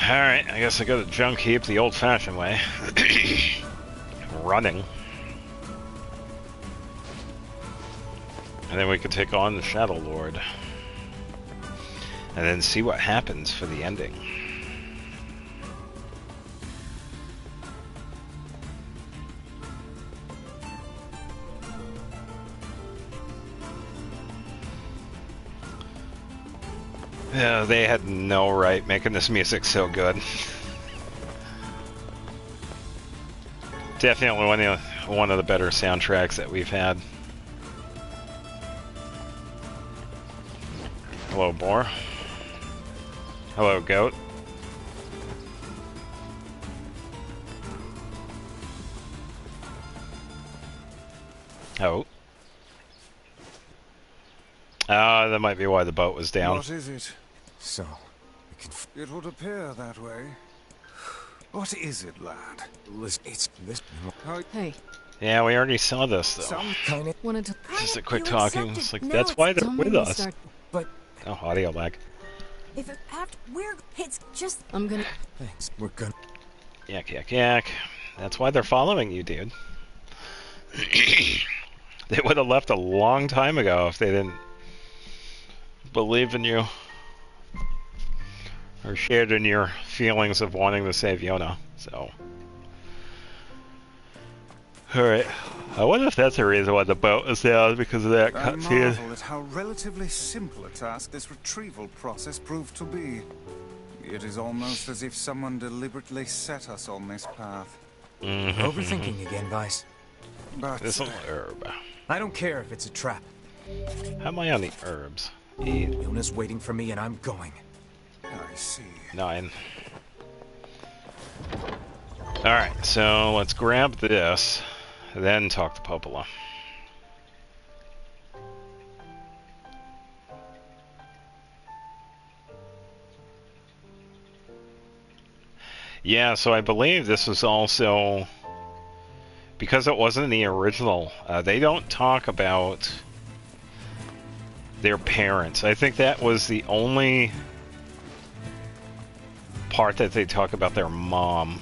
Alright, I guess I go to junk heap the old-fashioned way. Running. And then we could take on the Shadow Lord. And then see what happens for the ending. Yeah, they had no right making this music so good. Definitely one of the better soundtracks that we've had. Hello, boar. Hello, goat. Oh. That might be why the boat was down. What is it? So, it would appear that way. What is it, lad? It's this. Hey. Yeah, we already saw this, though. Some kind of wanted to. Just a quick talking. It's like, that's why they're with us. But oh, audio lag. If it after it's just. I'm gonna. Thanks. We're gonna. Yak, yak, yak. That's why they're following you, dude. They would have left a long time ago if they didn't believe in you. Or shared in your feelings of wanting to save Yona, so. Alright. I wonder if that's the reason why the boat is down, because of that cutscene. I marvel at how relatively simple a task this retrieval process proved to be. It is almost as if someone deliberately set us on this path. Overthinking again, Vice. But this little herb. I don't care if it's a trap. How am I on the herbs? Yona's waiting for me and I'm going. I see. 9. Alright, so let's grab this, then talk to Popola. Yeah, so I believe this was also, because it wasn't in the original, they don't talk about their parents. I think that was the only part that they talk about their mom,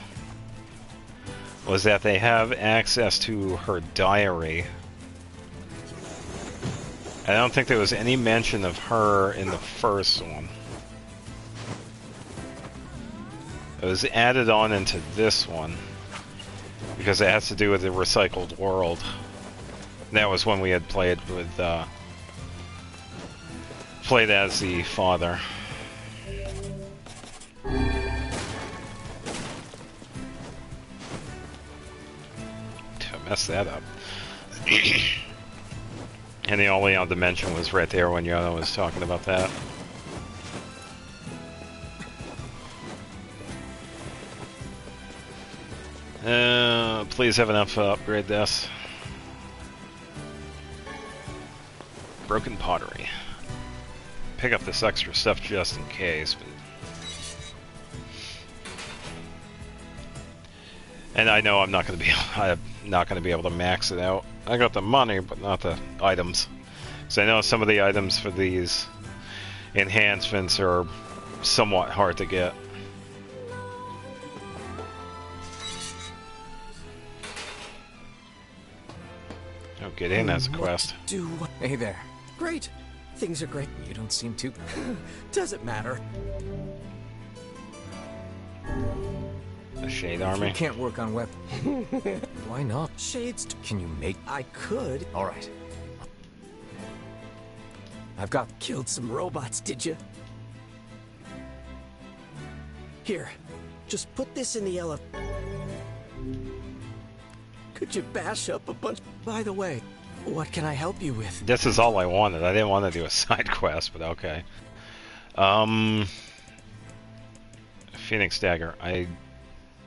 was that they have access to her diary. I don't think there was any mention of her in the first one. It was added on into this one because it has to do with the recycled world. And that was when we had played with played as the father. Mess that up. And the only other mention was right there when Yona was talking about that. Please have enough to upgrade this. Broken pottery. Pick up this extra stuff just in case, but... And I know I'm not going to be able to max it out. I got the money, but not the items. So I know some of the items for these enhancements are somewhat hard to get. Oh, get in as a quest. Hey there. Great. Things are great. You don't seem too... Doesn't matter. The Shade Army. You can't work on weapons. Why not? Shades... Can you make... I could. Alright. I've got... Killed some robots, did you? Here. Just put this in the elevator. Could you bash up a bunch... By the way, what can I help you with? This is all I wanted. I didn't want to do a side quest, but okay. Phoenix Dagger.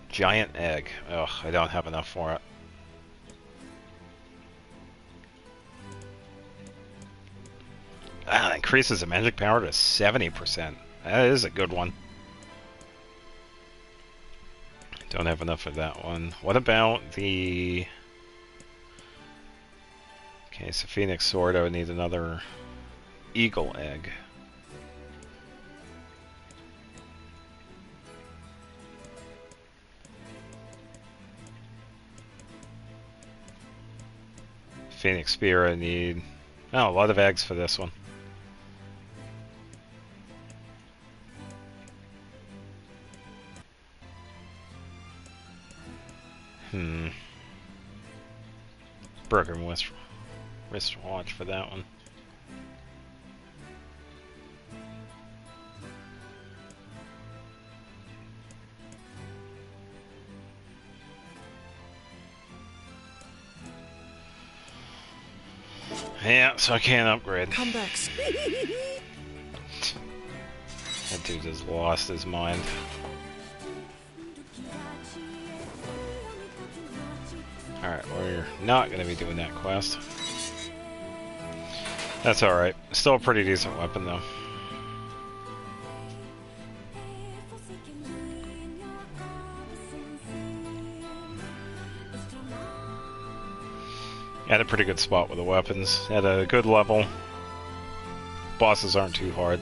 Giant Egg. Ugh, I don't have enough for it. Ah, increases the magic power to 70%. That is a good one. Don't have enough of that one. What about the... Okay, so Phoenix Sword, I would need another Eagle Egg. Phoenix Spear, I need... Oh, a lot of eggs for this one. Broken wristwatch for that one. Yeah, so I can't upgrade. Come back. That dude just lost his mind. Alright, we're not going to be doing that quest. That's alright. Still a pretty decent weapon, though. At a pretty good spot with the weapons. At a good level. Bosses aren't too hard.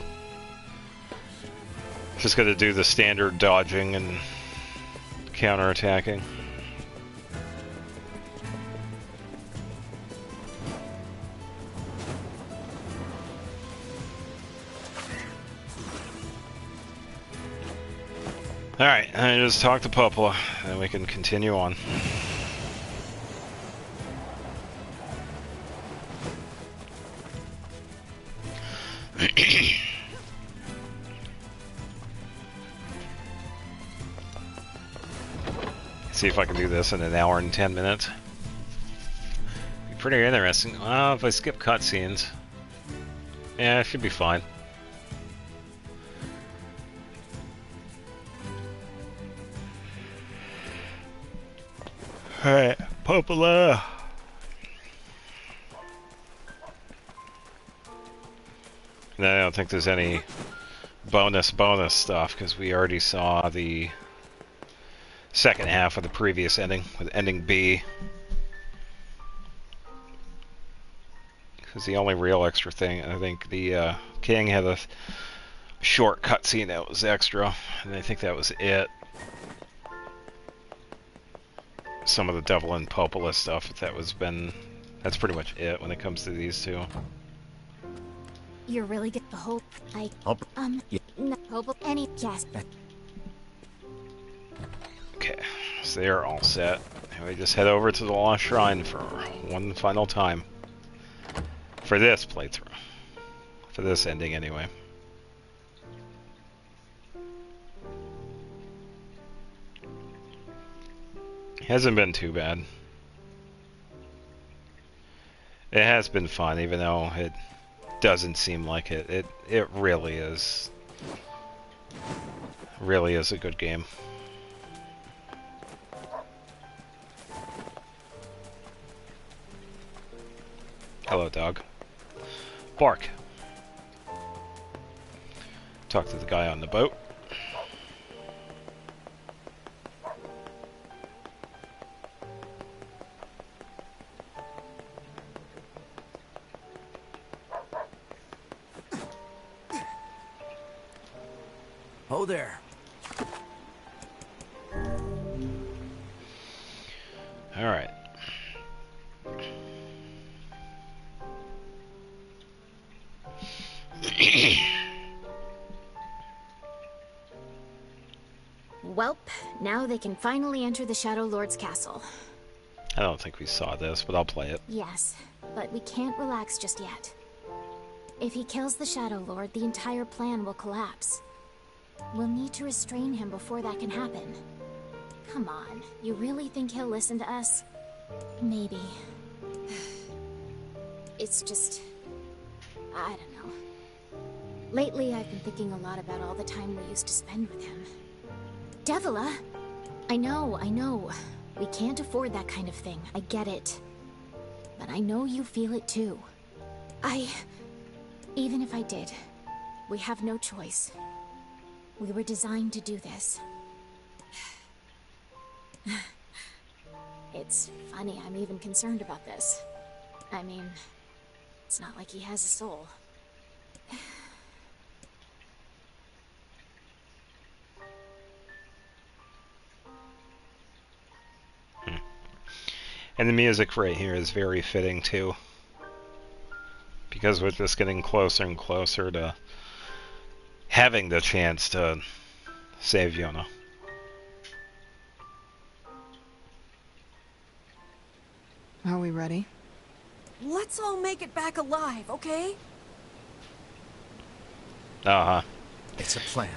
Just got to do the standard dodging and counterattacking. Alright, I just talked to Popola, and we can continue on. See if I can do this in an hour and 10 minutes. Be pretty interesting. If I skip cutscenes, yeah, it should be fine. Alright, Popola! And I don't think there's any bonus stuff, because we already saw the second half of the previous ending, with ending B. Because the only real extra thing, I think the King had a short cutscene that was extra, and I think that was it. Some of the Devil and Popola stuff, that's pretty much it when it comes to these two. You're really good. The whole... no, Popola, any... Yes. Okay, so they are all set. And we just head over to the Lost Shrine for one final time. For this playthrough. For this ending, anyway. Hasn't been too bad. It has been fun, even though it doesn't seem like it. It really is. Really is a good game. Hello, dog. Bark. Talk to the guy on the boat. Hello there. All right. Welp, now they can finally enter the Shadow Lord's castle. I don't think we saw this, but I'll play it. Yes, but we can't relax just yet. If he kills the Shadow Lord, the entire plan will collapse. We'll need to restrain him before that can happen. Come on, you really think he'll listen to us? Maybe. It's just... I don't know. Lately, I've been thinking a lot about all the time we used to spend with him. Devila! I know. We can't afford that kind of thing. I get it. But I know you feel it too. Even if I did, we have no choice. We were designed to do this. It's funny, I'm even concerned about this. I mean, it's not like he has a soul. And the music right here is very fitting too, because we're just getting closer and closer to having the chance to save Yona. Are we ready? Let's all make it back alive, okay? Uh-huh. It's a plan.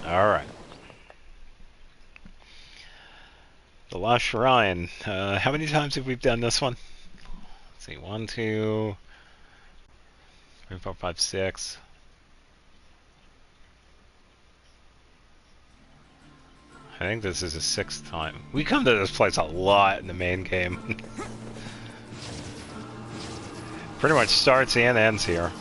All right. The Lost Shrine. How many times have we done this one? Let's see. 1, 2, 3, 4, 5, 6. I think this is the 6th time. We come to this place a lot in the main game. Pretty much starts and ends here.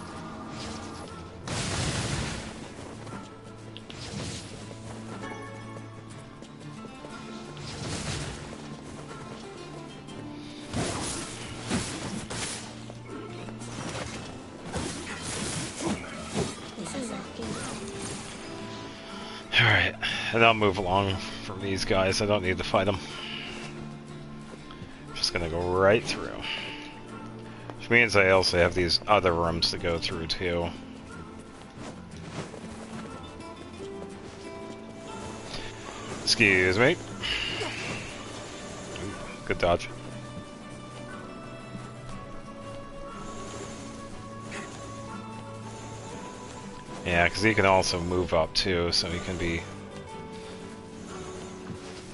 Alright, and I'll move along from these guys. I don't need to fight them. Just gonna go right through. Which means I also have these other rooms to go through too. Excuse me. Good dodge. Yeah, because he can also move up too, so he can be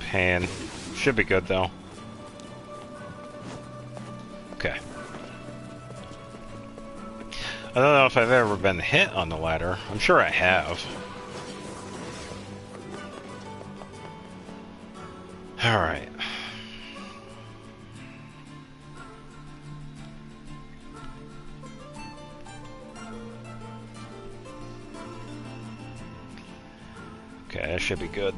pan. Should be good though. Okay. I don't know if I've ever been hit on the ladder. I'm sure I have. Alright. Okay, that should be good.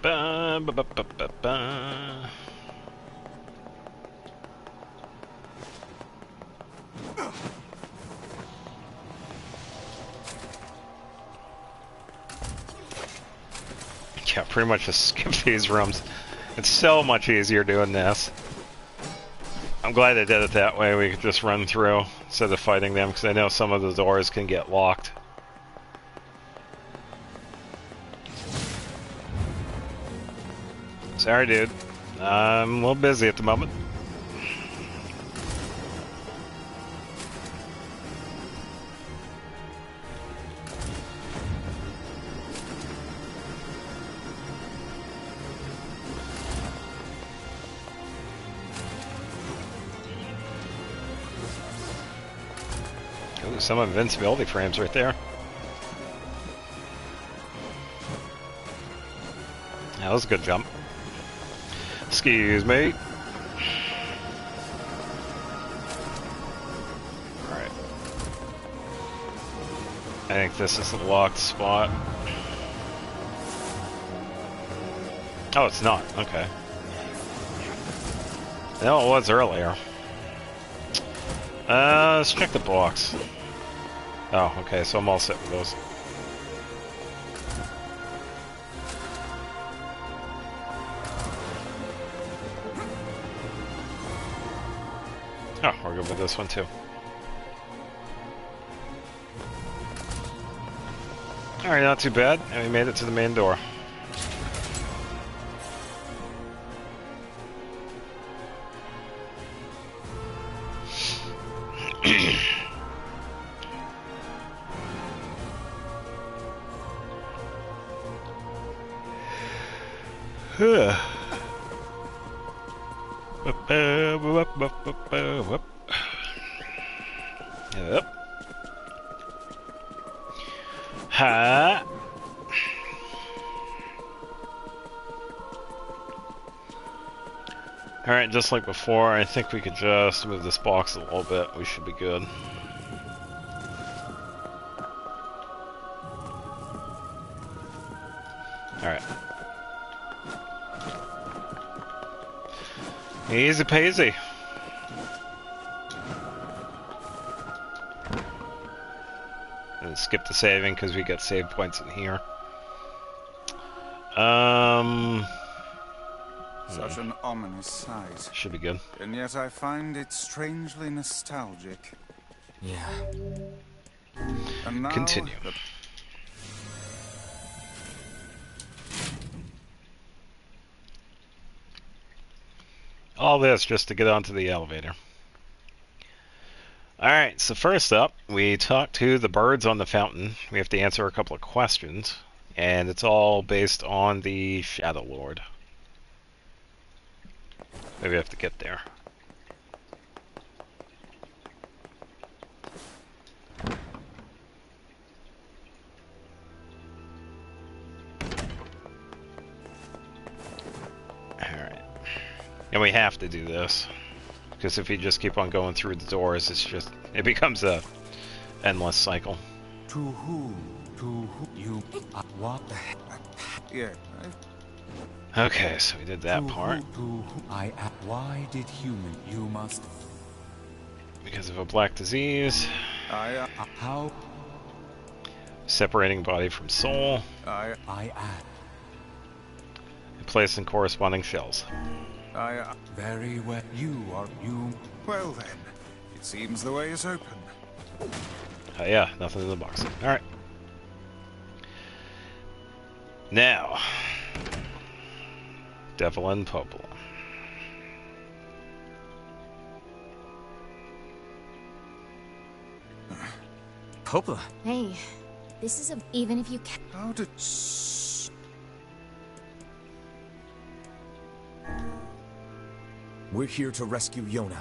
Ba-ba-ba-ba-ba-ba. Yeah, pretty much just skip these rooms. It's so much easier doing this. I'm glad they did it that way. We could just run through instead of fighting them, because I know some of the doors can get locked. Sorry, dude. I'm a little busy at the moment. Ooh, some invincibility frames right there. That was a good jump. Excuse me. Alright. I think this is the locked spot. Oh, it's not. Okay. No, it was earlier. Let's check the box. Oh, okay, so I'm all set with those. Oh, we're good with this one too. Alright, not too bad. And we made it to the main door. Yep. Ha. Alright, just like before, I think we could just move this box a little bit. We should be good. Alright. Easy peasy. And skip the saving because we got save points in here. Such an ominous sight. Should be good. And yet I find it strangely nostalgic. Yeah. And now continue. All this just to get onto the elevator. Alright, so first up, we talk to the birds on the fountain. We have to answer a couple of questions, and it's all based on the Shadow Lord. Maybe I have to get there. Alright. And we have to do this. Because if you just keep on going through the doors, it becomes a endless cycle. To whom? To who? You? What the heck? Yeah. Okay, so we did that part. Why did human? You must. Because of a black disease. How? Separating body from soul. Placed in corresponding shells. Very well. You. Well then, it seems the way is open. Yeah, nothing in the box. Alright. Now. Devil and Popola. Popola? Hey, this is even if you can. How did... We're here to rescue Yona.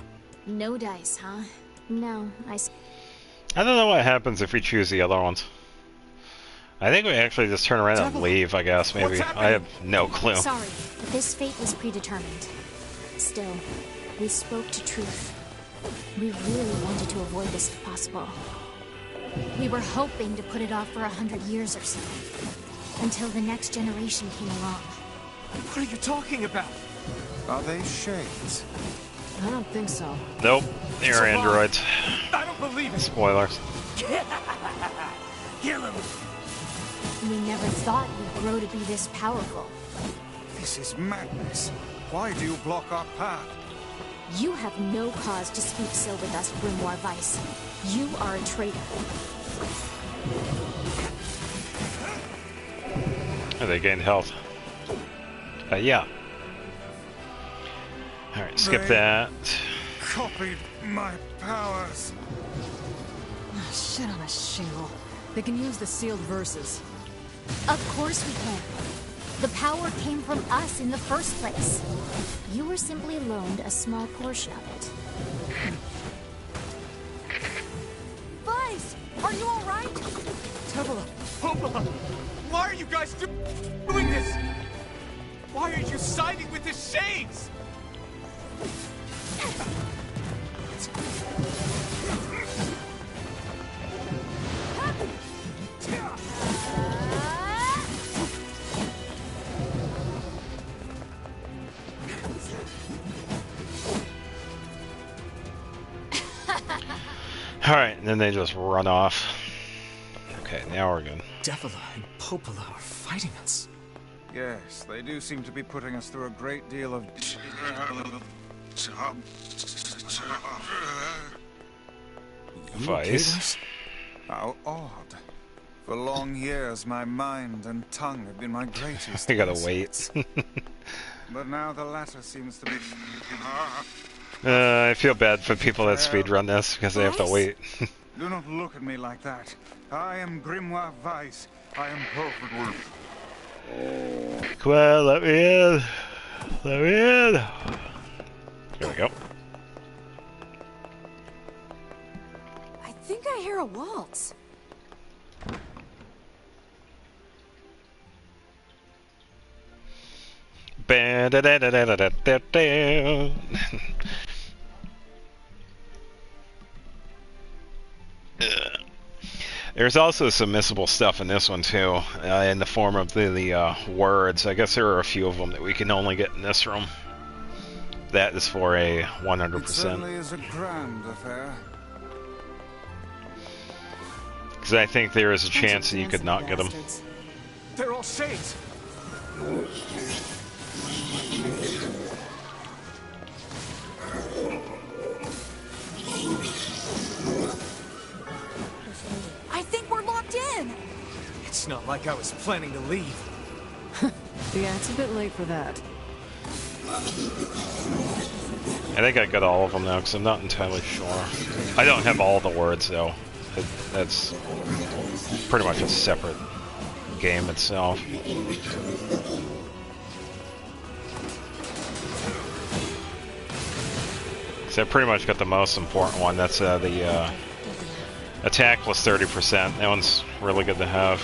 No dice, huh? No, I don't know what happens if we choose the other ones. I think we actually just turn around and leave, I guess, maybe. I have no clue. Sorry, but this fate was predetermined. Still, we spoke to truth. We really wanted to avoid this if possible. We were hoping to put it off for 100 years or so. Until the next generation came along. What are you talking about? Are they shades? I don't think so. Nope, they're androids. I don't believe it. Spoilers. Kill him. We never thought we'd grow to be this powerful. This is madness. Why do you block our path? You have no cause to speak so with us, Grimoire Vice. You are a traitor. Oh, they gained health. Yeah. Alright, skip that. Copied my powers. Oh, shit on a shingle. They can use the sealed verses. Of course we can. The power came from us in the first place. You were simply loaned a small portion of it. Vice! Are you alright? Popola! Why are you guys doing this? Why are you siding with the Shades? Alright, and then they just run off. Okay, now we're good. Devila and Popola are fighting us. Yes, they do seem to be putting us through a great deal of... Vice. How odd. For long years, my mind and tongue have been my greatest. I gotta wait. But now the latter seems to be... I feel bad for people that speedrun this because they have to wait. Do not look at me like that. I am Grimoire Weiss. I am perfect. Come on, let me in. Let me in. There we go. I think I hear a waltz. There's also some missable stuff in this one too, in the form of the words. I guess there are a few of them that we can only get in this room. That is for a 100%. It certainly is a grand affair. Because I think there is a chance that you could not get them. They're all shades. I think we're locked in. It's not like I was planning to leave. Yeah, it's a bit late for that. I think I got all of them now because I'm not entirely sure. I don't have all the words though. That's pretty much a separate game itself. Because I pretty much got the most important one. That's the attack plus 30%. That one's really good to have.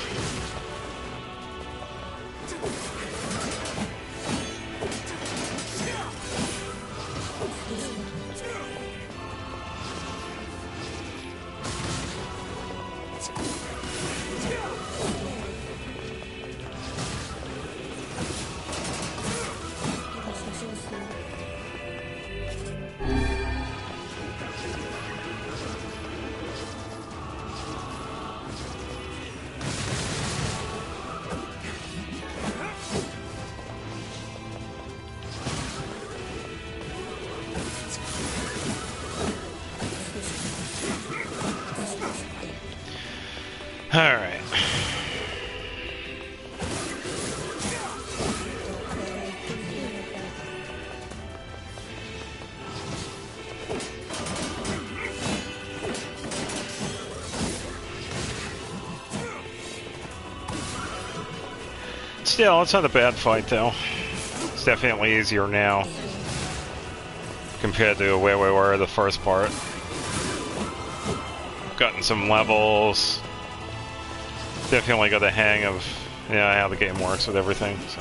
Alright. Still, it's not a bad fight though. It's definitely easier now compared to where we were the first part. Gotten some levels. Definitely got the hang of how the game works with everything. So.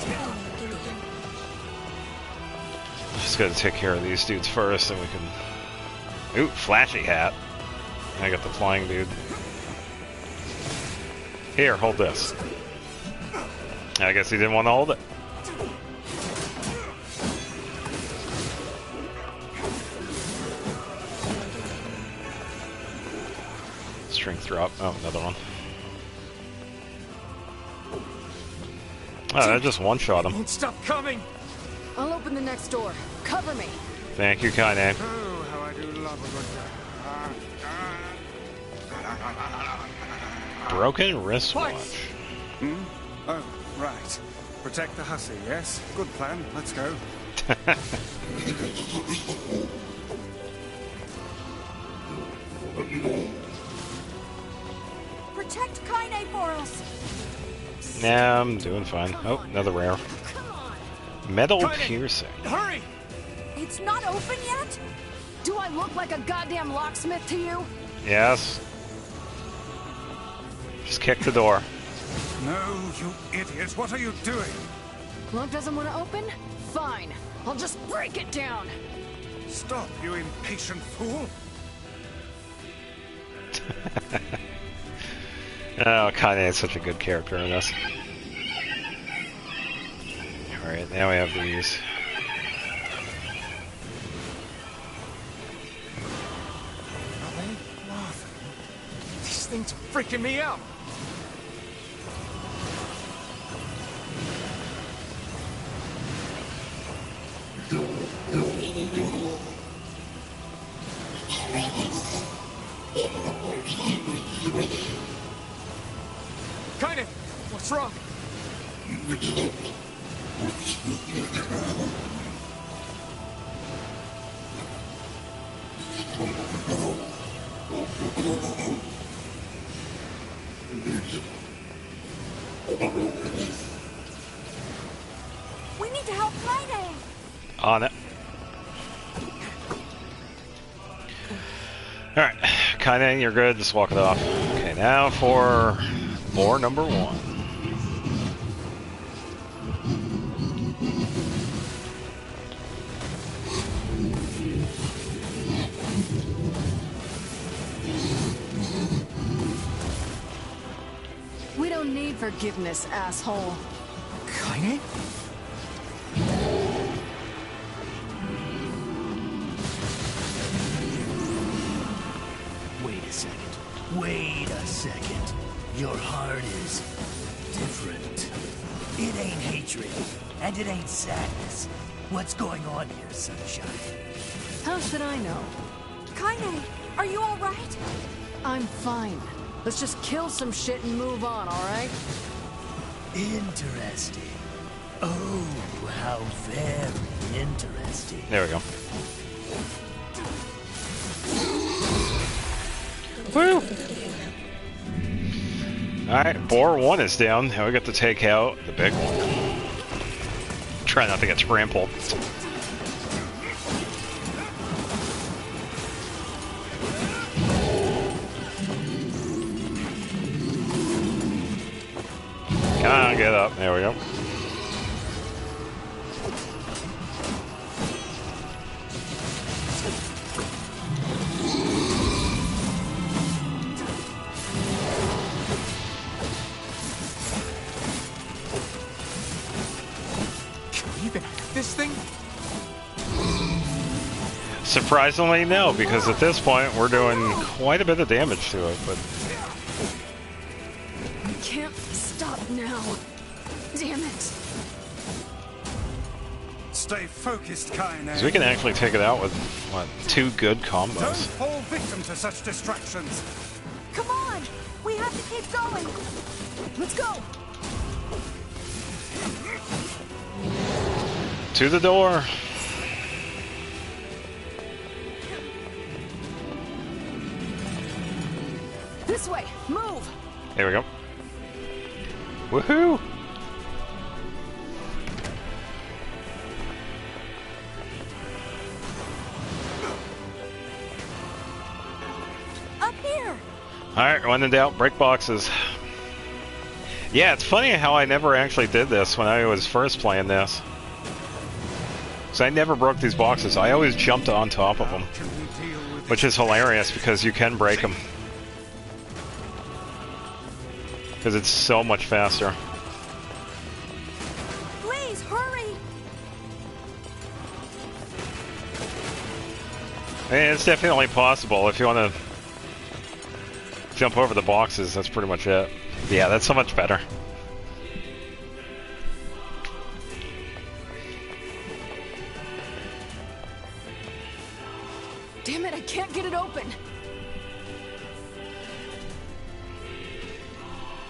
Just gotta take care of these dudes first, and we can. Ooh, flashy hat. I got the flying dude. Here, hold this. I guess he didn't want to hold it. Strength drop. Oh, another one. Oh, that just one-shot him. Won't stop coming. I'll open the next door. Cover me. Thank you, Kaine. Oh, how I do love a good... Broken wristwatch. Hmm? Oh, right. Protect the hussy, yes? Good plan. Let's go. Protect Kaine for us. Nah, I'm doing fine. Oh, another rare. Metal Kaine, piercing. Hurry! It's not open yet? Do I look like a goddamn locksmith to you? Yes. Just kick the door. No, you idiots. What are you doing? Lock doesn't want to open? Fine. I'll just break it down. Stop, you impatient fool. Oh, Kaine is such a good character in this. Alright, now we have these. Are they laughing? thing's freaking me out. Kaine, what's wrong? We need to help Kaine. On it. Alright, Kaine, you're good. Just walk it off. Okay, now for more number 1. We don't need forgiveness, asshole. Kaine? Wait a second. Wait a second. Your heart is different. It ain't hatred, and it ain't sadness. What's going on here, Sunshine? How should I know? Kaine, are you all right? I'm fine. Let's just kill some shit and move on, alright? Interesting. Oh, how very interesting. There we go. Woo! Alright, Boar 1 is down. Now we got to take out the big one. Try not to get trampled. Come on, get up. There we go. This thing? Surprisingly, no, because at this point we're doing quite a bit of damage to it, but... I can't stop now. Damn it. Stay focused, Kaine. Because we can actually take it out with, what, 2 good combos. Don't fall victim to such distractions. Come on! We have to keep going! Let's go! To the door. This way! Move! There we go. Woohoo! Up here! Alright, when in doubt, break boxes. Yeah, it's funny how I never actually did this when I was first playing this. So I never broke these boxes. I always jumped on top of them. Which is hilarious because you can break them. Because it's so much faster. Please, hurry! And it's definitely possible if you want to jump over the boxes. That's pretty much it. Yeah, that's so much better. Damn it, I can't get it open!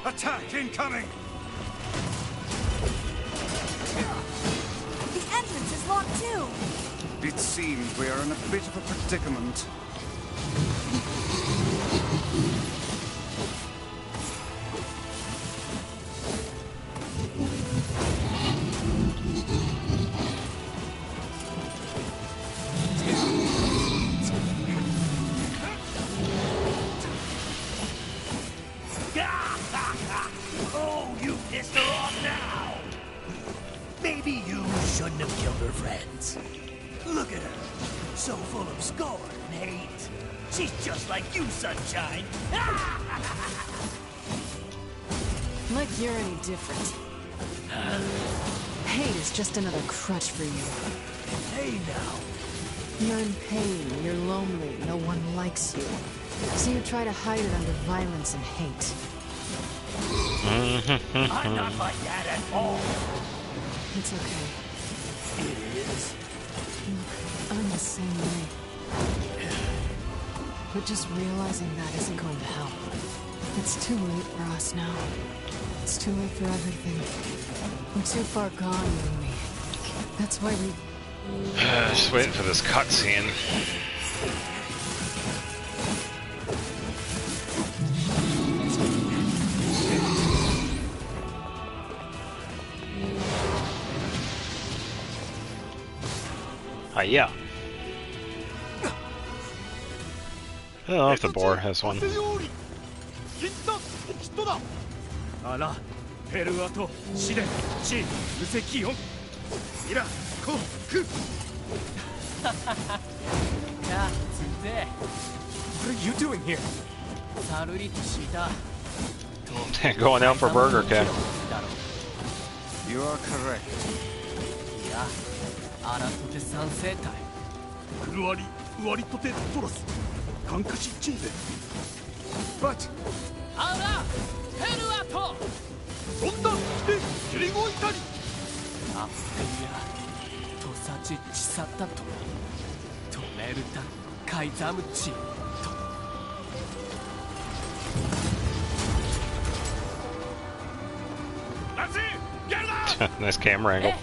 Attack incoming! The entrance is locked too! It seems we are in a bit of a predicament. Oh, you pissed her off now! Maybe you shouldn't have killed her friends. Look at her, so full of scorn and hate. She's just like you, Sunshine. Like you're any different. Hate is just another crutch for you. Hey now. You're in pain, you're lonely, no one likes you. So you try to hide it under violence and hate. I'm not like that at all. It's okay. It is. Look, I'm the same way. But just realizing that isn't going to help. It's too late for us now. It's too late for everything. We're too far gone, you and me. That's why we... Just waiting for this cutscene. Yeah. I don't know if the boar has one. あら、ペルアとシデン、チー、無責音。イラ、コ、ク。やあ、つって。What are you doing here? サルリとシタ。Going out for Burger King. You are correct. いや、アラトテ三世隊。クワリ、ワリトテトラス。カンカシチンゼ。But アラ、ペルアと。そんなで蹴りごいたり。アフリア、トサチチサタと。トメルタ、カイザムチ。Nice camera angle.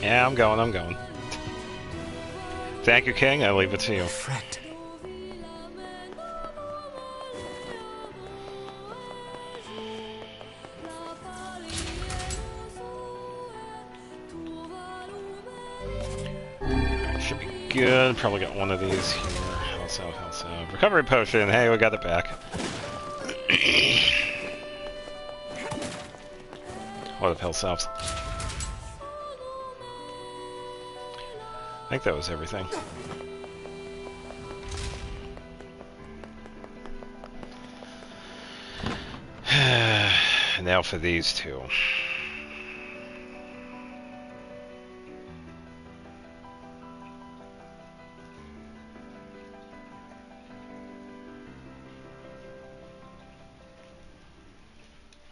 Yeah, I'm going. Thank you, King. I leave it to you. Friend. Should be good. Probably got one of these here. Health salve. Recovery potion. Hey, we got it back. What of health salves? I think that was everything. Now for these two.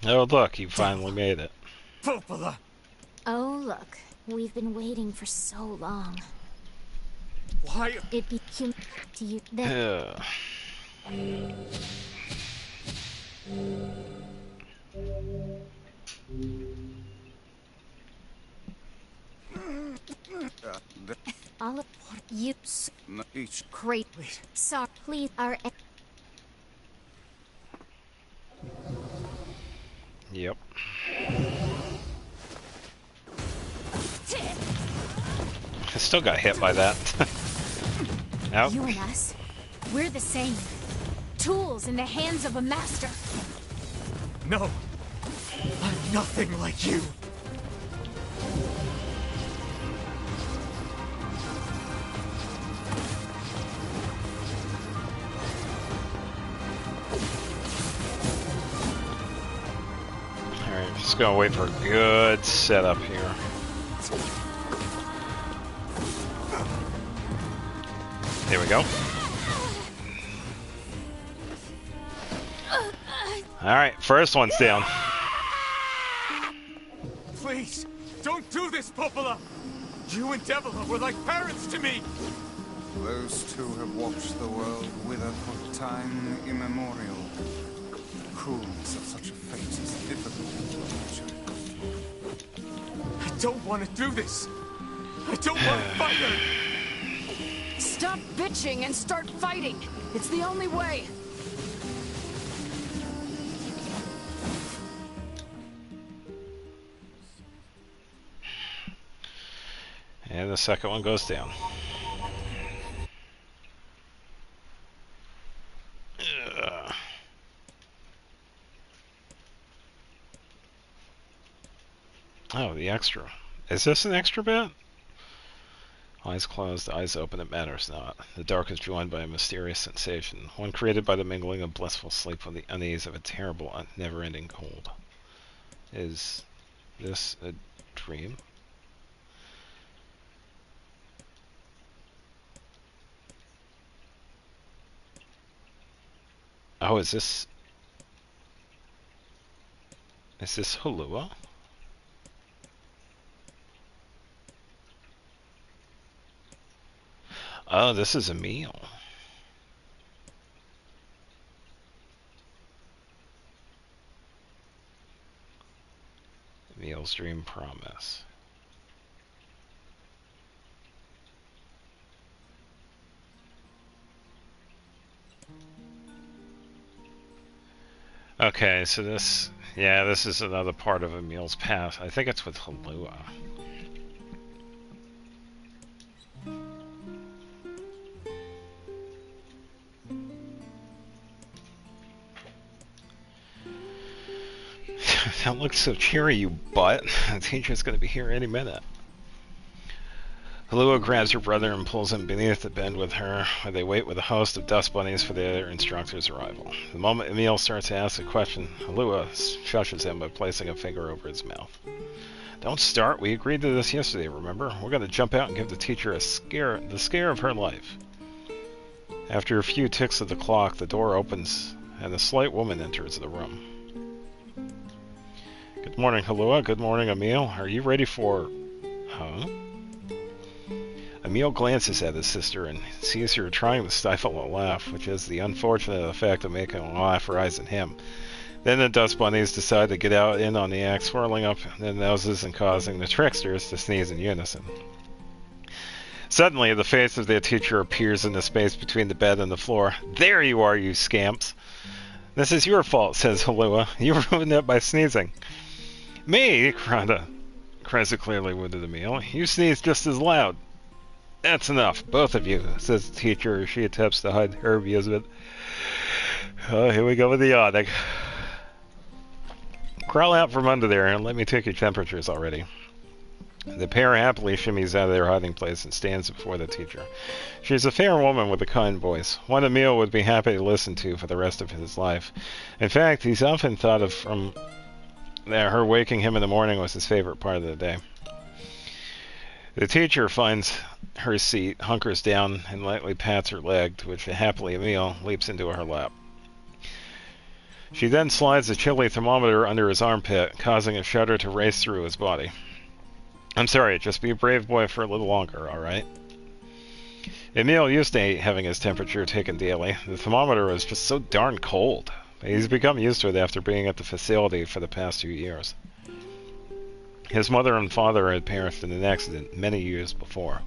Oh look, you finally made it. Popola. Oh look, we've been waiting for so long. Why? It became to you that. All of you greatly. Sorry, please, our. Yep. I still got hit by that. Nope. You and us, we're the same. Tools in the hands of a master. No, I'm nothing like you. Alright, just gonna wait for a good setup here. There we go. Alright, first one's down. Please, don't do this, Popola! You and Devila were like parents to me! Those two have watched the world wither for time immemorial. The cruelness of such a fate is difficult to imagine. I don't want to do this! I don't want to fight her! Stop bitching and start fighting! It's the only way! And the second one goes down. Oh, the extra. Is this an extra bit? Eyes closed, eyes open, it matters not. The dark is joined by a mysterious sensation, one created by the mingling of blissful sleep with the unease of a terrible, never-ending cold. Is this a dream? Oh, is this Halua? Oh, this is Emil. Emil's dream promise. Okay, so this is another part of Emil's past. I think it's with Halua. Don't look so cheery, you butt. The teacher's gonna be here any minute. Halua grabs her brother and pulls him beneath the bed with her, where they wait with a host of dust bunnies for their instructor's arrival. The moment Emil starts to ask a question, Halua shushes him by placing a finger over his mouth. Don't start, we agreed to this yesterday, remember? We're gonna jump out and give the teacher the scare of her life. After a few ticks of the clock, the door opens, and a slight woman enters the room. Good morning, Halua. Good morning, Emil. Are you ready for... Huh? Emil glances at his sister and sees her trying to stifle a laugh, which has the unfortunate effect of making a laugh rise in him. Then the dust bunnies decide to get out in on the act, swirling up their noses and causing the tricksters to sneeze in unison. Suddenly, the face of their teacher appears in the space between the bed and the floor. There you are, you scamps! This is your fault, says Halua. You ruined it by sneezing. Me? Cries a clearly wounded Emil. You sneeze just as loud. That's enough, both of you, says the teacher as she attempts to hide her amusement. Oh, here we go with the yawning. Crawl out from under there and let me take your temperatures already. The pair happily shimmies out of their hiding place and stands before the teacher. She's a fair woman with a kind voice, one Emil would be happy to listen to for the rest of his life. In fact, he's often thought of that her waking him in the morning was his favorite part of the day. The teacher finds her seat, hunkers down, and lightly pats her leg, to which happily Emil leaps into her lap. She then slides a chilly thermometer under his armpit, causing a shudder to race through his body. I'm sorry, just be a brave boy for a little longer, alright? Emil used to having his temperature taken daily. The thermometer was just so darn cold. He's become used to it after being at the facility for the past 2 years. His mother and father had perished in an accident many years before.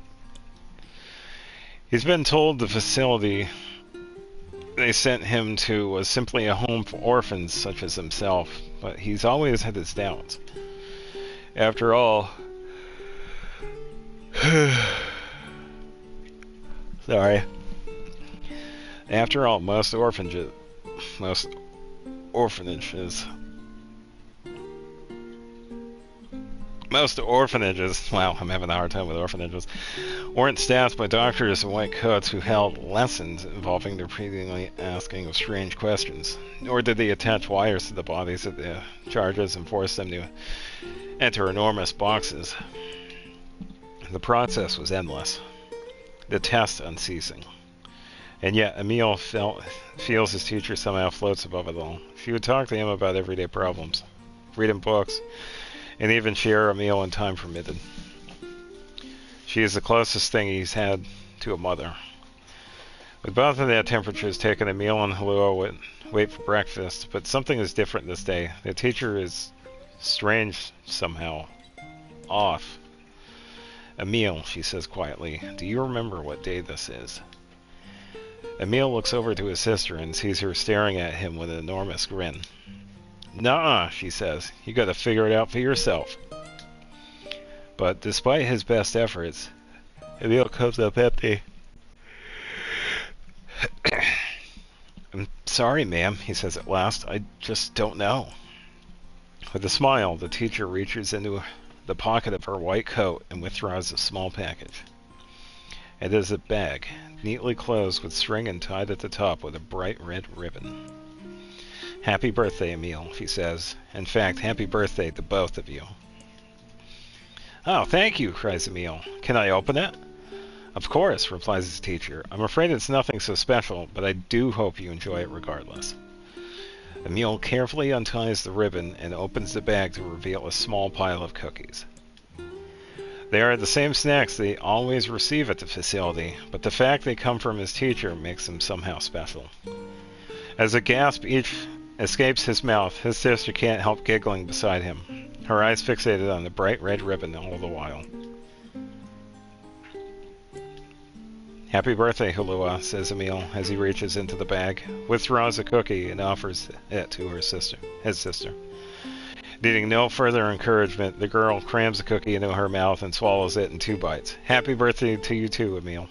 He's been told the facility they sent him to was simply a home for orphans such as himself, but he's always had his doubts. After all... Sorry. After all, most orphanages... Wow, I'm having a hard time with orphanages. Weren't staffed by doctors in white coats who held lessons involving the repeatedly asking of strange questions. Nor did they attach wires to the bodies of the charges and force them to enter enormous boxes. The process was endless. The test unceasing. And yet, Emil feels his teacher somehow floats above it all. She would talk to him about everyday problems, read him books, and even share a meal when time permitted. She is the closest thing he's had to a mother. With both of their temperatures taken, Emil and Halua would wait for breakfast, but something is different this day. The teacher is strange somehow. Off. Emil, she says quietly, do you remember what day this is? Emil looks over to his sister and sees her staring at him with an enormous grin. Nuh-uh, she says. You gotta figure it out for yourself. But despite his best efforts, Emil comes up empty. I'm sorry, ma'am, he says at last. I just don't know. With a smile, the teacher reaches into the pocket of her white coat and withdraws a small package. It is a bag, neatly closed with string and tied at the top with a bright red ribbon. Happy birthday, Emil, she says. In fact, happy birthday to both of you. Oh, thank you, cries Emil. Can I open it? Of course, replies his teacher. I'm afraid it's nothing so special, but I do hope you enjoy it regardless. Emil carefully unties the ribbon and opens the bag to reveal a small pile of cookies. They are the same snacks they always receive at the facility, but the fact they come from his teacher makes them somehow special. As a gasp each escapes his mouth, his sister can't help giggling beside him, her eyes fixated on the bright red ribbon all the while. "Happy birthday, Hulua," says Emil as he reaches into the bag, withdraws a cookie, and offers it to his sister. Needing no further encouragement, the girl crams the cookie into her mouth and swallows it in 2 bites. "Happy birthday to you too, Emil."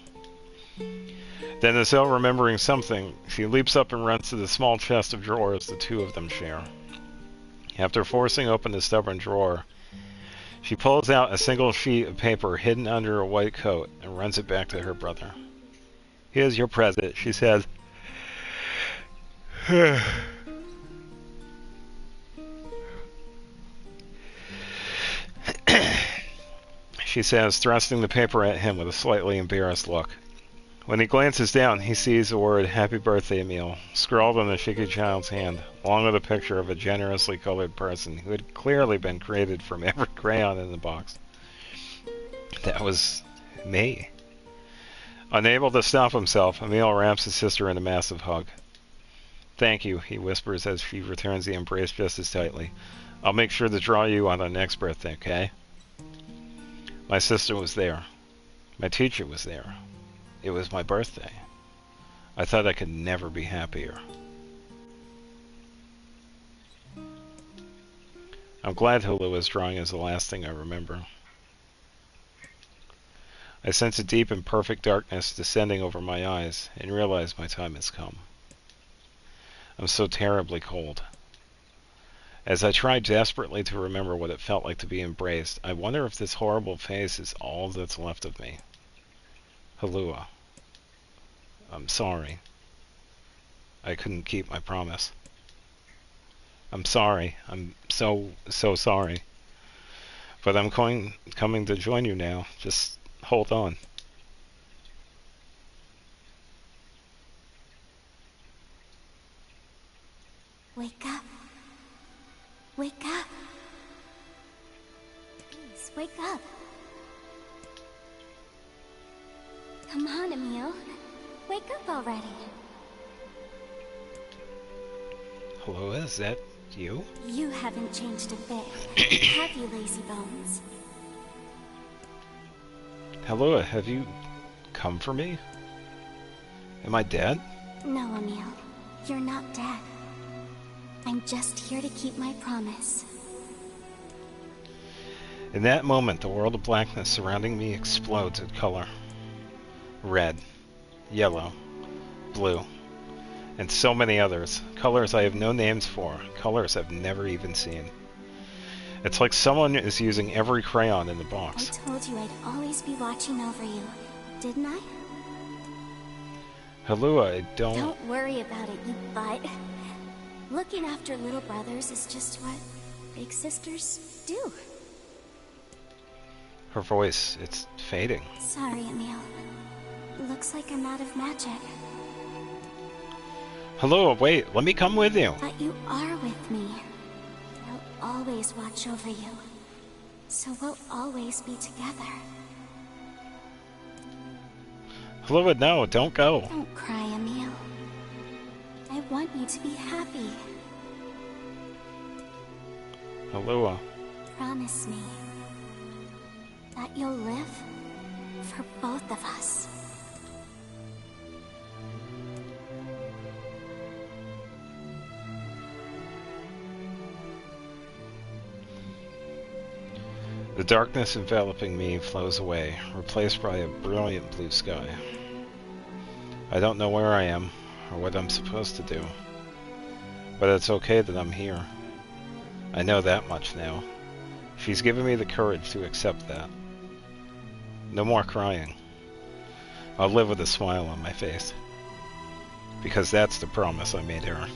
Then, as though remembering something, she leaps up and runs to the small chest of drawers the two of them share. After forcing open the stubborn drawer, she pulls out a single sheet of paper hidden under a white coat and runs it back to her brother. "Here's your present," she says. She says, thrusting the paper at him with a slightly embarrassed look. When he glances down, he sees the word "Happy Birthday, Emil" scrawled on the shaky child's hand, along with a picture of a generously colored person who had clearly been created from every crayon in the box. That was me. Unable to stop himself, Emil wraps his sister in a massive hug. "Thank you," he whispers as she returns the embrace just as tightly. "I'll make sure to draw you on our next birthday, okay?" My sister was there. My teacher was there. It was my birthday. I thought I could never be happier. I'm glad Hulua's drawing is the last thing I remember. I sense a deep and perfect darkness descending over my eyes and realize my time has come. I'm so terribly cold. As I try desperately to remember what it felt like to be embraced, I wonder if this horrible face is all that's left of me. Hulua. I'm sorry. I couldn't keep my promise. I'm sorry. I'm so sorry. But I'm coming to join you now. Just hold on. Wake up. Wake up. Please, wake up. Come on, Emil. Wake up already. Hello, is that you? You haven't changed a bit, have you, lazy bones? Hello, have you come for me? Am I dead? No, Emil. You're not dead. I'm just here to keep my promise. In that moment, the world of blackness surrounding me explodes with color. Red, yellow, blue, and so many others. Colors I have no names for. Colors I've never even seen. It's like someone is using every crayon in the box. I told you I'd always be watching over you, didn't I? Hulua, I don't... Don't worry about it, you butt. Looking after little brothers is just what big sisters do. Her voice, it's fading. Sorry, Emil. Looks like I'm out of magic. Hulua, wait, let me come with you. But you are with me. I'll always watch over you. So we'll always be together. Hulua, no, don't go. Don't cry, Emil. I want you to be happy. Hulua. Promise me that you'll live for both of us. The darkness enveloping me flows away, replaced by a brilliant blue sky. I don't know where I am, or what I'm supposed to do. But it's okay that I'm here. I know that much now. She's given me the courage to accept that. No more crying. I'll live with a smile on my face. Because that's the promise I made her.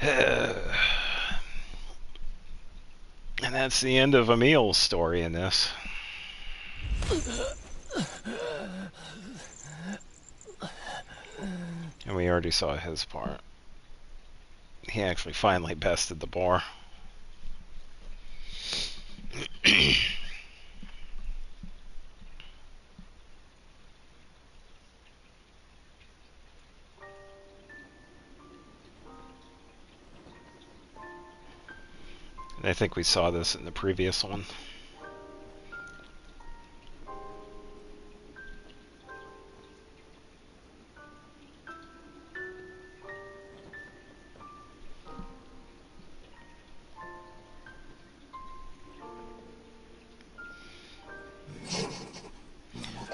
And that's the end of Emil's story in this. And we already saw his part. He actually finally bested the bar. And I think we saw this in the previous one.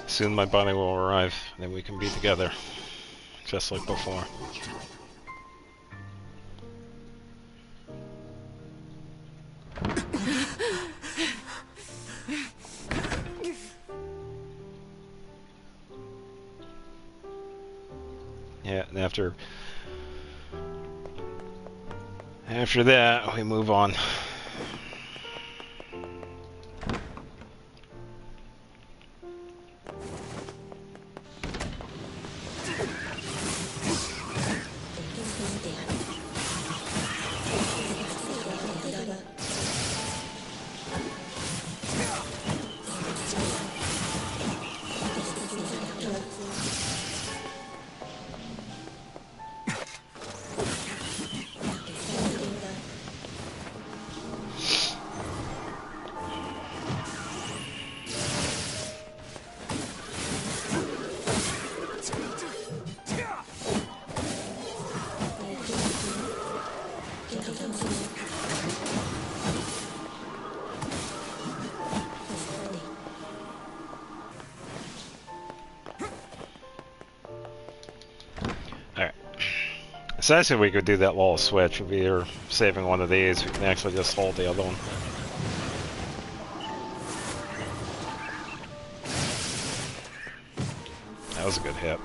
Soon my body will arrive, and then we can be together, just like before. Yeah, and after that, we move on. So I said we could do that little switch. If we're saving one of these, we can actually just hold the other one. That was a good hit.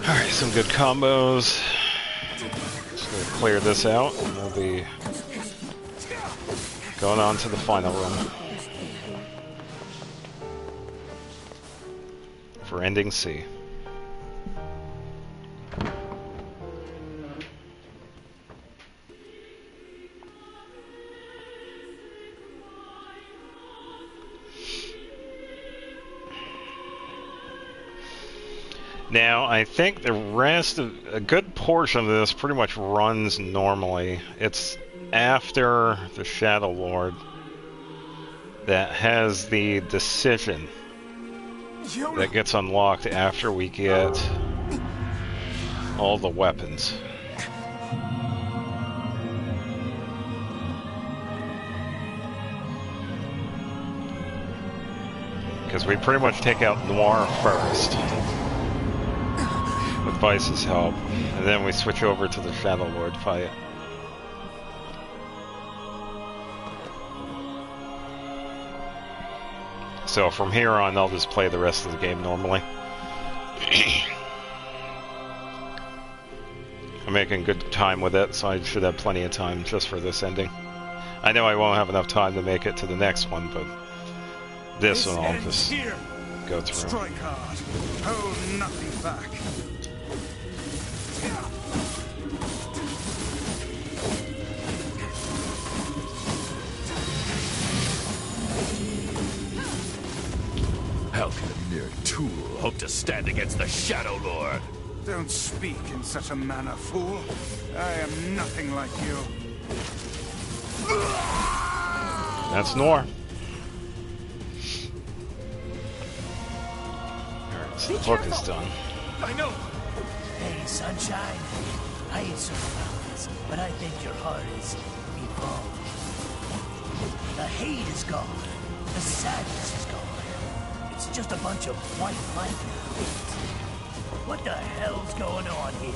Alright, some good combos. Clear this out, and we'll be going on to the final room for ending C. Now, I think the rest of a good portion of this pretty much runs normally. It's after the Shadow Lord that has the decision that gets unlocked after we get all the weapons. Because we pretty much take out Noir first. With Vice's help, and then we switch over to the Shadow Lord fight. So from here on, I'll just play the rest of the game normally. I'm making good time with it, so I should have plenty of time just for this ending. I know I won't have enough time to make it to the next one, but this one I'll just go through. Strike hard. Hold nothing back. How can a mere tool hope to stand against the Shadow Lord? Don't speak in such a manner, fool. I am nothing like you. That's Noir. Alright, so the book is done. I know. Hey, sunshine. I ain't so proud, but I think your heart is evolved. The hate is gone. The sadness is gone. It's just a bunch of white light now. What the hell's going on here?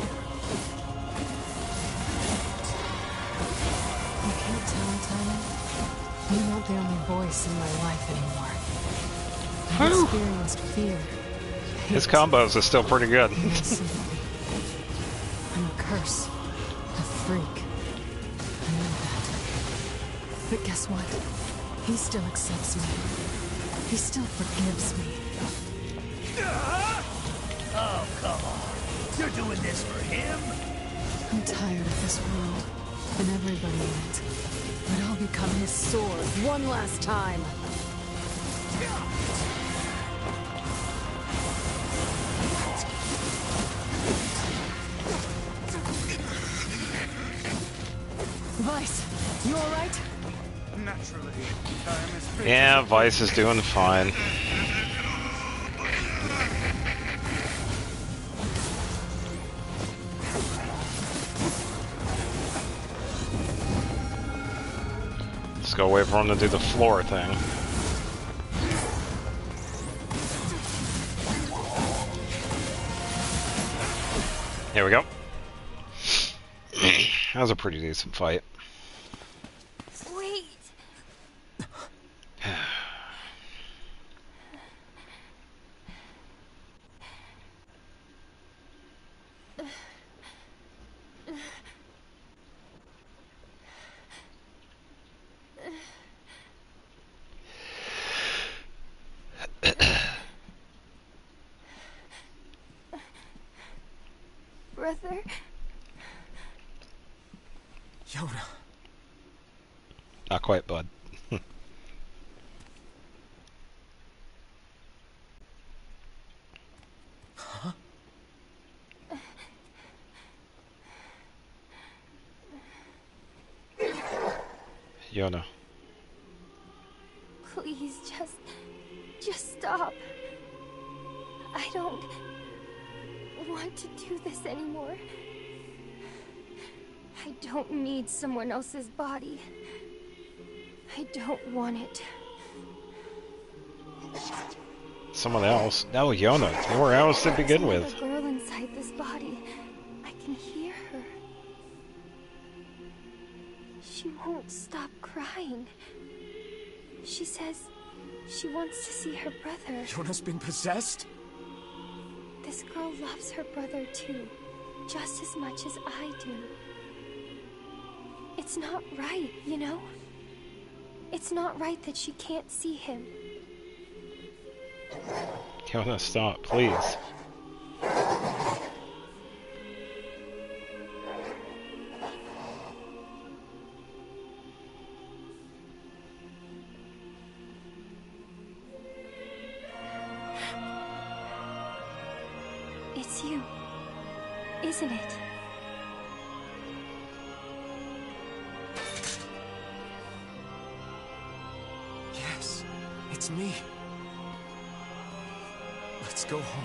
You can't tell, Tiny. You're not the only voice in my life anymore. I've experienced fear. His combos are still pretty good. And sympathy. I'm a curse. A freak. I know that. But guess what? He still accepts me. He still forgives me. Oh, come on. You're doing this for him? I'm tired of this world, and everybody in it. But I'll become his sword one last time. Vice, you alright? Naturally, I am as fit Yeah, as a Vice is doing fine. Let's go wait for him to do the floor thing. Here we go. That was a pretty decent fight. Wait. Brother? Yoda. Not quite, bud. Huh? Yona. Please, just stop. I don't want to do this anymore. I don't need someone else's body. I don't want it. Someone else? No, Yona. They were else to begin with. A girl inside this body. I can hear her. She won't stop crying. She says she wants to see her brother. Yona's been possessed? This girl loves her brother too, just as much as I do. It's not right, you know? It's not right that she can't see him. Yona, stop, please. It's you, isn't it? Yes, it's me. Let's go home.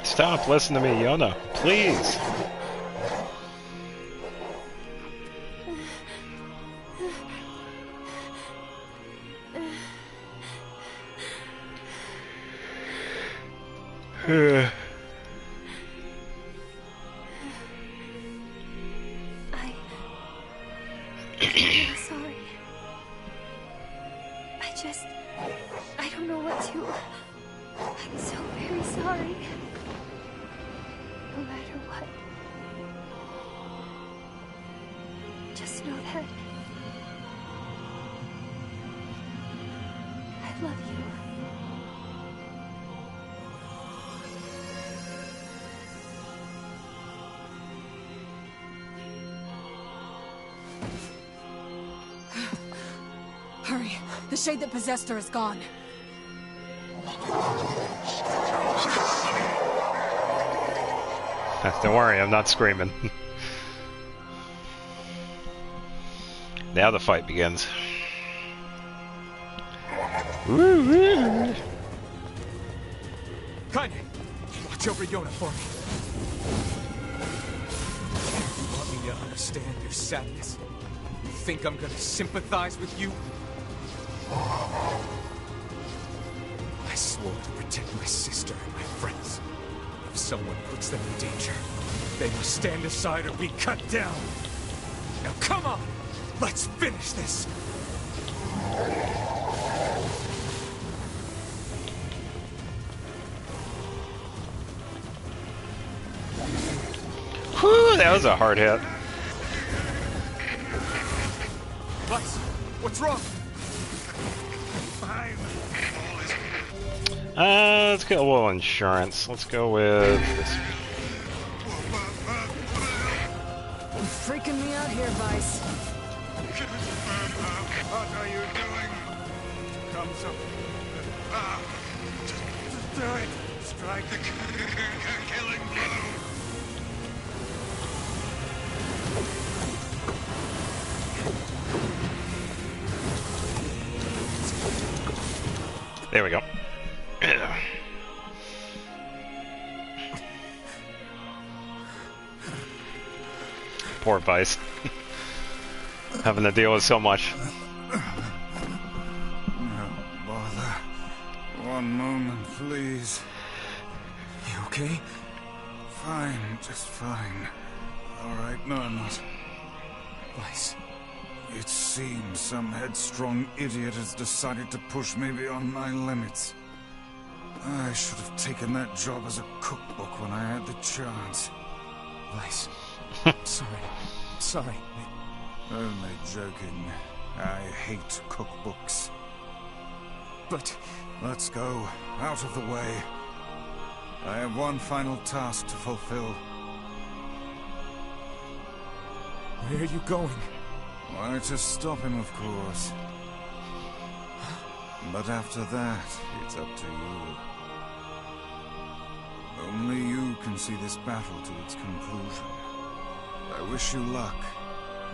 Stop, listen to me, Yona. Please. I'm sorry. I don't know what to. I'm so very sorry. No matter what. Just know that I love you. Hurry. The shade that possessed her is gone. Don't worry, I'm not screaming. Now the fight begins. Kaine, watch over Yona for me. you understand your sadness? You think I'm gonna sympathize with you? I swore to protect my sister and my friends. If someone puts them in danger, they must stand aside or be cut down. Now come on! Let's finish this! Whew, that was a hard hit. Vice, what's wrong? Let's go well insurance. Let's go with this. You're freaking me out here, Vice. What are you doing? Come so. Just do it. Strike the killing blow. There we go. Poor Vice. Having to deal with so much. No bother. One moment, please. You okay? Fine, just fine. Alright, no, I'm not. Vice. It seems some headstrong idiot has decided to push me beyond my limits. I should have taken that job as a cookbook when I had the chance. Vice. Sorry. Sorry. Only joking. I hate cookbooks. But... Let's go. Out of the way. I have one final task to fulfill. Where are you going? Why, to stop him, of course. But after that, it's up to you. Only you can see this battle to its conclusion. I wish you luck,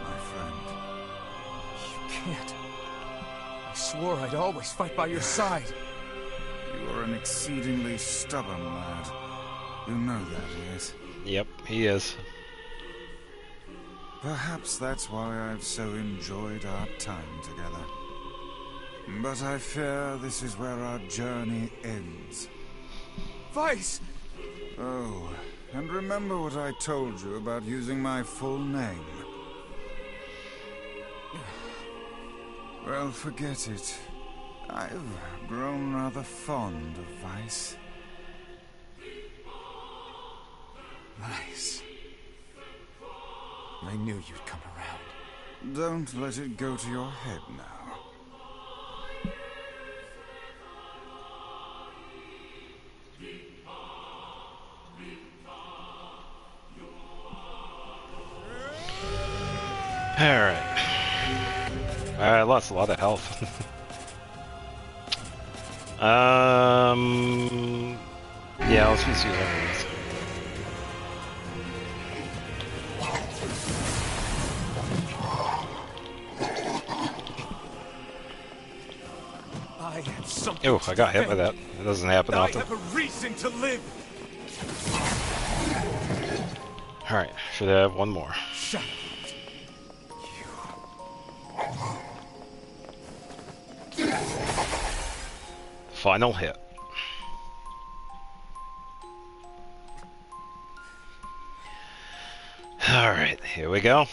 my friend. You can't. I swore I'd always fight by your side. You are an exceedingly stubborn lad. You know that, yes? Yep, he is. Perhaps that's why I've so enjoyed our time together. But I fear this is where our journey ends. Vice! Oh, and remember what I told you about using my full name. Well, forget it. I've grown rather fond of Vice. Vice. I knew you'd come around. Don't let it go to your head now. Alright. I lost a lot of health. Yeah, let's just use everything. Oh, I got hit by that. It doesn't happen often. I have a reason to live. Alright, should have one more. Shut up. Final hit. Alright, here we go.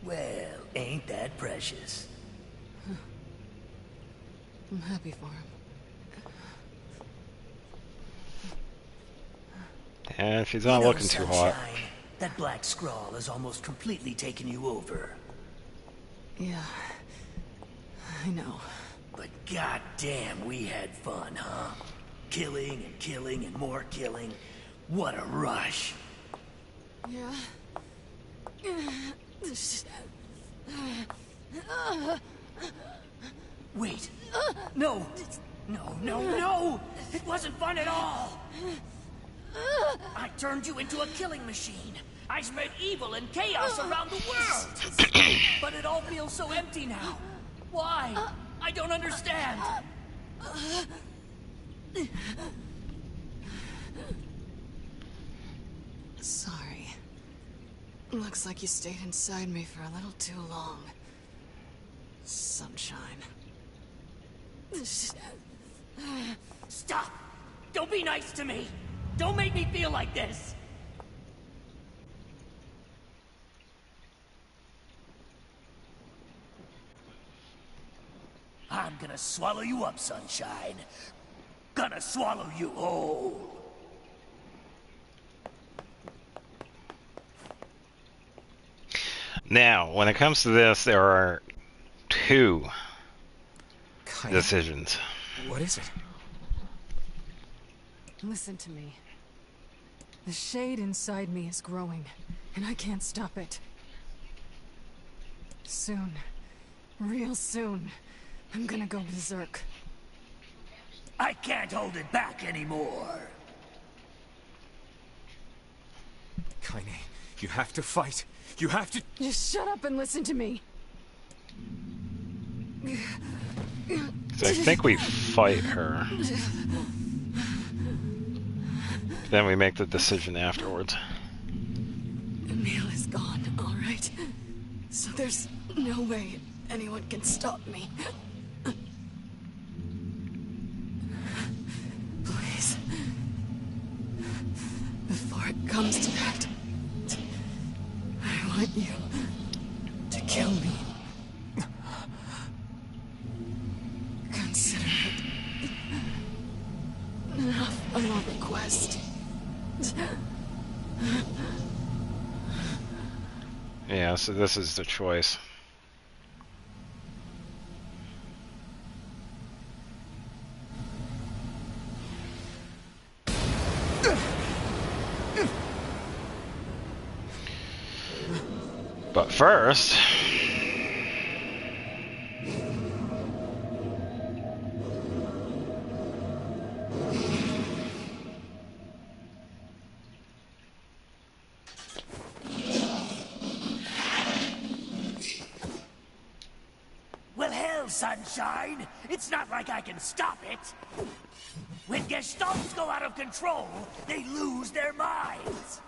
Well, ain't that precious? I'm happy for him. And she's not looking too hot. That black scrawl has almost completely taken you over. Yeah, I know. But goddamn, we had fun, huh? Killing and killing and more killing. What a rush. Yeah. Wait. No. No. It wasn't fun at all. I turned you into a killing machine. I spread evil and chaos around the world. But it all feels so empty now. Why? I don't understand. Sorry. Looks like you stayed inside me for a little too long. Sunshine. Stop! Don't be nice to me! Don't make me feel like this! I'm gonna swallow you up, Sunshine. Gonna swallow you whole. Now, when it comes to this, there are two decisions. What is it? Listen to me. The shade inside me is growing, and I can't stop it. Soon, real soon, I'm gonna go berserk. I can't hold it back anymore. Kaine, you have to fight. You have to... Just shut up and listen to me. So I think we fight her. Then we make the decision afterwards. Emil is gone, all right? So there's no way anyone can stop me. Please. Before it comes to that, I want you to kill me. Consider it enough of a request. Yeah, so this is the choice. But first... Well, hell, Sunshine. It's not like I can stop it. When Gestalts go out of control, they lose their minds.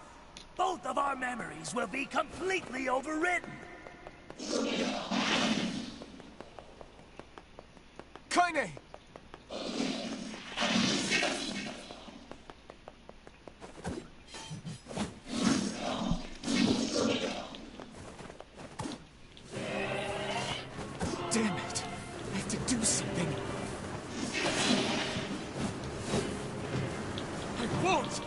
Both of our memories will be completely overridden. Kaine! Damn it! I have to do something. I won't!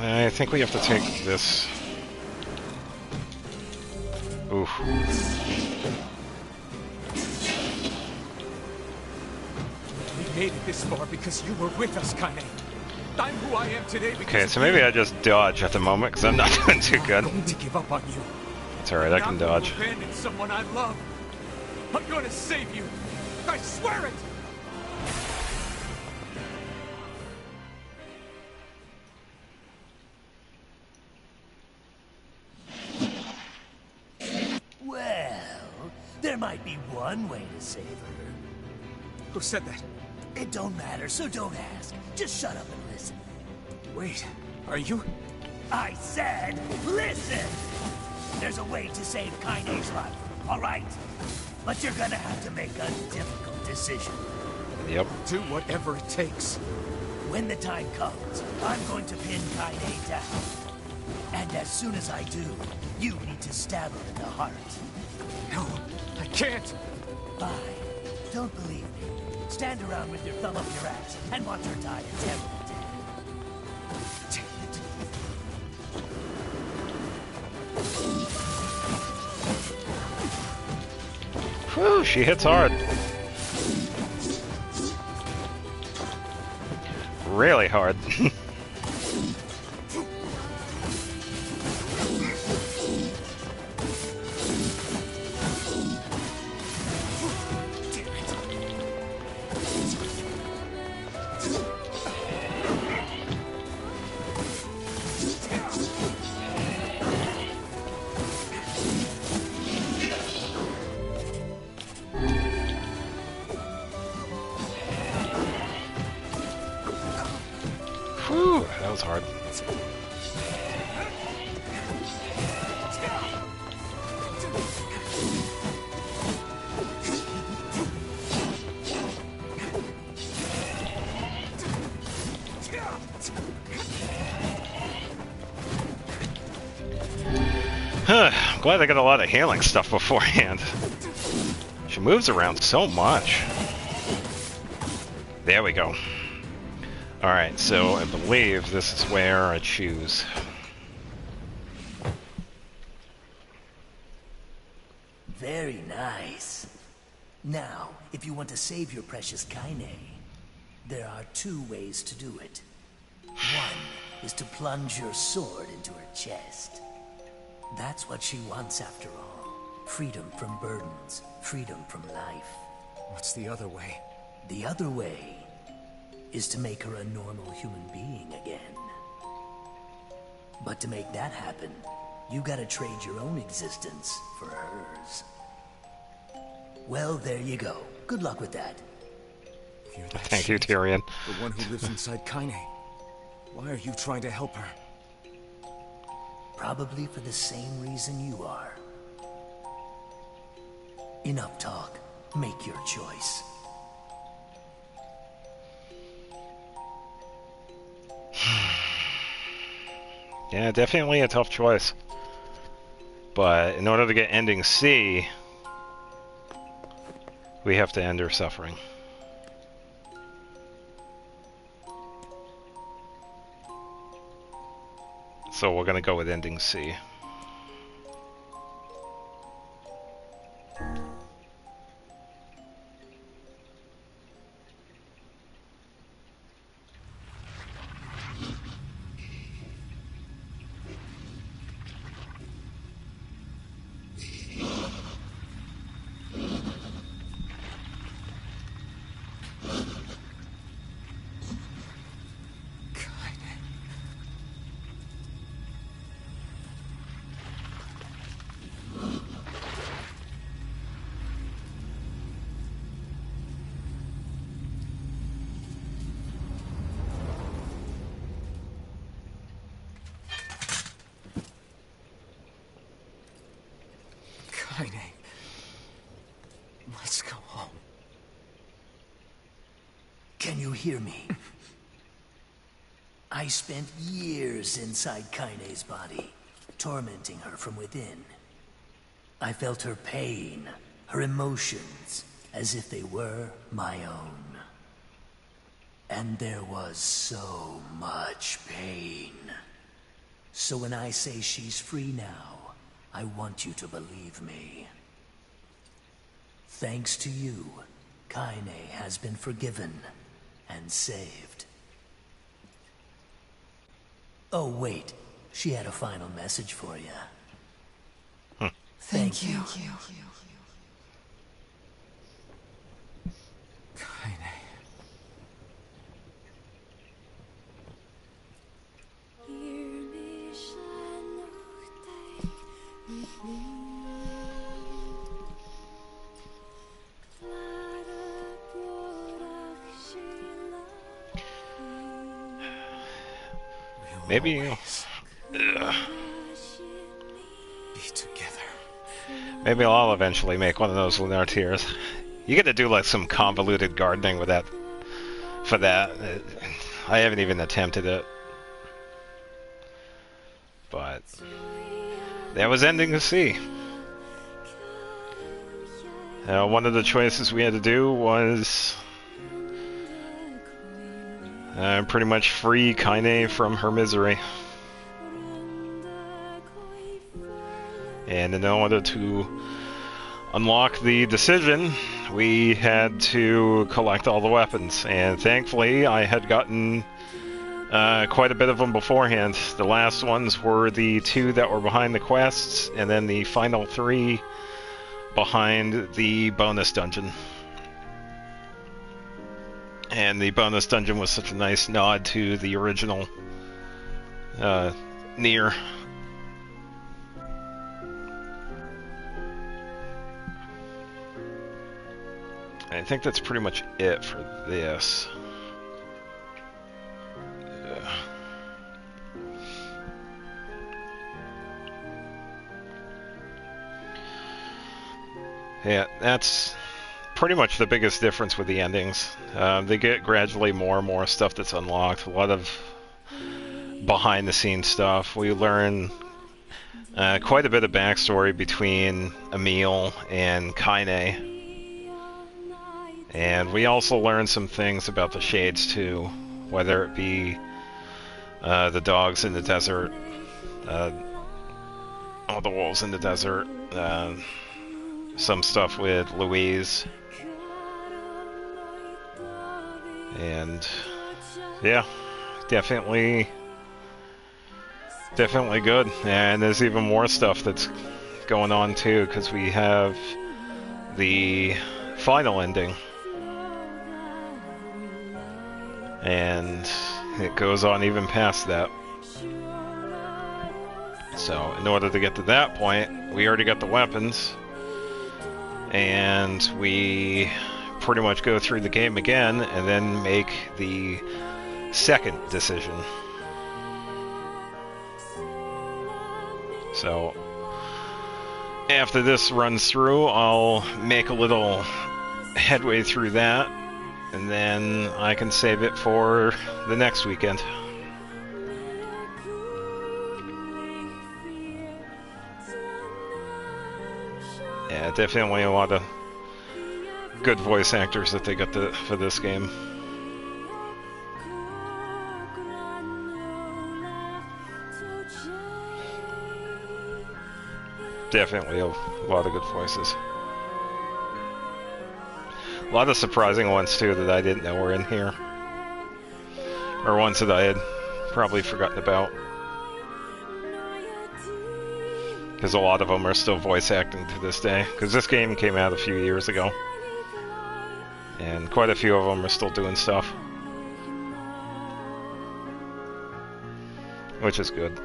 I think we have to take this. Oof. We made it this far because you were with us, Kaine. I'm who I am today because Okay, so maybe I just dodge at the moment because I'm not doing too good. I'm going to give up on you. It's alright, I can dodge. I'm abandon someone I love. I'm going to save you. I swear it. Well, there might be one way to save her. Who said that? It don't matter, so don't ask. Just shut up and listen. Wait, are you? I said, listen! There's a way to save Kaine's life, all right? But you're gonna have to make a difficult decision. Yep. Do whatever it takes. When the time comes, I'm going to pin Kaine down. And as soon as I do, you need to stab her in the heart. No, I can't. Fine. Don't believe me. Stand around with your thumb up your ass and watch her die a terrible death. Whew, she hits hard. Really hard. Whew, that was hard. I'm glad I got a lot of healing stuff beforehand. She moves around so much. There we go. Alright, so I believe this is where I choose. Very nice. Now, if you want to save your precious Kaine, there are two ways to do it. One is to plunge your sword into her chest. That's what she wants after all. Freedom from burdens, freedom from life. What's the other way? The other way is to make her a normal human being again. But to make that happen, you gotta trade your own existence for hers. Well, there you go. Good luck with that. Thank you, Tyrion. The one who lives inside Kaine. Why are you trying to help her? Probably for the same reason you are. Enough talk. Make your choice. Yeah, definitely a tough choice. But in order to get ending C, we have to end her suffering. So we're gonna go with ending C. Let's go home. Can you hear me? I spent years inside Kaine's body, tormenting her from within. I felt her pain, her emotions, as if they were my own. And there was so much pain. So when I say she's free now, I want you to believe me. Thanks to you, Kaine has been forgiven and saved. Oh, wait. She had a final message for you. Thank you. Kaine. Maybe. Be together. Maybe I'll eventually make one of those lunar tears. You get to do like some convoluted gardening with that. For that, I haven't even attempted it. But that was ending C. One of the choices we had to do was pretty much free Kaine from her misery. And in order to unlock the decision, we had to collect all the weapons, and thankfully I had gotten quite a bit of them beforehand. The last ones were the 2 that were behind the quests, and then the final 3 behind the bonus dungeon. And the bonus dungeon was such a nice nod to the original Nier. I think that's pretty much it for this. Yeah, that's pretty much the biggest difference with the endings. They get gradually more and more stuff that's unlocked. A lot of behind-the-scenes stuff. We learn quite a bit of backstory between Emil and Kaine. And we also learn some things about the Shades too, whether it be the dogs in the desert, all the wolves in the desert, some stuff with Louise, and yeah, definitely good. And there's even more stuff that's going on too, because we have the final ending. And it goes on even past that. So, in order to get to that point, we already got the weapons. And we pretty much go through the game again and then make the second decision. So, after this runs through, I'll make a little headway through that. And then I can save it for the next weekend. Yeah, definitely a lot of good voice actors that they got for this game. Definitely a lot of good voices. A lot of surprising ones, too, that I didn't know were in here. Or ones that I had probably forgotten about. Because a lot of them are still voice acting to this day. Because this game came out a few years ago. And quite a few of them are still doing stuff. Which is good.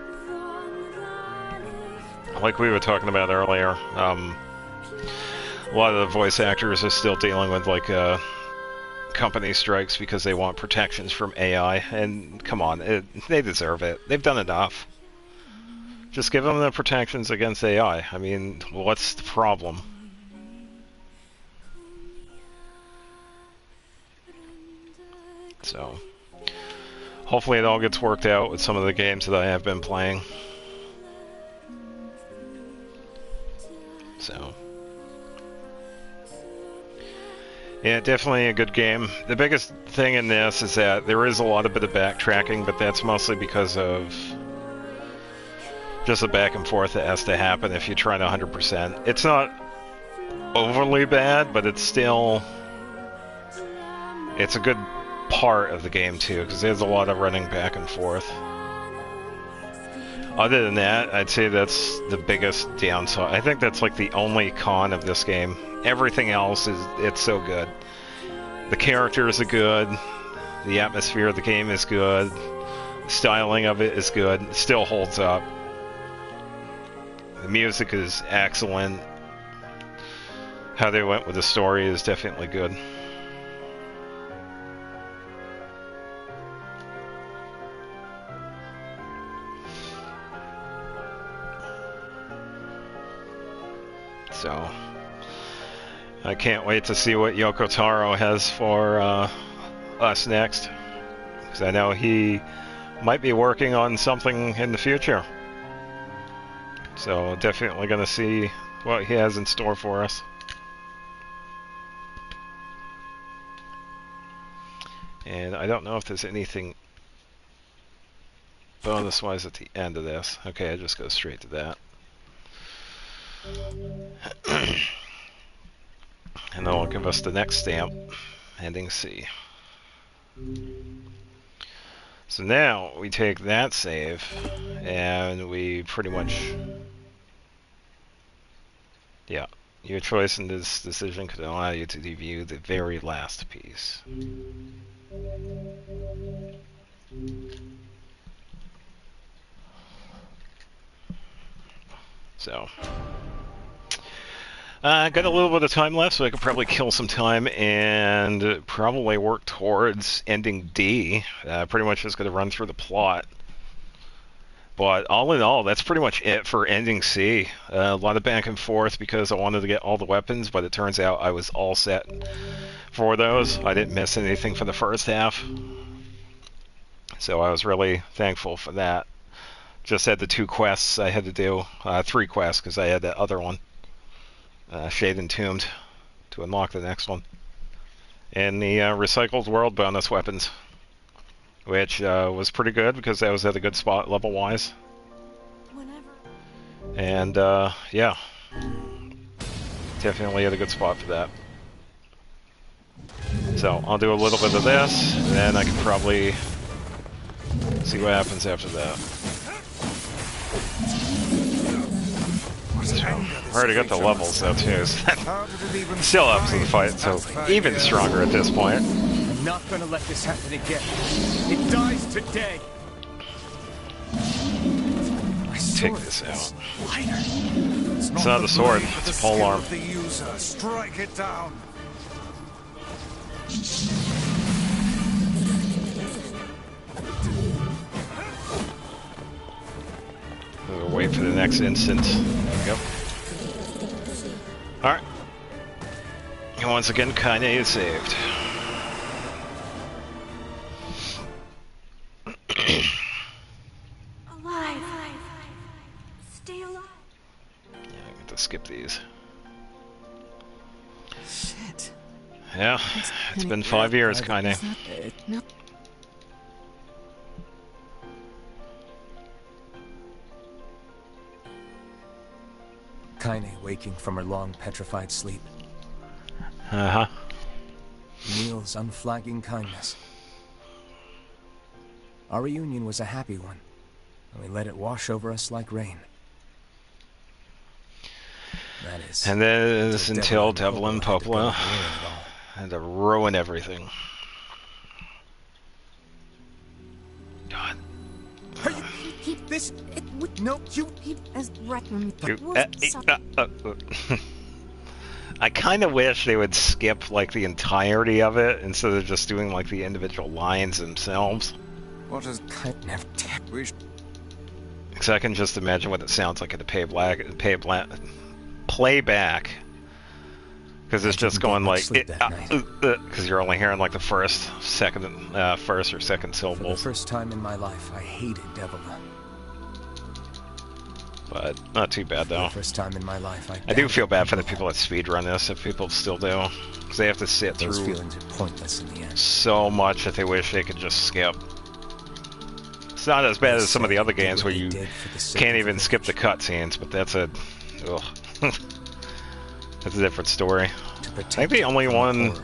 Like we were talking about earlier, a lot of the voice actors are still dealing with like company strikes because they want protections from AI, and come on, they deserve it. They've done enough. Just give them the protections against AI. I mean, what's the problem? So, hopefully it all gets worked out with some of the games that I have been playing. So... yeah, definitely a good game. The biggest thing in this is that there is a lot of bit of backtracking, but that's mostly because of just the back and forth that has to happen if you try to 100%. It's not overly bad, but it's still... it's a good part of the game too, because there's a lot of running back and forth. Other than that, I'd say that's the biggest downside. I think that's like the only con of this game. Everything else it's so good. The characters are good. The atmosphere of the game is good. The styling of it is good. It still holds up. The music is excellent. How they went with the story is definitely good. So, I can't wait to see what Yoko Taro has for us next. Because I know he might be working on something in the future. So, definitely going to see what he has in store for us. And I don't know if there's anything bonus-wise at the end of this. Okay, I just go straight to that. And then it'll give us the next stamp, ending C. So now we take that save, and we pretty much, yeah, your choice in this decision could allow you to view the very last piece. So, got a little bit of time left, so I could probably kill some time and probably work towards ending D. Pretty much just going to run through the plot. But all in all, that's pretty much it for ending C. A lot of back and forth because I wanted to get all the weapons, but it turns out I was all set for those. I didn't miss anything for the first half. So I was really thankful for that. Just had the 2 quests I had to do. 3 quests because I had that other one. Shade Entombed to unlock the next one. And the recycled world bonus weapons, which was pretty good because that was at a good spot level-wise. And yeah, definitely at a good spot for that. So I'll do a little bit of this, and then I can probably see what happens after that. So, I already got the levels though too, so still up to the fight, so even stronger at this point. I'm not gonna let this happen again. It dies today. Take this out. It's not a sword, it's a pole arm. Strike it down. We'll wait for the next instant. Yep. Alright. And once again, Kaine is saved. Alive. Stay alive. Yeah, I get to skip these. Shit. Yeah, it's been 5 years, Kaine. No. Kaine waking from her long petrified sleep. Uh-huh. Neil's unflagging kindness. Our reunion was a happy one, and we let it wash over us like rain. That is. And then it's until Devil and Popola had to ruin everything. God. Keep this. No, you. As Reckman. I kind of wish they would skip like the entirety of it instead of just doing like the individual lines themselves. What is Because I can just imagine what it sounds like in the playback. Because it's just going like because you're only hearing like the first or second syllables. For the first time in my life, I hated Devila. But not too bad though. For the first time in my life, I do feel bad for the people that speedrun this, if people still do, because they have to sit those through feelings are pointless in the end. So much that they wish they could just skip. It's not as bad as some of the other games where you can't even skip the cutscenes, but that's a that's a different story. I think the only one.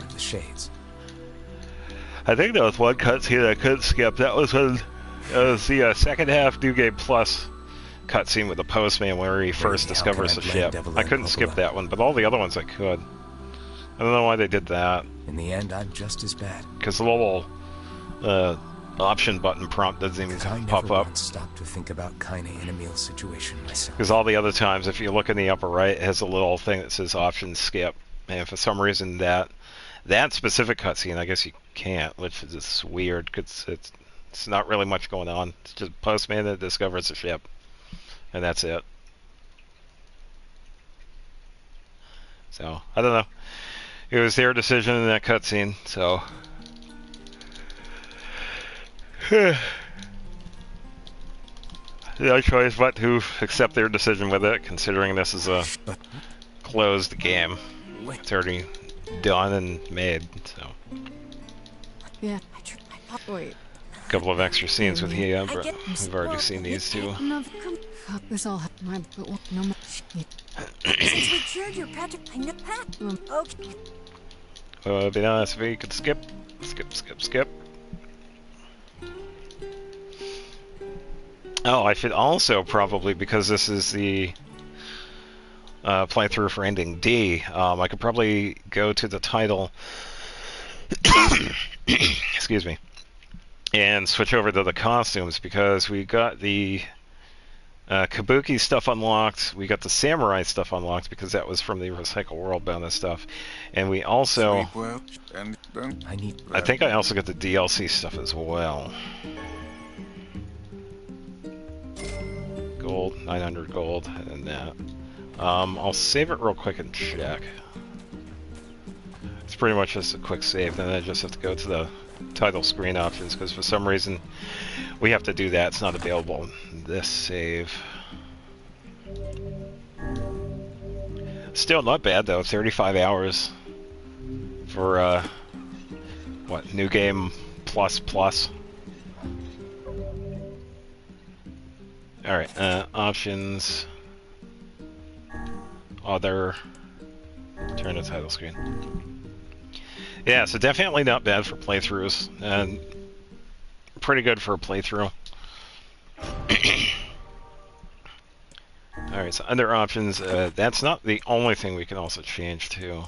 I think there was one cutscene I couldn't skip. That was when it was the second half New Game Plus cutscene with the postman where he first discovers the ship. I couldn't skip that one, but all the other ones I could. I don't know why they did that. In the end, I'm just as bad. Because the little option button prompt doesn't even pop up. I stopped to think about Kaine and Emil's situation myself. Because all the other times, if you look in the upper right, it has a little thing that says option skip. And for some reason that specific cutscene, I guess you can't, which is just weird because it's not really much going on. It's just postman that discovers the ship. And that's it. So, I don't know. It was their decision in that cutscene, so. No choice but to accept their decision with it, considering this is a closed game. It's already done and made, so. Yeah. Wait. couple of extra scenes with Hia, but we've already seen these two. This all my no Since we cured your Patrick, I know Pat. Okay. It'd be nice if we could skip. Oh, I should also probably, because this is the playthrough for ending D, I could probably go to the title, excuse me, and switch over to the costumes, because we got the Kabuki stuff unlocked, we got the Samurai stuff unlocked, because that was from the Recycle World bonus stuff, and we also, I think I also got the DLC stuff as well. Gold, 900 gold, and that. I'll save it real quick and check. It's pretty much just a quick save, then I just have to go to the title screen options, because for some reason we have to do that. It's not available in this save. Still not bad though, 35 hours for, what, new game plus. Alright, options, other, turn to title screen. Yeah, so definitely not bad for playthroughs, and pretty good for a playthrough. Alright, so under options, that's not the only thing we can also change too.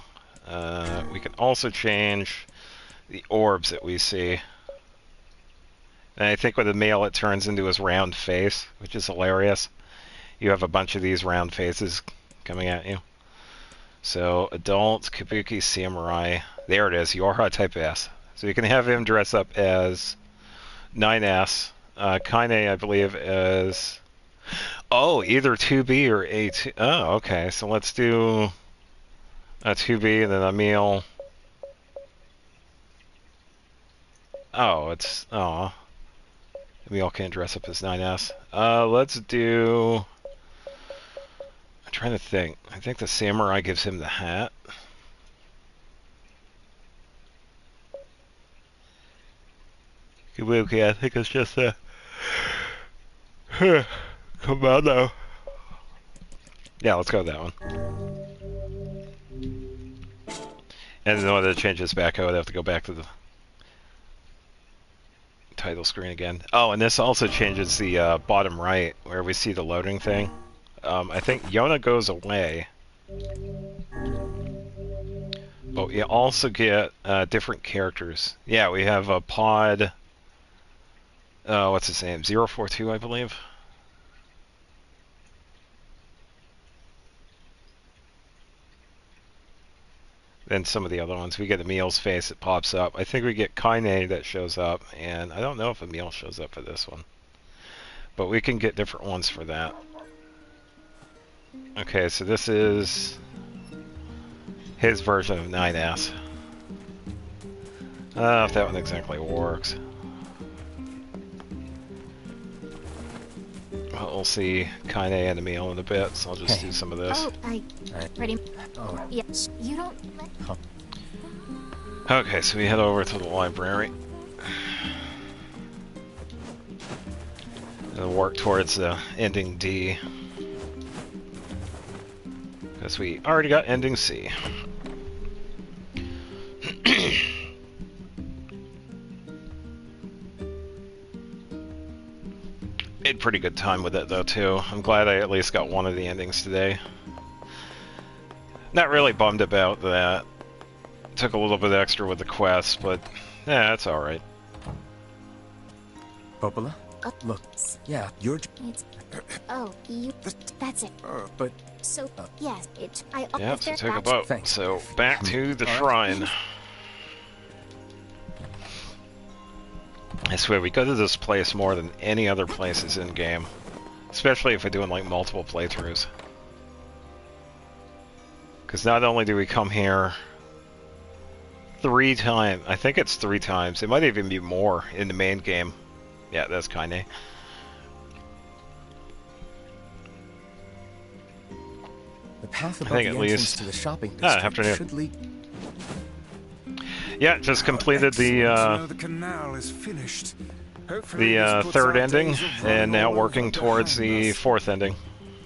We can also change the orbs that we see. And I think with the male it turns into his round face, which is hilarious. You have a bunch of these round faces coming at you. So, adult, Kabuki, Samurai. There it is, Yorha type S. So you can have him dress up as 9S. Kaine, I believe, as... Oh, either 2B or A2. Oh, okay. So let's do a 2B and then Emil. Oh, it's... Oh. Emil can't dress up as 9S. Let's do... I'm trying to think. I think the Samurai gives him the hat. Kabuki, I think it's just a... Commando. Yeah, let's go with that one. And in order to change this back, I would have to go back to the title screen again. Oh, and this also changes the bottom right, where we see the loading thing. I think Yona goes away. But you also get different characters. Yeah, we have a pod... what's his name? 042, I believe. Then some of the other ones. We get Emil's face that pops up. I think we get Kaine that shows up, and I don't know if Emil shows up for this one. But we can get different ones for that. Okay, so this is his version of 9S. I don't know if that one exactly works. Well, we'll see Kaine and Emil in a bit, so I'll just do some of this. Oh, ready? Oh. Yes. You don't... Okay, so we head over to the library. And work towards ending D. Because we already got ending C. Had pretty good time with it though too. I'm glad I at least got one of the endings today. Not really bummed about that. Took a little bit extra with the quest, but yeah, it's alright. Popola? Look, yeah, you're... Oh, you... That's it. But... So, yes, it... Yeah, so take a boat. Thanks. So, back to the shrine. I swear, we go to this place more than any other places in-game. Especially if we're doing, like, multiple playthroughs. Because not only do we come here 3 times... I think it's 3 times. It might even be more in the main game. Yeah, that's Kaine. The path above the entrance to the shopping district should lead... Yeah, just completed the the canal is finished. the third ending, and now working towards the fourth ending.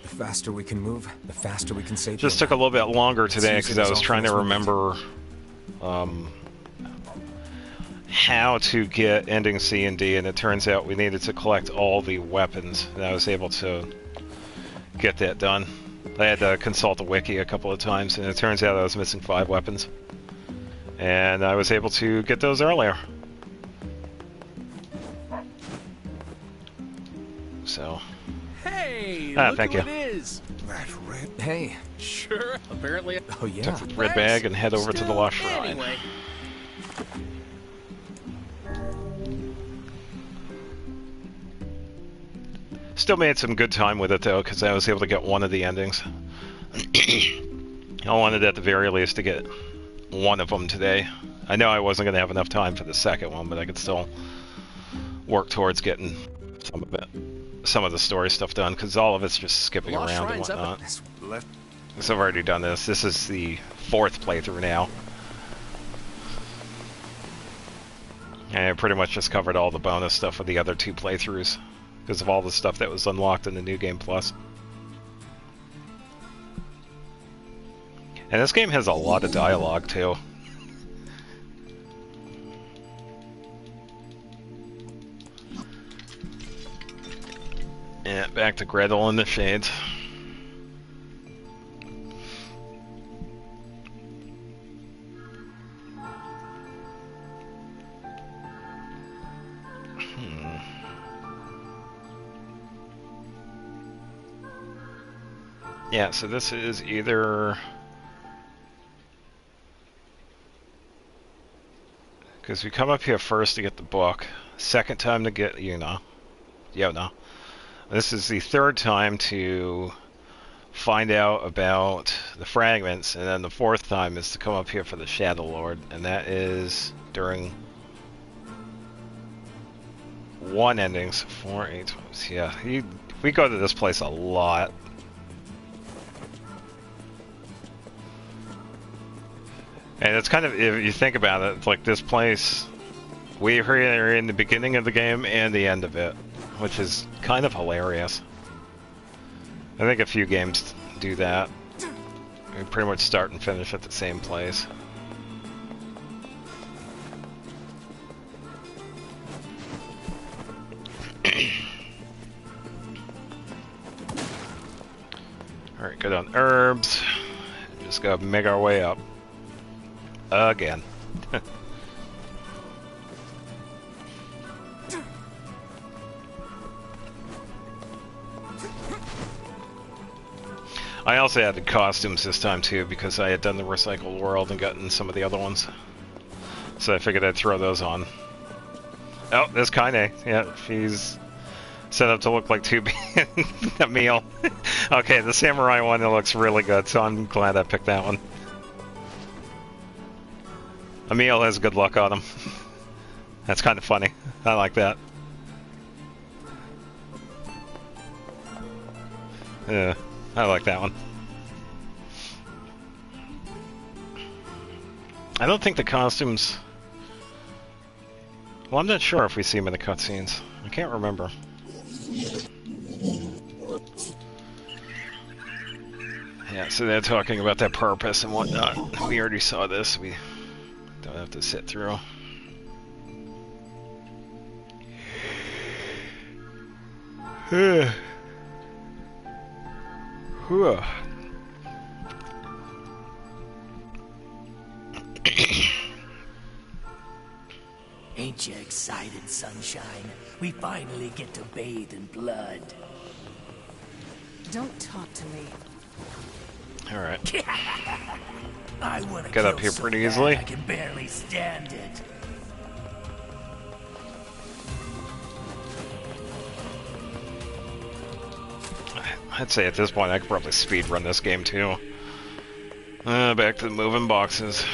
The faster we can move, the faster we can save. Just took a little bit longer today because I was trying to remember how to get ending C and D, and it turns out we needed to collect all the weapons, and I was able to get that done. I had to consult the wiki a couple of times, and it turns out I was missing 5 weapons. And I was able to get those earlier. So. Hey, thank look you. who it is. That red. Hey. Sure, apparently. Oh yeah. Take the red bag and head over to the Lost Shrine. Anyway. Still made some good time with it though, because I was able to get one of the endings. I wanted at the very least to get one of them today. I know I wasn't going to have enough time for the second one, but I could still work towards getting some of it, some of the story stuff done, because all of it's just skipping around and whatnot. So I've already done this. This is the 4th playthrough now. And I pretty much just covered all the bonus stuff with the other 2 playthroughs, because of all the stuff that was unlocked in the New Game Plus. And this game has a lot of dialogue, too. Yeah, back to Gretel in the Shades. Yeah, so this is either... Because we come up here first to get the book, second time to get Yuna. This is the 3rd time to find out about the fragments, and then the 4th time is to come up here for the Shadow Lord, and that is during 1 endings, 4, 8 times. Yeah, we go to this place a lot. And it's kind of, if you think about it, it's like this place, we're in the beginning of the game and the end of it, which is kind of hilarious. I think a few games do that. We pretty much start and finish at the same place. Alright, good on herbs. Just gotta make our way up. Again. I also added costumes this time too, because I had done the recycled world and gotten some of the other ones. So I figured I'd throw those on. Oh, there's Kaine. Yeah, she's set up to look like Emil. Okay, the samurai one, it looks really good, so I'm glad I picked that one. Emil has good luck on him. That's kind of funny. I like that. Yeah, I like that one. I don't think the costumes... Well, I'm not sure if we see them in the cutscenes. I can't remember. Yeah, so they're talking about their purpose and whatnot. We already saw this. We don't have to sit through. Ain't you excited, sunshine? We finally get to bathe in blood. Don't talk to me. Alright. I wanna Get up here so pretty bad easily. I can barely stand it. I'd say at this point I could probably speed run this game too. Back to the moving boxes.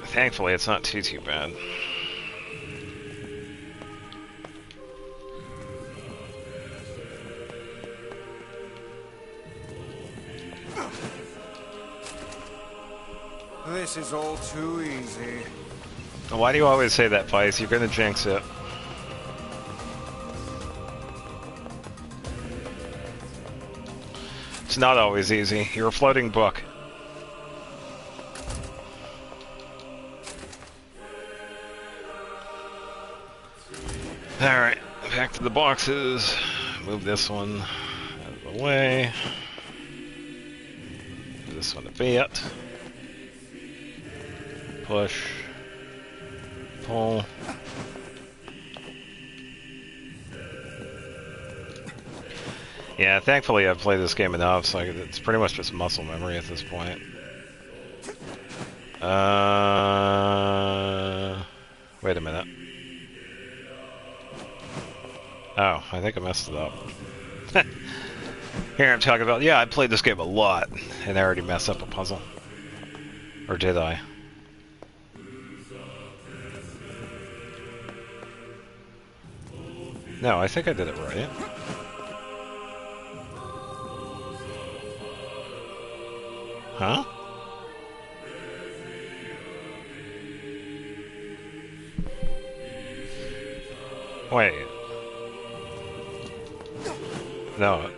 Thankfully, it's not too bad. This is all too easy. Why do you always say that, Vice? You're gonna jinx it. It's not always easy. You're a floating book. Alright, back to the boxes. Move this one out of the way. Move this one a bit. Push. Pull. Yeah, thankfully I've played this game enough, so it's pretty much just muscle memory at this point. Wait a minute. Oh, I think I messed it up. Here I'm talking about, yeah, I played this game a lot, and I already messed up a puzzle. Or did I? No, I think I did it right. Huh? Wait. No.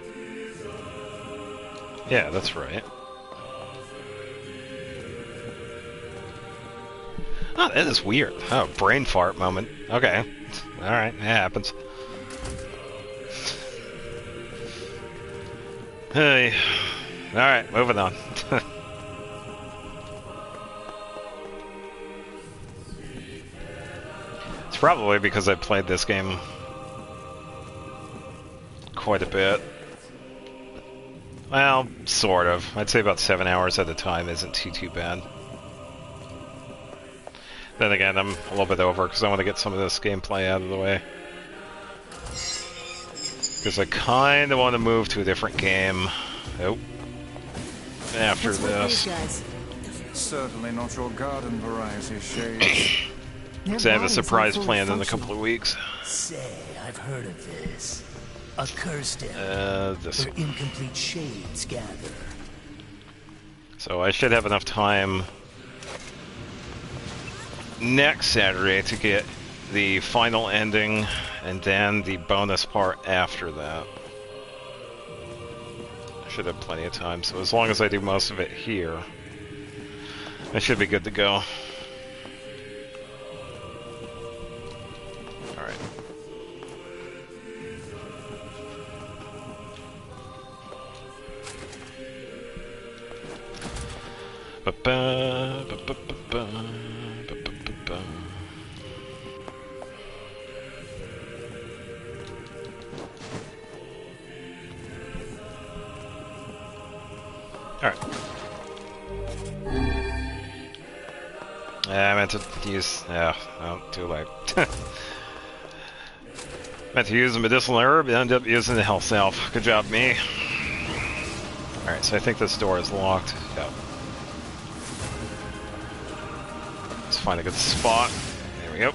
Yeah, that's right. Oh, that is weird. Oh, brain fart moment. Okay. Alright, it happens. Hey. Alright, moving on. It's probably because I played this game quite a bit. Well, sort of. I'd say about 7 hours at a time isn't too bad. Then again, I'm a little bit over because I want to get some of this gameplay out of the way. Because I kind of want to move to a different game. Oh. After this. Certainly not your garden variety, Shades. So I have a surprise planned in a couple of weeks. Say, I've heard of this. A cursed this where incomplete shades gather. So I should have enough time next Saturday to get the final ending and then the bonus part after that. I should have plenty of time, so as long as I do most of it here, I should be good to go. Alright. Alright. I meant to use... yeah, oh, too late. Meant to use a medicinal herb and ended up using the health salve. Good job, me. Alright, so I think this door is locked. Yep. Let's find a good spot. There we go.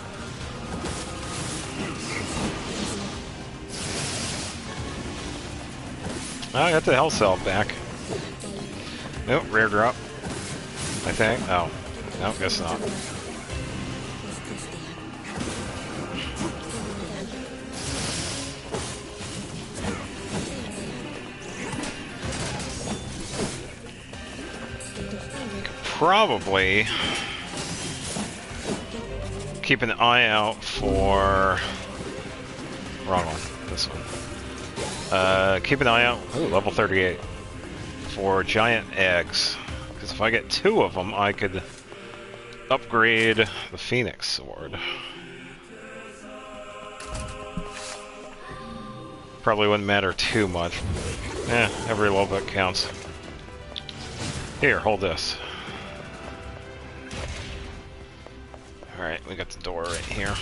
Oh, I got the health salve back. Nope, rare drop. I think. Oh. No, guess not. Probably keep an eye out for... wrong one. This one. Keep an eye out... ooh, level 38. For giant eggs. Because if I get 2 of them, I could upgrade the Phoenix Sword. Probably wouldn't matter too much. Every little bit counts. Here, hold this. Alright, we got the door right here.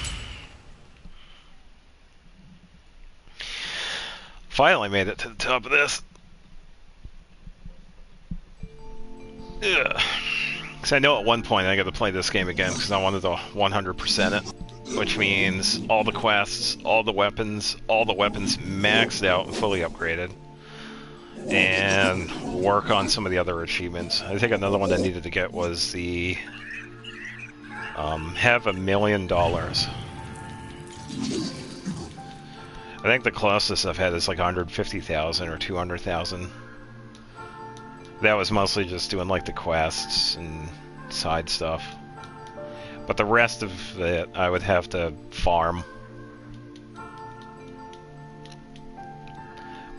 Finally made it to the top of this. Ugh. Because I know at one point I got to play this game again because I wanted to 100% it. Which means all the quests, all the weapons maxed out and fully upgraded. And work on some of the other achievements. I think another one I needed to get was the have $1 million. I think the closest I've had is like 150,000 or 200,000. That was mostly just doing like the quests and side stuff. But the rest of it I would have to farm.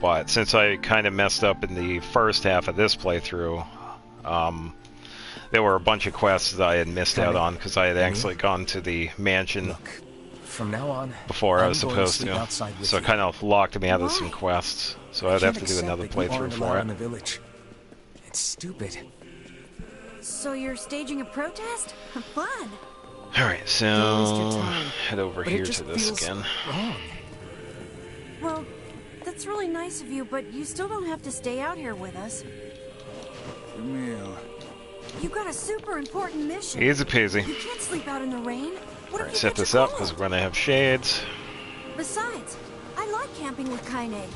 But since I kind of messed up in the first half of this playthrough, there were a bunch of quests that I had missed out on because I had actually gone to the mansion from now on, before I was supposed to. So it kind of locked me out of some quests. So I'd have to do another playthrough for it. Village. It's stupid. So you're staging a protest? Fun. Alright, so head over here to this again. Wrong. Well, that's really nice of you, but you still don't have to stay out here with us. Emil. You got a super important mission. Easy peasy. You can't sleep out in the rain. What Alright, set this up because we're going to have shades. Besides, I like camping with Kaine.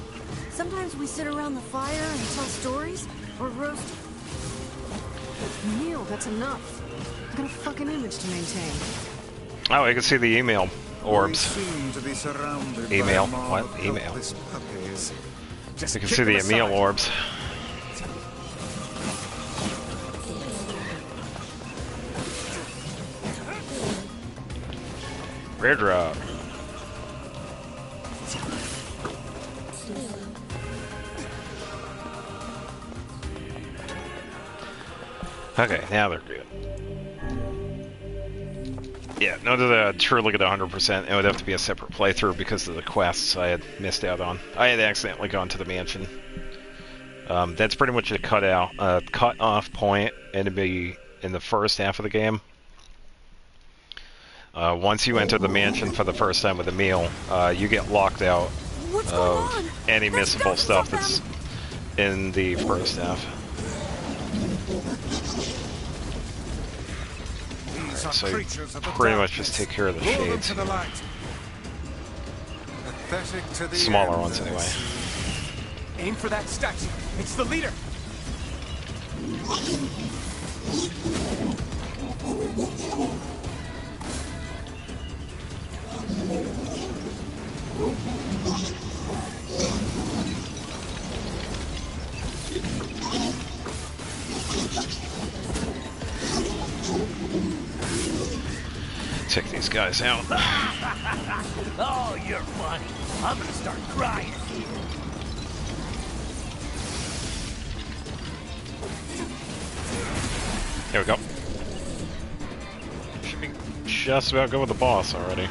Sometimes we sit around the fire and tell stories, or roast. Neil, that's enough. I got a fucking image to maintain. Oh, I can see the email orbs. Email? What? Email. You can see the email orbs. Rare drop. Okay, now they're good. Yeah, no, to truly get 100%, it would have to be a separate playthrough because of the quests I had missed out on. I had accidentally gone to the mansion. That's pretty much a cut-off point, and it'd be in the first half of the game. Once you enter the mansion for the first time with a meal, you get locked out of any missable stuff that's in the first half. So you pretty much just take care of the shades. Smaller ones anyway. Aim for that statue. It's the leader. Take these guys out. Oh, you're funny. I'm gonna start crying here. There we go. Should be just about good with the boss already.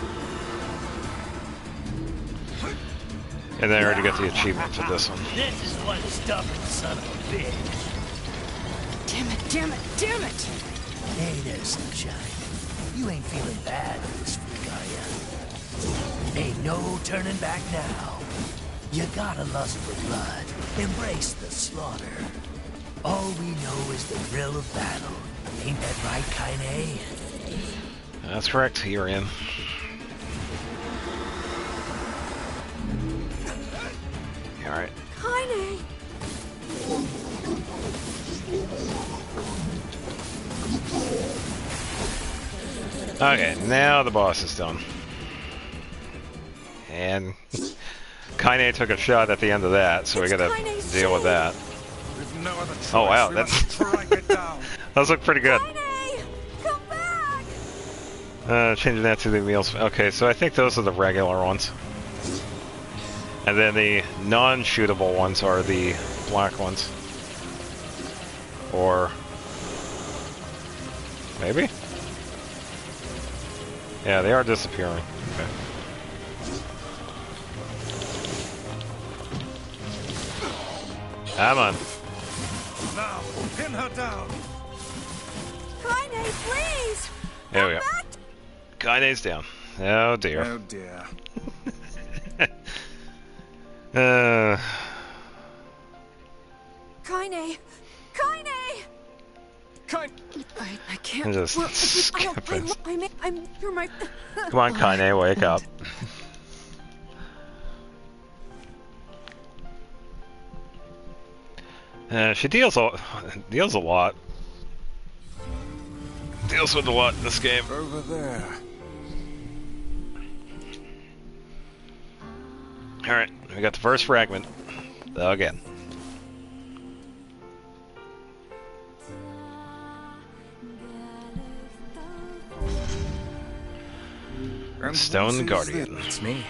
And then I already got the achievement for this one. This is one stubborn son of a bitch. Damn it, damn it, damn it! Hey there, sunshine. You ain't feeling bad for this freak, are ya? Ain't no turning back now. You got a lust for blood. Embrace the slaughter. All we know is the thrill of battle. Ain't that right, Kaine? That's correct, Tyrion. Alright. Kaine! Okay, now the boss is done. And Kaine took a shot at the end of that, so we gotta deal with that. Oh wow, that's those look pretty good. Changing that to the meals. Okay, so I think those are the regular ones. And then the non-shootable ones are the black ones. Or maybe? Yeah, they are disappearing. Okay. Come on. Now, pin her down. Kaine, please! There we go. Kaine's down. Oh dear. Oh dear. Kaine! Kaine! I can't. I'm just skipping. You're my... Come on, Kaine, wake up. She deals a lot. Deals with a lot in this game. Over there. Alright, we got the first fragment. Again. Stone Guardian. It's me.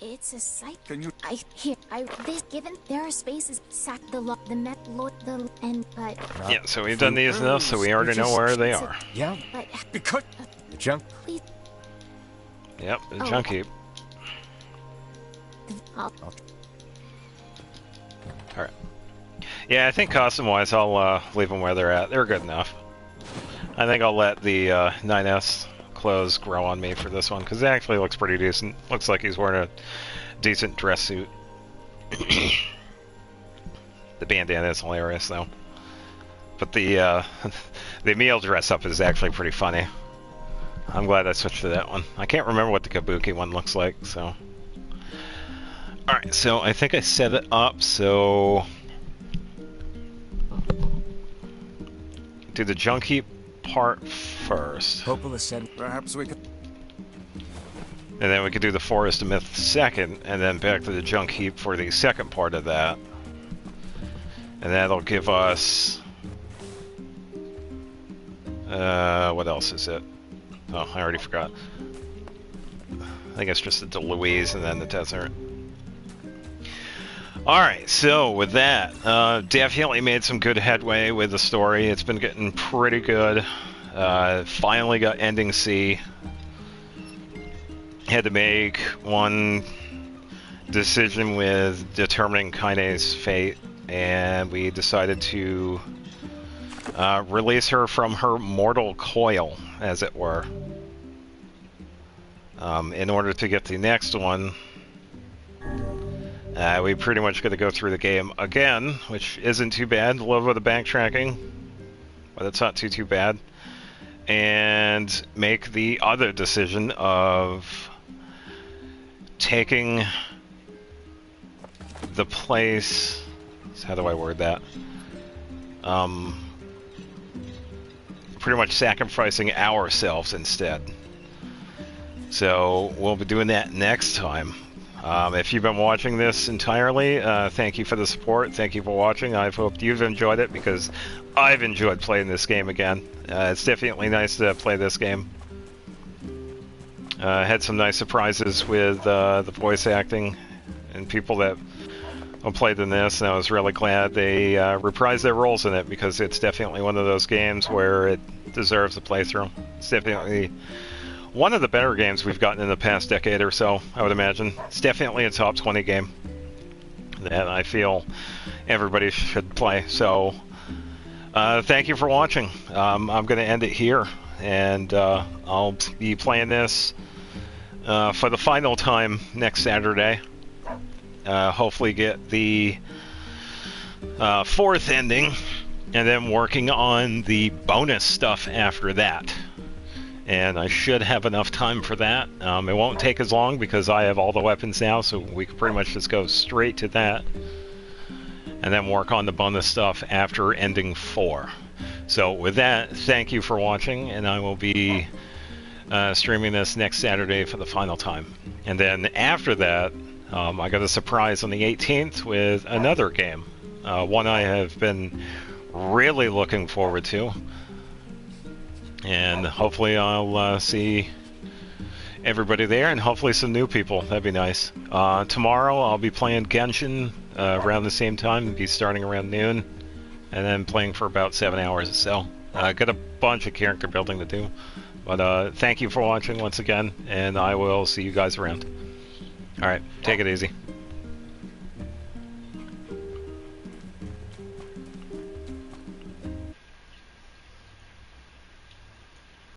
It's a sight. Can you? This given there are spaces sack the lot the met lord the and but. Yeah, so we've done these enough, so we already know where they are. Yeah. But because the junk. Please. Yep, the junk heap. Alright. Yeah, I think costume-wise, I'll leave them where they're at. They're good enough. I think I'll let the 9S clothes grow on me for this one, because it actually looks pretty decent. Looks like he's wearing a decent dress suit. The bandana is hilarious, though. But the Emil dress-up is actually pretty funny. I'm glad I switched to that one. I can't remember what the Kabuki one looks like, so... Alright, so I think I set it up, so... Do the junk heap part first. Popola said perhaps we could... And then we could do the Forest of Myth second, and then back to the junk heap for the second part of that. And that'll give us... what else is it? Oh, I already forgot. I think it's just the Louise and then the desert. Alright, so with that, definitely made some good headway with the story. It's been getting pretty good. Finally got Ending C. Had to make one decision with determining Kaine's fate, and we decided to release her from her mortal coil, as it were. In order to get the next one, we pretty much got to go through the game again, which isn't too bad. A little bit of backtracking, but it's not too bad. And make the other decision of taking the place... How do I word that? Pretty much sacrificing ourselves instead. So we'll be doing that next time. If you've been watching this entirely, thank you for the support. Thank you for watching. I hope you've enjoyed it, because I've enjoyed playing this game again. It's definitely nice to play this game. Had some nice surprises with the voice acting and people that played in this, and I was really glad they reprised their roles in it, because it's definitely one of those games where it deserves a playthrough. It's definitely one of the better games we've gotten in the past decade or so, I would imagine. It's definitely a top 20 game that I feel everybody should play. So, thank you for watching. I'm going to end it here, and I'll be playing this for the final time next Saturday. Hopefully get the fourth ending, and then working on the bonus stuff after that. And I should have enough time for that. It won't take as long because I have all the weapons now, so we can pretty much just go straight to that. And then work on the bonus stuff after ending 4. So with that, thank you for watching, and I will be streaming this next Saturday for the final time. And then after that, I got a surprise on the 18th with another game. One I have been really looking forward to. And hopefully I'll see everybody there, and hopefully some new people. That'd be nice. Tomorrow I'll be playing Genshin around the same time. Be starting around noon, and then playing for about 7 hours or so. Got a bunch of character building to do. But thank you for watching once again, and I will see you guys around. Alright, take it easy.